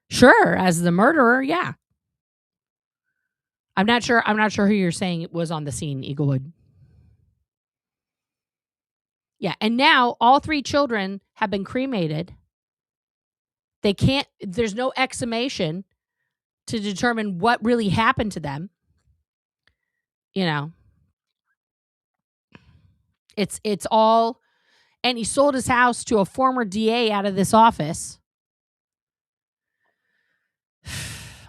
Sure, as the murderer, yeah. I'm not sure who you're saying it was on the scene, Eaglewood. Yeah, and now all 3 children have been cremated. There's no exhumation to determine what really happened to them. You know. It's all, and he sold his house to a former DA out of this office.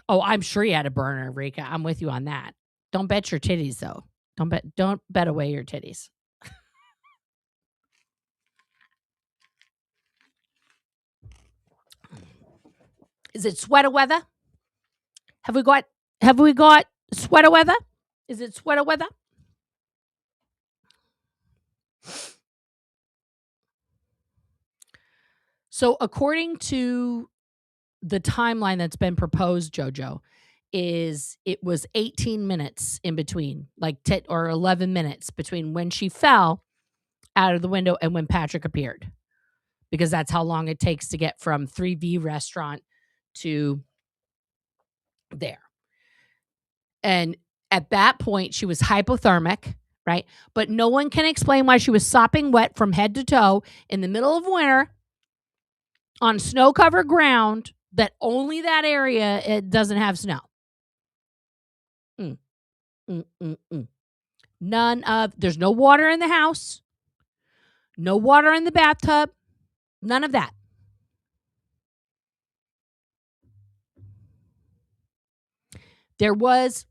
Oh, I'm sure he had a burner, Rika. I'm with you on that. Don't bet your titties, though. Don't bet away your titties. Is it sweater weather? Have we got sweater weather? Is it sweater weather? So according to the timeline that's been proposed, Jojo, it was 18 minutes in between, like 10 or 11 minutes between when she fell out of the window and when Patrick appeared. Because that's how long it takes to get from 3V restaurant to there. And at that point, she was hypothermic, right? But no one can explain why she was sopping wet from head to toe in the middle of winter on snow-covered ground that only that area it doesn't have snow. There's no water in the house, no water in the bathtub, none of that. There was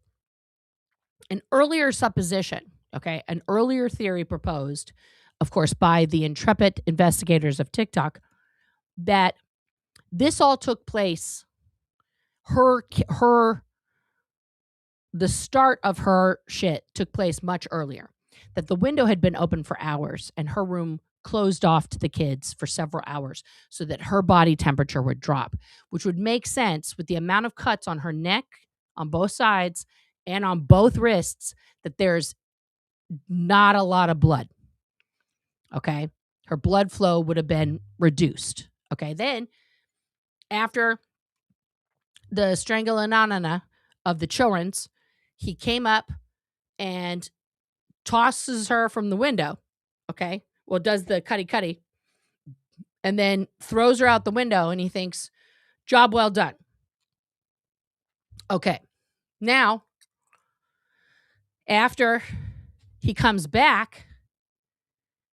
an earlier supposition, okay, an earlier theory proposed, of course, by the intrepid investigators of TikTok, that this all took place, the start of her shit took place much earlier, that the window had been open for hours and her room closed off to the kids for several hours so that her body temperature would drop, which would make sense with the amount of cuts on her neck, on both sides, and on both wrists, that there's not a lot of blood. Okay? Her blood flow would have been reduced. Okay? Then, after the strangle-a-na-na-na of the children's, he came up and tosses her from the window. Okay. Well, does the cutty, and then throws her out the window, and he thinks, job well done. Okay. Now, after he comes back,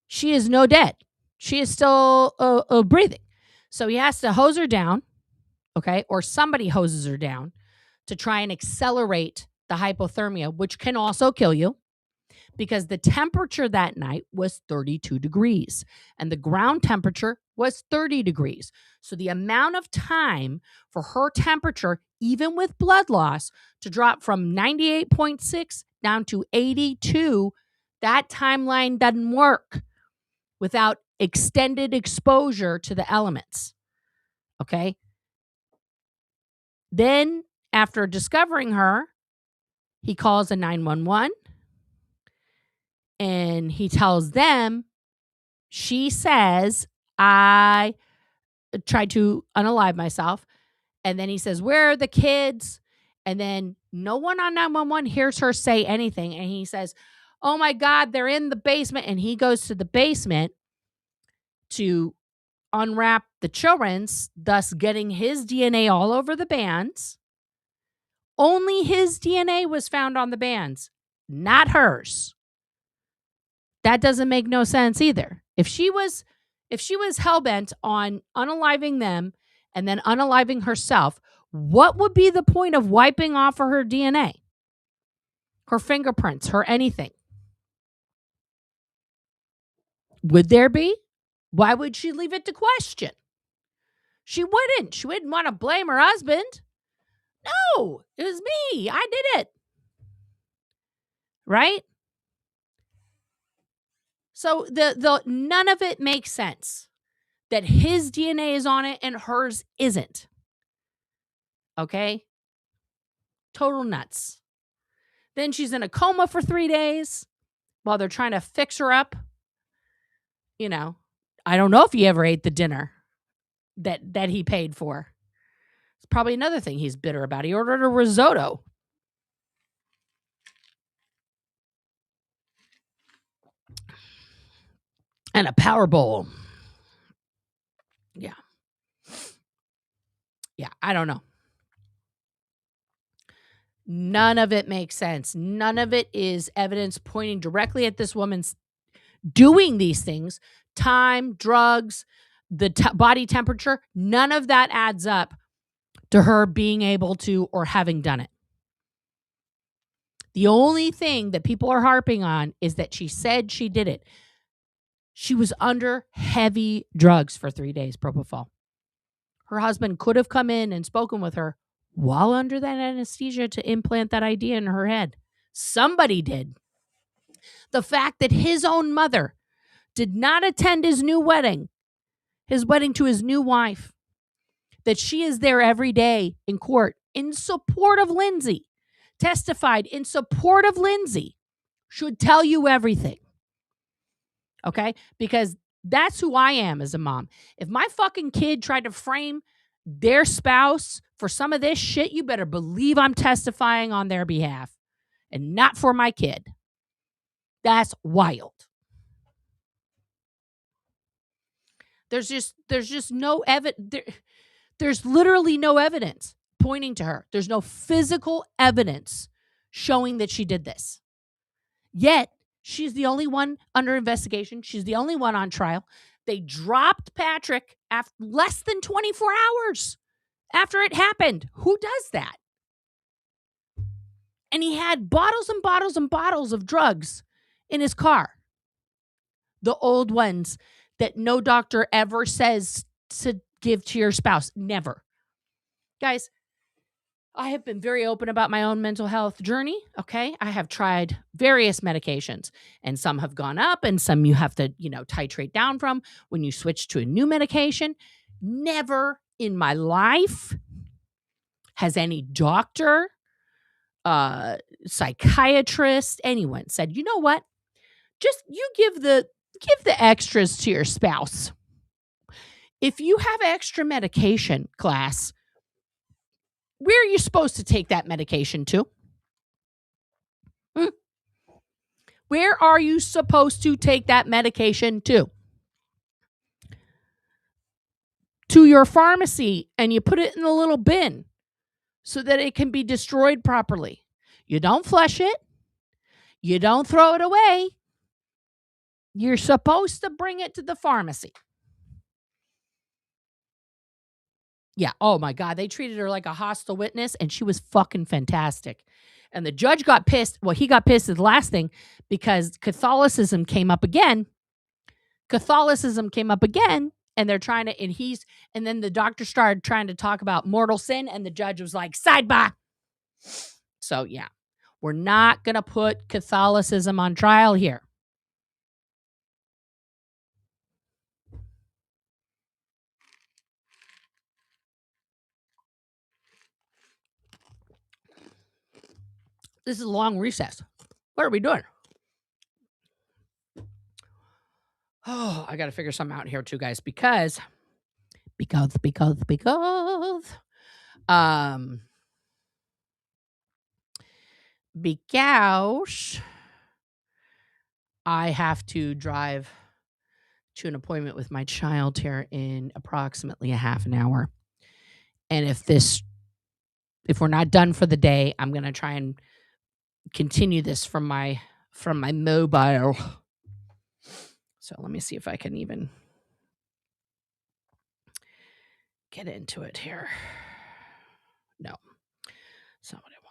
she is no dead. She is still breathing. So he has to hose her down, okay, or somebody hoses her down to try and accelerate the hypothermia, which can also kill you, because the temperature that night was 32 degrees and the ground temperature was 30 degrees. So the amount of time for her temperature, even with blood loss, to drop from 98.6 down to 82, that timeline doesn't work without extended exposure to the elements. Okay. Then, after discovering her, he calls a 911 and he tells them, she says, I tried to unalive myself. And then he says, where are the kids? And then no one on 911 hears her say anything. And he says, oh my God, they're in the basement. And he goes to the basement to unwrap the children's, thus getting his DNA all over the bands. Only his DNA was found on the bands, not hers. That doesn't make no sense either. If she was hell-bent on unaliving them and then unaliving herself, what would be the point of wiping off of her DNA? Her fingerprints, her anything? Would there be? Why would she leave it to question? She wouldn't. She wouldn't want to blame her husband. No, it was me. I did it. Right? So the none of it makes sense that his DNA is on it and hers isn't. Okay? Total nuts. Then she's in a coma for 3 days while they're trying to fix her up. You know, I don't know if he ever ate the dinner that he paid for. It's probably another thing he's bitter about. He ordered a risotto. And a power bowl. Yeah. Yeah, I don't know. None of it makes sense. None of it is evidence pointing directly at this woman's doing these things. Time, drugs, the body temperature, none of that adds up to her being able to or having done it. The only thing that people are harping on is that she said she did it. She was under heavy drugs for 3 days, propofol. Her husband could have come in and spoken with her while under that anesthesia to implant that idea in her head. Somebody did. The fact that his own mother did not attend his wedding to his new wife, that she is there every day in court in support of Lindsay, testified in support of Lindsay, should tell you everything. Okay? Because that's who I am as a mom. If my fucking kid tried to frame their spouse for some of this shit, you better believe I'm testifying on their behalf and not for my kid. That's wild. There's just no evidence. There's literally no evidence pointing to her. There's no physical evidence showing that she did this. Yet, she's the only one under investigation. She's the only one on trial. They dropped Patrick after less than 24 hours after it happened. Who does that? And he had bottles and bottles and bottles of drugs in his car. The old ones that no doctor ever says to give to your spouse. Never. Guys, I have been very open about my own mental health journey, okay? I have tried various medications, and some have gone up, and some you have to, titrate down from when you switch to a new medication. Never in my life has any doctor, psychiatrist, anyone said, you know what? Just you give the extras to your spouse. If you have extra medication, class, where are you supposed to take that medication to? Where are you supposed to take that medication to? To your pharmacy, and you put it in a little bin so that it can be destroyed properly. You don't flush it. You don't throw it away. You're supposed to bring it to the pharmacy. Yeah. Oh my God. They treated her like a hostile witness, and she was fucking fantastic. And the judge got pissed. Well, he got pissed at the last thing because Catholicism came up again. And they're trying to, and then the doctor started trying to talk about mortal sin, and the judge was like, sidebar. So yeah, we're not going to put Catholicism on trial here. This is a long recess. What are we doing? Oh, I got to figure something out here too, guys, because I have to drive to an appointment with my child here in approximately a half an hour. And if we're not done for the day, I'm going to try and continue this from my mobile. So let me see if I can even get into it here. No, that's not what I want.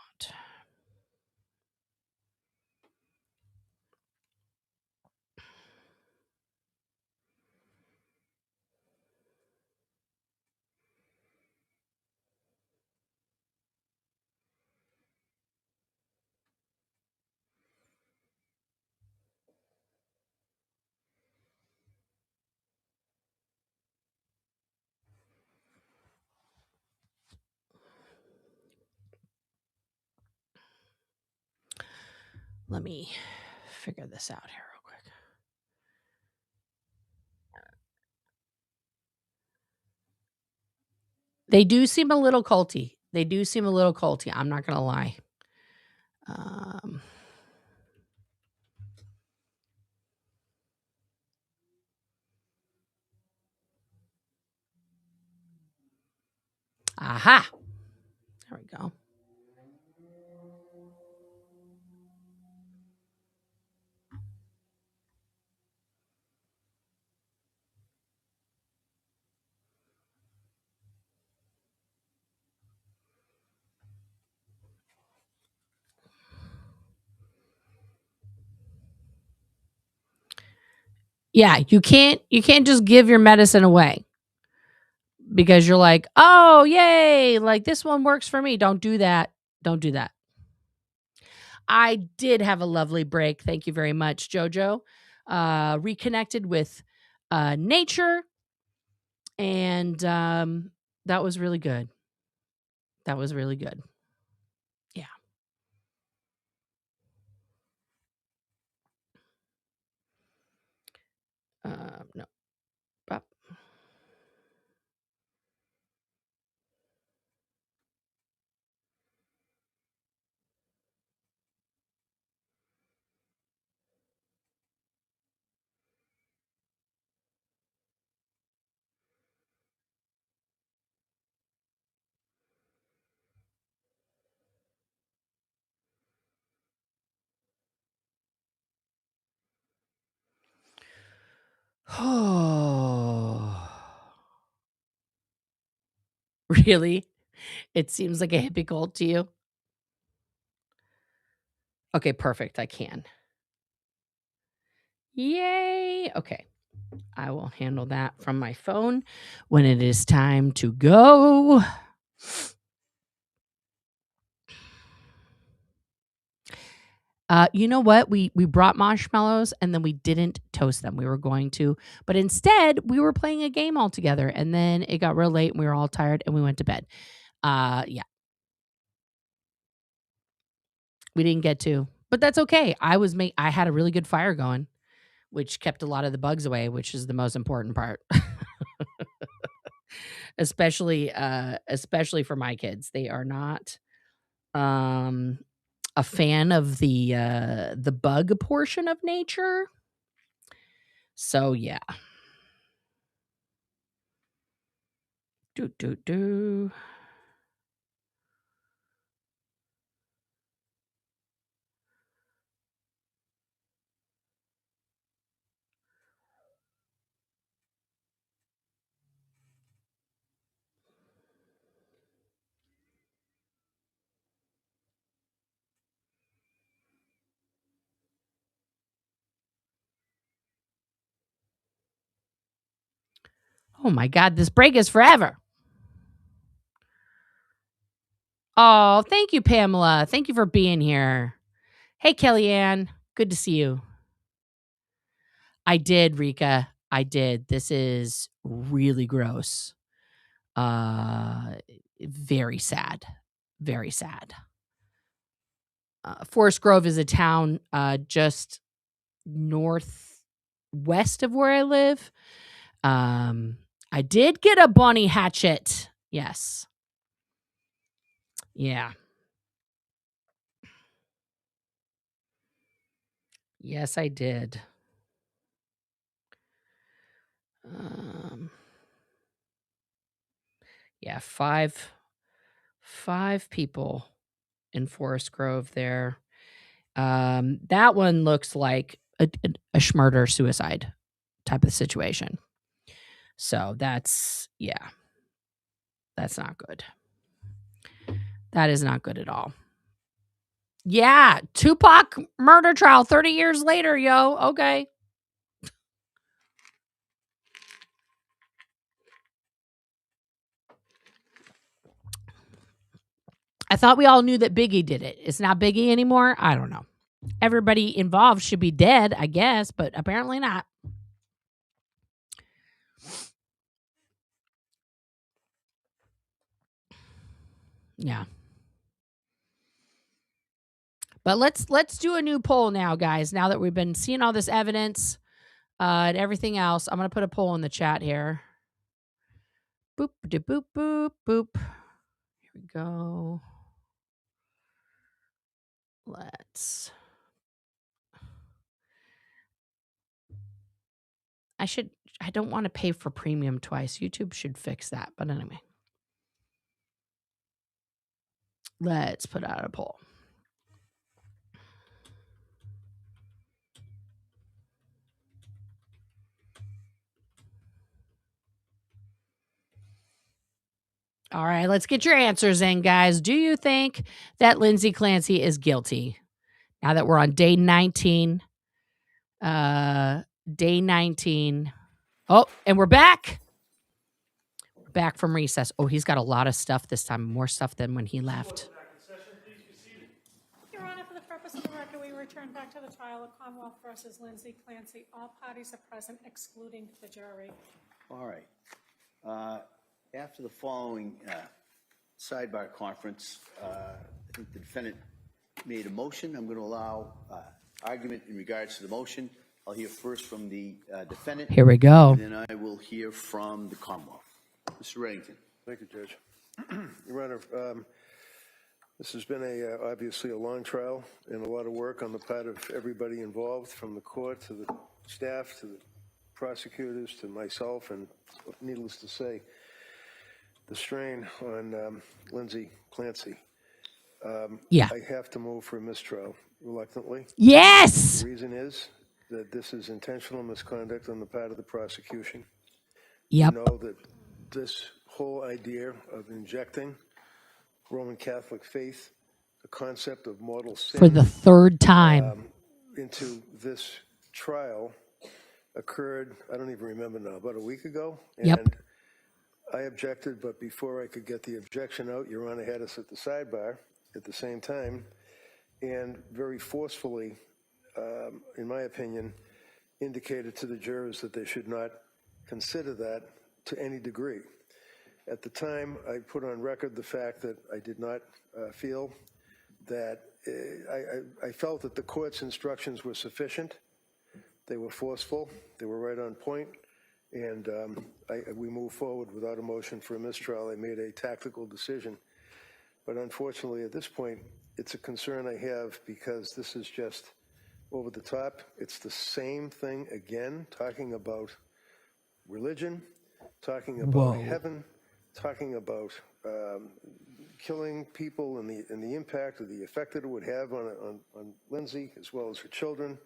Let me figure this out here real quick. They do seem a little culty. I'm not going to lie. Aha. There we go. Yeah, you can't just give your medicine away because you're like, "Oh, yay, like this one works for me." Don't do that. Don't do that. I did have a lovely break. Thank you very much, Jojo. Reconnected with nature, and that was really good. Yeah. No. But really? It seems like a hippie cult to you? Okay, perfect. I can. Yay. Okay. I will handle that from my phone when it is time to go. You know what? We brought marshmallows and then we didn't toast them. We were going to, but instead we were playing a game all together, and then it got real late and we were all tired and we went to bed. Yeah. We didn't get to, but that's okay. I had a really good fire going, which kept a lot of the bugs away, which is the most important part. especially for my kids. They are not a fan of the bug portion of nature. So yeah. Do. Oh my God, this break is forever. Oh, thank you, Pamela. Thank you for being here. Hey, Kellyanne. Good to see you. I did, Rika. I did. This is really gross. Very sad. Very sad. Forest Grove is a town just northwest of where I live. I did get a bunny hatchet. Yes. Yeah. Yes, I did. Yeah, five people in Forest Grove there. That one looks like a schmurder suicide type of situation. So that's not good. That is not good at all. Yeah, Tupac murder trial 30 years later, yo. Okay. I thought we all knew that Biggie did it. It's not Biggie anymore. I don't know. Everybody involved should be dead, I guess, but apparently not. Yeah. But let's do a new poll now, guys. Now that we've been seeing all this evidence and everything else, I'm going to put a poll in the chat here. Boop, de boop, boop, boop. Here we go. I don't want to pay for premium twice. YouTube should fix that. But anyway. Let's put out a poll. All right, let's get your answers in, guys. Do you think that Lindsay Clancy is guilty? Now that we're on day 19. Day 19. Oh, and we're back. We're back from recess. Oh, he's got a lot of stuff this time. More stuff than when he left. Your Honor, for the purpose of the record, we return back to the trial of Commonwealth versus Lindsay Clancy. All parties are present, excluding the jury. All right. After the following sidebar conference, I think the defendant made a motion. I'm going to allow argument in regards to the motion. I'll hear first from the defendant. Here we go. And then I will hear from the Commonwealth. Mr. Reddington. Thank you, Judge. Your Honor, this has been obviously a long trial and a lot of work on the part of everybody involved, from the court to the staff to the prosecutors to myself, and needless to say, the strain on Lindsay Clancy. I have to move for a mistrial reluctantly. Yes! The reason is that this is intentional misconduct on the part of the prosecution. Yep. You know that this whole idea of injecting Roman Catholic faith, the concept of mortal sin, for the third time into this trial occurred, I don't even remember now, about a week ago. Yep. And I objected, but before I could get the objection out, Your Honor had us at the sidebar at the same time, and very forcefully, in my opinion, indicated to the jurors that they should not consider that to any degree. At the time, I put on record the fact that I did not feel that I felt that the court's instructions were sufficient. They were forceful. They were right on point. And we moved forward without a motion for a mistrial. I made a tactical decision. But unfortunately, at this point, it's a concern I have because this is just over the top. It's the same thing again, talking about religion, talking about heaven, talking about killing people and the impact or the effect that it would have on Lindsay as well as her children.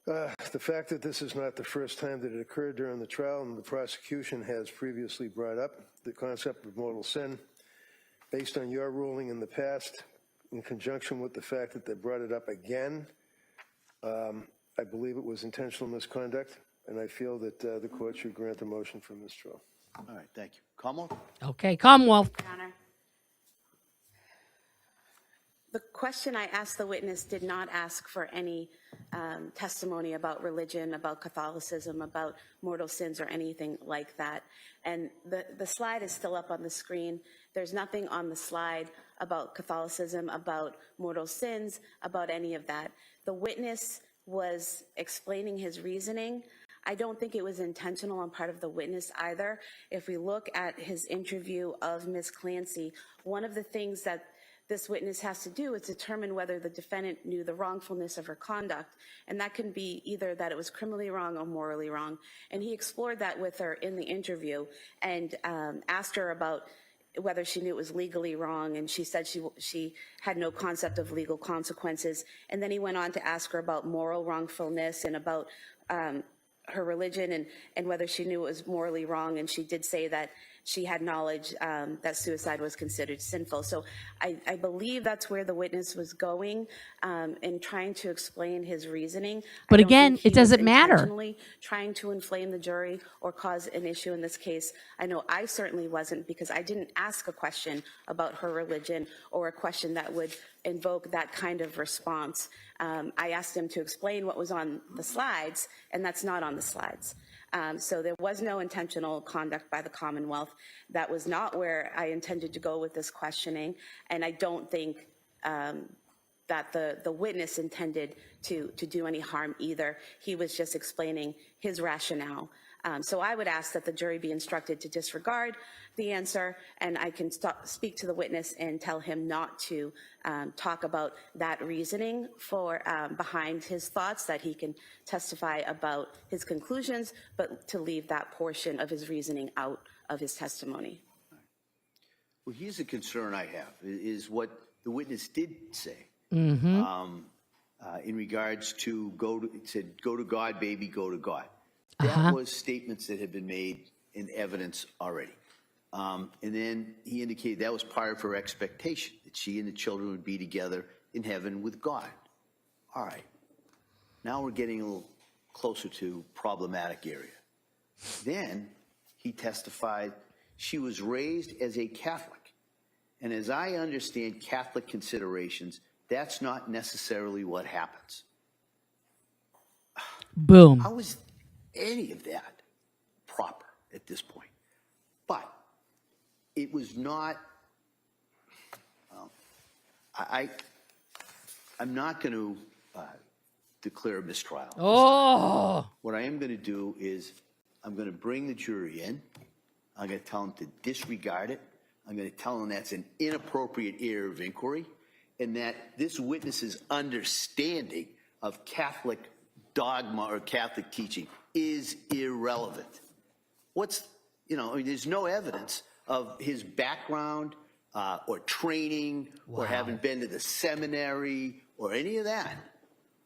The fact that this is not the first time that it occurred during the trial, and the prosecution has previously brought up the concept of mortal sin, based on your ruling in the past, in conjunction with the fact that they brought it up again, I believe it was intentional misconduct, and I feel that the court should grant the motion for mistrial. All right, thank you. Commonwealth? Okay, Commonwealth. Your Honor. The question I asked the witness did not ask for any testimony about religion, about Catholicism, about mortal sins, or anything like that. And the slide is still up on the screen. There's nothing on the slide about Catholicism, about mortal sins, about any of that. The witness was explaining his reasoning. I don't think it was intentional on part of the witness either. If we look at his interview of Ms. Clancy, one of the things that this witness has to do is determine whether the defendant knew the wrongfulness of her conduct. And that can be either that it was criminally wrong or morally wrong. And he explored that with her in the interview and asked her about whether she knew it was legally wrong. And she said she had no concept of legal consequences. And then he went on to ask her about moral wrongfulness and about her religion and whether she knew it was morally wrong. And she did say that she had knowledge that suicide was considered sinful. So I believe that's where the witness was going in trying to explain his reasoning. But again, it doesn't matter. Intentionally trying to inflame the jury or cause an issue in this case. I know I certainly wasn't, because I didn't ask a question about her religion or a question that would invoke that kind of response. I asked him to explain what was on the slides, and that's not on the slides. So there was no intentional conduct by the Commonwealth. That was not where I intended to go with this questioning, and I don't think that the witness intended to do any harm either. He was just explaining his rationale. So I would ask that the jury be instructed to disregard the answer, and I can speak to the witness and tell him not to talk about that reasoning for behind his thoughts, that he can testify about his conclusions, but to leave that portion of his reasoning out of his testimony. Well, here's a concern I have, is what the witness did say. Mm-hmm. In regards to go to God, baby, go to God. That was statements that had been made in evidence already. And then he indicated that was part of her expectation, that she and the children would be together in heaven with God. All right. Now we're getting a little closer to problematic area. Then he testified she was raised as a Catholic. And as I understand Catholic considerations, that's not necessarily what happens. Boom. How is any of that proper at this point? But it was not, I'm not going to declare a mistrial. Oh. What I am going to do is I'm going to bring the jury in. I'm going to tell them to disregard it. I'm going to tell them that's an inappropriate area of inquiry, and that this witness's understanding of Catholic dogma or Catholic teaching is irrelevant. There's no evidence of his background or training or having been to the seminary or any of that.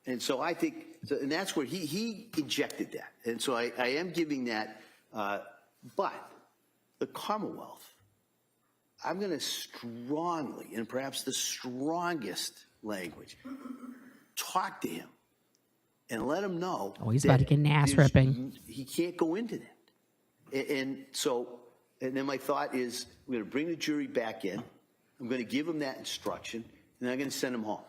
And so I think, and that's where he injected that. And so I am giving that, but the Commonwealth, I'm going to strongly, and perhaps the strongest language, talk to him and let him know. Oh, he's about to get an ass ripping. He can't go into that. And then my thought is, we're going to bring the jury back in. I'm going to give them that instruction, and I'm going to send them home.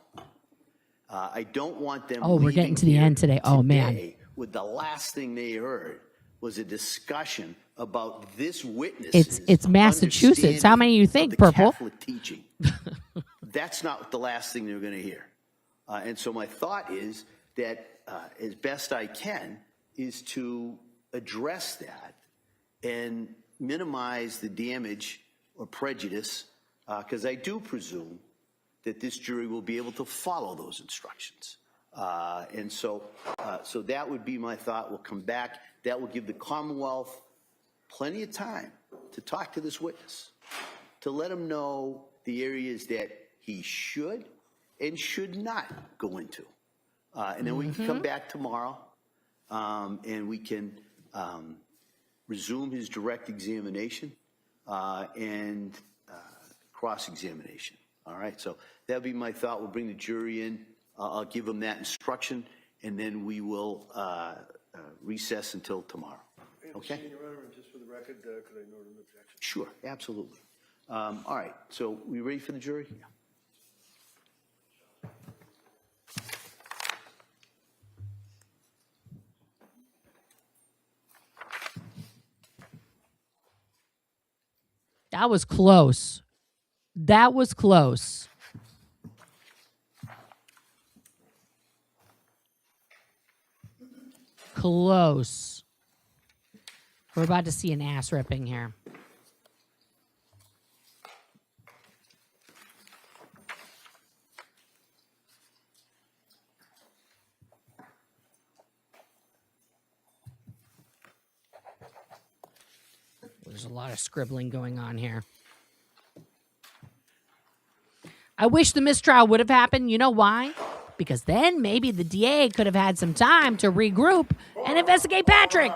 I don't want them. Oh, we're getting to the end today. Oh, man. With the last thing they heard was a discussion about this witness. It's Massachusetts. How many do you think, Purple? Catholic teaching. That's not the last thing they're going to hear. And so my thought is that, as best I can, is to address that and minimize the damage or prejudice, because I do presume that this jury will be able to follow those instructions. And so that would be my thought. We'll come back. That will give the Commonwealth plenty of time to talk to this witness, to let him know the areas that he should and should not go into. And then we can come back tomorrow and we can resume his direct examination and cross-examination. All right, so that would be my thought. We'll bring the jury in. I'll give them that instruction, and then we will recess until tomorrow. Okay? Your Honor, just for the record, could I note an objection? Sure, absolutely. All right, so we ready for the jury? Yeah. That was close. That was close. Close. We're about to see an ass ripping here. There's a lot of scribbling going on here. I wish the mistrial would have happened. You know why? Because then maybe the DA could have had some time to regroup and investigate Patrick.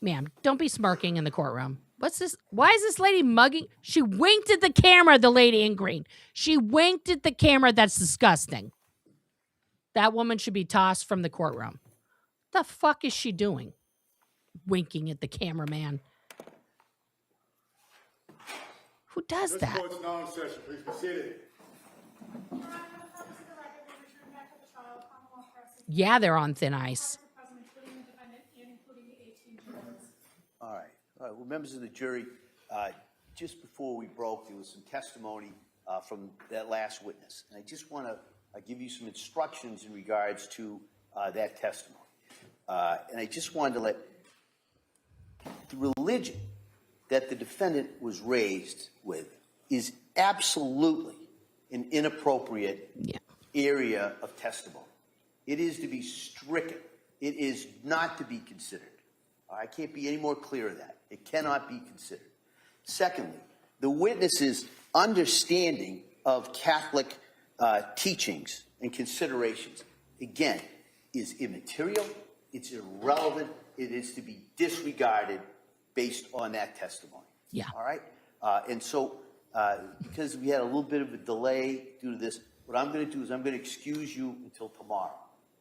Ma'am, don't be smirking in the courtroom. What's this? Why is this lady mugging? She winked at the camera, the lady in green. She winked at the camera. That's disgusting. That woman should be tossed from the courtroom. The fuck is she doing? Winking at the cameraman. Who does This that? court's now in session. Please be seated. Yeah, they're on thin ice. All right. Well, members of the jury, just before we broke, there was some testimony from that last witness. And I just want to give you some instructions in regards to that testimony. And I just wanted to let the religion that the defendant was raised with is absolutely an inappropriate area of testimony. It is to be stricken. It is not to be considered. I can't be any more clear of that. It cannot be considered. Secondly, the witness's understanding of Catholic teachings and considerations, again, is immaterial, it's irrelevant, it is to be disregarded based on that testimony. Yeah. All right? And so, because we had a little bit of a delay due to this, what I'm going to do is I'm going to excuse you until tomorrow.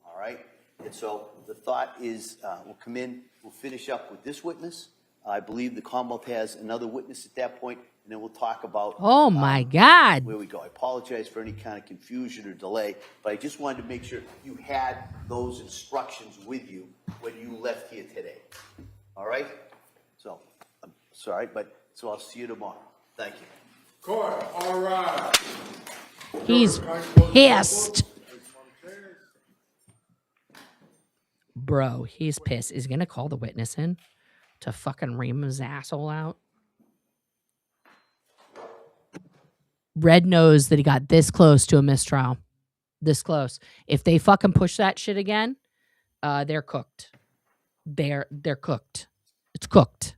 All right? And so the thought is we'll come in, we'll finish up with this witness. I believe the Commonwealth has another witness at that point, and then we'll talk about Oh my God. where we go. I apologize for any kind of confusion or delay, but I just wanted to make sure you had those instructions with you when you left here today. All right? So, I'm sorry, but so I'll see you tomorrow. Thank you. Court, all rise. He's pissed. Bro, he's pissed. Is he going to call the witness in to fucking ream his asshole out? Red knows that he got this close to a mistrial. This close. If they fucking push that shit again, they're cooked. They're cooked. It's cooked.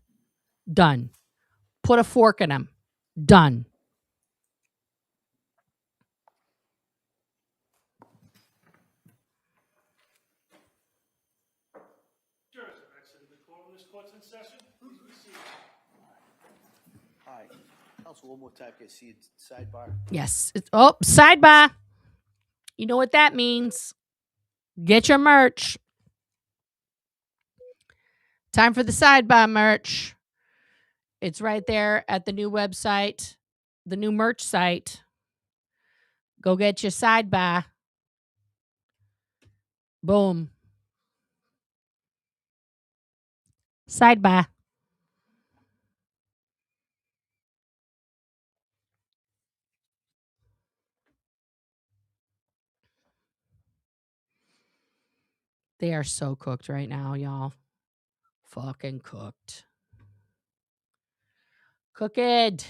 Done. Put a fork in them. Done. All right. Counsel, one more time. Can I see it sidebar? Yes. Oh, sidebar. You know what that means. Get your merch. Time for the sidebar merch. It's right there at the new website, the new merch site. Go get your sidebar. Boom. Sidebar. They are so cooked right now, y'all. Fucking cooked. Crooked.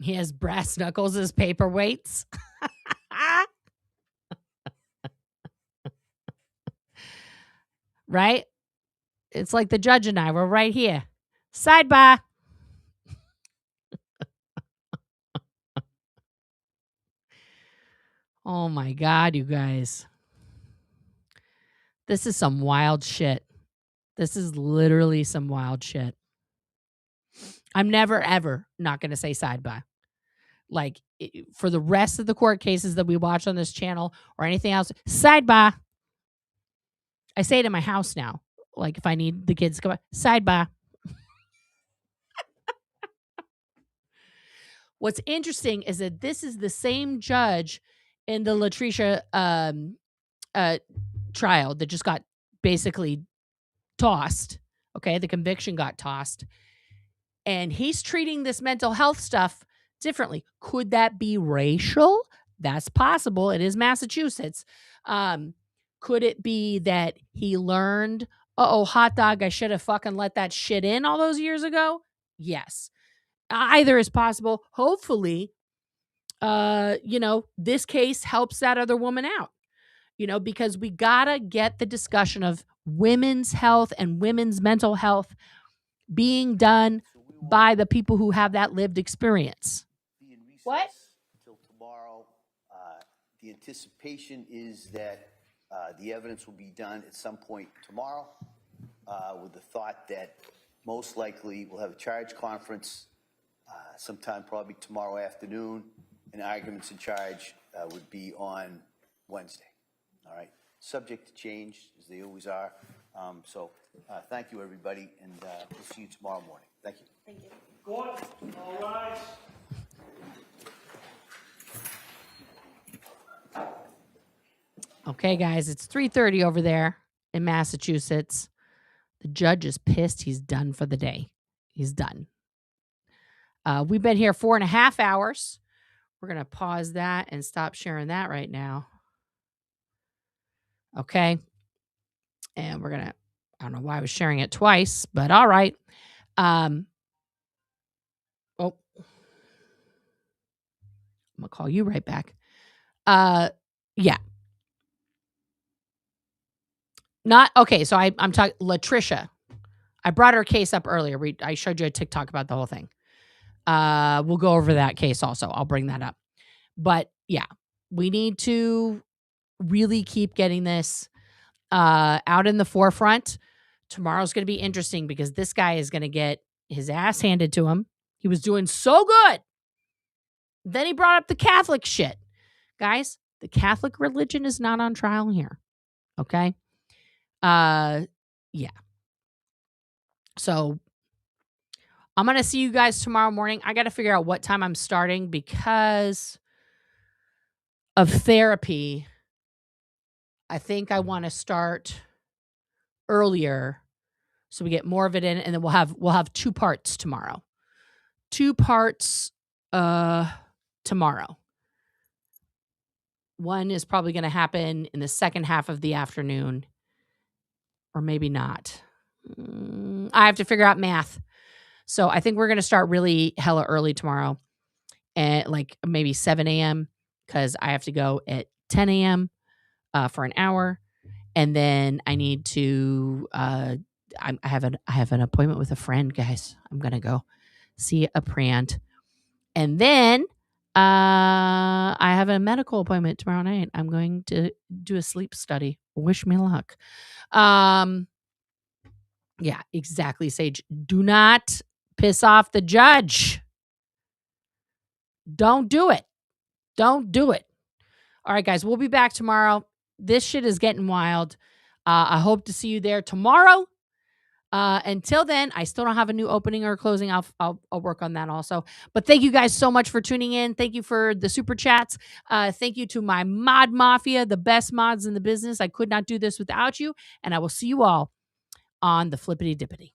He has brass knuckles as paperweights. Right? It's like the judge and I were right here. Sidebar. Oh my God, you guys. This is some wild shit. This is literally some wild shit. I'm never, ever not going to say sidebar. Like, for the rest of the court cases that we watch on this channel or anything else, sidebar. I say it in my house now. Like, if I need the kids to come, sidebar. What's interesting is that this is the same judge in the Latricia trial that just got basically tossed. Okay, the conviction got tossed. And he's treating this mental health stuff differently. Could that be racial? That's possible. It is Massachusetts. Could it be that he learned, hot dog, I should have fucking let that shit in all those years ago? Yes. Either is possible. Hopefully, this case helps that other woman out, because we gotta get the discussion of women's health and women's mental health being done by the people who have that lived experience. What? Until tomorrow. The anticipation is that the evidence will be done at some point tomorrow, with the thought that most likely we'll have a charge conference sometime probably tomorrow afternoon, and arguments in charge would be on Wednesday. All right. Subject to change, as they always are. So thank you, everybody, and we'll see you tomorrow morning. Thank you. Thank you. Court, all rise. Okay, guys, it's 3:30 over there in Massachusetts. The judge is pissed. He's done for the day. He's done. We've been here 4.5 hours. We're going to pause that and stop sharing that right now. Okay. And we're going to, I don't know why I was sharing it twice, but all right. I'm going to call you right back. Yeah. Not, okay, so I'm talking, Latricia. I brought her case up earlier. I showed you a TikTok about the whole thing. We'll go over that case also. I'll bring that up. But yeah, we need to really keep getting this out in the forefront. Tomorrow's going to be interesting because this guy is going to get his ass handed to him. He was doing so good. Then he brought up the Catholic shit. Guys, the Catholic religion is not on trial here. Okay? Yeah. So I'm going to see you guys tomorrow morning. I got to figure out what time I'm starting because of therapy. I think I want to start earlier so we get more of it in, and then we'll have 2 parts tomorrow. 2 parts tomorrow. One is probably going to happen in the second half of the afternoon, or maybe not. I have to figure out math. So I think we're going to start really hella early tomorrow at like maybe 7 a.m. because I have to go at 10 a.m. For an hour. And then I need to, I have an appointment with a friend, guys. I'm going to go see a friend. And then I have a medical appointment tomorrow night. I'm going to do a sleep study. Wish me luck. Yeah, exactly, Sage. Do not piss off the judge. Don't do it. Don't do it. All right, guys, we'll be back tomorrow. This shit is getting wild. I hope to see you there tomorrow. Until then, I still don't have a new opening or closing. I'll work on that also. But thank you guys so much for tuning in. Thank you for the super chats. Thank you to my mod mafia, the best mods in the business. I could not do this without you. And I will see you all on the flippity dippity.